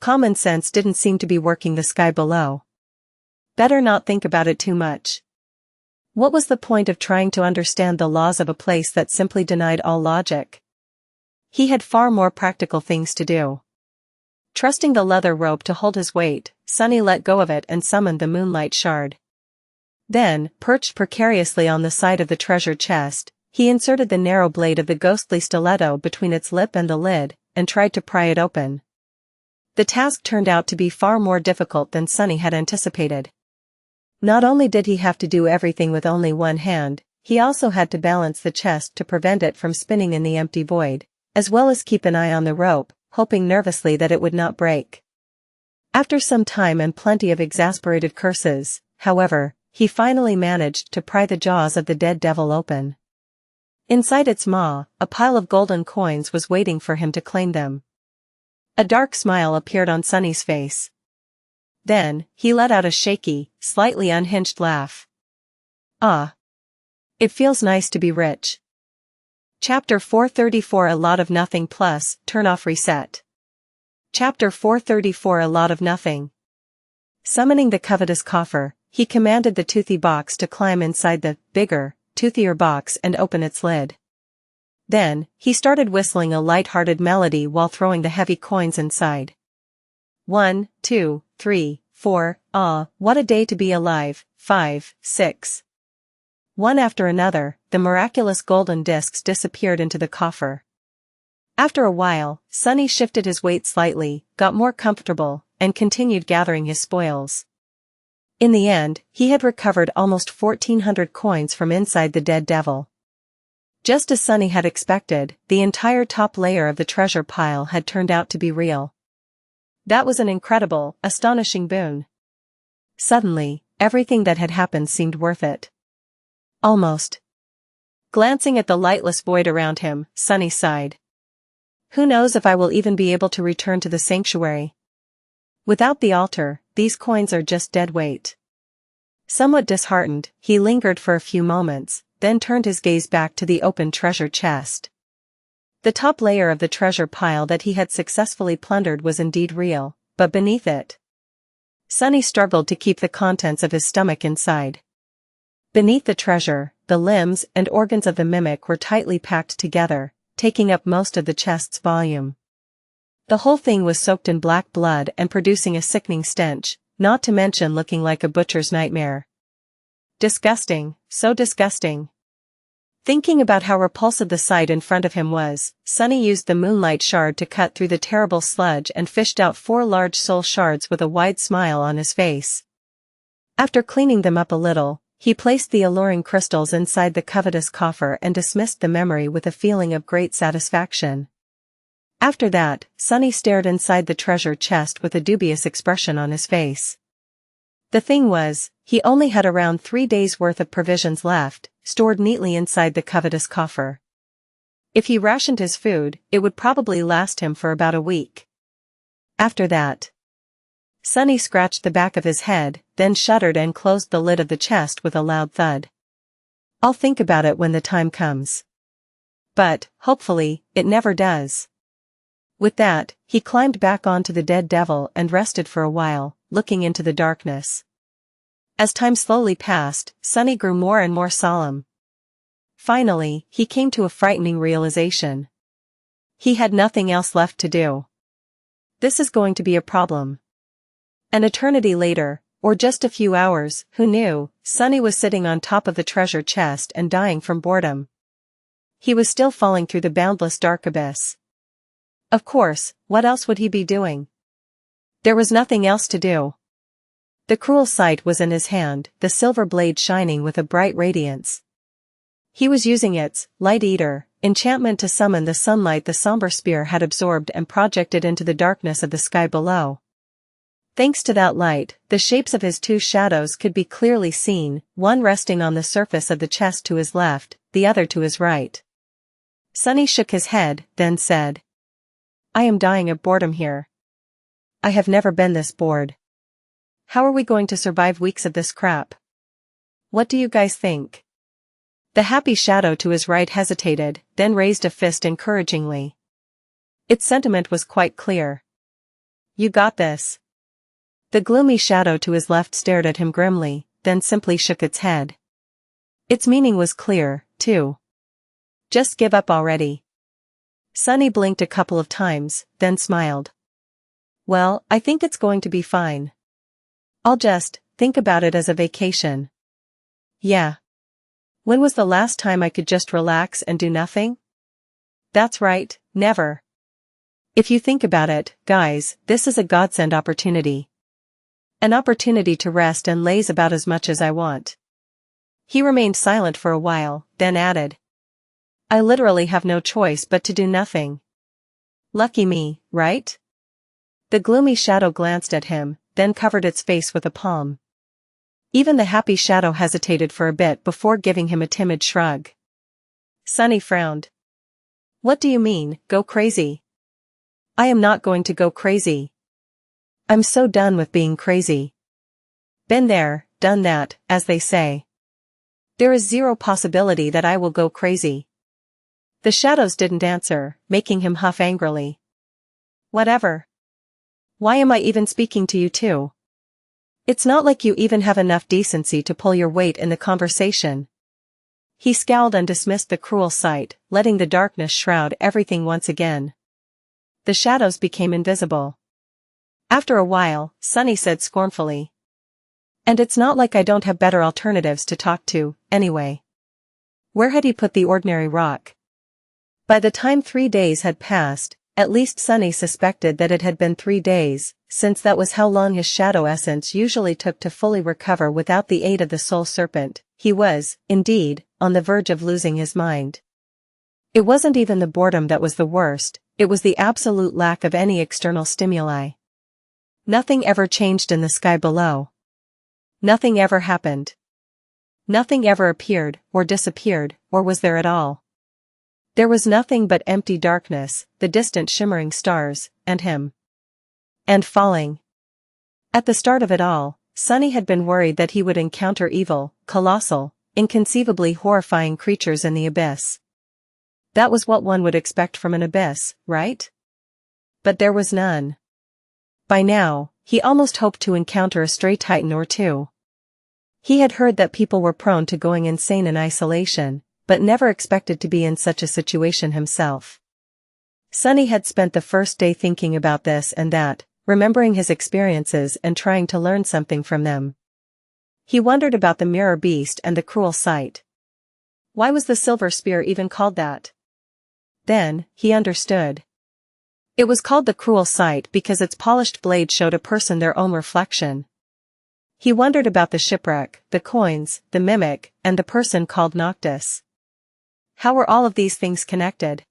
Common sense didn't seem to be working the sky below. Better not think about it too much. What was the point of trying to understand the laws of a place that simply denied all logic? He had far more practical things to do. Trusting the leather rope to hold his weight, Sunny let go of it and summoned the moonlight shard. Then, perched precariously on the side of the treasure chest, he inserted the narrow blade of the ghostly stiletto between its lip and the lid, and tried to pry it open. The task turned out to be far more difficult than Sunny had anticipated. Not only did he have to do everything with only one hand, he also had to balance the chest to prevent it from spinning in the empty void, as well as keep an eye on the rope, hoping nervously that it would not break. After some time and plenty of exasperated curses, however, he finally managed to pry the jaws of the dead devil open. Inside its maw, a pile of golden coins was waiting for him to claim them. A dark smile appeared on Sunny's face. Then, he let out a shaky, slightly unhinged laugh. Ah. It feels nice to be rich. Chapter 434 A Lot of Nothing Plus, Turn Off Reset. Chapter 434 A Lot of Nothing. Summoning the Covetous Coffer, he commanded the toothy box to climb inside the bigger, toothier box and open its lid. Then, he started whistling a light-hearted melody while throwing the heavy coins inside. 1, 2, 3, 4, ah, what a day to be alive, 5, 6. One after another, the miraculous golden discs disappeared into the coffer. After a while, Sunny shifted his weight slightly, got more comfortable, and continued gathering his spoils. In the end, he had recovered almost 1,400 coins from inside the dead devil. Just as Sunny had expected, the entire top layer of the treasure pile had turned out to be real. That was an incredible, astonishing boon. Suddenly, everything that had happened seemed worth it. Almost. Glancing at the lightless void around him, Sunny sighed. Who knows if I will even be able to return to the sanctuary? Without the altar, these coins are just dead weight. Somewhat disheartened, he lingered for a few moments, then turned his gaze back to the open treasure chest. The top layer of the treasure pile that he had successfully plundered was indeed real, but beneath it. Sunny struggled to keep the contents of his stomach inside. Beneath the treasure, the limbs and organs of the mimic were tightly packed together, taking up most of the chest's volume. The whole thing was soaked in black blood and producing a sickening stench, not to mention looking like a butcher's nightmare. Disgusting, so disgusting. Thinking about how repulsive the sight in front of him was, Sunny used the moonlight shard to cut through the terrible sludge and fished out 4 large soul shards with a wide smile on his face. After cleaning them up a little, he placed the alluring crystals inside the covetous coffer and dismissed the memory with a feeling of great satisfaction. After that, Sunny stared inside the treasure chest with a dubious expression on his face. The thing was, he only had around 3 days' worth of provisions left, stored neatly inside the covetous coffer. If he rationed his food, it would probably last him for about a week. After that, Sunny scratched the back of his head, then shuddered and closed the lid of the chest with a loud thud. I'll think about it when the time comes. But, hopefully, it never does. With that, he climbed back onto the dead devil and rested for a while, looking into the darkness. As time slowly passed, Sunny grew more and more solemn. Finally, he came to a frightening realization. He had nothing else left to do. This is going to be a problem. An eternity later, or just a few hours, who knew, Sunny was sitting on top of the treasure chest and dying from boredom. He was still falling through the boundless dark abyss. Of course, what else would he be doing? There was nothing else to do. The cruel sight was in his hand, the silver blade shining with a bright radiance. He was using its Light Eater enchantment to summon the sunlight the somber spear had absorbed and projected into the darkness of the sky below. Thanks to that light, the shapes of his two shadows could be clearly seen, one resting on the surface of the chest to his left, the other to his right. Sunny shook his head, then said, "I am dying of boredom here. I have never been this bored. How are we going to survive weeks of this crap? What do you guys think?" The happy shadow to his right hesitated, then raised a fist encouragingly. Its sentiment was quite clear. "You got this." The gloomy shadow to his left stared at him grimly, then simply shook its head. Its meaning was clear, too. "Just give up already." Sunny blinked a couple of times, then smiled. "Well, I think it's going to be fine. I'll just think about it as a vacation." "Yeah. When was the last time I could just relax and do nothing?" "That's right, never. If you think about it, guys, this is a godsend opportunity. An opportunity to rest and laze about as much as I want." He remained silent for a while, then added, "I literally have no choice but to do nothing. Lucky me, right?" The gloomy shadow glanced at him, then covered its face with a palm. Even the happy shadow hesitated for a bit before giving him a timid shrug. Sunny frowned. "What do you mean, go crazy?" "I am not going to go crazy. I'm so done with being crazy. Been there, done that, as they say. There is zero possibility that I will go crazy." The shadows didn't answer, making him huff angrily. "Whatever. Why am I even speaking to you too? It's not like you even have enough decency to pull your weight in the conversation." He scowled and dismissed the cruel sight, letting the darkness shroud everything once again. The shadows became invisible. After a while, Sunny said scornfully, "And it's not like I don't have better alternatives to talk to, anyway." Where had he put the ordinary rock? By the time 3 days had passed, at least Sunny suspected that it had been 3 days, since that was how long his shadow essence usually took to fully recover without the aid of the soul serpent. He was, indeed, on the verge of losing his mind. It wasn't even the boredom that was the worst, it was the absolute lack of any external stimuli. Nothing ever changed in the sky below. Nothing ever happened. Nothing ever appeared, or disappeared, or was there at all. There was nothing but empty darkness, the distant shimmering stars, and him. And falling. At the start of it all, Sunny had been worried that he would encounter evil, colossal, inconceivably horrifying creatures in the abyss. That was what one would expect from an abyss, right? But there was none. By now, he almost hoped to encounter a stray titan or two. He had heard that people were prone to going insane in isolation, but never expected to be in such a situation himself. Sunny had spent the first day thinking about this and that, remembering his experiences and trying to learn something from them. He wondered about the mirror beast and the cruel sight. Why was the silver spear even called that? Then, he understood. It was called the cruel sight because its polished blade showed a person their own reflection. He wondered about the shipwreck, the coins, the mimic, and the person called Noctis. How were all of these things connected?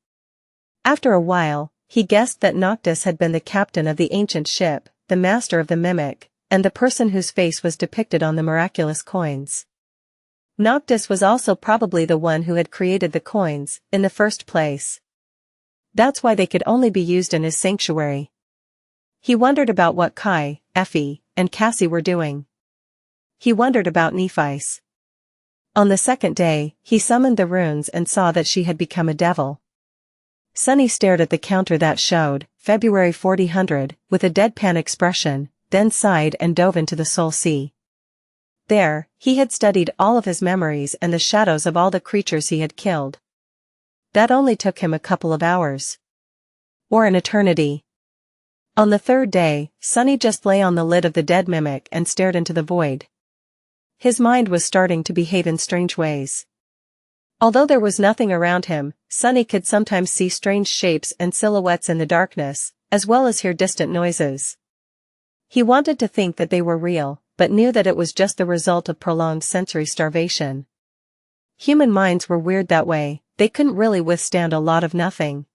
After a while, he guessed that Noctis had been the captain of the ancient ship, the master of the mimic, and the person whose face was depicted on the miraculous coins. Noctis was also probably the one who had created the coins, in the first place. That's why they could only be used in his sanctuary. He wondered about what Kai, Effie, and Cassie were doing. He wondered about Nephi's. On the second day, he summoned the runes and saw that she had become a devil. Sunny stared at the counter that showed, February 4000, with a deadpan expression, then sighed and dove into the soul sea. There, he had studied all of his memories and the shadows of all the creatures he had killed. That only took him a couple of hours. Or an eternity. On the third day, Sunny just lay on the lid of the dead mimic and stared into the void. His mind was starting to behave in strange ways. Although there was nothing around him, Sunny could sometimes see strange shapes and silhouettes in the darkness, as well as hear distant noises. He wanted to think that they were real, but knew that it was just the result of prolonged sensory starvation. Human minds were weird that way, they couldn't really withstand a lot of nothing.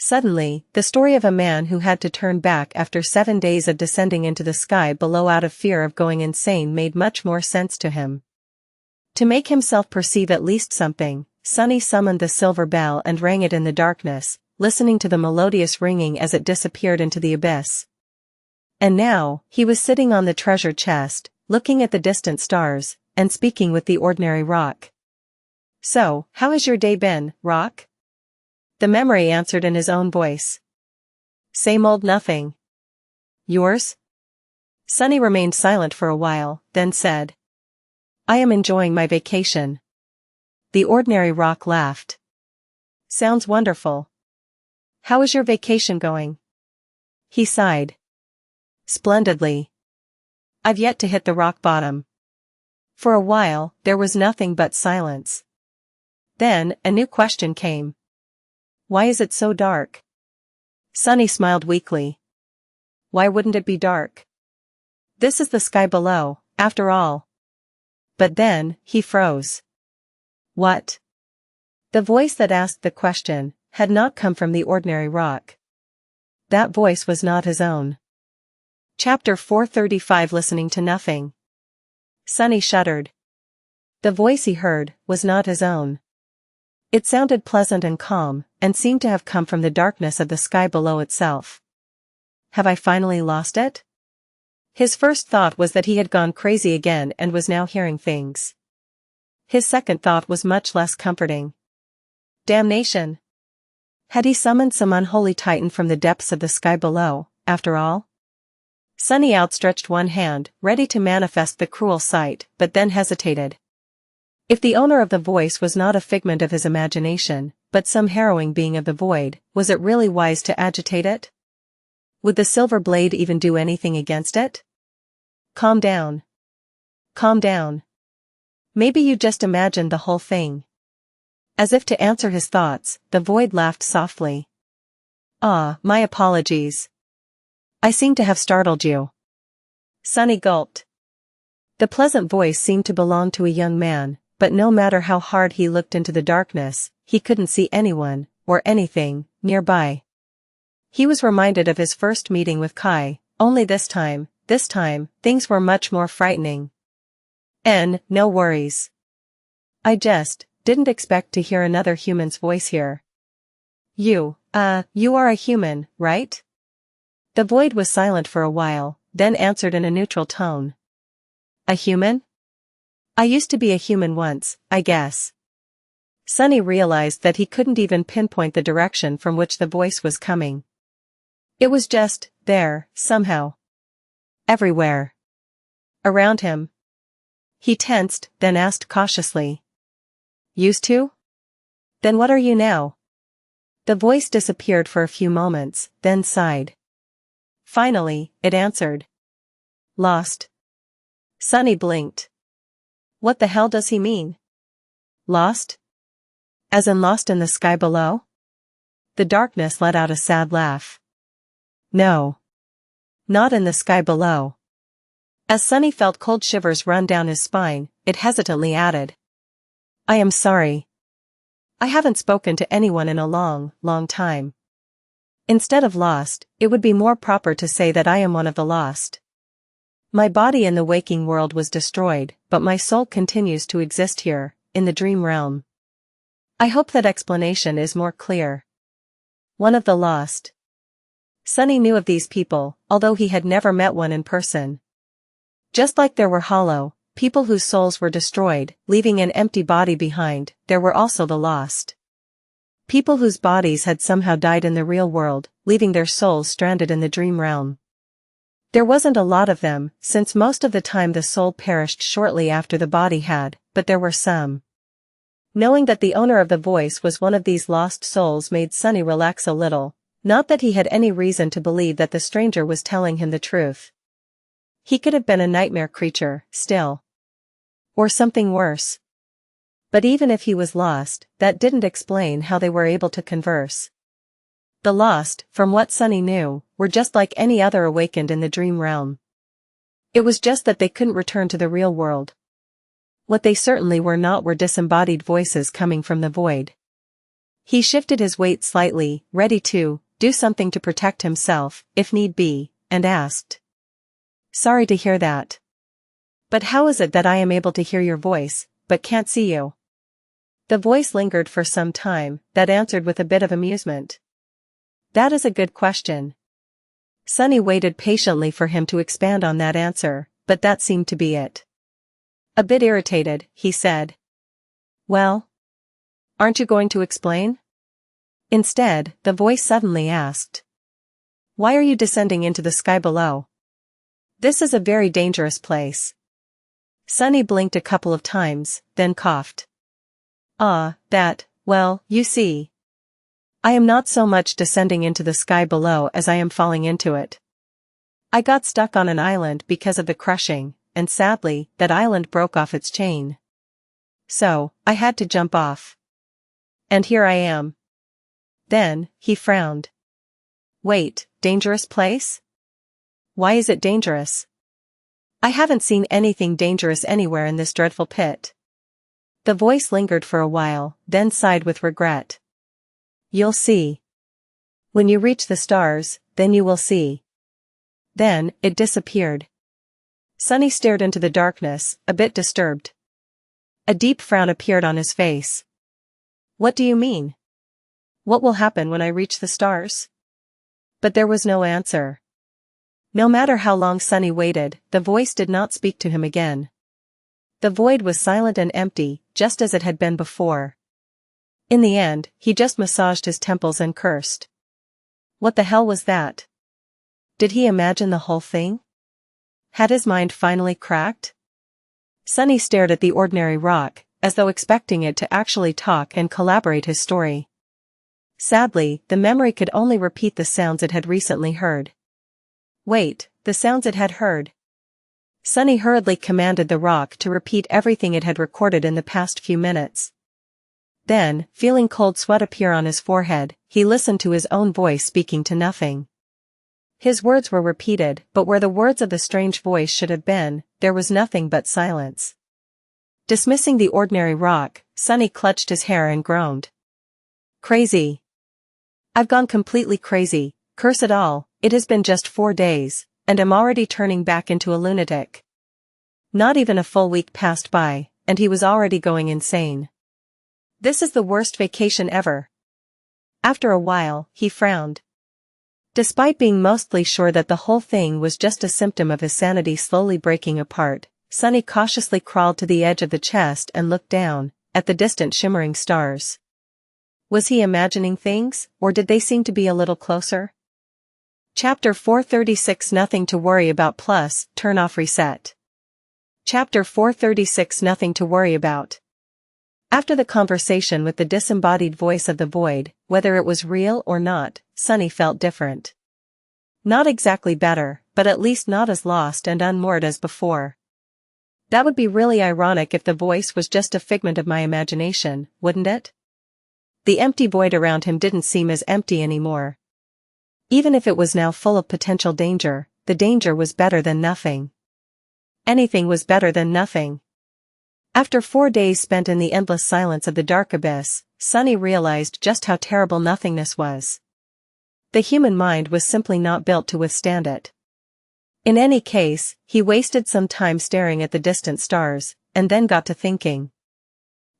Suddenly, the story of a man who had to turn back after 7 days of descending into the sky below out of fear of going insane made much more sense to him. To make himself perceive at least something, Sunny summoned the silver bell and rang it in the darkness, listening to the melodious ringing as it disappeared into the abyss. And now, he was sitting on the treasure chest, looking at the distant stars, and speaking with the ordinary rock. "So, how has your day been, Rock?" The memory answered in his own voice. "Same old nothing." "Yours?" Sunny remained silent for a while, then said, "I am enjoying my vacation." The ordinary rock laughed. "Sounds wonderful. How is your vacation going?" He sighed. "Splendidly. I've yet to hit the rock bottom." For a while, there was nothing but silence. Then, a new question came. "Why is it so dark?" Sunny smiled weakly. "Why wouldn't it be dark? This is the sky below, after all." But then, he froze. What? The voice that asked the question had not come from the ordinary rock. That voice was not his own. Chapter 435 Listening to Nothing. Sunny shuddered. The voice he heard was not his own. It sounded pleasant and calm, and seemed to have come from the darkness of the sky below itself. Have I finally lost it? His first thought was that he had gone crazy again and was now hearing things. His second thought was much less comforting. Damnation! Had he summoned some unholy titan from the depths of the sky below, after all? Sunny outstretched one hand, ready to manifest the cruel sight, but then hesitated. If the owner of the voice was not a figment of his imagination, but some harrowing being of the void, was it really wise to agitate it? Would the silver blade even do anything against it? Calm down. Calm down. Maybe you just imagined the whole thing. As if to answer his thoughts, the void laughed softly. Ah, my apologies. I seem to have startled you. Sunny gulped. The pleasant voice seemed to belong to a young man, but no matter how hard he looked into the darkness, he couldn't see anyone, or anything, nearby. He was reminded of his first meeting with Kai, only this time, things were much more frightening. No worries. I just didn't expect to hear another human's voice here. You are a human, right? The void was silent for a while, then answered in a neutral tone. A human? I used to be a human once, I guess. Sunny realized that he couldn't even pinpoint the direction from which the voice was coming. It was just there, somehow. Everywhere. Around him. He tensed, then asked cautiously. Used to? Then what are you now? The voice disappeared for a few moments, then sighed. Finally, it answered. Lost. Sunny blinked. What the hell does he mean? Lost? As in lost in the sky below? The darkness let out a sad laugh. No. Not in the sky below. As Sunny felt cold shivers run down his spine, it hesitantly added. I am sorry. I haven't spoken to anyone in a long, long time. Instead of lost, it would be more proper to say that I am one of the lost. My body in the waking world was destroyed, but my soul continues to exist here, in the dream realm. I hope that explanation is more clear. One of the lost. Sunny knew of these people, although he had never met one in person. Just like there were hollow, people whose souls were destroyed, leaving an empty body behind, there were also the lost. People whose bodies had somehow died in the real world, leaving their souls stranded in the dream realm. There wasn't a lot of them, since most of the time the soul perished shortly after the body had, but there were some. Knowing that the owner of the voice was one of these lost souls made Sunny relax a little, Not that he had any reason to believe that the stranger was telling him the truth. He could have been a nightmare creature, still. Or something worse. But even if he was lost, that didn't explain how they were able to converse. The lost, from what Sunny knew, were just like any other awakened in the dream realm. It was just that they couldn't return to the real world. What they certainly were not were disembodied voices coming from the void. He shifted his weight slightly, ready to do something to protect himself, if need be, and asked. Sorry to hear that. But how is it that I am able to hear your voice, but can't see you? The voice lingered for some time, that answered with a bit of amusement. That is a good question. Sunny waited patiently for him to expand on that answer, but that seemed to be it. A bit irritated, he said. Well? Aren't you going to explain? Instead, the voice suddenly asked. Why are you descending into the sky below? This is a very dangerous place. Sunny blinked a couple of times, then coughed. Well, you see. I am not so much descending into the sky below as I am falling into it. I got stuck on an island because of the crushing, and sadly, that island broke off its chain. So, I had to jump off. And here I am. Then, he frowned. Wait, dangerous place? Why is it dangerous? I haven't seen anything dangerous anywhere in this dreadful pit. The voice lingered for a while, then sighed with regret. You'll see. When you reach the stars, then you will see. Then, it disappeared. Sunny stared into the darkness, a bit disturbed. A deep frown appeared on his face. What do you mean? What will happen when I reach the stars? But there was no answer. No matter how long Sunny waited, the voice did not speak to him again. The void was silent and empty, just as it had been before. In the end, he just massaged his temples and cursed. What the hell was that? Did he imagine the whole thing? Had his mind finally cracked? Sunny stared at the ordinary rock, as though expecting it to actually talk and collaborate his story. Sadly, the memory could only repeat the sounds it had recently heard. Wait, the sounds it had heard. Sunny hurriedly commanded the rock to repeat everything it had recorded in the past few minutes. Then, feeling cold sweat appear on his forehead, he listened to his own voice speaking to nothing. His words were repeated, but where the words of the strange voice should have been, there was nothing but silence. Dismissing the ordinary rock, Sunny clutched his hair and groaned. Crazy. I've gone completely crazy, curse it all, it has been just 4 days, and I'm already turning back into a lunatic. Not even a full week passed by, and he was already going insane. This is the worst vacation ever. After a while, he frowned. Despite being mostly sure that the whole thing was just a symptom of his sanity slowly breaking apart, Sunny cautiously crawled to the edge of the chest and looked down, at the distant shimmering stars. Was he imagining things, or did they seem to be a little closer? Chapter 436 Nothing to Worry About Plus, Turn Off Reset. Chapter 436 Nothing to Worry About. After the conversation with the disembodied voice of the void, whether it was real or not, Sunny felt different. Not exactly better, but at least not as lost and unmoored as before. That would be really ironic if the voice was just a figment of my imagination, wouldn't it? The empty void around him didn't seem as empty anymore. Even if it was now full of potential danger, the danger was better than nothing. Anything was better than nothing. After 4 days spent in the endless silence of the dark abyss, Sunny realized just how terrible nothingness was. The human mind was simply not built to withstand it. In any case, he wasted some time staring at the distant stars, and then got to thinking.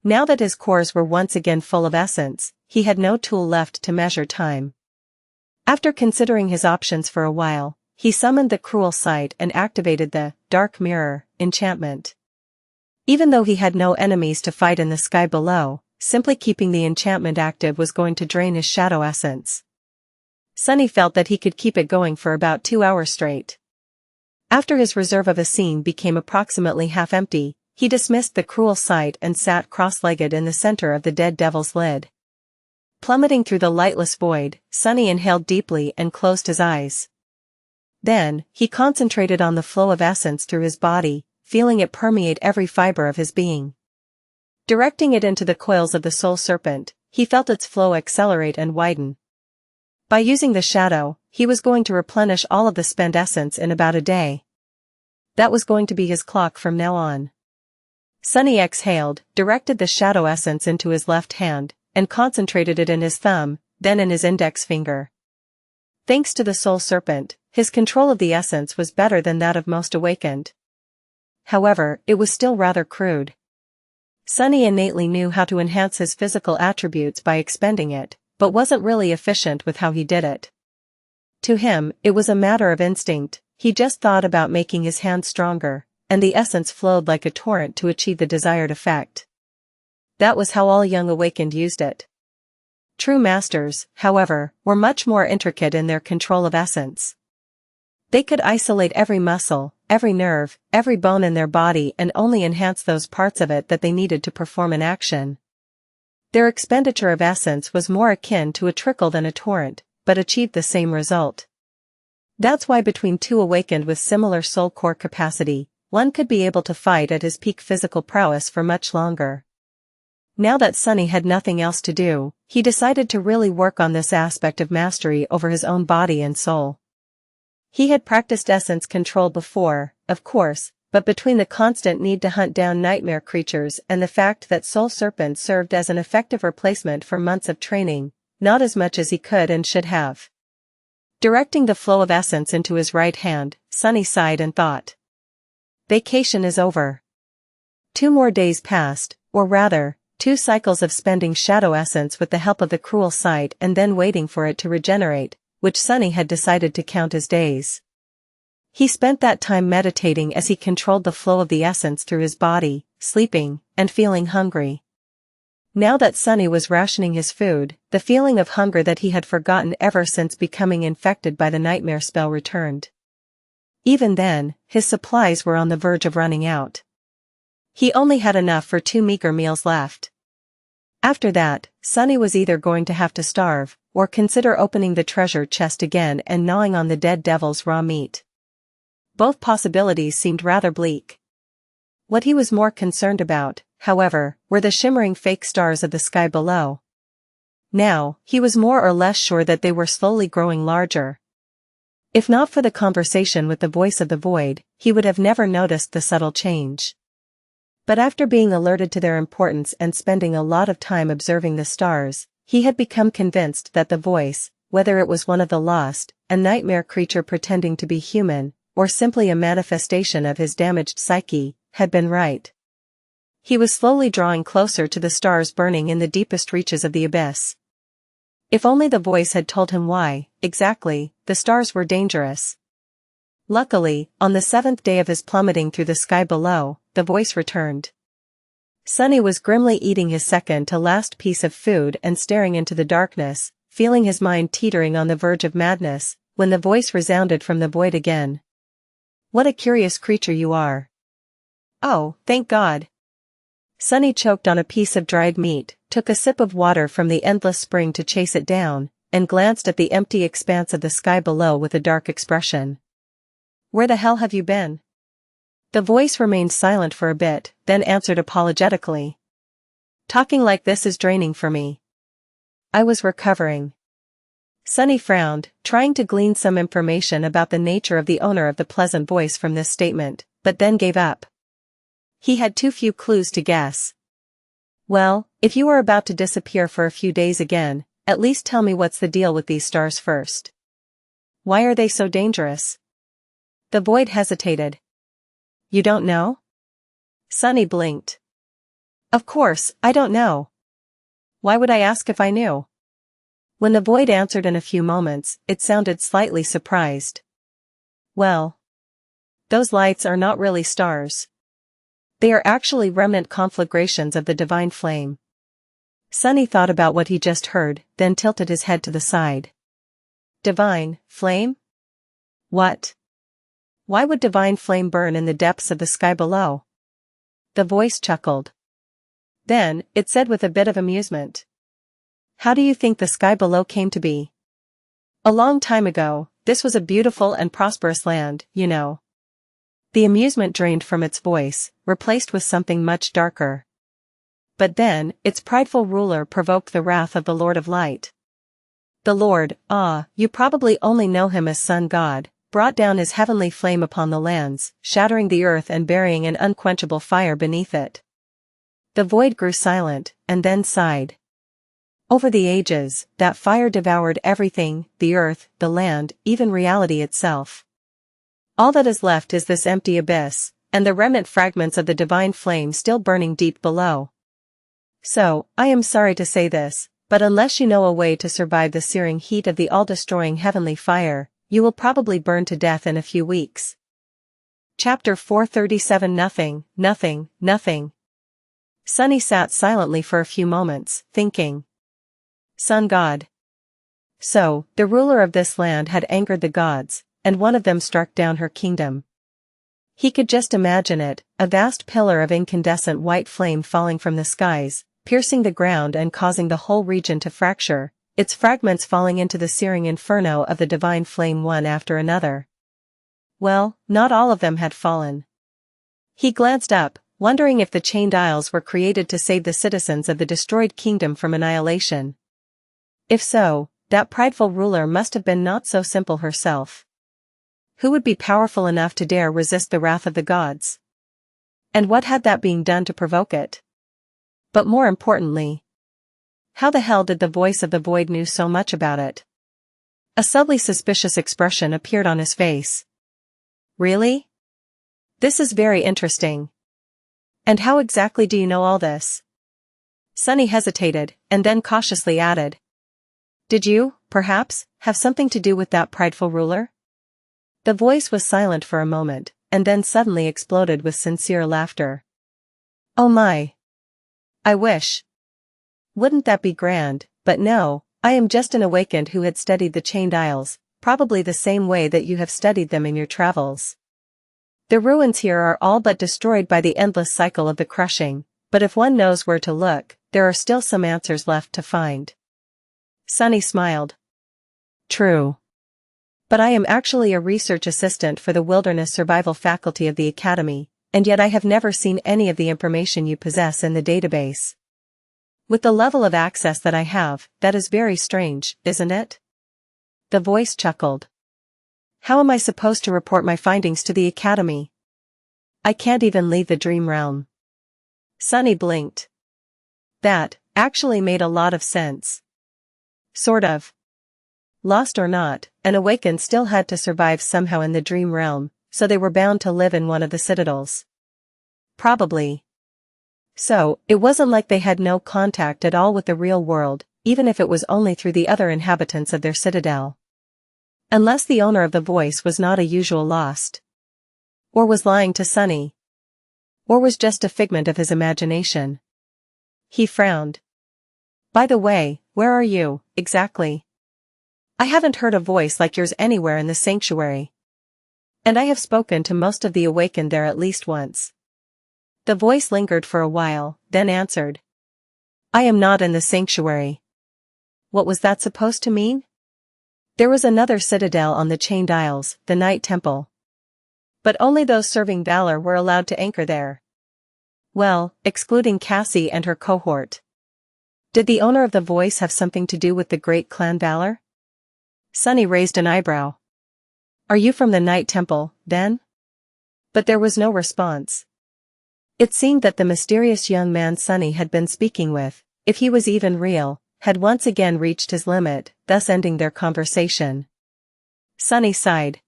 Now that his cores were once again full of essence, he had no tool left to measure time. After considering his options for a while, he summoned the cruel sight and activated the dark mirror enchantment. Even though he had no enemies to fight in the sky below, simply keeping the enchantment active was going to drain his shadow essence. Sunny felt that he could keep it going for about 2 hours straight. After his reserve of a scene became approximately half empty, he dismissed the cruel sight and sat cross-legged in the center of the dead devil's lid. Plummeting through the lightless void, Sunny inhaled deeply and closed his eyes. Then, he concentrated on the flow of essence through his body, feeling it permeate every fiber of his being. Directing it into the coils of the soul serpent, he felt its flow accelerate and widen. By using the shadow, he was going to replenish all of the spent essence in about a day. That was going to be his clock from now on. Sunny exhaled, directed the shadow essence into his left hand, and concentrated it in his thumb, then in his index finger. Thanks to the soul serpent, his control of the essence was better than that of most awakened. However, it was still rather crude. Sunny innately knew how to enhance his physical attributes by expending it, but wasn't really efficient with how he did it. To him, it was a matter of instinct. He just thought about making his hand stronger, and the essence flowed like a torrent to achieve the desired effect. That was how all young awakened used it. True masters, however, were much more intricate in their control of essence. They could isolate every muscle, every nerve, every bone in their body and only enhance those parts of it that they needed to perform an action. Their expenditure of essence was more akin to a trickle than a torrent, but achieved the same result. That's why between two awakened with similar soul core capacity, one could be able to fight at his peak physical prowess for much longer. Now that Sunny had nothing else to do, he decided to really work on this aspect of mastery over his own body and soul. He had practiced essence control before, of course, but between the constant need to hunt down nightmare creatures and the fact that Soul Serpent served as an effective replacement for months of training, not as much as he could and should have. Directing the flow of essence into his right hand, Sunny sighed and thought. Vacation is over. 2 more days passed, or rather, 2 cycles of spending shadow essence with the help of the cruel sight and then waiting for it to regenerate, which Sunny had decided to count as days. He spent that time meditating as he controlled the flow of the essence through his body, sleeping, and feeling hungry. Now that Sunny was rationing his food, the feeling of hunger that he had forgotten ever since becoming infected by the nightmare spell returned. Even then, his supplies were on the verge of running out. He only had enough for 2 meager meals left. After that, Sunny was either going to have to starve, or consider opening the treasure chest again and gnawing on the dead devil's raw meat. Both possibilities seemed rather bleak. What he was more concerned about, however, were the shimmering fake stars of the sky below. Now, he was more or less sure that they were slowly growing larger. If not for the conversation with the voice of the void, he would have never noticed the subtle change. But after being alerted to their importance and spending a lot of time observing the stars, he had become convinced that the voice, whether it was one of the lost, a nightmare creature pretending to be human, or simply a manifestation of his damaged psyche, had been right. He was slowly drawing closer to the stars burning in the deepest reaches of the abyss. If only the voice had told him why, exactly, the stars were dangerous. Luckily, on the 7th day of his plummeting through the sky below, the voice returned. Sunny was grimly eating his second to last piece of food and staring into the darkness, feeling his mind teetering on the verge of madness, when the voice resounded from the void again. What a curious creature you are. Oh, thank God. Sunny choked on a piece of dried meat, took a sip of water from the endless spring to chase it down, and glanced at the empty expanse of the sky below with a dark expression. Where the hell have you been? The voice remained silent for a bit, then answered apologetically. Talking like this is draining for me. I was recovering. Sunny frowned, trying to glean some information about the nature of the owner of the pleasant voice from this statement, but then gave up. He had too few clues to guess. Well, if you are about to disappear for a few days again, at least tell me what's the deal with these stars first. Why are they so dangerous? The void hesitated. You don't know? Sunny blinked. Of course, I don't know. Why would I ask if I knew? When the void answered in a few moments, it sounded slightly surprised. Well, those lights are not really stars. They are actually remnant conflagrations of the divine flame. Sunny thought about what he just heard, then tilted his head to the side. Divine flame? What? Why would divine flame burn in the depths of the sky below? The voice chuckled. Then, it said with a bit of amusement. How do you think the sky below came to be? A long time ago, this was a beautiful and prosperous land, you know. The amusement drained from its voice, replaced with something much darker. But then, its prideful ruler provoked the wrath of the Lord of Light. The Lord, you probably only know him as Sun God, brought down his heavenly flame upon the lands, shattering the earth and burying an unquenchable fire beneath it. The void grew silent, and then sighed. Over the ages, that fire devoured everything, the earth, the land, even reality itself. All that is left is this empty abyss, and the remnant fragments of the divine flame still burning deep below. So, I am sorry to say this, but unless you know a way to survive the searing heat of the all-destroying heavenly fire, you will probably burn to death in a few weeks. Chapter 437 Nothing. Sunny sat silently for a few moments, thinking. Sun God. So, the ruler of this land had angered the gods, and one of them struck down her kingdom. He could just imagine it, a vast pillar of incandescent white flame falling from the skies, piercing the ground and causing the whole region to fracture, its fragments falling into the searing inferno of the divine flame one after another. Well, not all of them had fallen. He glanced up, wondering if the chained isles were created to save the citizens of the destroyed kingdom from annihilation. If so, that prideful ruler must have been not so simple herself. Who would be powerful enough to dare resist the wrath of the gods? And what had that being done to provoke it? But more importantly, how the hell did the voice of the void know so much about it? A subtly suspicious expression appeared on his face. Really? This is very interesting. And how exactly do you know all this? Sunny hesitated, and then cautiously added. Did you, perhaps, have something to do with that prideful ruler? The voice was silent for a moment, and then suddenly exploded with sincere laughter. Oh my! I wish. Wouldn't that be grand, but no, I am just an awakened who had studied the chained isles, probably the same way that you have studied them in your travels. The ruins here are all but destroyed by the endless cycle of the crushing, but if one knows where to look, there are still some answers left to find. Sunny smiled. True. But I am actually a research assistant for the Wilderness Survival faculty of the Academy, and yet I have never seen any of the information you possess in the database. With the level of access that I have, that is very strange, isn't it? The voice chuckled. How am I supposed to report my findings to the Academy? I can't even leave the dream realm. Sunny blinked. That actually made a lot of sense. Sort of. Lost or not, an awakened still had to survive somehow in the dream realm, so they were bound to live in one of the citadels. Probably. So, it wasn't like they had no contact at all with the real world, even if it was only through the other inhabitants of their citadel. Unless the owner of the voice was not a usual lost. Or was lying to Sunny. Or was just a figment of his imagination. He frowned. By the way, where are you, exactly? I haven't heard a voice like yours anywhere in the sanctuary. And I have spoken to most of the awakened there at least once. The voice lingered for a while, then answered. I am not in the sanctuary. What was that supposed to mean? There was another citadel on the Chained Isles, the Night Temple. But only those serving valor were allowed to anchor there. Well, excluding Cassie and her cohort. Did the owner of the voice have something to do with the great clan Valor? Sunny raised an eyebrow. Are you from the Night Temple, then? But there was no response. It seemed that the mysterious young man Sunny had been speaking with, if he was even real, had once again reached his limit, thus ending their conversation. Sunny sighed.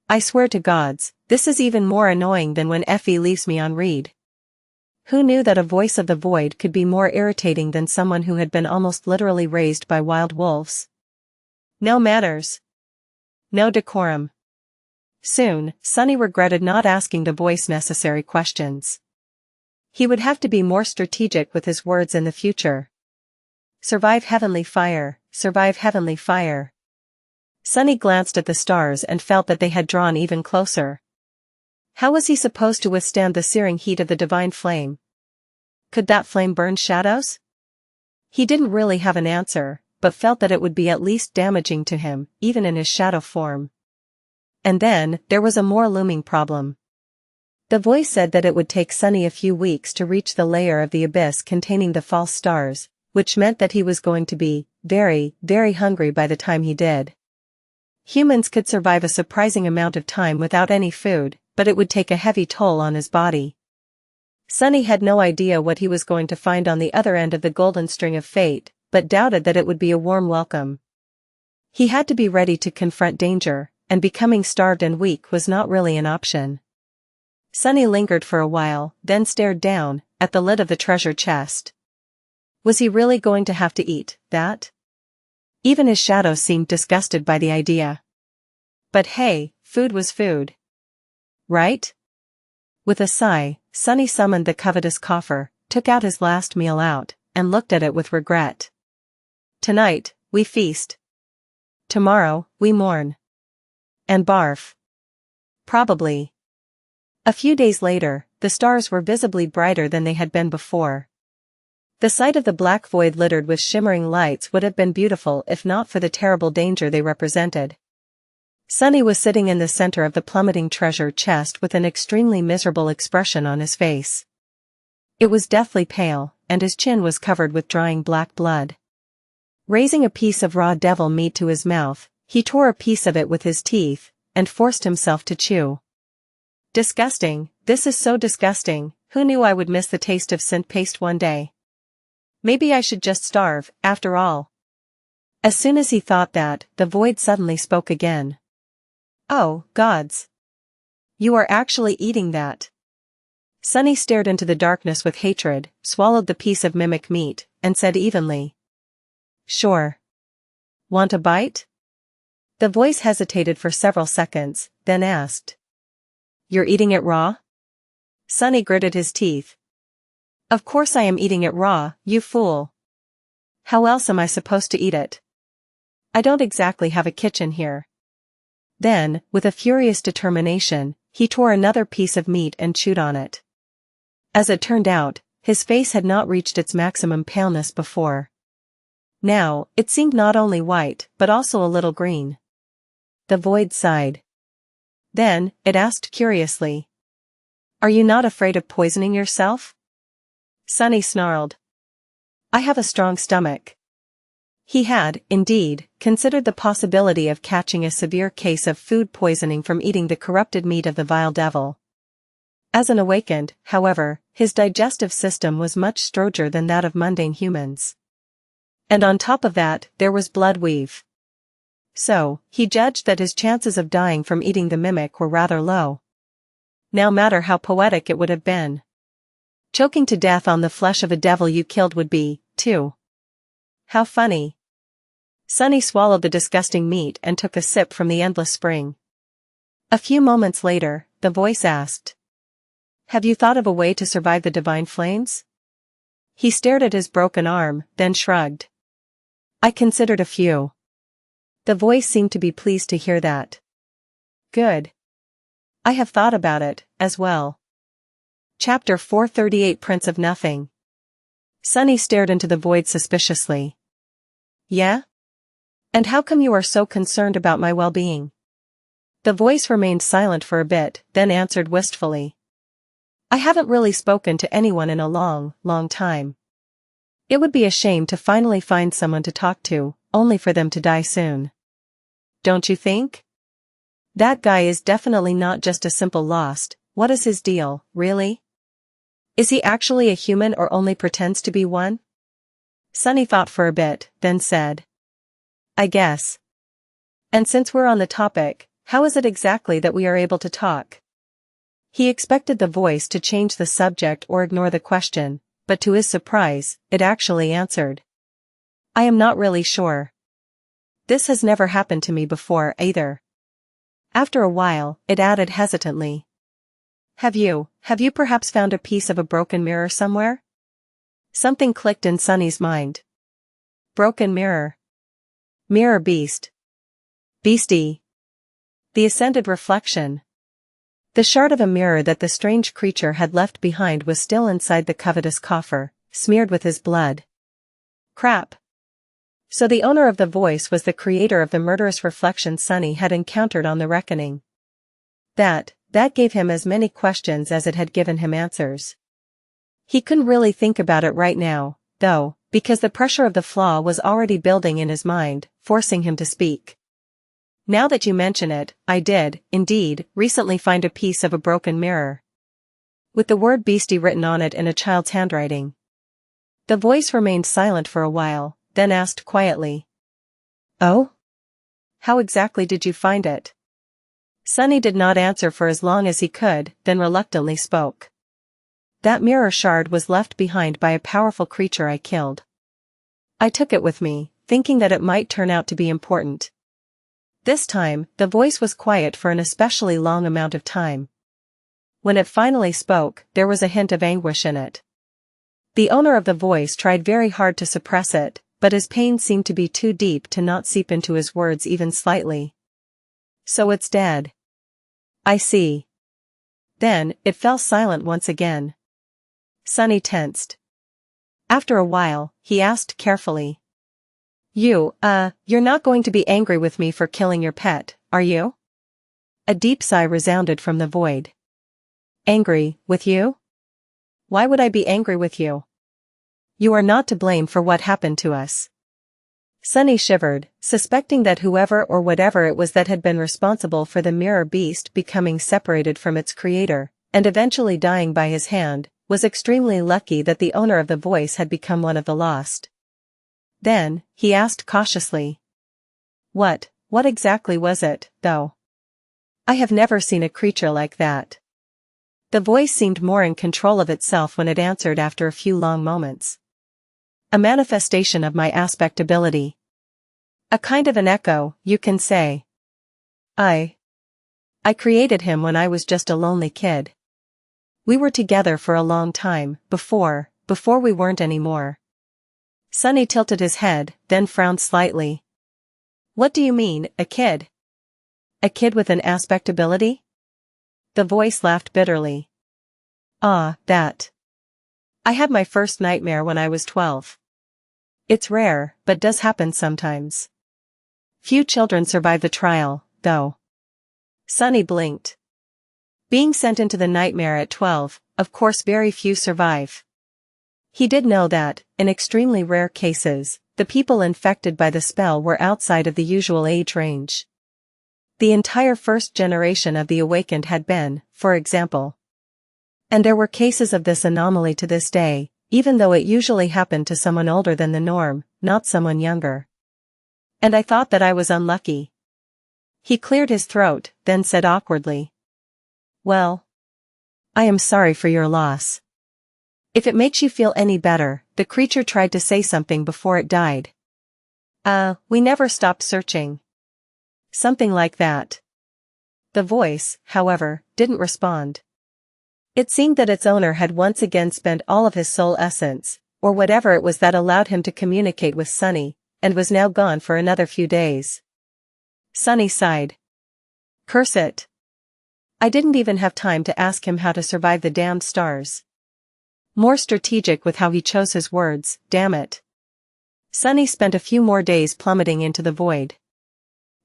I swear to gods, this is even more annoying than when Effie leaves me on read. Who knew that a voice of the void could be more irritating than someone who had been almost literally raised by wild wolves? No manners. No decorum. Soon, Sunny regretted not asking the voice necessary questions. He would have to be more strategic with his words in the future. Survive heavenly fire, survive heavenly fire. Sunny glanced at the stars and felt that they had drawn even closer. How was he supposed to withstand the searing heat of the divine flame? Could that flame burn shadows? He didn't really have an answer, but felt that it would be at least damaging to him, even in his shadow form. And then, there was a more looming problem. The voice said that it would take Sunny a few weeks to reach the layer of the abyss containing the false stars, which meant that he was going to be very, very hungry by the time he did. Humans could survive a surprising amount of time without any food, but it would take a heavy toll on his body. Sunny had no idea what he was going to find on the other end of the golden string of fate, but doubted that it would be a warm welcome. He had to be ready to confront danger, and becoming starved and weak was not really an option. Sunny lingered for a while, then stared down at the lid of the treasure chest. Was he really going to have to eat that? Even his shadow seemed disgusted by the idea. But hey, food was food. Right? With a sigh, Sunny summoned the covetous Coffer, took out his last meal out, and looked at it with regret. Tonight, we feast. Tomorrow, we mourn. And barf. Probably. A few days later, the stars were visibly brighter than they had been before. The sight of the black void littered with shimmering lights would have been beautiful if not for the terrible danger they represented. Sunny was sitting in the center of the plummeting treasure chest with an extremely miserable expression on his face. It was deathly pale, and his chin was covered with drying black blood. Raising a piece of raw devil meat to his mouth, he tore a piece of it with his teeth, and forced himself to chew. Disgusting, this is so disgusting, who knew I would miss the taste of synth paste one day? Maybe I should just starve, after all. As soon as he thought that, the void suddenly spoke again. Oh, gods. You are actually eating that. Sunny stared into the darkness with hatred, swallowed the piece of mimic meat, and said evenly. Sure. Want a bite? The voice hesitated for several seconds, then asked. You're eating it raw? Sunny gritted his teeth. Of course I am eating it raw, you fool. How else am I supposed to eat it? I don't exactly have a kitchen here. Then, with a furious determination, he tore another piece of meat and chewed on it. As it turned out, his face had not reached its maximum paleness before. Now, it seemed not only white, but also a little green. The void sighed. Then, it asked curiously. Are you not afraid of poisoning yourself? Sunny snarled. I have a strong stomach. He had, indeed, considered the possibility of catching a severe case of food poisoning from eating the corrupted meat of the vile devil. As an awakened, however, his digestive system was much stronger than that of mundane humans. And on top of that, there was blood weave. So, he judged that his chances of dying from eating the mimic were rather low. No matter how poetic it would have been. Choking to death on the flesh of a devil you killed would be, too. How funny. Sunny swallowed the disgusting meat and took a sip from the endless spring. A few moments later, the voice asked. Have you thought of a way to survive the divine flames? He stared at his broken arm, then shrugged. I considered a few. The voice seemed to be pleased to hear that. Good. I have thought about it, as well. Chapter 438 Prince of Nothing. Sunny stared into the void suspiciously. Yeah? And how come you are so concerned about my well-being? The voice remained silent for a bit, then answered wistfully. I haven't really spoken to anyone in a long, long time. It would be a shame to finally find someone to talk to, only for them to die soon. Don't you think? That guy is definitely not just a simple lost. What is his deal, really? Is he actually a human or only pretends to be one? Sunny thought for a bit, then said. I guess. And since we're on the topic, how is it exactly that we are able to talk? He expected the voice to change the subject or ignore the question, but to his surprise, it actually answered. I am not really sure. This has never happened to me before, either. After a while, it added hesitantly. Have you perhaps found a piece of a broken mirror somewhere? Something clicked in Sunny's mind. Broken mirror. Mirror beast. Beastie. The ascended reflection. The shard of a mirror that the strange creature had left behind was still inside the covetous Coffer, smeared with his blood. Crap. So the owner of the voice was the creator of the murderous reflection Sunny had encountered on the reckoning. That gave him as many questions as it had given him answers. He couldn't really think about it right now, though, because the pressure of the flaw was already building in his mind, forcing him to speak. Now that you mention it, I did, indeed, recently find a piece of a broken mirror, with the word beastie written on it in a child's handwriting. The voice remained silent for a while, then asked quietly. Oh? How exactly did you find it? Sunny did not answer for as long as he could, then reluctantly spoke. That mirror shard was left behind by a powerful creature I killed. I took it with me, thinking that it might turn out to be important. This time, the voice was quiet for an especially long amount of time. When it finally spoke, there was a hint of anguish in it. The owner of the voice tried very hard to suppress it, but his pain seemed to be too deep to not seep into his words even slightly. So it's dead. I see. Then, it fell silent once again. Sunny tensed. After a while, he asked carefully. You're not going to be angry with me for killing your pet, are you? A deep sigh resounded from the void. Angry, with you? Why would I be angry with you? You are not to blame for what happened to us. Sunny shivered, suspecting that whoever or whatever it was that had been responsible for the mirror beast becoming separated from its creator, and eventually dying by his hand, was extremely lucky that the owner of the voice had become one of the lost. Then, he asked cautiously. What exactly was it, though? I have never seen a creature like that. The voice seemed more in control of itself when it answered after a few long moments. A manifestation of my aspect ability. A kind of an echo, you can say. I created him when I was just a lonely kid. We were together for a long time, before we weren't anymore. Sunny tilted his head, then frowned slightly. What do you mean, a kid? A kid with an aspect ability? The voice laughed bitterly. That. I had my first nightmare when I was 12. It's rare, but does happen sometimes. Few children survive the trial, though. Sunny blinked. Being sent into the nightmare at 12, of course very few survive. He did know that, in extremely rare cases, the people infected by the spell were outside of the usual age range. The entire first generation of the awakened had been, for example. And there were cases of this anomaly to this day, even though it usually happened to someone older than the norm, not someone younger. And I thought that I was unlucky. He cleared his throat, then said awkwardly. Well, I am sorry for your loss. If it makes you feel any better, the creature tried to say something before it died. We never stopped searching. Something like that. The voice, however, didn't respond. It seemed that its owner had once again spent all of his soul essence, or whatever it was that allowed him to communicate with Sunny, and was now gone for another few days. Sunny sighed. Curse it. I didn't even have time to ask him how to survive the damned stars. More strategic with how he chose his words, damn it. Sunny spent a few more days plummeting into the void.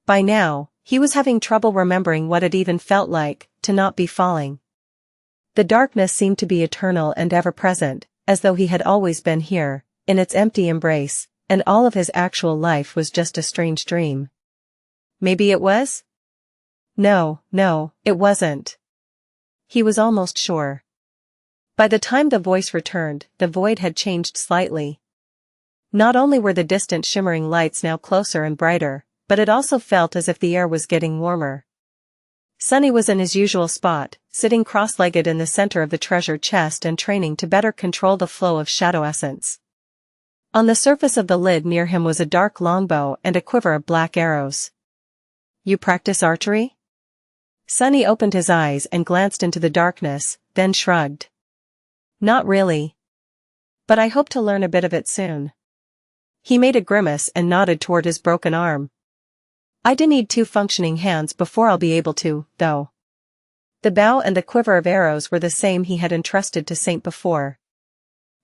By now, he was having trouble remembering what it even felt like, to not be falling. The darkness seemed to be eternal and ever-present, as though he had always been here, in its empty embrace, and all of his actual life was just a strange dream. Maybe it was? No, it wasn't. He was almost sure. By the time the voice returned, the void had changed slightly. Not only were the distant shimmering lights now closer and brighter, but it also felt as if the air was getting warmer. Sunny was in his usual spot, sitting cross-legged in the center of the treasure chest and training to better control the flow of shadow essence. On the surface of the lid near him was a dark longbow and a quiver of black arrows. You practice archery? Sunny opened his eyes and glanced into the darkness, then shrugged. Not really. But I hope to learn a bit of it soon. He made a grimace and nodded toward his broken arm. I do need 2 functioning hands before I'll be able to, though. The bow and the quiver of arrows were the same he had entrusted to Saint before.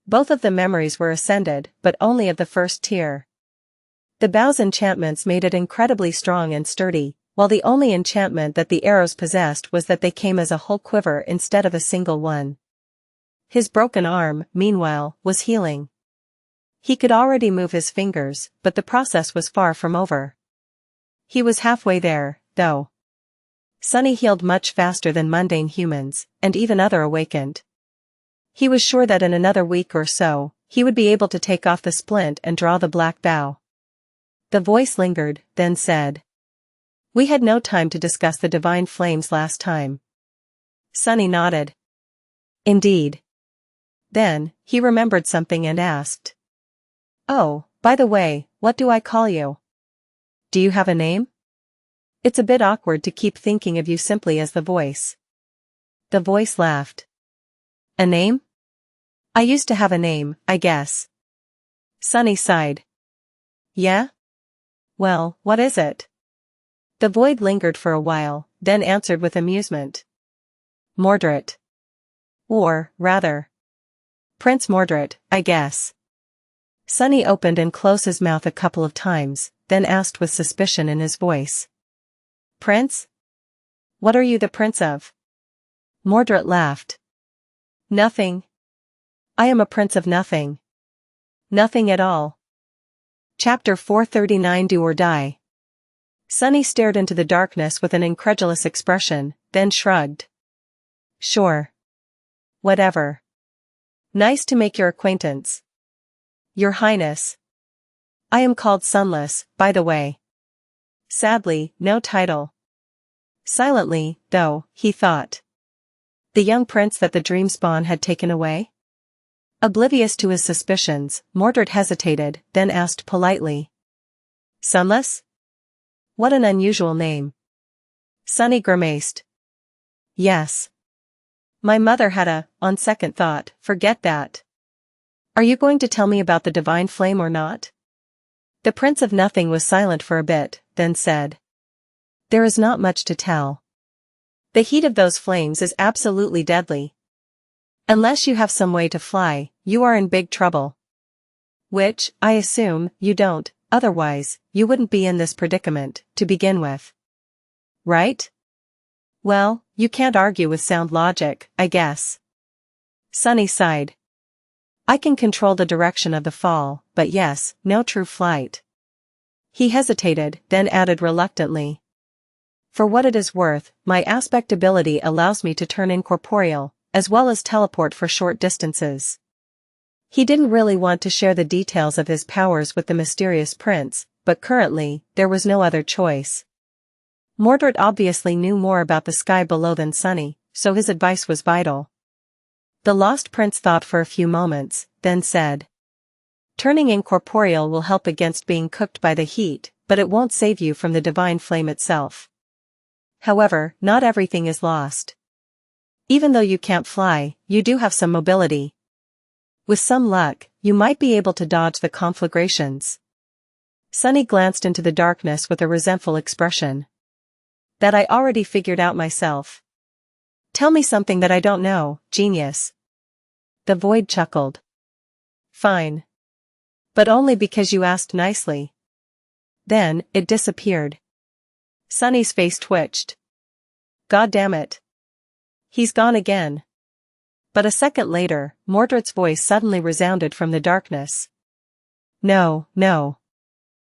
Both of the memories were ascended, but only of the first tier. The bow's enchantments made it incredibly strong and sturdy, while the only enchantment that the arrows possessed was that they came as a whole quiver instead of a single one. His broken arm, meanwhile, was healing. He could already move his fingers, but the process was far from over. He was halfway there, though. Sunny healed much faster than mundane humans, and even other awakened. He was sure that in another week or so, he would be able to take off the splint and draw the black bow. The voice lingered, then said, "We had no time to discuss the divine flames last time." Sunny nodded. Indeed. Then, he remembered something and asked, "Oh, by the way, what do I call you? Do you have a name? It's a bit awkward to keep thinking of you simply as the voice." The voice laughed. "A name? I used to have a name, I guess." Sunny sighed. "Yeah? Well, what is it?" The void lingered for a while, then answered with amusement. "Mordred. Or, rather, Prince Mordred, I guess." Sunny opened and closed his mouth a couple of times, then asked with suspicion in his voice. "Prince? What are you the prince of?" Mordred laughed. "Nothing. I am a prince of nothing. Nothing at all." Chapter 439 Do or Die. Sunny stared into the darkness with an incredulous expression, then shrugged. "Sure. Whatever. Nice to make your acquaintance. Your Highness. I am called Sunless, by the way. Sadly, no title." Silently, though, he thought. The young prince that the dream spawn had taken away? Oblivious to his suspicions, Mordred hesitated, then asked politely. "Sunless? What an unusual name." Sunny grimaced. "Yes. My mother had on second thought, forget that. Are you going to tell me about the divine flame or not?" The Prince of Nothing was silent for a bit, then said. "There is not much to tell. The heat of those flames is absolutely deadly. Unless you have some way to fly, you are in big trouble. Which, I assume, you don't, otherwise, you wouldn't be in this predicament, to begin with. Right? Well, you can't argue with sound logic, I guess." Sunny sighed. "I can control the direction of the fall, but yes, no true flight." He hesitated, then added reluctantly. "For what it is worth, my aspect ability allows me to turn incorporeal, as well as teleport for short distances." He didn't really want to share the details of his powers with the mysterious prince, but currently, there was no other choice. Mordred obviously knew more about the sky below than Sunny, so his advice was vital. The lost prince thought for a few moments, then said. "Turning incorporeal will help against being cooked by the heat, but it won't save you from the divine flame itself. However, not everything is lost. Even though you can't fly, you do have some mobility. With some luck, you might be able to dodge the conflagrations." Sunny glanced into the darkness with a resentful expression. "That I already figured out myself. Tell me something that I don't know, genius." The void chuckled. "Fine. But only because you asked nicely." Then, it disappeared. Sunny's face twitched. "God damn it. He's gone again." But a second later, Mordred's voice suddenly resounded from the darkness. "No, no.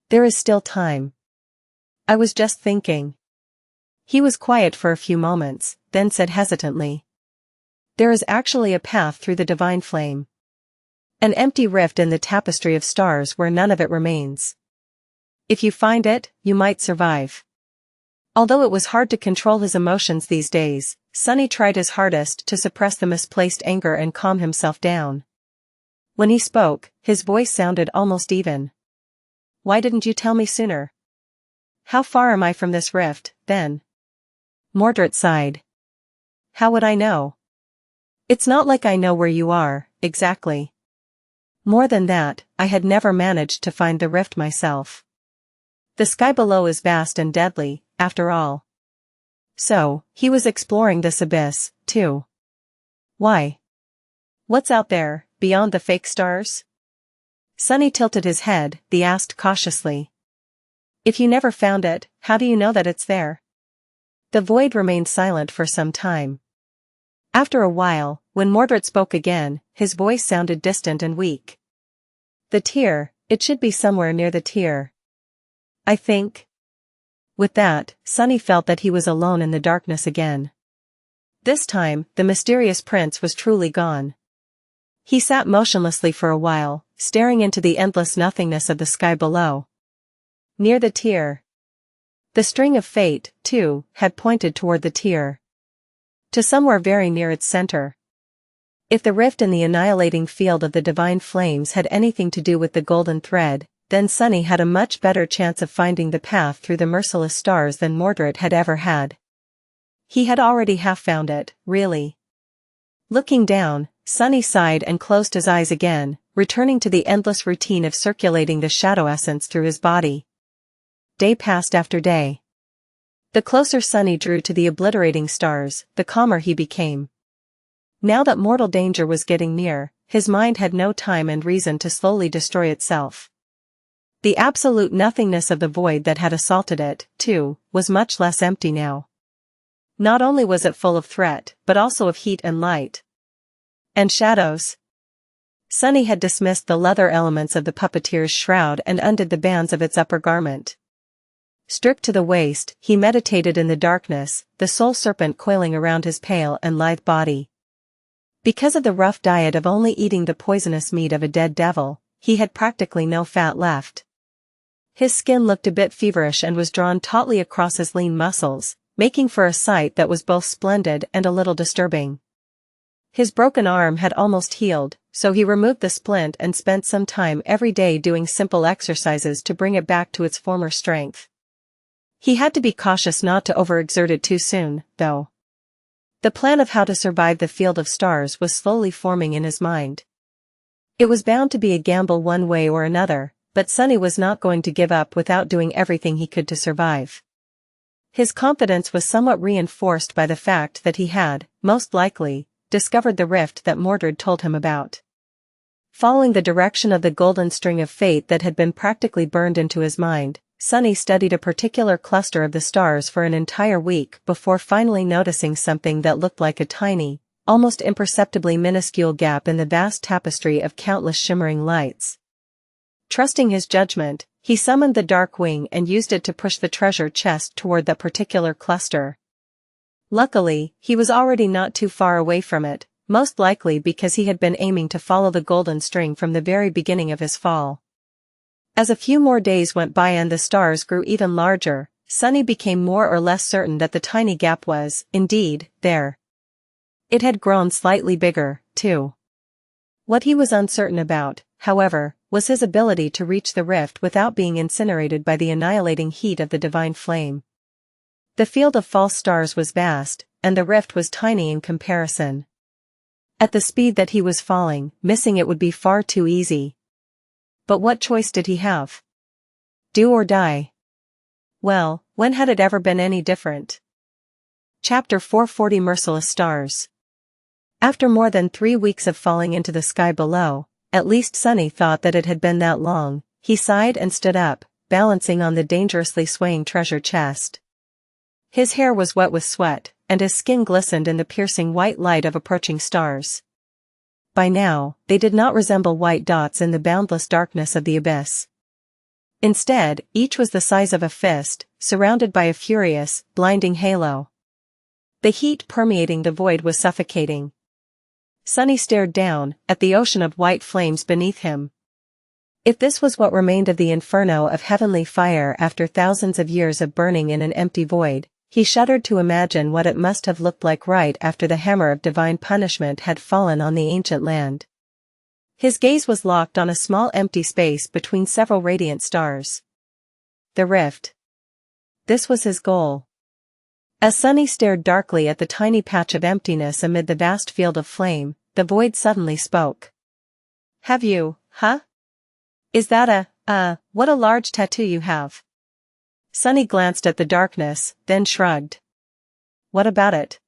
There is still time. I was just thinking." He was quiet for a few moments, then said hesitantly. "There is actually a path through the divine flame. An empty rift in the tapestry of stars where none of it remains. If you find it, you might survive." Although it was hard to control his emotions these days, Sunny tried his hardest to suppress the misplaced anger and calm himself down. When he spoke, his voice sounded almost even. "Why didn't you tell me sooner? How far am I from this rift, then?" Mordred sighed. "How would I know? It's not like I know where you are, exactly. More than that, I had never managed to find the rift myself. The sky below is vast and deadly, after all. So, he was exploring this abyss, too. Why? What's out there, beyond the fake stars? Sunny tilted his head, he asked cautiously. If you never found it, how do you know that it's there? The void remained silent for some time. After a while, when Mordred spoke again, his voice sounded distant and weak. The tier, it should be somewhere near the tier. I think. With that, Sunny felt that he was alone in the darkness again. This time, the mysterious prince was truly gone. He sat motionlessly for a while, staring into the endless nothingness of the sky below. Near the tier. The string of fate, too, had pointed toward the tier. To somewhere very near its center. If the rift in the annihilating field of the divine flames had anything to do with the golden thread, then Sunny had a much better chance of finding the path through the merciless stars than Mordred had ever had. He had already half found it, really. Looking down, Sunny sighed and closed his eyes again, returning to the endless routine of circulating the shadow essence through his body. Day passed after day. The closer Sunny drew to the obliterating stars, the calmer he became. Now that mortal danger was getting near, his mind had no time and reason to slowly destroy itself. The absolute nothingness of the void that had assaulted it, too, was much less empty now. Not only was it full of threat, but also of heat and light. And shadows. Sunny had dismissed the leather elements of the puppeteer's shroud and undid the bands of its upper garment. Stripped to the waist, he meditated in the darkness, the soul serpent coiling around his pale and lithe body. Because of the rough diet of only eating the poisonous meat of a dead devil, he had practically no fat left. His skin looked a bit feverish and was drawn tautly across his lean muscles, making for a sight that was both splendid and a little disturbing. His broken arm had almost healed, so he removed the splint and spent some time every day doing simple exercises to bring it back to its former strength. He had to be cautious not to overexert it too soon, though. The plan of how to survive the field of stars was slowly forming in his mind. It was bound to be a gamble one way or another, but Sunny was not going to give up without doing everything he could to survive. His confidence was somewhat reinforced by the fact that he had, most likely, discovered the rift that Mordred told him about. Following the direction of the golden string of fate that had been practically burned into his mind, Sunny studied a particular cluster of the stars for an entire week before finally noticing something that looked like a tiny, almost imperceptibly minuscule gap in the vast tapestry of countless shimmering lights. Trusting his judgment, he summoned the dark wing and used it to push the treasure chest toward that particular cluster. Luckily, he was already not too far away from it, most likely because he had been aiming to follow the golden string from the very beginning of his fall. As a few more days went by and the stars grew even larger, Sunny became more or less certain that the tiny gap was, indeed, there. It had grown slightly bigger, too. What he was uncertain about, however, was his ability to reach the rift without being incinerated by the annihilating heat of the divine flame. The field of false stars was vast, and the rift was tiny in comparison. At the speed that he was falling, missing it would be far too easy. But what choice did he have? Do or die? Well, when had it ever been any different? Chapter 440 Merciless Stars. After more than 3 weeks of falling into the sky below, at least Sunny thought that it had been that long, he sighed and stood up, balancing on the dangerously swaying treasure chest. His hair was wet with sweat, and his skin glistened in the piercing white light of approaching stars. By now, they did not resemble white dots in the boundless darkness of the abyss. Instead, each was the size of a fist, surrounded by a furious, blinding halo. The heat permeating the void was suffocating. Sunny stared down, at the ocean of white flames beneath him. If this was what remained of the inferno of heavenly fire after thousands of years of burning in an empty void, he shuddered to imagine what it must have looked like right after the hammer of divine punishment had fallen on the ancient land. His gaze was locked on a small empty space between several radiant stars. The rift. This was his goal. As Sunny stared darkly at the tiny patch of emptiness amid the vast field of flame, the void suddenly spoke. Have you, huh? Is that what a large tattoo you have. Sunny glanced at the darkness, then shrugged. What about it?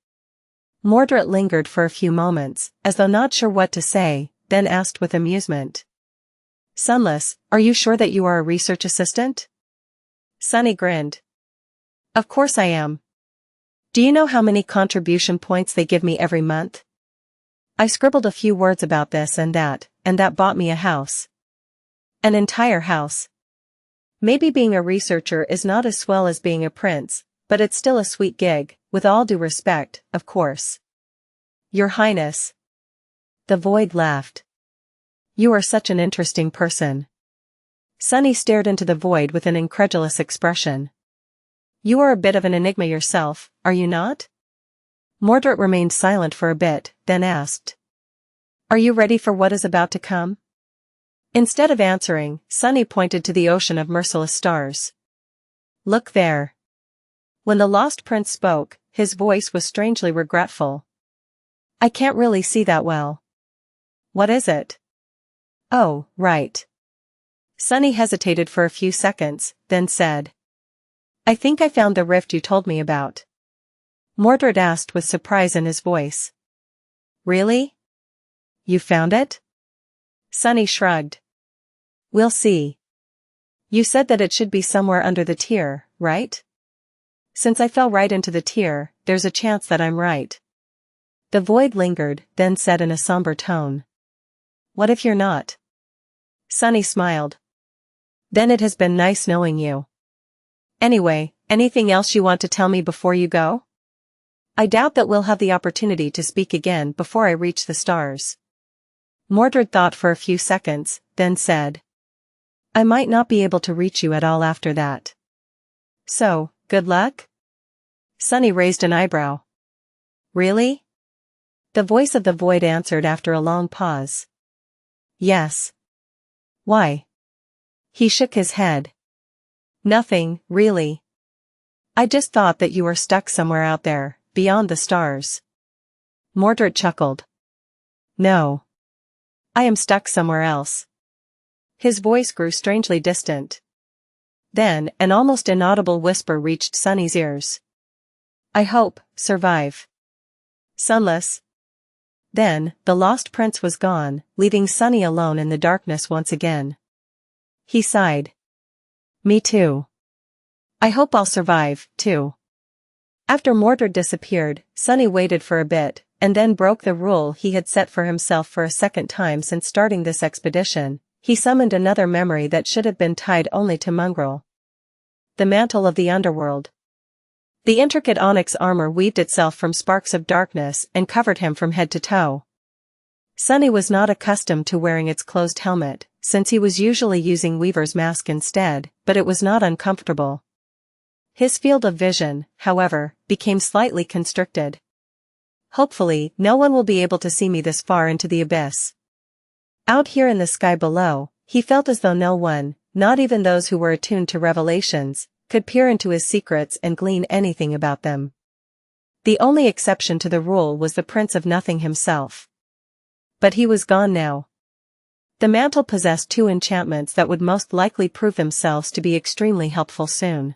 Mordred lingered for a few moments, as though not sure what to say, then asked with amusement. Sunless, are you sure that you are a research assistant? Sunny grinned. Of course I am. Do you know how many contribution points they give me every month? I scribbled a few words about this and that bought me a house. An entire house. Maybe being a researcher is not as swell as being a prince, but it's still a sweet gig, with all due respect, of course. Your Highness. The Void laughed. You are such an interesting person. Sunny stared into the void with an incredulous expression. You are a bit of an enigma yourself, are you not? Mordred remained silent for a bit, then asked. Are you ready for what is about to come? Instead of answering, Sunny pointed to the ocean of merciless stars. Look there. When the lost prince spoke, his voice was strangely regretful. I can't really see that well. What is it? Oh, right. Sunny hesitated for a few seconds, then said. I think I found the rift you told me about. Mordred asked with surprise in his voice. Really? You found it? Sunny shrugged. We'll see. You said that it should be somewhere under the tier, right? Since I fell right into the tier, there's a chance that I'm right. The void lingered, then said in a somber tone. What if you're not? Sunny smiled. Then it has been nice knowing you. Anyway, anything else you want to tell me before you go? I doubt that we'll have the opportunity to speak again before I reach the stars. Mordred thought for a few seconds, then said. I might not be able to reach you at all after that. So, good luck? Sunny raised an eyebrow. Really? The voice of the void answered after a long pause. Yes. Why? He shook his head. Nothing, really. I just thought that you were stuck somewhere out there, beyond the stars. Mordred chuckled. No. I am stuck somewhere else. His voice grew strangely distant. Then, an almost inaudible whisper reached Sunny's ears. I hope, survive. Sunless. Then, the lost prince was gone, leaving Sunny alone in the darkness once again. He sighed. Me too. I hope I'll survive, too. After Mordred disappeared, Sunny waited for a bit, and then broke the rule he had set for himself for a second time since starting this expedition. He summoned another memory that should have been tied only to Mongrel. The mantle of the underworld. The intricate onyx armor weaved itself from sparks of darkness and covered him from head to toe. Sunny was not accustomed to wearing its closed helmet, since he was usually using Weaver's mask instead, but it was not uncomfortable. His field of vision, however, became slightly constricted. Hopefully, no one will be able to see me this far into the abyss. Out here in the sky below, he felt as though no one, not even those who were attuned to revelations, could peer into his secrets and glean anything about them. The only exception to the rule was the Prince of Nothing himself. But he was gone now. The mantle possessed two enchantments that would most likely prove themselves to be extremely helpful soon.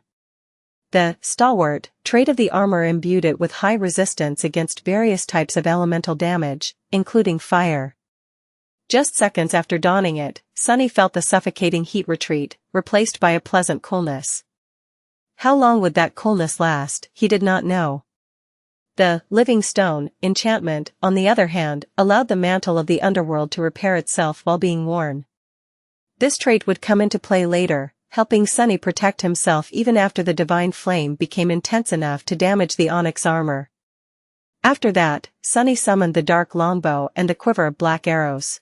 The stalwart trait of the armor imbued it with high resistance against various types of elemental damage, including fire. Just seconds after donning it, Sunny felt the suffocating heat retreat, replaced by a pleasant coolness. How long would that coolness last, he did not know. The living stone enchantment, on the other hand, allowed the mantle of the underworld to repair itself while being worn. This trait would come into play later, helping Sunny protect himself even after the divine flame became intense enough to damage the onyx armor. After that, Sunny summoned the dark longbow and the quiver of black arrows.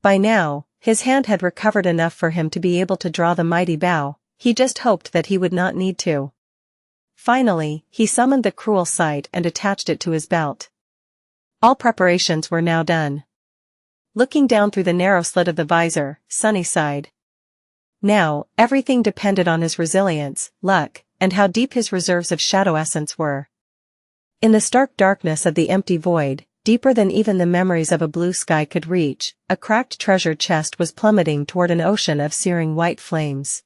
By now, his hand had recovered enough for him to be able to draw the mighty bow. He just hoped that he would not need to. Finally, he summoned the cruel sight and attached it to his belt. All preparations were now done. Looking down through the narrow slit of the visor, Sunny sighed. Now, everything depended on his resilience, luck, and how deep his reserves of shadow essence were. In the stark darkness of the empty void, deeper than even the memories of a blue sky could reach, a cracked treasure chest was plummeting toward an ocean of searing white flames.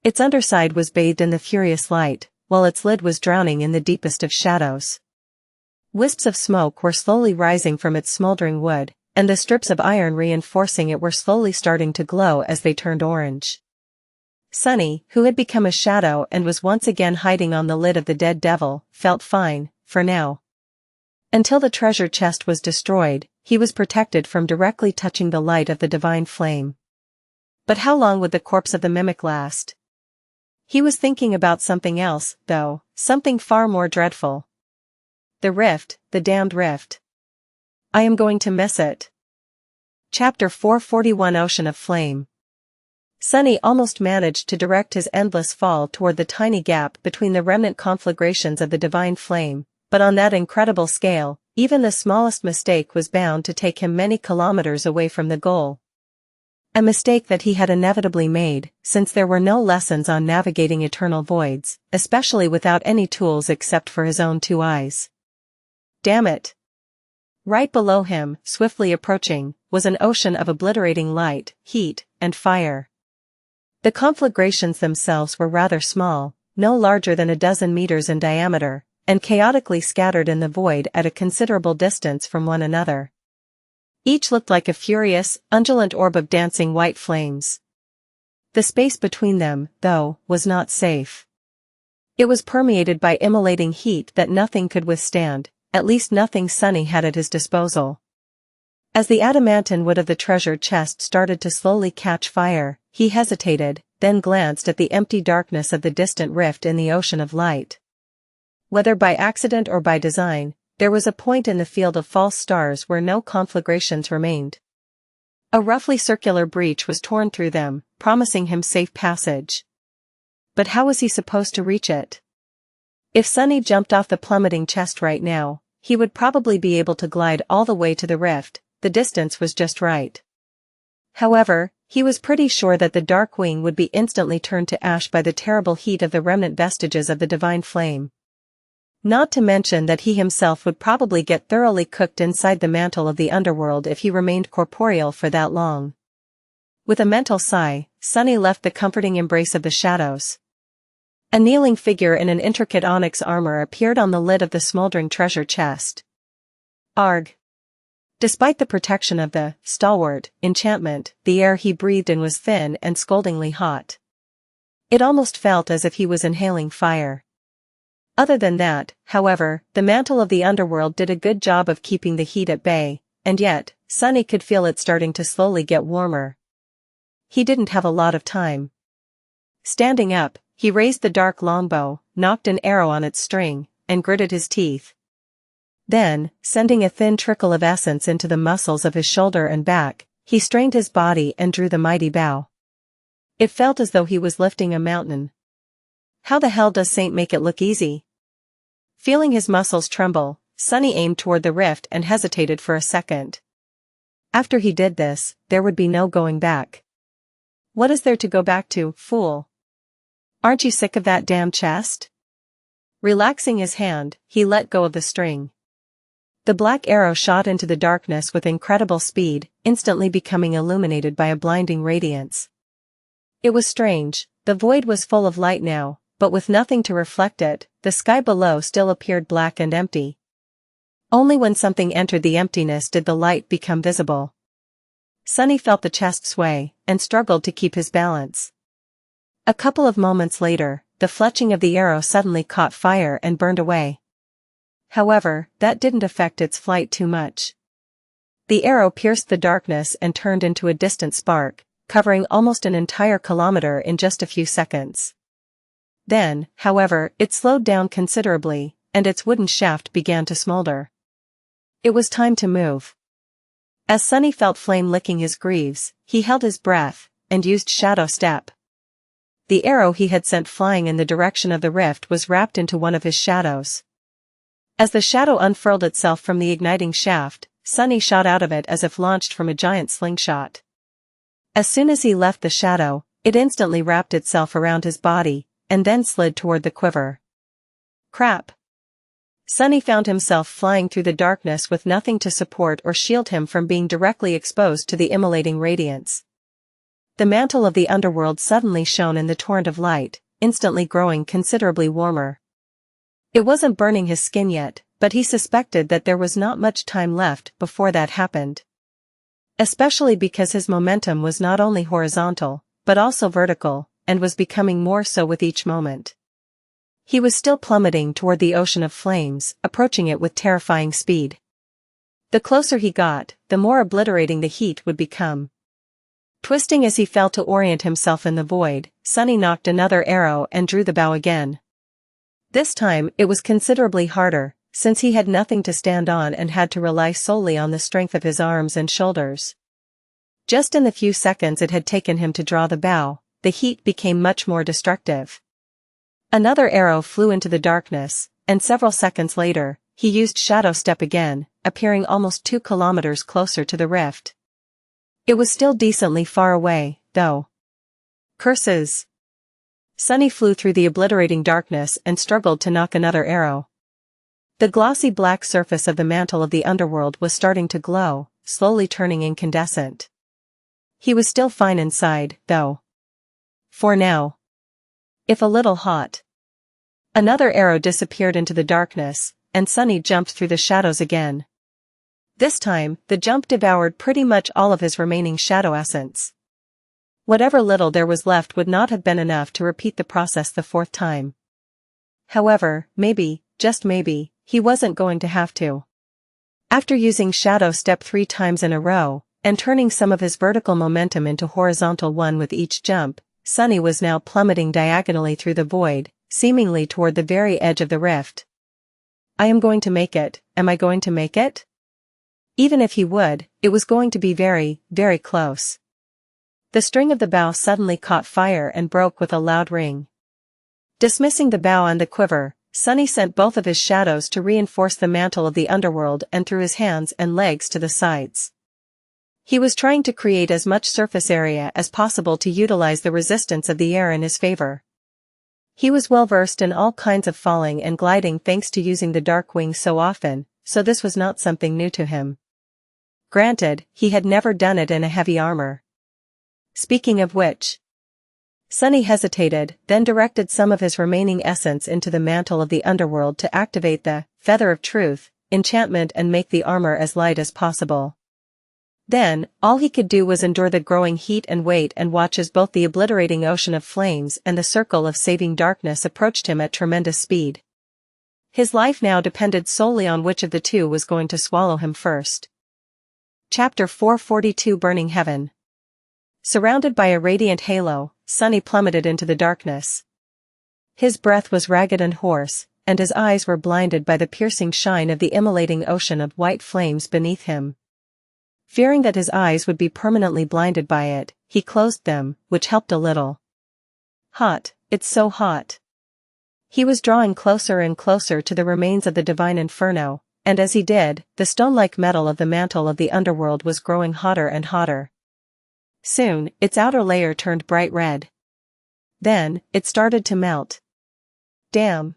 Its underside was bathed in the furious light, while its lid was drowning in the deepest of shadows. Wisps of smoke were slowly rising from its smoldering wood, and the strips of iron reinforcing it were slowly starting to glow as they turned orange. Sunny, who had become a shadow and was once again hiding on the lid of the dead devil, felt fine, for now. Until the treasure chest was destroyed, he was protected from directly touching the light of the divine flame. But how long would the corpse of the mimic last? He was thinking about something else, though, something far more dreadful. The rift, the damned rift. I am going to miss it. Chapter 441 Ocean of Flame. Sunny almost managed to direct his endless fall toward the tiny gap between the remnant conflagrations of the divine flame, but on that incredible scale, even the smallest mistake was bound to take him many kilometers away from the goal. A mistake that he had inevitably made, since there were no lessons on navigating eternal voids, especially without any tools except for his own two eyes. Damn it! Right below him, swiftly approaching, was an ocean of obliterating light, heat, and fire. The conflagrations themselves were rather small, no larger than a dozen meters in diameter, and chaotically scattered in the void at a considerable distance from one another. Each looked like a furious, undulant orb of dancing white flames. The space between them, though, was not safe. It was permeated by immolating heat that nothing could withstand, at least nothing Sunny had at his disposal. As the adamantine wood of the treasure chest started to slowly catch fire, he hesitated, then glanced at the empty darkness of the distant rift in the ocean of light. Whether by accident or by design, there was a point in the field of false stars where no conflagrations remained. A roughly circular breach was torn through them, promising him safe passage. But how was he supposed to reach it? If Sunny jumped off the plummeting chest right now, he would probably be able to glide all the way to the rift. The distance was just right. However, he was pretty sure that the dark wing would be instantly turned to ash by the terrible heat of the remnant vestiges of the divine flame. Not to mention that he himself would probably get thoroughly cooked inside the mantle of the underworld if he remained corporeal for that long. With a mental sigh, Sunny left the comforting embrace of the shadows. A kneeling figure in an intricate onyx armor appeared on the lid of the smoldering treasure chest. Arg. Despite the protection of the stalwart enchantment, the air he breathed in was thin and scaldingly hot. It almost felt as if he was inhaling fire. Other than that, however, the mantle of the underworld did a good job of keeping the heat at bay, and yet, Sunny could feel it starting to slowly get warmer. He didn't have a lot of time. Standing up, he raised the dark longbow, knocked an arrow on its string, and gritted his teeth. Then, sending a thin trickle of essence into the muscles of his shoulder and back, he strained his body and drew the mighty bow. It felt as though he was lifting a mountain. How the hell does Saint make it look easy? Feeling his muscles tremble, Sunny aimed toward the rift and hesitated for a second. After he did this, there would be no going back. What is there to go back to, fool? Aren't you sick of that damn chest? Relaxing his hand, he let go of the string. The black arrow shot into the darkness with incredible speed, instantly becoming illuminated by a blinding radiance. It was strange, the void was full of light now, but with nothing to reflect it, the sky below still appeared black and empty. Only when something entered the emptiness did the light become visible. Sunny felt the chest sway, and struggled to keep his balance. A couple of moments later, the fletching of the arrow suddenly caught fire and burned away. However, that didn't affect its flight too much. The arrow pierced the darkness and turned into a distant spark, covering almost an entire kilometer in just a few seconds. Then, however, it slowed down considerably, and its wooden shaft began to smolder. It was time to move. As Sunny felt flame licking his greaves, he held his breath, and used Shadow Step. The arrow he had sent flying in the direction of the rift was wrapped into one of his shadows. As the shadow unfurled itself from the igniting shaft, Sunny shot out of it as if launched from a giant slingshot. As soon as he left the shadow, it instantly wrapped itself around his body, and then slid toward the quiver. Crap! Sunny found himself flying through the darkness with nothing to support or shield him from being directly exposed to the immolating radiance. The mantle of the underworld suddenly shone in the torrent of light, instantly growing considerably warmer. It wasn't burning his skin yet, but he suspected that there was not much time left before that happened. Especially because his momentum was not only horizontal, but also vertical, and was becoming more so with each moment. He was still plummeting toward the ocean of flames, approaching it with terrifying speed. The closer he got, the more obliterating the heat would become. Twisting as he fell to orient himself in the void, Sunny knocked another arrow and drew the bow again. This time it was considerably harder, since he had nothing to stand on and had to rely solely on the strength of his arms and shoulders. Just in the few seconds it had taken him to draw the bow, the heat became much more destructive. Another arrow flew into the darkness, and several seconds later, he used Shadow Step again, appearing almost 2 kilometers closer to the rift. It was still decently far away, though. Curses! Sunny flew through the obliterating darkness and struggled to knock another arrow. The glossy black surface of the mantle of the underworld was starting to glow, slowly turning incandescent. He was still fine inside, though. For now. If a little hot. Another arrow disappeared into the darkness, and Sunny jumped through the shadows again. This time, the jump devoured pretty much all of his remaining shadow essence. Whatever little there was left would not have been enough to repeat the process the 4th time. However, maybe, just maybe, he wasn't going to have to. After using Shadow Step 3 times in a row, and turning some of his vertical momentum into horizontal one with each jump, Sunny was now plummeting diagonally through the void, seemingly toward the very edge of the rift. I am going to make it, am I going to make it? Even if he would, it was going to be very, very close. The string of the bow suddenly caught fire and broke with a loud ring. Dismissing the bow and the quiver, Sunny sent both of his shadows to reinforce the mantle of the underworld and threw his hands and legs to the sides. He was trying to create as much surface area as possible to utilize the resistance of the air in his favor. He was well versed in all kinds of falling and gliding thanks to using the dark wing so often, so this was not something new to him. Granted, he had never done it in a heavy armor. Speaking of which, Sunny hesitated, then directed some of his remaining essence into the mantle of the underworld to activate the Feather of Truth enchantment and make the armor as light as possible. Then, all he could do was endure the growing heat and wait and watch as both the obliterating ocean of flames and the circle of saving darkness approached him at tremendous speed. His life now depended solely on which of the two was going to swallow him first. Chapter 442 Burning Heaven. Surrounded by a radiant halo, Sunny plummeted into the darkness. His breath was ragged and hoarse, and his eyes were blinded by the piercing shine of the immolating ocean of white flames beneath him. Fearing that his eyes would be permanently blinded by it, he closed them, which helped a little. Hot, it's so hot. He was drawing closer and closer to the remains of the divine inferno, and as he did, the stone-like metal of the mantle of the underworld was growing hotter and hotter. Soon, its outer layer turned bright red. Then, it started to melt. Damn.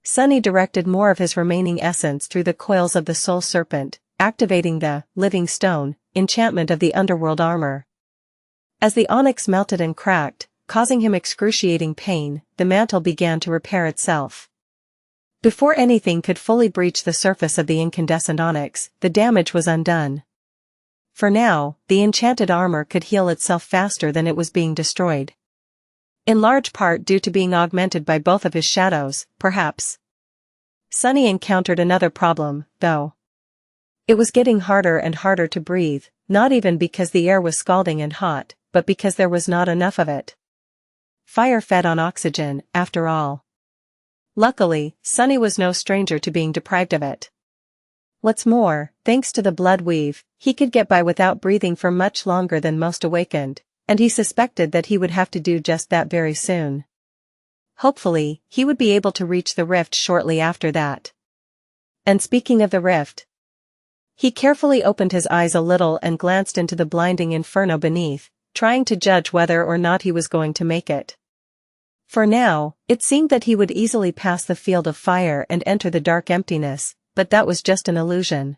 Sunny directed more of his remaining essence through the coils of the soul serpent, activating the living stone enchantment of the underworld armor. As the onyx melted and cracked, causing him excruciating pain, the mantle began to repair itself. Before anything could fully breach the surface of the incandescent onyx, the damage was undone. For now, the enchanted armor could heal itself faster than it was being destroyed. In large part due to being augmented by both of his shadows, perhaps. Sunny encountered another problem, though. It was getting harder and harder to breathe, not even because the air was scalding and hot, but because there was not enough of it. Fire fed on oxygen, after all. Luckily, Sunny was no stranger to being deprived of it. What's more, thanks to the blood weave, he could get by without breathing for much longer than most awakened, and he suspected that he would have to do just that very soon. Hopefully, he would be able to reach the rift shortly after that. And speaking of the rift, he carefully opened his eyes a little and glanced into the blinding inferno beneath, trying to judge whether or not he was going to make it. For now, it seemed that he would easily pass the field of fire and enter the dark emptiness, but that was just an illusion.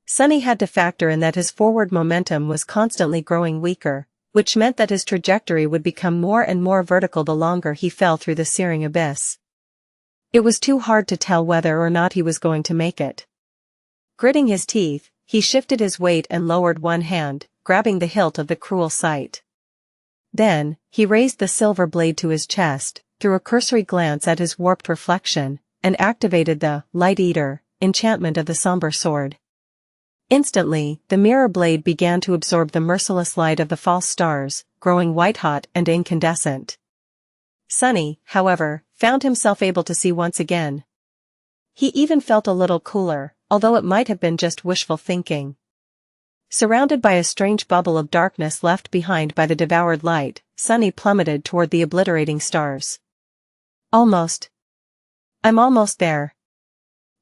Sunny had to factor in that his forward momentum was constantly growing weaker, which meant that his trajectory would become more and more vertical the longer he fell through the searing abyss. It was too hard to tell whether or not he was going to make it. Gritting his teeth, he shifted his weight and lowered one hand, grabbing the hilt of the cruel sight. Then, he raised the silver blade to his chest, threw a cursory glance at his warped reflection, and activated the Light Eater enchantment of the somber sword. Instantly, the mirror blade began to absorb the merciless light of the false stars, growing white-hot and incandescent. Sunny, however, found himself able to see once again. He even felt a little cooler, although it might have been just wishful thinking. Surrounded by a strange bubble of darkness left behind by the devoured light, Sunny plummeted toward the obliterating stars. Almost. I'm almost there.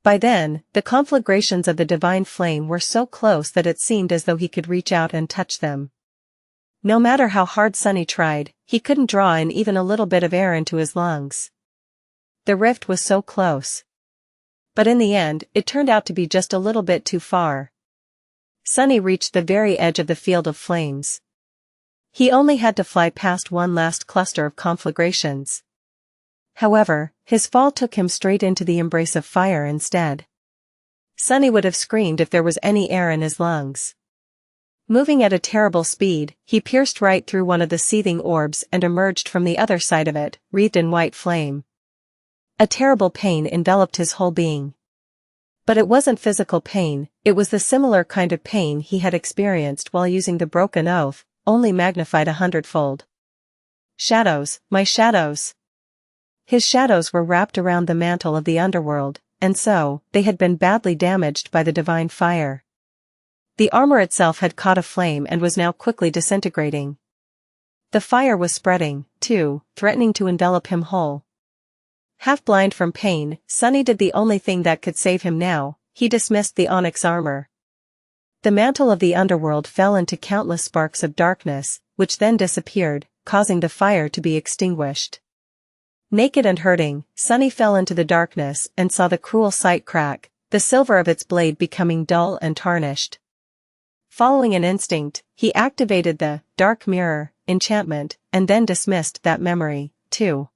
By then, the conflagrations of the divine flame were so close that it seemed as though he could reach out and touch them. No matter how hard Sunny tried, he couldn't draw in even a little bit of air into his lungs. The rift was so close. But in the end, it turned out to be just a little bit too far. Sunny reached the very edge of the field of flames. He only had to fly past one last cluster of conflagrations. However, his fall took him straight into the embrace of fire instead. Sunny would have screamed if there was any air in his lungs. Moving at a terrible speed, he pierced right through one of the seething orbs and emerged from the other side of it, wreathed in white flame. A terrible pain enveloped his whole being. But it wasn't physical pain, it was the similar kind of pain he had experienced while using the broken oath, only magnified 100-fold. Shadows, my shadows! His shadows were wrapped around the mantle of the underworld, and so, they had been badly damaged by the divine fire. The armor itself had caught aflame and was now quickly disintegrating. The fire was spreading, too, threatening to envelop him whole. Half blind from pain, Sunny did the only thing that could save him now, he dismissed the onyx armor. The mantle of the underworld fell into countless sparks of darkness, which then disappeared, causing the fire to be extinguished. Naked and hurting, Sunny fell into the darkness and saw the cruel sight crack, the silver of its blade becoming dull and tarnished. Following an instinct, he activated the Dark Mirror enchantment, and then dismissed that memory, too.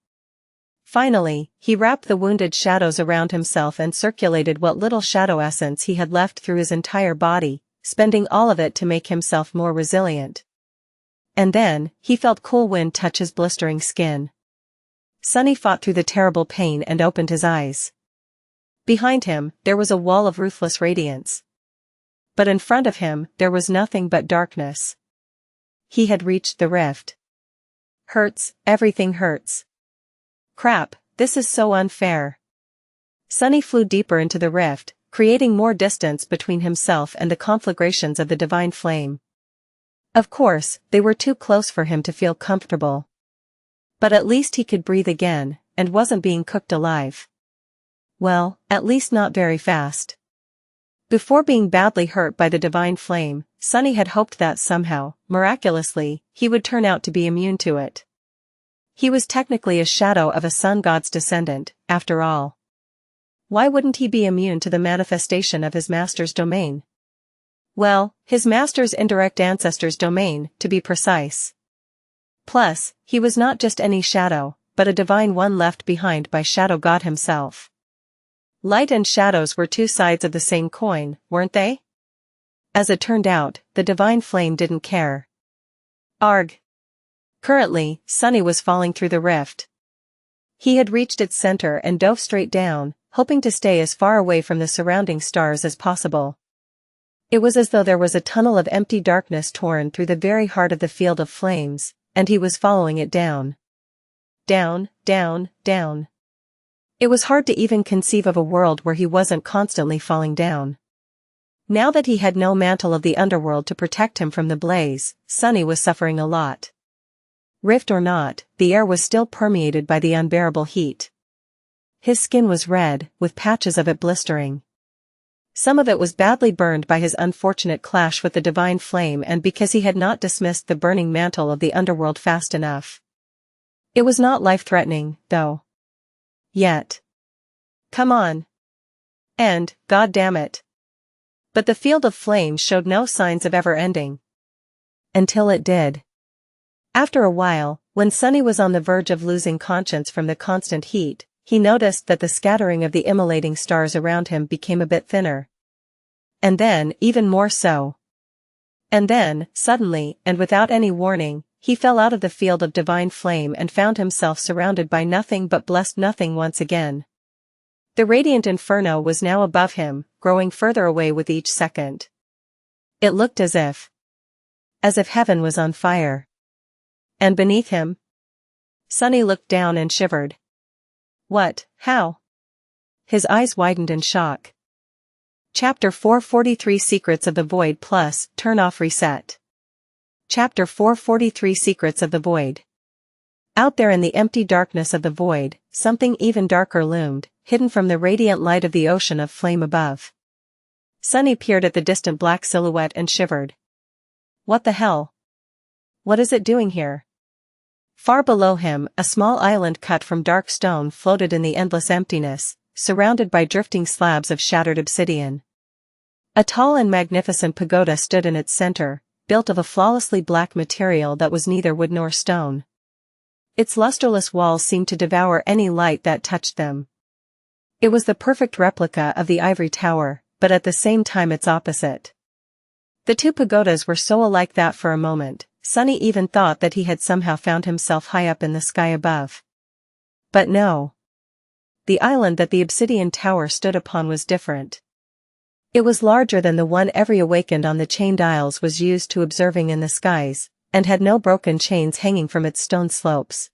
Finally, he wrapped the wounded shadows around himself and circulated what little shadow essence he had left through his entire body, spending all of it to make himself more resilient. And then, he felt cool wind touch his blistering skin. Sunny fought through the terrible pain and opened his eyes. Behind him, there was a wall of ruthless radiance. But in front of him, there was nothing but darkness. He had reached the rift. Hurts, everything hurts. Crap, this is so unfair. Sunny flew deeper into the rift, creating more distance between himself and the conflagrations of the divine flame. Of course, they were too close for him to feel comfortable. But at least he could breathe again, and wasn't being cooked alive. Well, at least not very fast. Before being badly hurt by the divine flame, Sunny had hoped that somehow, miraculously, he would turn out to be immune to it. He was technically a shadow of a sun god's descendant, after all. Why wouldn't he be immune to the manifestation of his master's domain? Well, his master's indirect ancestor's domain, to be precise. Plus, he was not just any shadow, but a divine one left behind by Shadow God himself. Light and shadows were two sides of the same coin, weren't they? As it turned out, the divine flame didn't care. Arg. Currently, Sunny was falling through the rift. He had reached its center and dove straight down, hoping to stay as far away from the surrounding stars as possible. It was as though there was a tunnel of empty darkness torn through the very heart of the field of flames, and he was following it down. Down, down, down. It was hard to even conceive of a world where he wasn't constantly falling down. Now that he had no mantle of the underworld to protect him from the blaze, Sunny was suffering a lot. Rift or not, the air was still permeated by the unbearable heat. His skin was red, with patches of it blistering. Some of it was badly burned by his unfortunate clash with the divine flame and because he had not dismissed the burning mantle of the underworld fast enough. It was not life-threatening, though. Yet. Come on. End, God damn it. But the field of flame showed no signs of ever ending. Until it did. After a while, when Sunny was on the verge of losing conscience from the constant heat, he noticed that the scattering of the immolating stars around him became a bit thinner. and then even more so. And then, suddenly, and without any warning, he fell out of the field of divine flame and found himself surrounded by nothing but blessed nothing once again. The radiant inferno was now above him, growing further away with each second. It looked as if heaven was on fire. And beneath him? Sunny looked down and shivered. What? How? His eyes widened in shock. Chapter 443 Secrets of the Void plus Turn off Reset. Chapter 443 Secrets of the Void. Out there in the empty darkness of the void, something even darker loomed, hidden from the radiant light of the ocean of flame above. Sunny peered at the distant black silhouette and shivered. What the hell? What is it doing here? Far below him, a small island cut from dark stone floated in the endless emptiness, surrounded by drifting slabs of shattered obsidian. A tall and magnificent pagoda stood in its center, built of a flawlessly black material that was neither wood nor stone. Its lusterless walls seemed to devour any light that touched them. It was the perfect replica of the ivory tower, but at the same time its opposite. The two pagodas were so alike that for a moment, Sunny even thought that he had somehow found himself high up in the sky above. But no. The island that the obsidian tower stood upon was different. It was larger than the one every awakened on the chained isles was used to observing in the skies, and had no broken chains hanging from its stone slopes.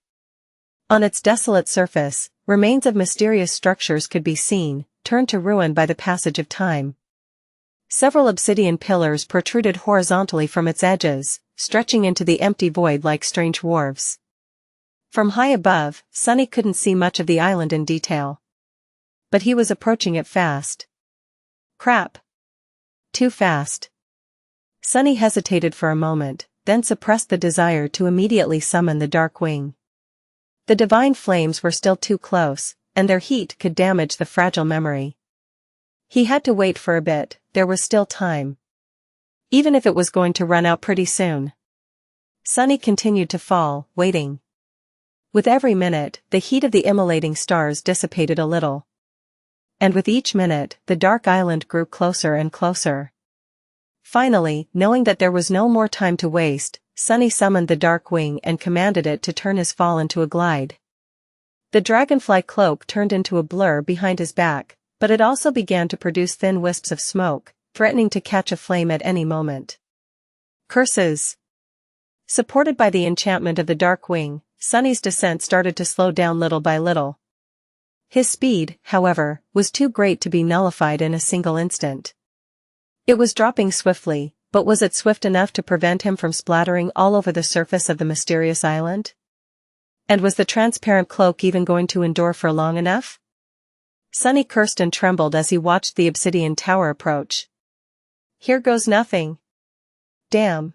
On its desolate surface, remains of mysterious structures could be seen, turned to ruin by the passage of time. Several obsidian pillars protruded horizontally from its edges, stretching into the empty void like strange wharves. From high above, Sunny couldn't see much of the island in detail. But he was approaching it fast. Crap. Too fast. Sunny hesitated for a moment, then suppressed the desire to immediately summon the dark wing. The divine flames were still too close, and their heat could damage the fragile memory. He had to wait for a bit, there was still time. Even if it was going to run out pretty soon. Sunny continued to fall, waiting. With every minute, the heat of the immolating stars dissipated a little. And with each minute, the dark island grew closer and closer. Finally, knowing that there was no more time to waste, Sunny summoned the dark wing and commanded it to turn his fall into a glide. The dragonfly cloak turned into a blur behind his back, but it also began to produce thin wisps of smoke, threatening to catch a flame at any moment. Curses! Supported by the enchantment of the dark wing, Sunny's descent started to slow down little by little. His speed, however, was too great to be nullified in a single instant. It was dropping swiftly, but was it swift enough to prevent him from splattering all over the surface of the mysterious island? And was the transparent cloak even going to endure for long enough? Sunny cursed and trembled as he watched the obsidian tower approach. Here goes nothing. Damn.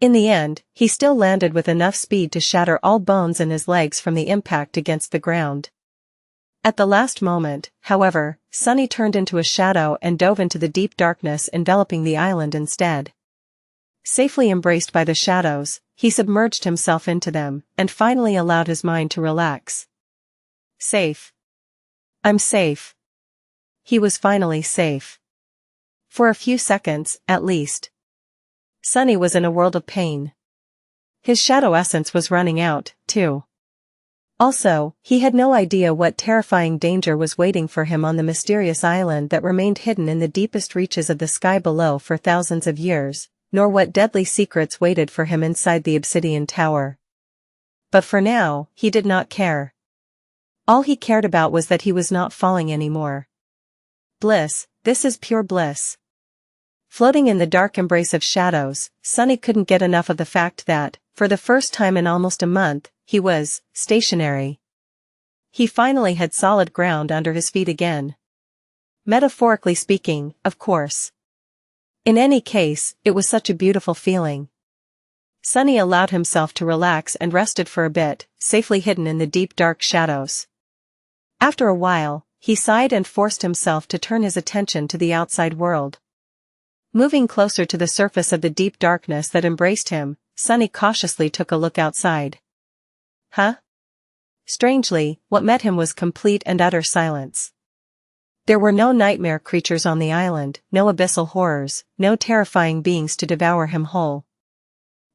In the end, he still landed with enough speed to shatter all bones in his legs from the impact against the ground. At the last moment, however, Sunny turned into a shadow and dove into the deep darkness enveloping the island instead. Safely embraced by the shadows, he submerged himself into them, and finally allowed his mind to relax. Safe. I'm safe. He was finally safe. For a few seconds, at least. Sunny was in a world of pain. His shadow essence was running out, too. Also, he had no idea what terrifying danger was waiting for him on the mysterious island that remained hidden in the deepest reaches of the sky below for thousands of years, nor what deadly secrets waited for him inside the obsidian tower. But for now, he did not care. All he cared about was that he was not falling anymore. Bliss, this is pure bliss. Floating in the dark embrace of shadows, Sunny couldn't get enough of the fact that, for the first time in almost a month, he was stationary. He finally had solid ground under his feet again. Metaphorically speaking, of course. In any case, it was such a beautiful feeling. Sunny allowed himself to relax and rested for a bit, safely hidden in the deep dark shadows. After a while, he sighed and forced himself to turn his attention to the outside world. Moving closer to the surface of the deep darkness that embraced him, Sunny cautiously took a look outside. Huh? Strangely, what met him was complete and utter silence. There were no nightmare creatures on the island, no abyssal horrors, no terrifying beings to devour him whole.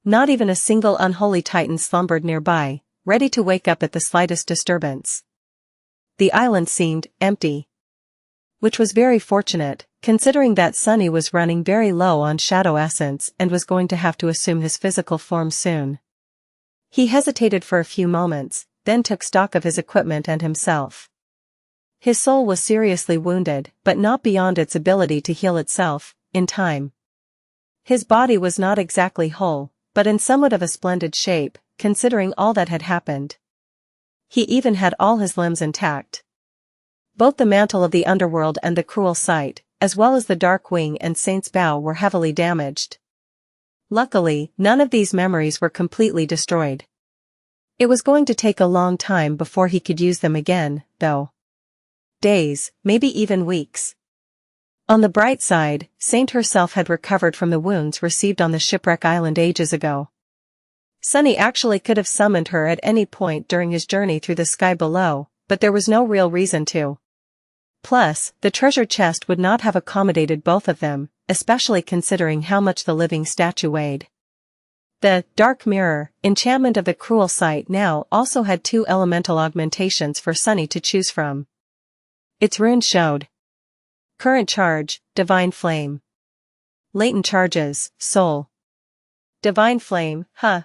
Not even a single unholy titan slumbered nearby, ready to wake up at the slightest disturbance. The island seemed empty. Which was very fortunate, considering that Sunny was running very low on shadow essence and was going to have to assume his physical form soon. He hesitated for a few moments, then took stock of his equipment and himself. His soul was seriously wounded, but not beyond its ability to heal itself, in time. His body was not exactly whole, but in somewhat of a splendid shape, considering all that had happened. He even had all his limbs intact. Both the mantle of the underworld and the cruel sight, as well as the dark wing and Saint's bow were heavily damaged. Luckily, none of these memories were completely destroyed. It was going to take a long time before he could use them again, though. Days, maybe even weeks. On the bright side, Saint herself had recovered from the wounds received on the Shipwreck Island ages ago. Sunny actually could have summoned her at any point during his journey through the sky below, but there was no real reason to. Plus, the treasure chest would not have accommodated both of them, especially considering how much the living statue weighed. The Dark Mirror, enchantment of the cruel sight now also had 2 elemental augmentations for Sunny to choose from. Its runes showed current charge, Divine Flame. Latent charges, Soul. Divine Flame, huh?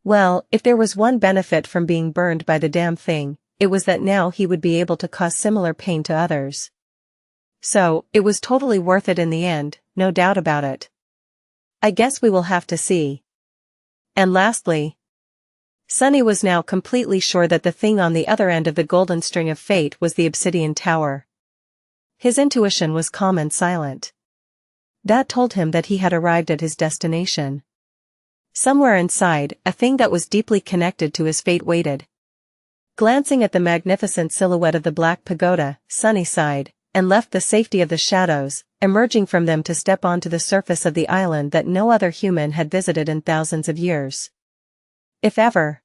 Well, if there was one benefit from being burned by the damn thing, it was that now he would be able to cause similar pain to others. So, it was totally worth it in the end, no doubt about it. I guess we will have to see. And lastly, Sunny was now completely sure that the thing on the other end of the golden string of fate was the Obsidian Tower. His intuition was calm and silent. That told him that he had arrived at his destination. Somewhere inside, a thing that was deeply connected to his fate waited. Glancing at the magnificent silhouette of the Black Pagoda, Sunny sighed, and left the safety of the shadows, emerging from them to step onto the surface of the island that no other human had visited in thousands of years. If ever.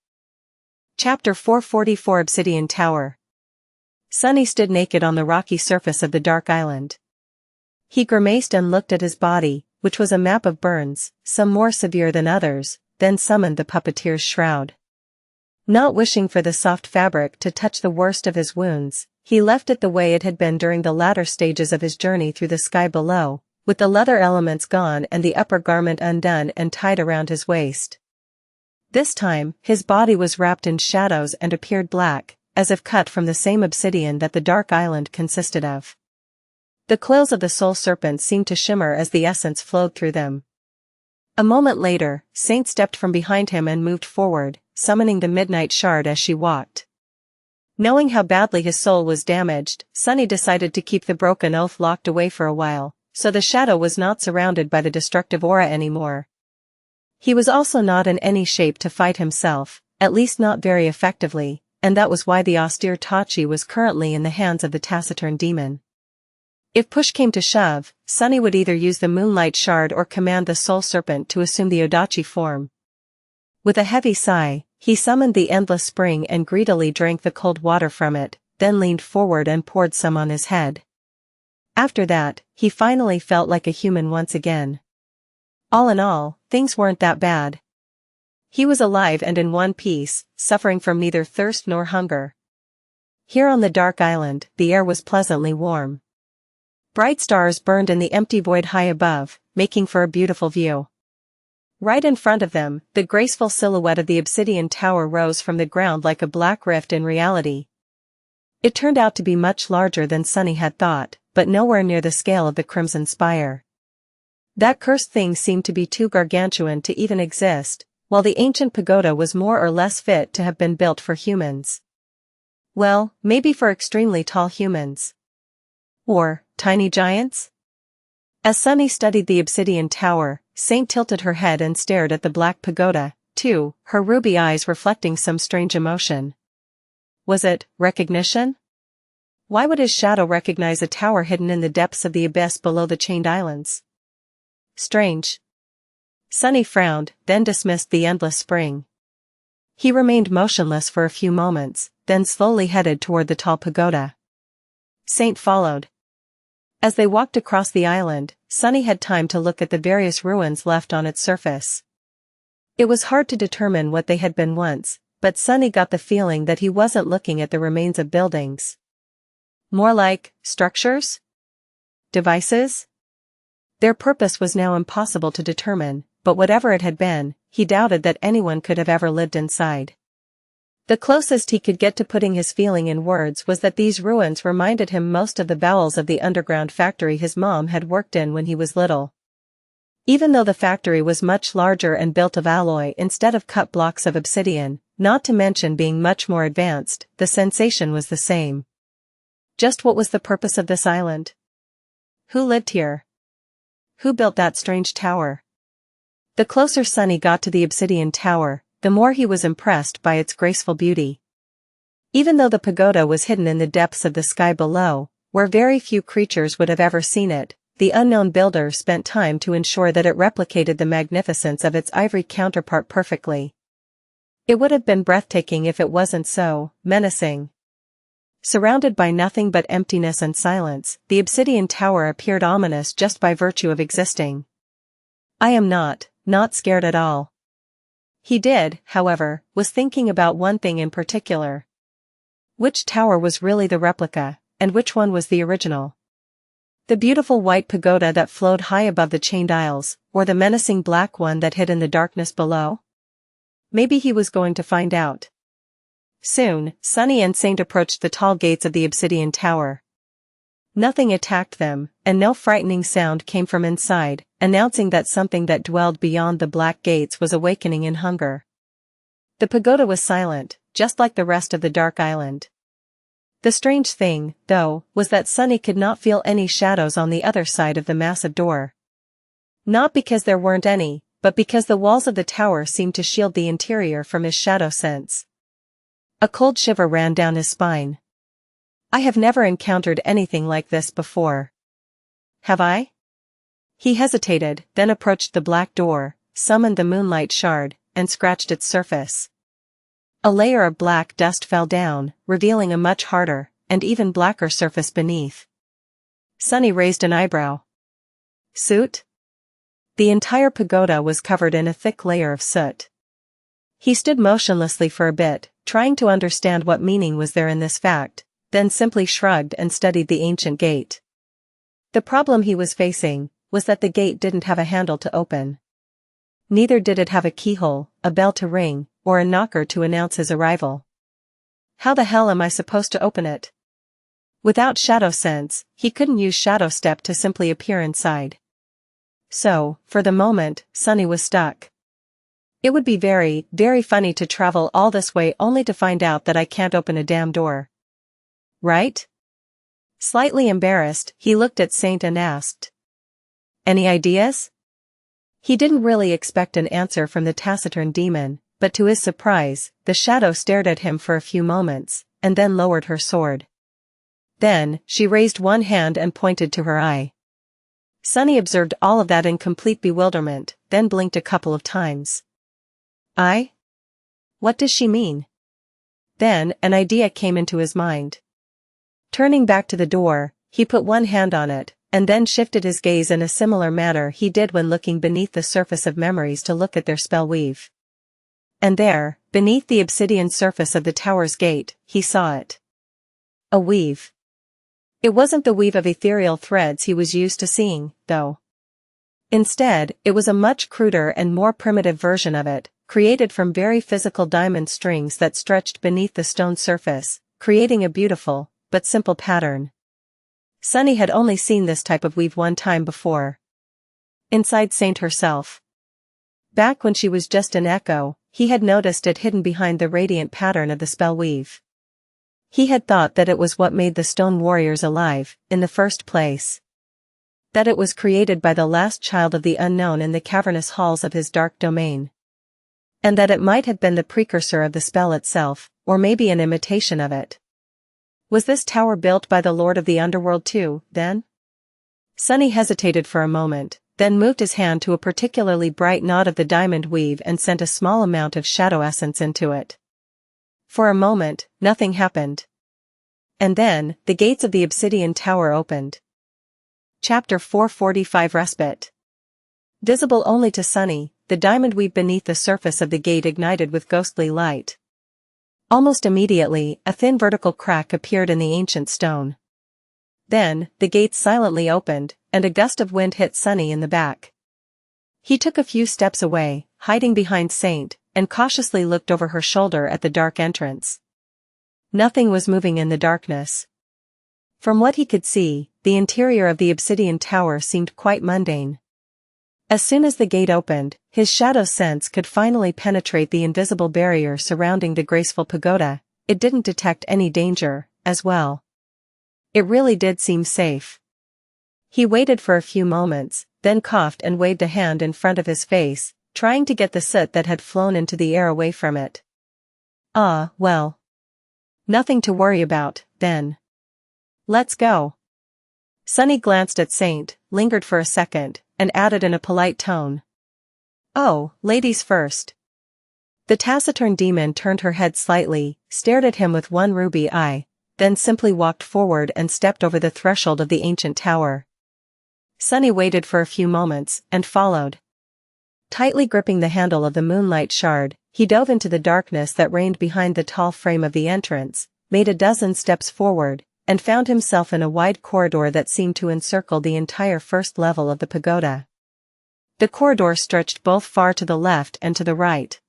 Chapter 444 Obsidian Tower. Sunny stood naked on the rocky surface of the dark island. He grimaced and looked at his body, which was a map of burns, some more severe than others, then summoned the puppeteer's shroud. Not wishing for the soft fabric to touch the worst of his wounds, he left it the way it had been during the latter stages of his journey through the sky below, with the leather elements gone and the upper garment undone and tied around his waist. This time, his body was wrapped in shadows and appeared black, as if cut from the same obsidian that the dark island consisted of. The coils of the soul serpent seemed to shimmer as the essence flowed through them. A moment later, Saint stepped from behind him and moved forward, summoning the midnight shard as she walked. Knowing how badly his soul was damaged, Sunny decided to keep the broken oath locked away for a while, so the shadow was not surrounded by the destructive aura anymore. He was also not in any shape to fight himself, at least not very effectively, and that was why the austere Tachi was currently in the hands of the taciturn demon. If push came to shove, Sunny would either use the moonlight shard or command the soul serpent to assume the Odachi form. With a heavy sigh, he summoned the endless spring and greedily drank the cold water from it, then leaned forward and poured some on his head. After that, he finally felt like a human once again. All in all, things weren't that bad. He was alive and in one piece, suffering from neither thirst nor hunger. Here on the dark island, the air was pleasantly warm. Bright stars burned in the empty void high above, making for a beautiful view. Right in front of them, the graceful silhouette of the Obsidian Tower rose from the ground like a black rift in reality. It turned out to be much larger than Sunny had thought, but nowhere near the scale of the Crimson Spire. That cursed thing seemed to be too gargantuan to even exist, while the ancient pagoda was more or less fit to have been built for humans. Well, maybe for extremely tall humans. Or tiny giants? As Sunny studied the Obsidian Tower, Saint tilted her head and stared at the Black Pagoda, too, her ruby eyes reflecting some strange emotion. Was it recognition? Why would his shadow recognize a tower hidden in the depths of the abyss below the Chained Islands? Strange. Sunny frowned, then dismissed the endless spring. He remained motionless for a few moments, then slowly headed toward the tall pagoda. Saint followed. As they walked across the island, Sunny had time to look at the various ruins left on its surface. It was hard to determine what they had been once, but Sunny got the feeling that he wasn't looking at the remains of buildings. More like structures? Devices? Their purpose was now impossible to determine, but whatever it had been, he doubted that anyone could have ever lived inside. The closest he could get to putting his feeling in words was that these ruins reminded him most of the bowels of the underground factory his mom had worked in when he was little. Even though the factory was much larger and built of alloy instead of cut blocks of obsidian, not to mention being much more advanced, the sensation was the same. Just what was the purpose of this island? Who lived here? Who built that strange tower? The closer Sunny got to the obsidian tower, the more he was impressed by its graceful beauty. Even though the pagoda was hidden in the depths of the sky below, where very few creatures would have ever seen it, the unknown builder spent time to ensure that it replicated the magnificence of its ivory counterpart perfectly. It would have been breathtaking if it wasn't so menacing. Surrounded by nothing but emptiness and silence, the obsidian tower appeared ominous just by virtue of existing. I am not scared at all. He did, however, was thinking about one thing in particular. Which tower was really the replica, and which one was the original? The beautiful white pagoda that flowed high above the chained aisles, or the menacing black one that hid in the darkness below? Maybe he was going to find out. Soon, Sunny and Saint approached the tall gates of the obsidian tower. Nothing attacked them, and no frightening sound came from inside, announcing that something that dwelled beyond the black gates was awakening in hunger. The pagoda was silent, just like the rest of the dark island. The strange thing, though, was that Sunny could not feel any shadows on the other side of the massive door. Not because there weren't any, but because the walls of the tower seemed to shield the interior from his shadow sense. A cold shiver ran down his spine. I have never encountered anything like this before. Have I? He hesitated, then approached the black door, summoned the moonlight shard, and scratched its surface. A layer of black dust fell down, revealing a much harder, and even blacker surface beneath. Sunny raised an eyebrow. Soot? The entire pagoda was covered in a thick layer of soot. He stood motionlessly for a bit, trying to understand what meaning was there in this fact, then simply shrugged and studied the ancient gate. The problem he was facing was that the gate didn't have a handle to open. Neither did it have a keyhole, a bell to ring, or a knocker to announce his arrival. How the hell am I supposed to open it? Without shadow sense, he couldn't use shadow step to simply appear inside. So, for the moment, Sunny was stuck. It would be very, very funny to travel all this way only to find out that I can't open a damn door. Right? Slightly embarrassed, he looked at Saint and asked. Any ideas? He didn't really expect an answer from the taciturn demon, but to his surprise, the shadow stared at him for a few moments, and then lowered her sword. Then, she raised one hand and pointed to her eye. Sunny observed all of that in complete bewilderment, then blinked a couple of times. Eye? What does she mean? Then, an idea came into his mind. Turning back to the door, he put one hand on it, and then shifted his gaze in a similar manner he did when looking beneath the surface of memories to look at their spell weave. And there, beneath the obsidian surface of the tower's gate, he saw it. A weave. It wasn't the weave of ethereal threads he was used to seeing, though. Instead, it was a much cruder and more primitive version of it, created from very physical diamond strings that stretched beneath the stone surface, creating a beautiful, but simple pattern. Sunny had only seen this type of weave one time before. Inside Saint herself. Back when she was just an echo, he had noticed it hidden behind the radiant pattern of the spell weave. He had thought that it was what made the stone warriors alive, in the first place. That it was created by the last child of the unknown in the cavernous halls of his dark domain. And that it might have been the precursor of the spell itself, or maybe an imitation of it. Was this tower built by the Lord of the Underworld too, then? Sunny hesitated for a moment, then moved his hand to a particularly bright knot of the diamond weave and sent a small amount of shadow essence into it. For a moment, nothing happened. And then, the gates of the Obsidian Tower opened. Chapter 445 Respite. Visible only to Sunny, the diamond weave beneath the surface of the gate ignited with ghostly light. Almost immediately, a thin vertical crack appeared in the ancient stone. Then, the gate silently opened, and a gust of wind hit Sunny in the back. He took a few steps away, hiding behind Saint, and cautiously looked over her shoulder at the dark entrance. Nothing was moving in the darkness. From what he could see, the interior of the Obsidian Tower seemed quite mundane. As soon as the gate opened, his shadow sense could finally penetrate the invisible barrier surrounding the graceful pagoda. It didn't detect any danger, as well. It really did seem safe. He waited for a few moments, then coughed and waved a hand in front of his face, trying to get the soot that had flown into the air away from it. Ah, well. Nothing to worry about, then. Let's go. Sunny glanced at Saint, lingered for a second, and added in a polite tone. Oh, ladies first. The taciturn demon turned her head slightly, stared at him with one ruby eye, then simply walked forward and stepped over the threshold of the ancient tower. Sunny waited for a few moments, and followed. Tightly gripping the handle of the moonlight shard, he dove into the darkness that reigned behind the tall frame of the entrance, made a dozen steps forward, and found himself in a wide corridor that seemed to encircle the entire first level of the pagoda. The corridor stretched both far to the left and to the right.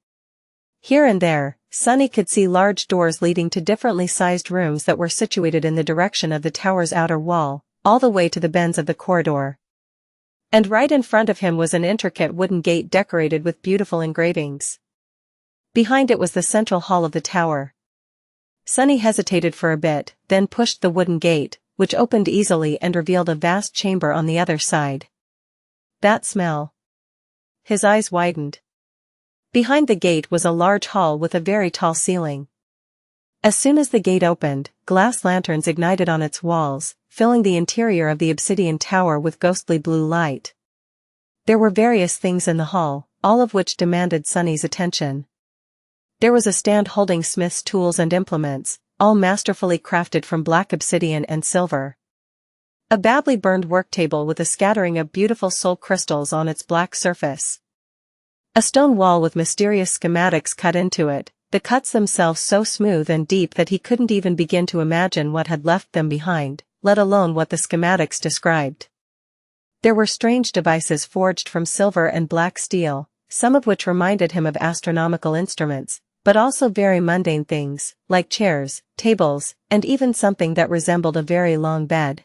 Here and there, Sunny could see large doors leading to differently sized rooms that were situated in the direction of the tower's outer wall, all the way to the bends of the corridor. And right in front of him was an intricate wooden gate decorated with beautiful engravings. Behind it was the central hall of the tower. Sunny hesitated for a bit, then pushed the wooden gate, which opened easily and revealed a vast chamber on the other side. That smell. His eyes widened. Behind the gate was a large hall with a very tall ceiling. As soon as the gate opened, glass lanterns ignited on its walls, filling the interior of the Obsidian Tower with ghostly blue light. There were various things in the hall, all of which demanded Sunny's attention. There was a stand holding smith's tools and implements, all masterfully crafted from black obsidian and silver. A badly burned work table with a scattering of beautiful soul crystals on its black surface. A stone wall with mysterious schematics cut into it, the cuts themselves so smooth and deep that he couldn't even begin to imagine what had left them behind, let alone what the schematics described. There were strange devices forged from silver and black steel, some of which reminded him of astronomical instruments, but also very mundane things, like chairs, tables, and even something that resembled a very long bed.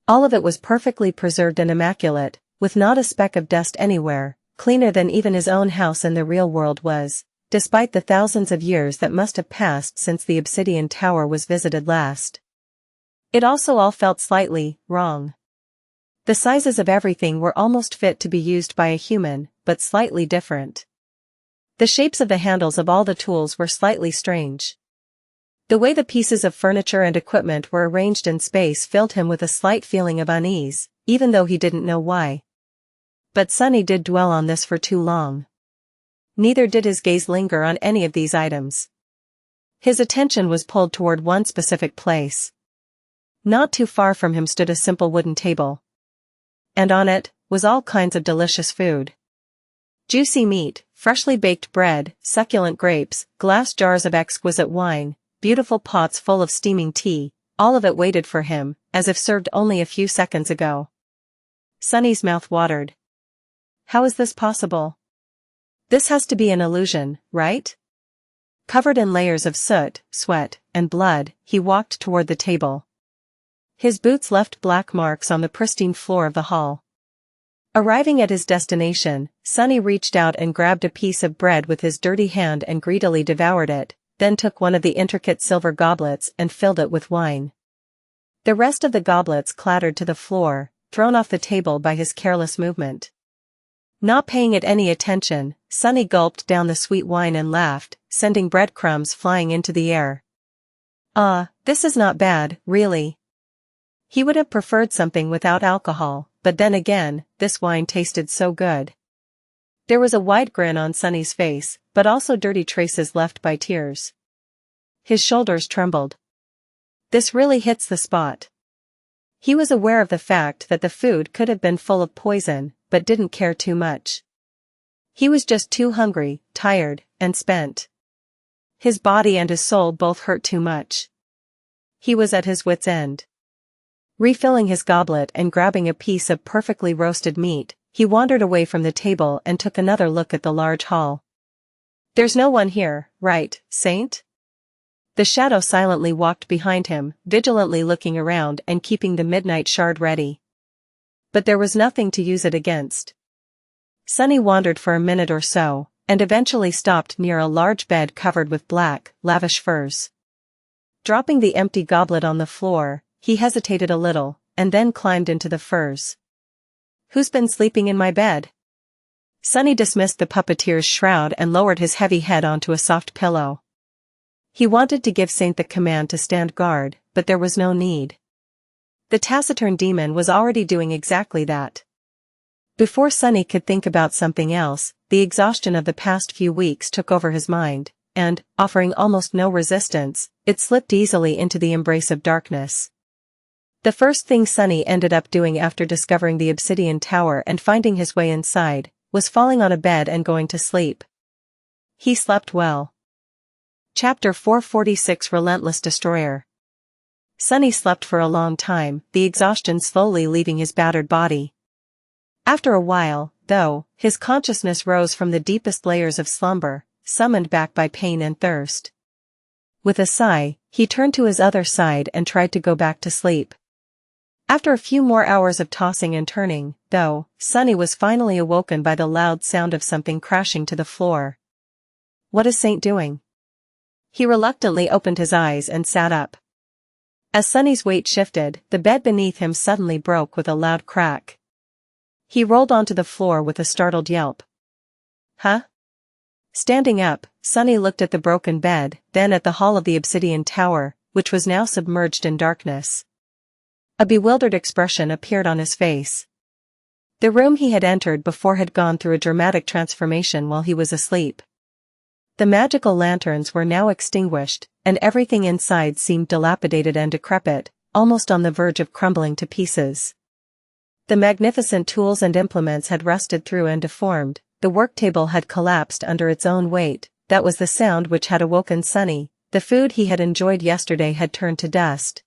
All of it was perfectly preserved and immaculate, with not a speck of dust anywhere, cleaner than even his own house in the real world was, despite the thousands of years that must have passed since the Obsidian Tower was visited last. It also all felt slightly wrong. The sizes of everything were almost fit to be used by a human, but slightly different. The shapes of the handles of all the tools were slightly strange. The way the pieces of furniture and equipment were arranged in space filled him with a slight feeling of unease, even though he didn't know why. But Sunny did dwell on this for too long. Neither did his gaze linger on any of these items. His attention was pulled toward one specific place. Not too far from him stood a simple wooden table. And on it was all kinds of delicious food. Juicy meat, freshly baked bread, succulent grapes, glass jars of exquisite wine, beautiful pots full of steaming tea, all of it waited for him, as if served only a few seconds ago. Sunny's mouth watered. How is this possible? This has to be an illusion, right? Covered in layers of soot, sweat, and blood, he walked toward the table. His boots left black marks on the pristine floor of the hall. Arriving at his destination, Sunny reached out and grabbed a piece of bread with his dirty hand and greedily devoured it, then took one of the intricate silver goblets and filled it with wine. The rest of the goblets clattered to the floor, thrown off the table by his careless movement. Not paying it any attention, Sunny gulped down the sweet wine and laughed, sending breadcrumbs flying into the air. This is not bad, really. He would have preferred something without alcohol, but then again, this wine tasted so good. There was a wide grin on Sunny's face, but also dirty traces left by tears. His shoulders trembled. This really hits the spot. He was aware of the fact that the food could have been full of poison, but didn't care too much. He was just too hungry, tired, and spent. His body and his soul both hurt too much. He was at his wit's end. Refilling his goblet and grabbing a piece of perfectly roasted meat, he wandered away from the table and took another look at the large hall. There's no one here, right, Saint? The shadow silently walked behind him, vigilantly looking around and keeping the midnight shard ready. But there was nothing to use it against. Sunny wandered for a minute or so, and eventually stopped near a large bed covered with black, lavish furs. Dropping the empty goblet on the floor, he hesitated a little, and then climbed into the furs. Who's been sleeping in my bed? Sunny dismissed the puppeteer's shroud and lowered his heavy head onto a soft pillow. He wanted to give Saint the command to stand guard, but there was no need. The taciturn demon was already doing exactly that. Before Sunny could think about something else, the exhaustion of the past few weeks took over his mind, and, offering almost no resistance, it slipped easily into the embrace of darkness. The first thing Sunny ended up doing after discovering the Obsidian Tower and finding his way inside, was falling on a bed and going to sleep. He slept well. Chapter 446 Relentless Destroyer. Sunny slept for a long time, the exhaustion slowly leaving his battered body. After a while, though, his consciousness rose from the deepest layers of slumber, summoned back by pain and thirst. With a sigh, he turned to his other side and tried to go back to sleep. After a few more hours of tossing and turning, though, Sunny was finally awoken by the loud sound of something crashing to the floor. What is Saint doing? He reluctantly opened his eyes and sat up. As Sunny's weight shifted, the bed beneath him suddenly broke with a loud crack. He rolled onto the floor with a startled yelp. Huh? Standing up, Sunny looked at the broken bed, then at the hall of the Obsidian Tower, which was now submerged in darkness. A bewildered expression appeared on his face. The room he had entered before had gone through a dramatic transformation while he was asleep. The magical lanterns were now extinguished, and everything inside seemed dilapidated and decrepit, almost on the verge of crumbling to pieces. The magnificent tools and implements had rusted through and deformed, the work table had collapsed under its own weight, that was the sound which had awoken Sunny, the food he had enjoyed yesterday had turned to dust.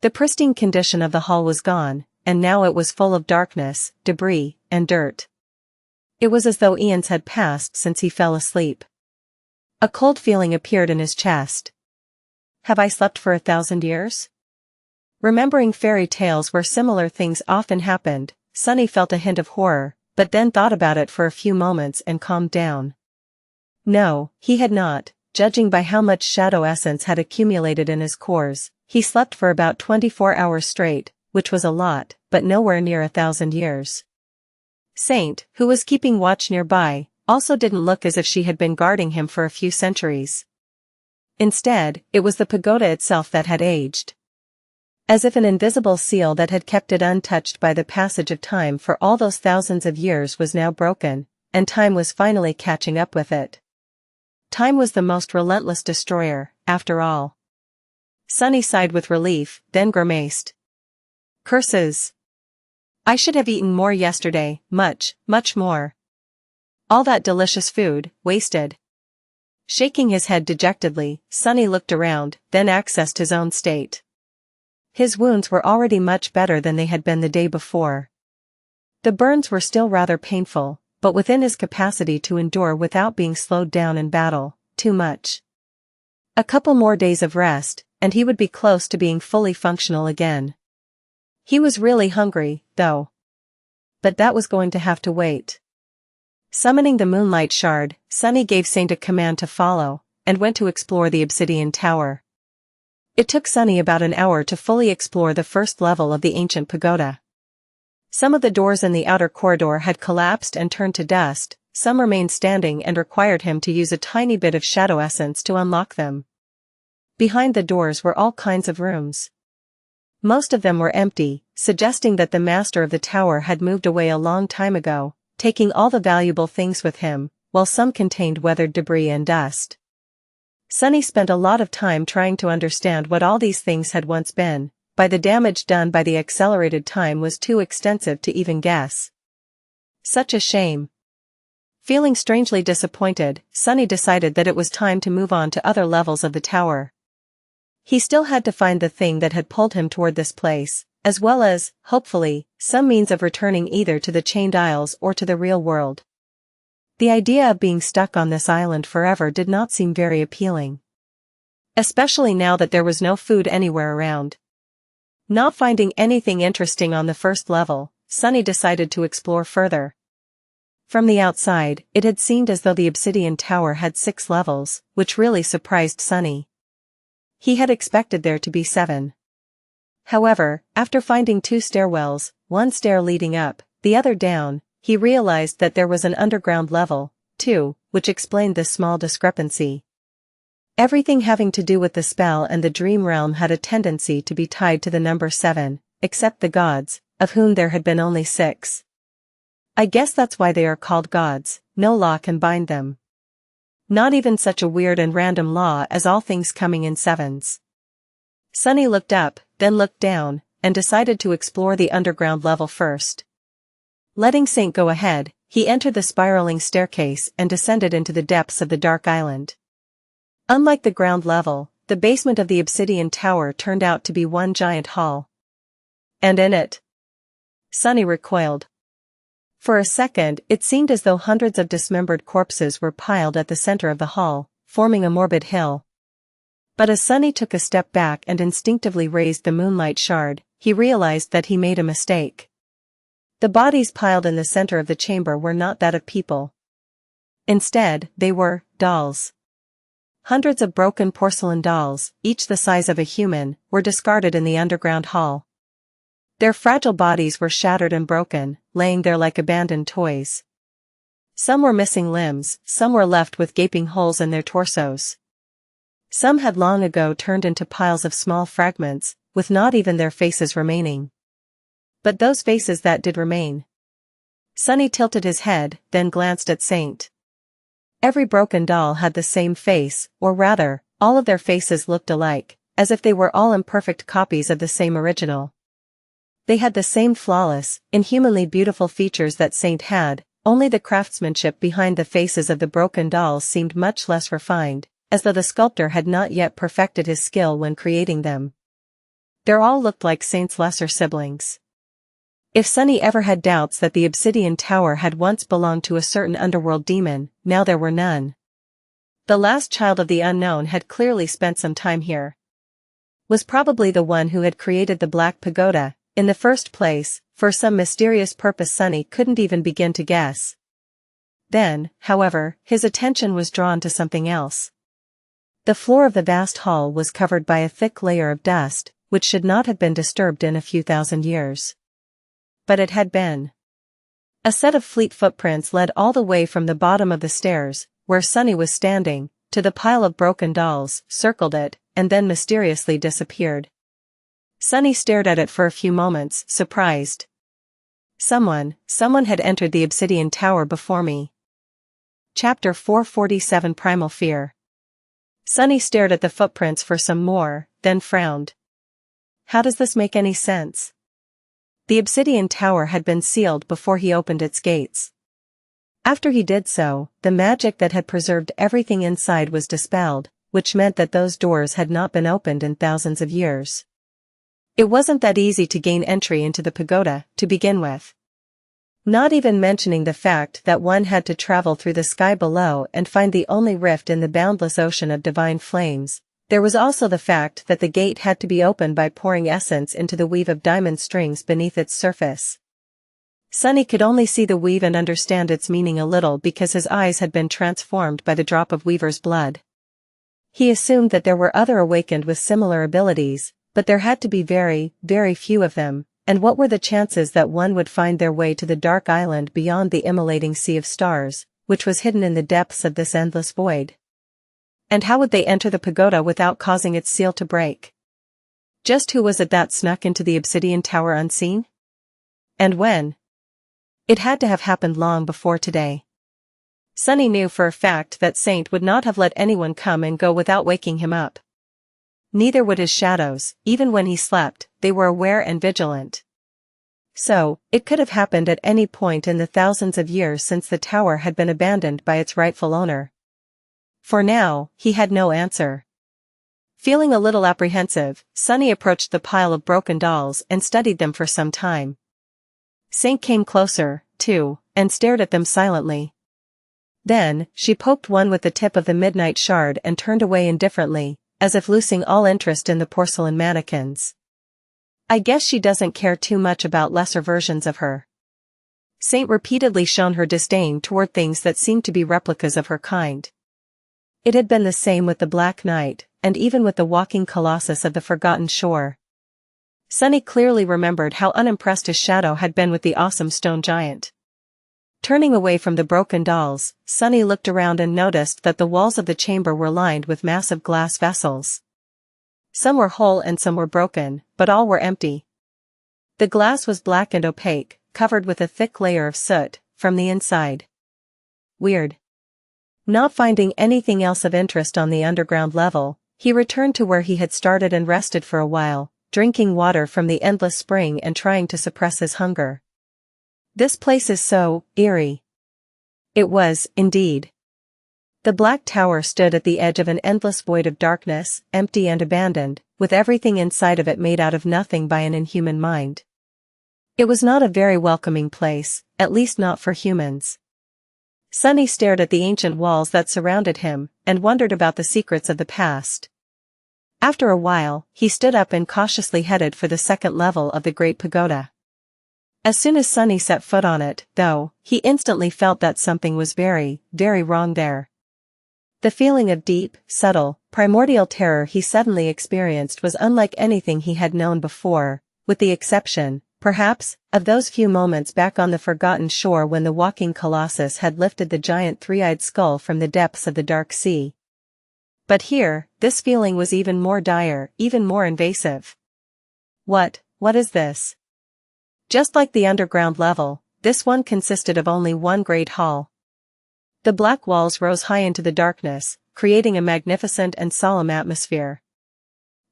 The pristine condition of the hall was gone, and now it was full of darkness, debris, and dirt. It was as though eons had passed since he fell asleep. A cold feeling appeared in his chest. Have I slept for 1,000 years? Remembering fairy tales where similar things often happened, Sunny felt a hint of horror, but then thought about it for a few moments and calmed down. No, he had not, judging by how much shadow essence had accumulated in his cores. He slept for about 24 hours straight, which was a lot, but nowhere near 1,000 years. Saint, who was keeping watch nearby, also didn't look as if she had been guarding him for a few centuries. Instead, it was the pagoda itself that had aged. As if an invisible seal that had kept it untouched by the passage of time for all those thousands of years was now broken, and time was finally catching up with it. Time was the most relentless destroyer, after all. Sunny sighed with relief, then grimaced. Curses! I should have eaten more yesterday, much, much more. All that delicious food, wasted. Shaking his head dejectedly, Sunny looked around, then accessed his own state. His wounds were already much better than they had been the day before. The burns were still rather painful, but within his capacity to endure without being slowed down in battle, too much. A couple more days of rest, and he would be close to being fully functional again. He was really hungry, though. But that was going to have to wait. Summoning the moonlight shard, Sunny gave Saint a command to follow, and went to explore the Obsidian Tower. It took Sunny about an hour to fully explore the first level of the ancient pagoda. Some of the doors in the outer corridor had collapsed and turned to dust, some remained standing and required him to use a tiny bit of shadow essence to unlock them. Behind the doors were all kinds of rooms. Most of them were empty, suggesting that the master of the tower had moved away a long time ago, taking all the valuable things with him, while some contained weathered debris and dust. Sunny spent a lot of time trying to understand what all these things had once been, but the damage done by the accelerated time was too extensive to even guess. Such a shame. Feeling strangely disappointed, Sunny decided that it was time to move on to other levels of the tower. He still had to find the thing that had pulled him toward this place, as well as, hopefully, some means of returning either to the Chained Isles or to the real world. The idea of being stuck on this island forever did not seem very appealing. Especially now that there was no food anywhere around. Not finding anything interesting on the first level, Sunny decided to explore further. From the outside, it had seemed as though the Obsidian Tower had 6 levels, which really surprised Sunny. He had expected there to be 7. However, after finding 2 stairwells, one stair leading up, the other down, he realized that there was an underground level, too, which explained this small discrepancy. Everything having to do with the spell and the dream realm had a tendency to be tied to the number 7, except the gods, of whom there had been only 6. I guess that's why they are called gods, no law can bind them. Not even such a weird and random law as all things coming in 7s. Sunny looked up, then looked down, and decided to explore the underground level first. Letting Saint go ahead, he entered the spiraling staircase and descended into the depths of the dark island. Unlike the ground level, the basement of the Obsidian Tower turned out to be one giant hall. And in it, Sunny recoiled. For a second, it seemed as though hundreds of dismembered corpses were piled at the center of the hall, forming a morbid hill. But as Sunny took a step back and instinctively raised the moonlight shard, he realized that he made a mistake. The bodies piled in the center of the chamber were not that of people. Instead, they were dolls. Hundreds of broken porcelain dolls, each the size of a human, were discarded in the underground hall. Their fragile bodies were shattered and broken, laying there like abandoned toys. Some were missing limbs, some were left with gaping holes in their torsos. Some had long ago turned into piles of small fragments, with not even their faces remaining. But those faces that did remain. Sunny tilted his head, then glanced at Saint. Every broken doll had the same face, or rather, all of their faces looked alike, as if they were all imperfect copies of the same original. They had the same flawless, inhumanly beautiful features that Saint had, only the craftsmanship behind the faces of the broken dolls seemed much less refined, as though the sculptor had not yet perfected his skill when creating them. They all looked like Saint's lesser siblings. If Sunny ever had doubts that the Obsidian Tower had once belonged to a certain underworld demon, now there were none. The last child of the unknown had clearly spent some time here. Was probably the one who had created the Black Pagoda, in the first place, for some mysterious purpose Sunny couldn't even begin to guess. Then, however, his attention was drawn to something else. The floor of the vast hall was covered by a thick layer of dust, which should not have been disturbed in a few thousand years. But it had been. A set of fleet footprints led all the way from the bottom of the stairs, where Sunny was standing, to the pile of broken dolls, circled it, and then mysteriously disappeared. Sunny stared at it for a few moments, surprised. Someone had entered the Obsidian Tower before me. Chapter 447 Primal Fear. Sunny stared at the footprints for some more, then frowned. How does this make any sense? The Obsidian Tower had been sealed before he opened its gates. After he did so, the magic that had preserved everything inside was dispelled, which meant that those doors had not been opened in thousands of years. It wasn't that easy to gain entry into the pagoda, to begin with. Not even mentioning the fact that one had to travel through the sky below and find the only rift in the boundless ocean of divine flames, there was also the fact that the gate had to be opened by pouring essence into the weave of diamond strings beneath its surface. Sunny could only see the weave and understand its meaning a little because his eyes had been transformed by the drop of Weaver's blood. He assumed that there were other awakened with similar abilities, but there had to be very, very few of them, and what were the chances that one would find their way to the dark island beyond the immolating sea of stars, which was hidden in the depths of this endless void? And how would they enter the pagoda without causing its seal to break? Just who was it that snuck into the Obsidian Tower unseen? And when? It had to have happened long before today. Sunny knew for a fact that Saint would not have let anyone come and go without waking him up. Neither would his shadows, even when he slept, they were aware and vigilant. So, it could have happened at any point in the thousands of years since the tower had been abandoned by its rightful owner. For now, he had no answer. Feeling a little apprehensive, Sunny approached the pile of broken dolls and studied them for some time. Saint came closer, too, and stared at them silently. Then, she poked one with the tip of the midnight shard and turned away indifferently, as if losing all interest in the porcelain mannequins. I guess she doesn't care too much about lesser versions of her. Saint repeatedly shown her disdain toward things that seemed to be replicas of her kind. It had been the same with the Black Knight, and even with the walking colossus of the Forgotten Shore. Sunny clearly remembered how unimpressed his shadow had been with the awesome stone giant. Turning away from the broken dolls, Sunny looked around and noticed that the walls of the chamber were lined with massive glass vessels. Some were whole and some were broken, but all were empty. The glass was black and opaque, covered with a thick layer of soot, from the inside. Weird. Not finding anything else of interest on the underground level, he returned to where he had started and rested for a while, drinking water from the endless spring and trying to suppress his hunger. This place is so eerie. It was, indeed. The Black Tower stood at the edge of an endless void of darkness, empty and abandoned, with everything inside of it made out of nothing by an inhuman mind. It was not a very welcoming place, at least not for humans. Sunny stared at the ancient walls that surrounded him, and wondered about the secrets of the past. After a while, he stood up and cautiously headed for the second level of the Great Pagoda. As soon as Sunny set foot on it, though, he instantly felt that something was very, very wrong there. The feeling of deep, subtle, primordial terror he suddenly experienced was unlike anything he had known before, with the exception, perhaps, of those few moments back on the Forgotten Shore when the walking colossus had lifted the giant three-eyed skull from the depths of the dark sea. But here, this feeling was even more dire, even more invasive. What is this? Just like the underground level, this one consisted of only one great hall. The black walls rose high into the darkness, creating a magnificent and solemn atmosphere.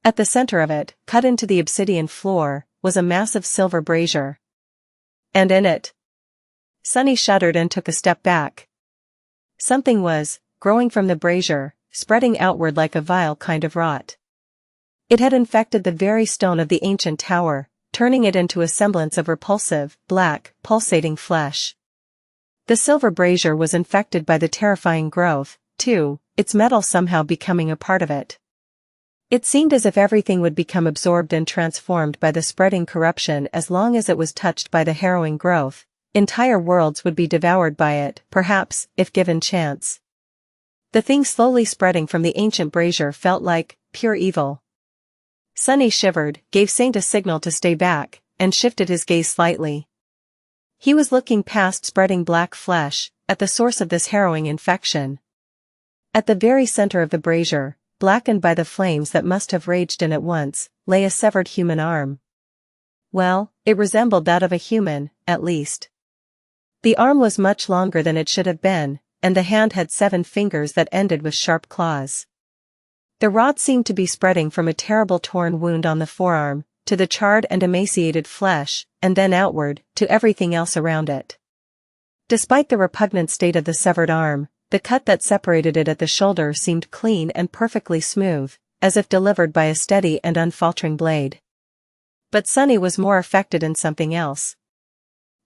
At the center of it, cut into the obsidian floor, was a massive silver brazier. And in it, Sunny shuddered and took a step back. Something was growing from the brazier, spreading outward like a vile kind of rot. It had infected the very stone of the ancient tower, turning it into a semblance of repulsive, black, pulsating flesh. The silver brazier was infected by the terrifying growth, too, its metal somehow becoming a part of it. It seemed as if everything would become absorbed and transformed by the spreading corruption as long as it was touched by the harrowing growth. Entire worlds would be devoured by it, perhaps, if given chance. The thing slowly spreading from the ancient brazier felt like pure evil. Sunny shivered, gave Saint a signal to stay back, and shifted his gaze slightly. He was looking past spreading black flesh, at the source of this harrowing infection. At the very center of the brazier, blackened by the flames that must have raged in it once, lay a severed human arm. Well, it resembled that of a human, at least. The arm was much longer than it should have been, and the hand had 7 fingers that ended with sharp claws. The rot seemed to be spreading from a terrible torn wound on the forearm, to the charred and emaciated flesh, and then outward, to everything else around it. Despite the repugnant state of the severed arm, the cut that separated it at the shoulder seemed clean and perfectly smooth, as if delivered by a steady and unfaltering blade. But Sunny was more affected in something else.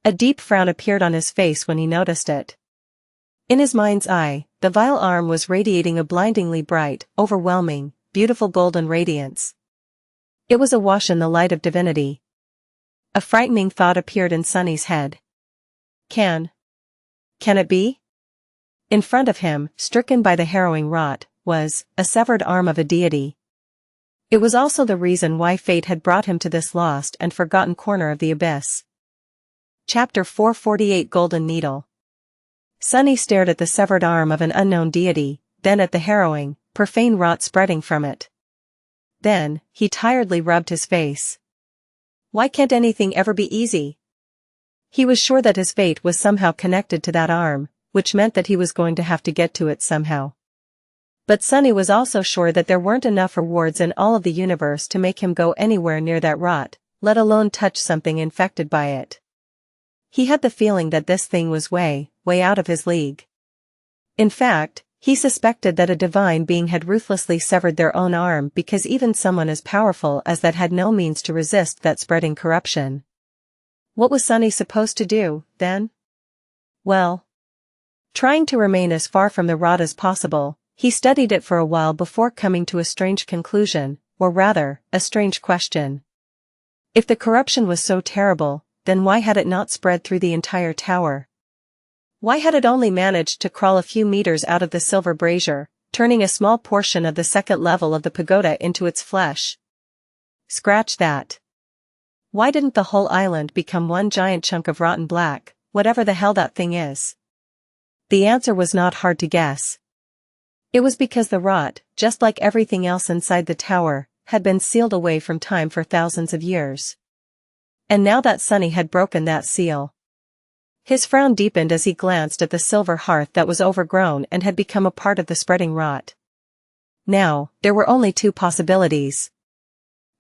A deep frown appeared on his face when he noticed it. In his mind's eye, the vile arm was radiating a blindingly bright, overwhelming, beautiful golden radiance. It was awash in the light of divinity. A frightening thought appeared in Sunny's head. Can it be? In front of him, stricken by the harrowing rot, was a severed arm of a deity. It was also the reason why fate had brought him to this lost and forgotten corner of the abyss. Chapter 448 Golden Needle. Sunny stared at the severed arm of an unknown deity, then at the harrowing, profane rot spreading from it. Then, he tiredly rubbed his face. Why can't anything ever be easy? He was sure that his fate was somehow connected to that arm, which meant that he was going to have to get to it somehow. But Sunny was also sure that there weren't enough rewards in all of the universe to make him go anywhere near that rot, let alone touch something infected by it. He had the feeling that this thing was way out of his league. In fact, he suspected that a divine being had ruthlessly severed their own arm because even someone as powerful as that had no means to resist that spreading corruption. What was Sunny supposed to do, then? Well, trying to remain as far from the rot as possible, he studied it for a while before coming to a strange conclusion, or rather, a strange question. If the corruption was so terrible, then why had it not spread through the entire tower? Why had it only managed to crawl a few meters out of the silver brazier, turning a small portion of the second level of the pagoda into its flesh? Scratch that. Why didn't the whole island become one giant chunk of rotten black, whatever the hell that thing is? The answer was not hard to guess. It was because the rot, just like everything else inside the tower, had been sealed away from time for thousands of years. And now that Sunny had broken that seal. His frown deepened as he glanced at the silver hearth that was overgrown and had become a part of the spreading rot. Now, there were only two possibilities.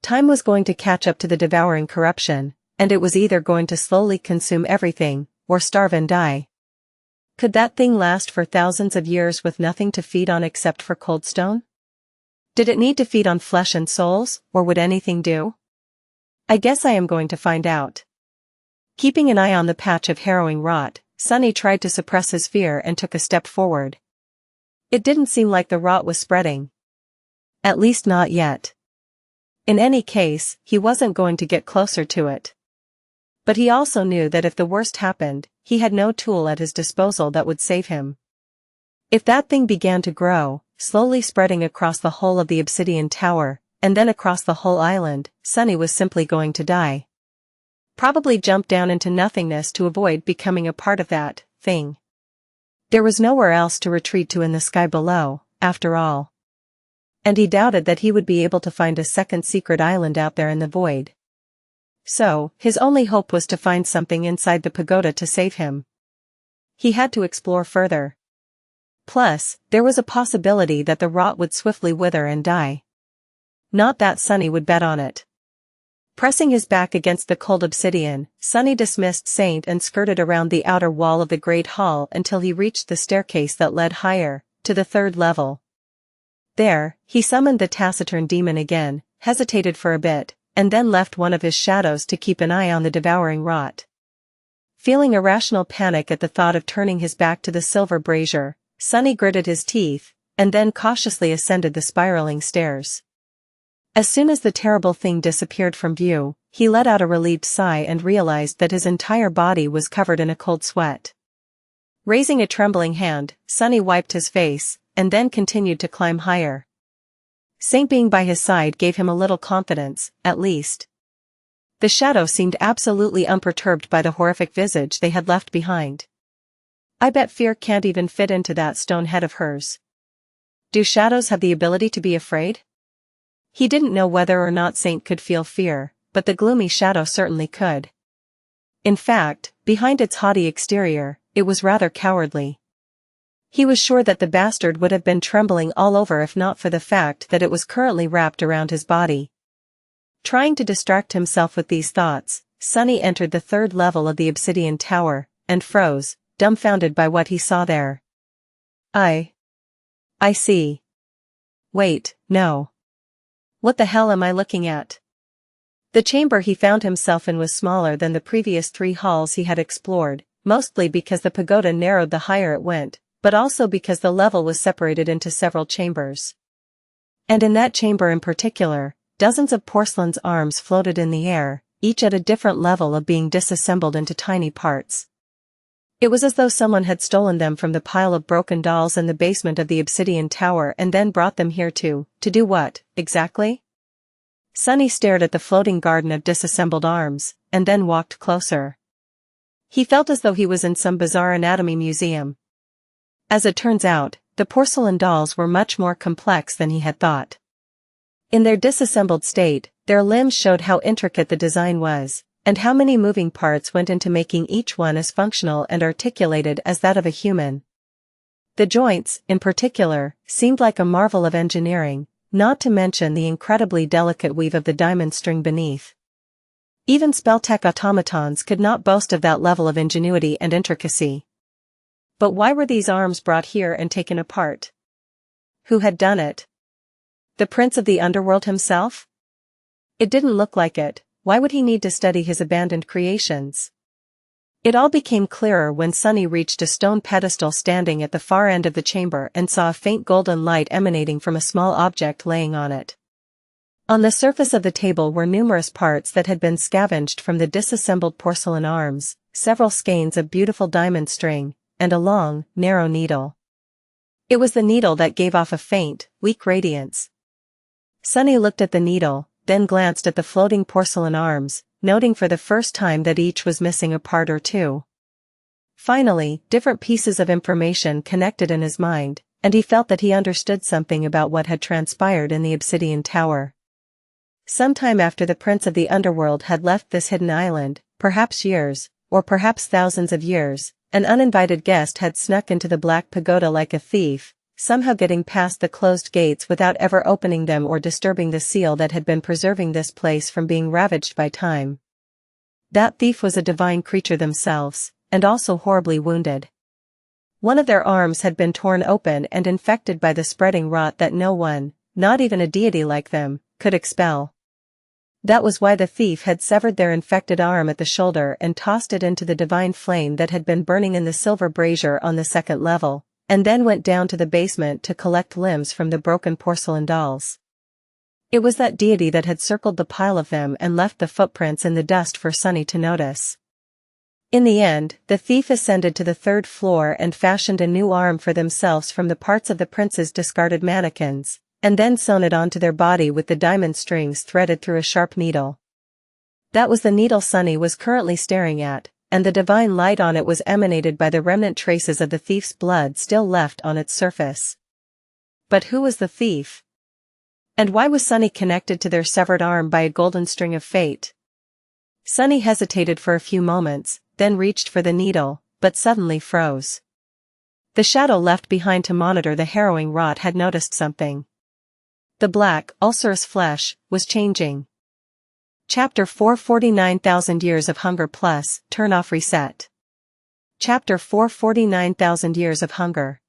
Time was going to catch up to the devouring corruption, and it was either going to slowly consume everything, or starve and die. Could that thing last for thousands of years with nothing to feed on except for cold stone? Did it need to feed on flesh and souls, or would anything do? I guess I am going to find out. Keeping an eye on the patch of harrowing rot, Sunny tried to suppress his fear and took a step forward. It didn't seem like the rot was spreading. At least not yet. In any case, he wasn't going to get closer to it. But he also knew that if the worst happened, he had no tool at his disposal that would save him. If that thing began to grow, slowly spreading across the whole of the Obsidian Tower, and then across the whole island, Sunny was simply going to die. Probably jump down into nothingness to avoid becoming a part of that thing. There was nowhere else to retreat to in the sky below, after all. And he doubted that he would be able to find a second secret island out there in the void. So, his only hope was to find something inside the pagoda to save him. He had to explore further. Plus, there was a possibility that the rot would swiftly wither and die. Not that Sunny would bet on it. Pressing his back against the cold obsidian, Sunny dismissed Saint and skirted around the outer wall of the great hall until he reached the staircase that led higher, to the third level. There, he summoned the taciturn demon again, hesitated for a bit, and then left one of his shadows to keep an eye on the devouring rot. Feeling irrational panic at the thought of turning his back to the silver brazier, Sunny gritted his teeth, and then cautiously ascended the spiraling stairs. As soon as the terrible thing disappeared from view, he let out a relieved sigh and realized that his entire body was covered in a cold sweat. Raising a trembling hand, Sunny wiped his face, and then continued to climb higher. Saint being by his side gave him a little confidence, at least. The shadow seemed absolutely unperturbed by the horrific visage they had left behind. I bet fear can't even fit into that stone head of hers. Do shadows have the ability to be afraid? He didn't know whether or not Saint could feel fear, but the gloomy shadow certainly could. In fact, behind its haughty exterior, it was rather cowardly. He was sure that the bastard would have been trembling all over if not for the fact that it was currently wrapped around his body. Trying to distract himself with these thoughts, Sunny entered the third level of the Obsidian Tower, and froze, dumbfounded by what he saw there. I see. Wait, no. What the hell am I looking at? The chamber he found himself in was smaller than the previous 3 halls he had explored, mostly because the pagoda narrowed the higher it went, but also because the level was separated into several chambers. And in that chamber in particular, dozens of porcelain's arms floated in the air, each at a different level of being disassembled into tiny parts. It was as though someone had stolen them from the pile of broken dolls in the basement of the Obsidian Tower and then brought them here to do what, exactly? Sunny stared at the floating garden of disassembled arms, and then walked closer. He felt as though he was in some bizarre anatomy museum. As it turns out, the porcelain dolls were much more complex than he had thought. In their disassembled state, their limbs showed how intricate the design was, And how many moving parts went into making each one as functional and articulated as that of a human? The joints, in particular, seemed like a marvel of engineering, not to mention the incredibly delicate weave of the diamond string beneath. Even spell-tech automatons could not boast of that level of ingenuity and intricacy. But why were these arms brought here and taken apart? Who had done it? The prince of the underworld himself? It didn't look like it. Why would he need to study his abandoned creations? It all became clearer when Sunny reached a stone pedestal standing at the far end of the chamber and saw a faint golden light emanating from a small object laying on it. On the surface of the table were numerous parts that had been scavenged from the disassembled porcelain arms, several skeins of beautiful diamond string, and a long, narrow needle. It was the needle that gave off a faint, weak radiance. Sunny looked at the needle, then glanced at the floating porcelain arms, noting for the first time that each was missing a part or two. Finally, different pieces of information connected in his mind, and he felt that he understood something about what had transpired in the Obsidian Tower. Sometime after the Prince of the Underworld had left this hidden island, perhaps years, or perhaps thousands of years, an uninvited guest had snuck into the Black Pagoda like a thief, somehow getting past the closed gates without ever opening them or disturbing the seal that had been preserving this place from being ravaged by time. That thief was a divine creature themselves, and also horribly wounded. One of their arms had been torn open and infected by the spreading rot that no one, not even a deity like them, could expel. That was why the thief had severed their infected arm at the shoulder and tossed it into the divine flame that had been burning in the silver brazier on the second level, and then went down to the basement to collect limbs from the broken porcelain dolls. It was that deity that had circled the pile of them and left the footprints in the dust for Sunny to notice. In the end, the thief ascended to the third floor and fashioned a new arm for themselves from the parts of the prince's discarded mannequins, and then sewn it onto their body with the diamond strings threaded through a sharp needle. That was the needle Sunny was currently staring at, and the divine light on it was emanated by the remnant traces of the thief's blood still left on its surface. But who was the thief? And why was Sunny connected to their severed arm by a golden string of fate? Sunny hesitated for a few moments, then reached for the needle, but suddenly froze. The shadow left behind to monitor the harrowing rot had noticed something. The black, ulcerous flesh was changing. Chapter 449,000 Years of Hunger Plus, Turn Off Reset. Chapter 449,000 Years of Hunger.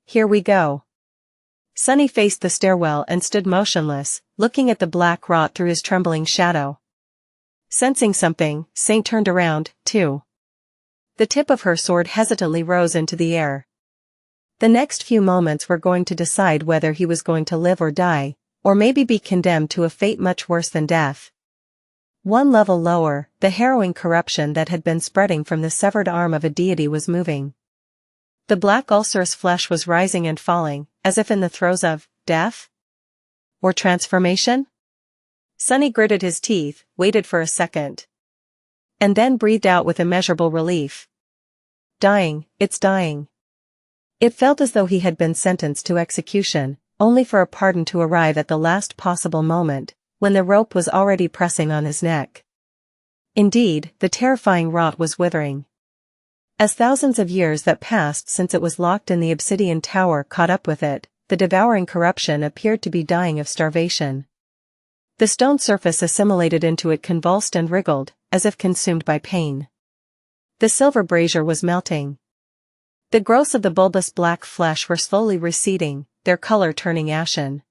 Here we go. Sunny faced the stairwell and stood motionless, looking at the black rot through his trembling shadow. Sensing something, Saint turned around, too. The tip of her sword hesitantly rose into the air. The next few moments were going to decide whether he was going to live or die, or maybe be condemned to a fate much worse than death. One level lower, the harrowing corruption that had been spreading from the severed arm of a deity was moving. The black ulcerous flesh was rising and falling, as if in the throes of death? Or transformation? Sunny gritted his teeth, waited for a second. And then breathed out with immeasurable relief. Dying, it's dying. It felt as though he had been sentenced to execution, only for a pardon to arrive at the last possible moment, when the rope was already pressing on his neck. Indeed, the terrifying rot was withering. As thousands of years that passed since it was locked in the Obsidian Tower caught up with it, the devouring corruption appeared to be dying of starvation. The stone surface assimilated into it convulsed and wriggled, as if consumed by pain. The silver brazier was melting. The growths of the bulbous black flesh were slowly receding, their color turning ashen.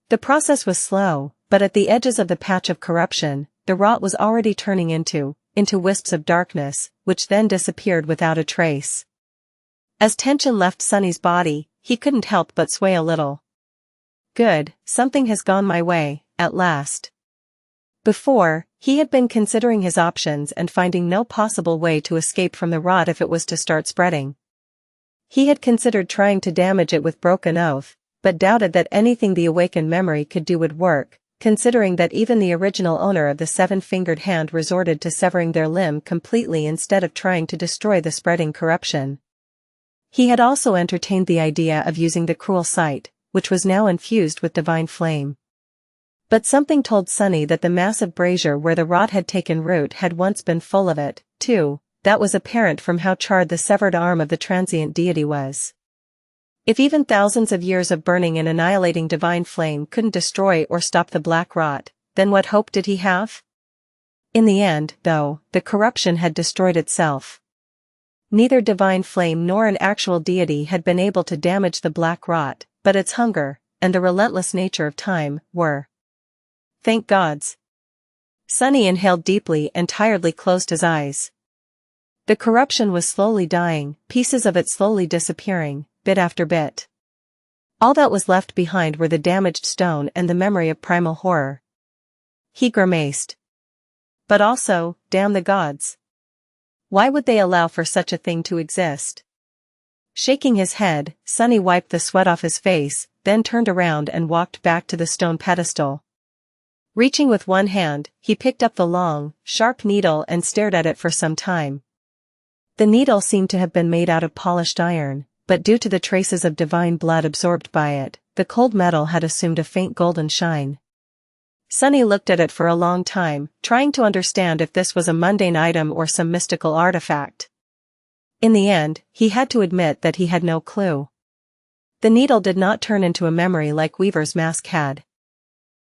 The process was slow, but at the edges of the patch of corruption, the rot was already turning into wisps of darkness, which then disappeared without a trace. As tension left Sunny's body, he couldn't help but sway a little. Good, something has gone my way, at last. Before, he had been considering his options and finding no possible way to escape from the rot if it was to start spreading. He had considered trying to damage it with broken oath, but doubted that anything the awakened memory could do would work, considering that even the original owner of the seven-fingered hand resorted to severing their limb completely instead of trying to destroy the spreading corruption. He had also entertained the idea of using the cruel sight, which was now infused with divine flame. But something told Sunny that the massive brazier where the rot had taken root had once been full of it, too. That was apparent from how charred the severed arm of the transient deity was. If even thousands of years of burning and annihilating divine flame couldn't destroy or stop the black rot, then what hope did he have? In the end, though, the corruption had destroyed itself. Neither divine flame nor an actual deity had been able to damage the black rot, but its hunger, and the relentless nature of time, were. Thank gods. Sunny inhaled deeply and tiredly closed his eyes. The corruption was slowly dying, pieces of it slowly disappearing, bit after bit. All that was left behind were the damaged stone and the memory of primal horror. He grimaced. But also, damn the gods. Why would they allow for such a thing to exist? Shaking his head, Sunny wiped the sweat off his face, then turned around and walked back to the stone pedestal. Reaching with one hand, he picked up the long, sharp needle and stared at it for some time. The needle seemed to have been made out of polished iron, but due to the traces of divine blood absorbed by it, the cold metal had assumed a faint golden shine. Sunny looked at it for a long time, trying to understand if this was a mundane item or some mystical artifact. In the end, he had to admit that he had no clue. The needle did not turn into a memory like Weaver's mask had.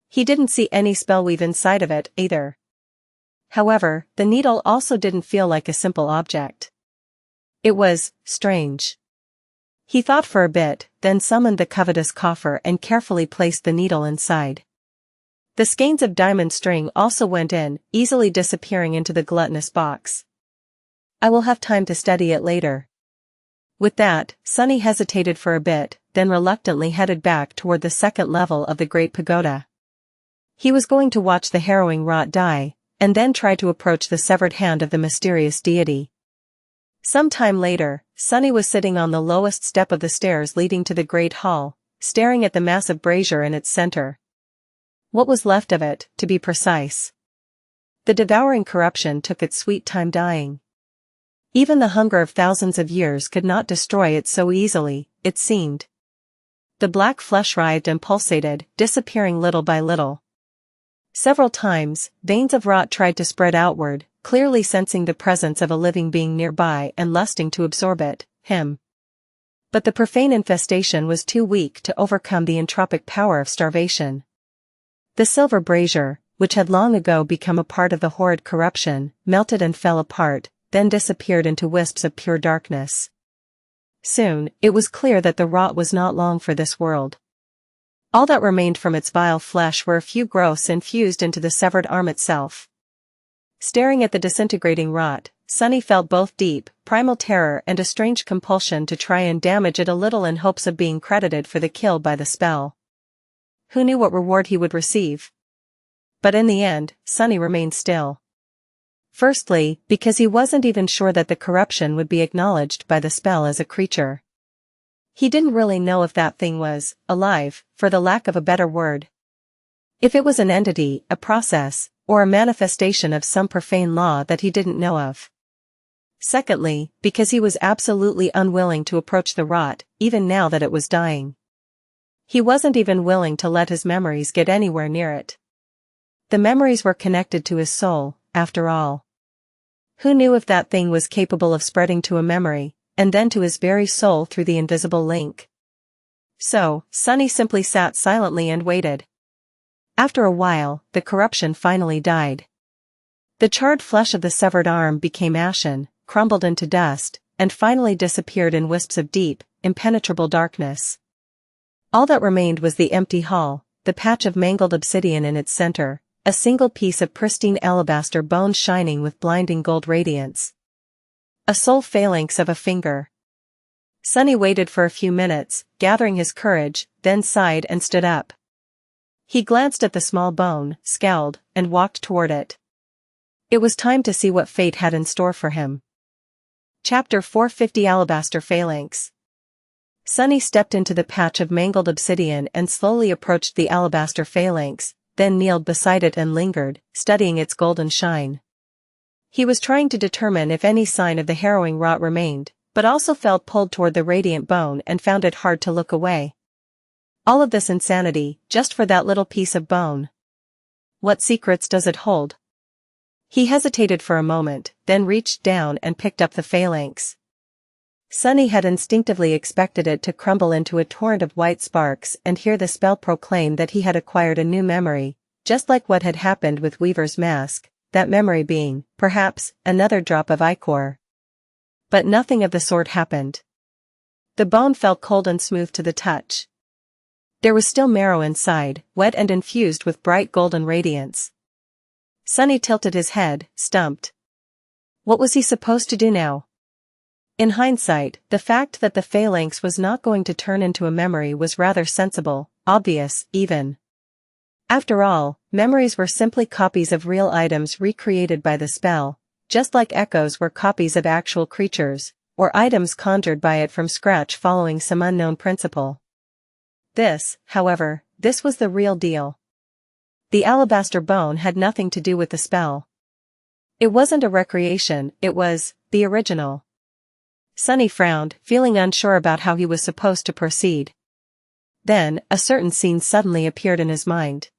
He didn't see any spellweave inside of it, either. However, the needle also didn't feel like a simple object. It was strange. He thought for a bit, then summoned the Covetous Coffer and carefully placed the needle inside. The skeins of diamond string also went in, easily disappearing into the gluttonous box. I will have time to study it later. With that, Sunny hesitated for a bit, then reluctantly headed back toward the second level of the Great Pagoda. He was going to watch the harrowing rot die, and then try to approach the severed hand of the mysterious deity. Some time later, Sunny was sitting on the lowest step of the stairs leading to the Great Hall, staring at the massive brazier in its center. What was left of it, to be precise. The devouring corruption took its sweet time dying. Even the hunger of thousands of years could not destroy it so easily, it seemed. The black flesh writhed and pulsated, disappearing little by little. Several times, veins of rot tried to spread outward, clearly sensing the presence of a living being nearby and lusting to absorb it, him. But the profane infestation was too weak to overcome the entropic power of starvation. The silver brazier, which had long ago become a part of the horrid corruption, melted and fell apart, then disappeared into wisps of pure darkness. Soon, it was clear that the rot was not long for this world. All that remained from its vile flesh were a few growths infused into the severed arm itself. Staring at the disintegrating rot, Sunny felt both deep, primal terror and a strange compulsion to try and damage it a little in hopes of being credited for the kill by the spell. Who knew what reward he would receive? But in the end, Sunny remained still. Firstly, because he wasn't even sure that the corruption would be acknowledged by the spell as a creature. He didn't really know if that thing was alive, for the lack of a better word. If it was an entity, a process, or a manifestation of some profane law that he didn't know of. Secondly, because he was absolutely unwilling to approach the rot, even now that it was dying. He wasn't even willing to let his memories get anywhere near it. The memories were connected to his soul, after all. Who knew if that thing was capable of spreading to a memory, and then to his very soul through the invisible link? So, Sunny simply sat silently and waited. After a while, the corruption finally died. The charred flesh of the severed arm became ashen, crumbled into dust, and finally disappeared in wisps of deep, impenetrable darkness. All that remained was the empty hall, the patch of mangled obsidian in its center, a single piece of pristine alabaster bone shining with blinding gold radiance. A sole phalanx of a finger. Sunny waited for a few minutes, gathering his courage, then sighed and stood up. He glanced at the small bone, scowled, and walked toward it. It was time to see what fate had in store for him. Chapter 450 Alabaster Phalanx. Sunny stepped into the patch of mangled obsidian and slowly approached the alabaster phalanx, then kneeled beside it and lingered, studying its golden shine. He was trying to determine if any sign of the harrowing rot remained, but also felt pulled toward the radiant bone and found it hard to look away. All of this insanity, just for that little piece of bone. What secrets does it hold? He hesitated for a moment, then reached down and picked up the Phalanx. Sunny had instinctively expected it to crumble into a torrent of white sparks and hear the spell proclaim that he had acquired a new memory, just like what had happened with Weaver's mask, that memory being, perhaps, another drop of ichor. But nothing of the sort happened. The bone felt cold and smooth to the touch. There was still marrow inside, wet and infused with bright golden radiance. Sunny tilted his head, stumped. What was he supposed to do now? In hindsight, the fact that the Phalanx was not going to turn into a memory was rather sensible, obvious, even. After all, memories were simply copies of real items recreated by the spell, just like echoes were copies of actual creatures, or items conjured by it from scratch following some unknown principle. This, however, this was the real deal. The alabaster bone had nothing to do with the spell. It wasn't a recreation, it was the original. Sunny frowned, feeling unsure about how he was supposed to proceed. Then, a certain scene suddenly appeared in his mind.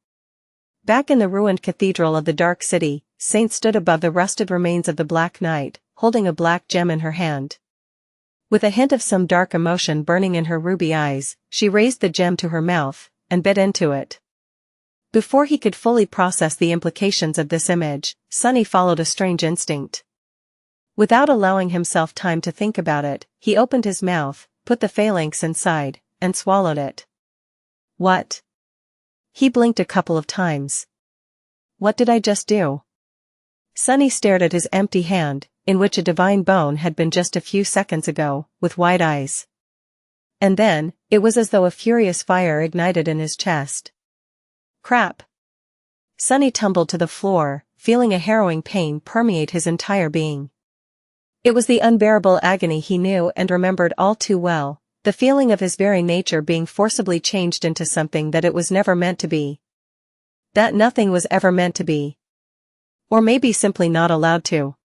Back in the ruined cathedral of the Dark City, Saint stood above the rusted remains of the Black Knight, holding a black gem in her hand. With a hint of some dark emotion burning in her ruby eyes, she raised the gem to her mouth, and bit into it. Before he could fully process the implications of this image, Sunny followed a strange instinct. Without allowing himself time to think about it, he opened his mouth, put the Phalanx inside, and swallowed it. What? He blinked a couple of times. What did I just do? Sunny stared at his empty hand, in which a divine bone had been just a few seconds ago, with wide eyes. And then, it was as though a furious fire ignited in his chest. Crap! Sunny tumbled to the floor, feeling a harrowing pain permeate his entire being. It was the unbearable agony he knew and remembered all too well, the feeling of his very nature being forcibly changed into something that it was never meant to be. That nothing was ever meant to be. Or maybe simply not allowed to.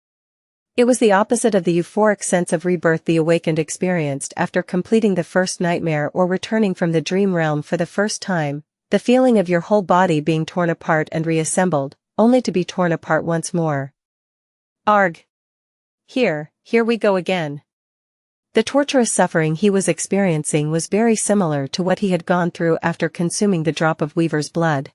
It was the opposite of the euphoric sense of rebirth the awakened experienced after completing the first nightmare or returning from the dream realm for the first time, the feeling of your whole body being torn apart and reassembled, only to be torn apart once more. Arg! Here we go again. The torturous suffering he was experiencing was very similar to what he had gone through after consuming the drop of Weaver's blood.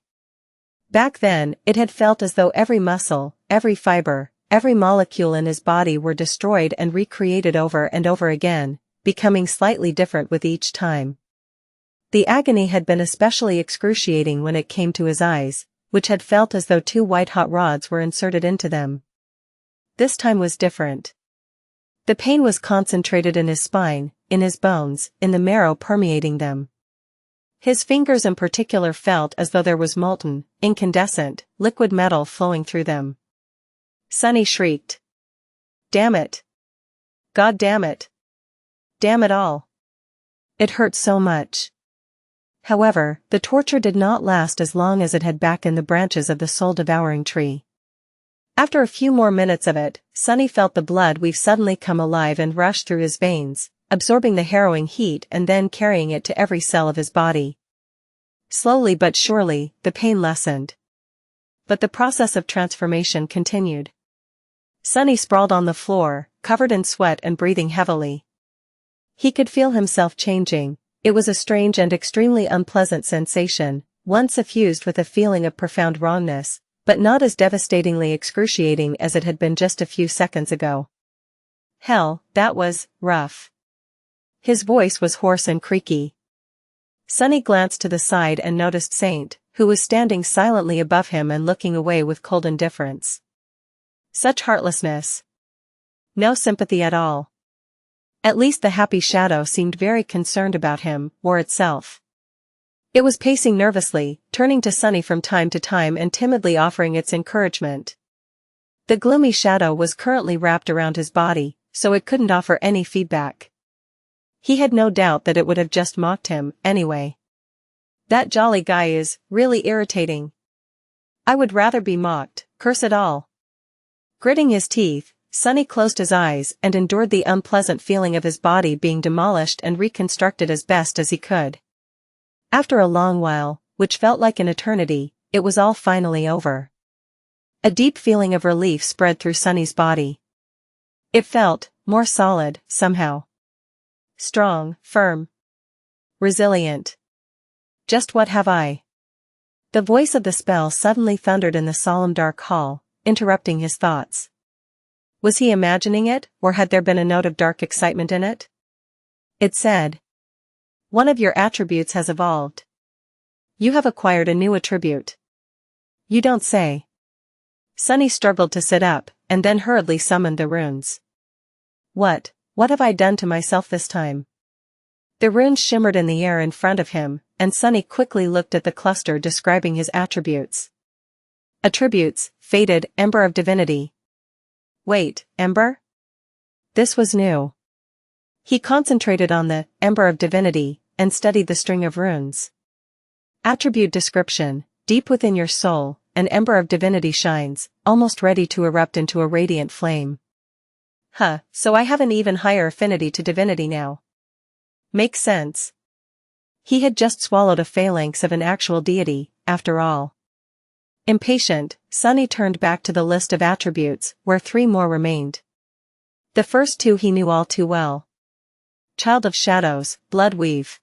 Back then, it had felt as though every muscle, every fiber, every molecule in his body were destroyed and recreated over and over again, becoming slightly different with each time. The agony had been especially excruciating when it came to his eyes, which had felt as though two white-hot rods were inserted into them. This time was different. The pain was concentrated in his spine, in his bones, in the marrow permeating them. His fingers in particular felt as though there was molten, incandescent, liquid metal flowing through them. Sunny shrieked. Damn it! God damn it! Damn it all! It hurt so much. However, the torture did not last as long as it had back in the branches of the soul-devouring tree. After a few more minutes of it, Sunny felt the blood weave suddenly come alive and rush through his veins, absorbing the harrowing heat and then carrying it to every cell of his body. Slowly but surely, the pain lessened. But the process of transformation continued. Sunny sprawled on the floor, covered in sweat and breathing heavily. He could feel himself changing. It was a strange and extremely unpleasant sensation, one suffused with a feeling of profound wrongness, but not as devastatingly excruciating as it had been just a few seconds ago. Hell, that was rough. His voice was hoarse and creaky. Sunny glanced to the side and noticed Saint, who was standing silently above him and looking away with cold indifference. Such heartlessness. No sympathy at all. At least the happy shadow seemed very concerned about him, or itself. It was pacing nervously, turning to Sunny from time to time and timidly offering its encouragement. The gloomy shadow was currently wrapped around his body, so it couldn't offer any feedback. He had no doubt that it would have just mocked him, anyway. That jolly guy is really irritating. I would rather be mocked, curse it all. Gritting his teeth, Sunny closed his eyes and endured the unpleasant feeling of his body being demolished and reconstructed as best as he could. After a long while, which felt like an eternity, It was all finally over. A deep feeling of relief spread through Sunny's body. It felt more solid, somehow. Strong, firm, resilient. Just what have I? The voice of the spell suddenly thundered in the solemn dark hall, interrupting his thoughts. Was he imagining it, or had there been a note of dark excitement in it? It said, "One of your attributes has evolved. You have acquired a new attribute." You don't say. Sunny struggled to sit up, and then hurriedly summoned the runes. What have I done to myself this time? The runes shimmered in the air in front of him, and Sunny quickly looked at the cluster describing his attributes. Attributes: Fated, Ember of Divinity. Wait, Ember? This was new. He concentrated on the Ember of Divinity, and studied the string of runes. Attribute description: Deep within your soul, an Ember of Divinity shines, almost ready to erupt into a radiant flame. So I have an even higher affinity to divinity now. Makes sense. He had just swallowed a phalanx of an actual deity, after all. Impatient, Sunny turned back to the list of attributes, where 3 more remained. The first 2 he knew all too well. Child of Shadows, Bloodweave.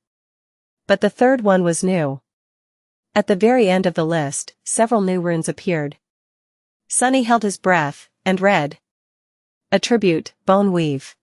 But the third one was new. At the very end of the list, several new runes appeared. Sunny held his breath, and read. Attribute: Bone Weave.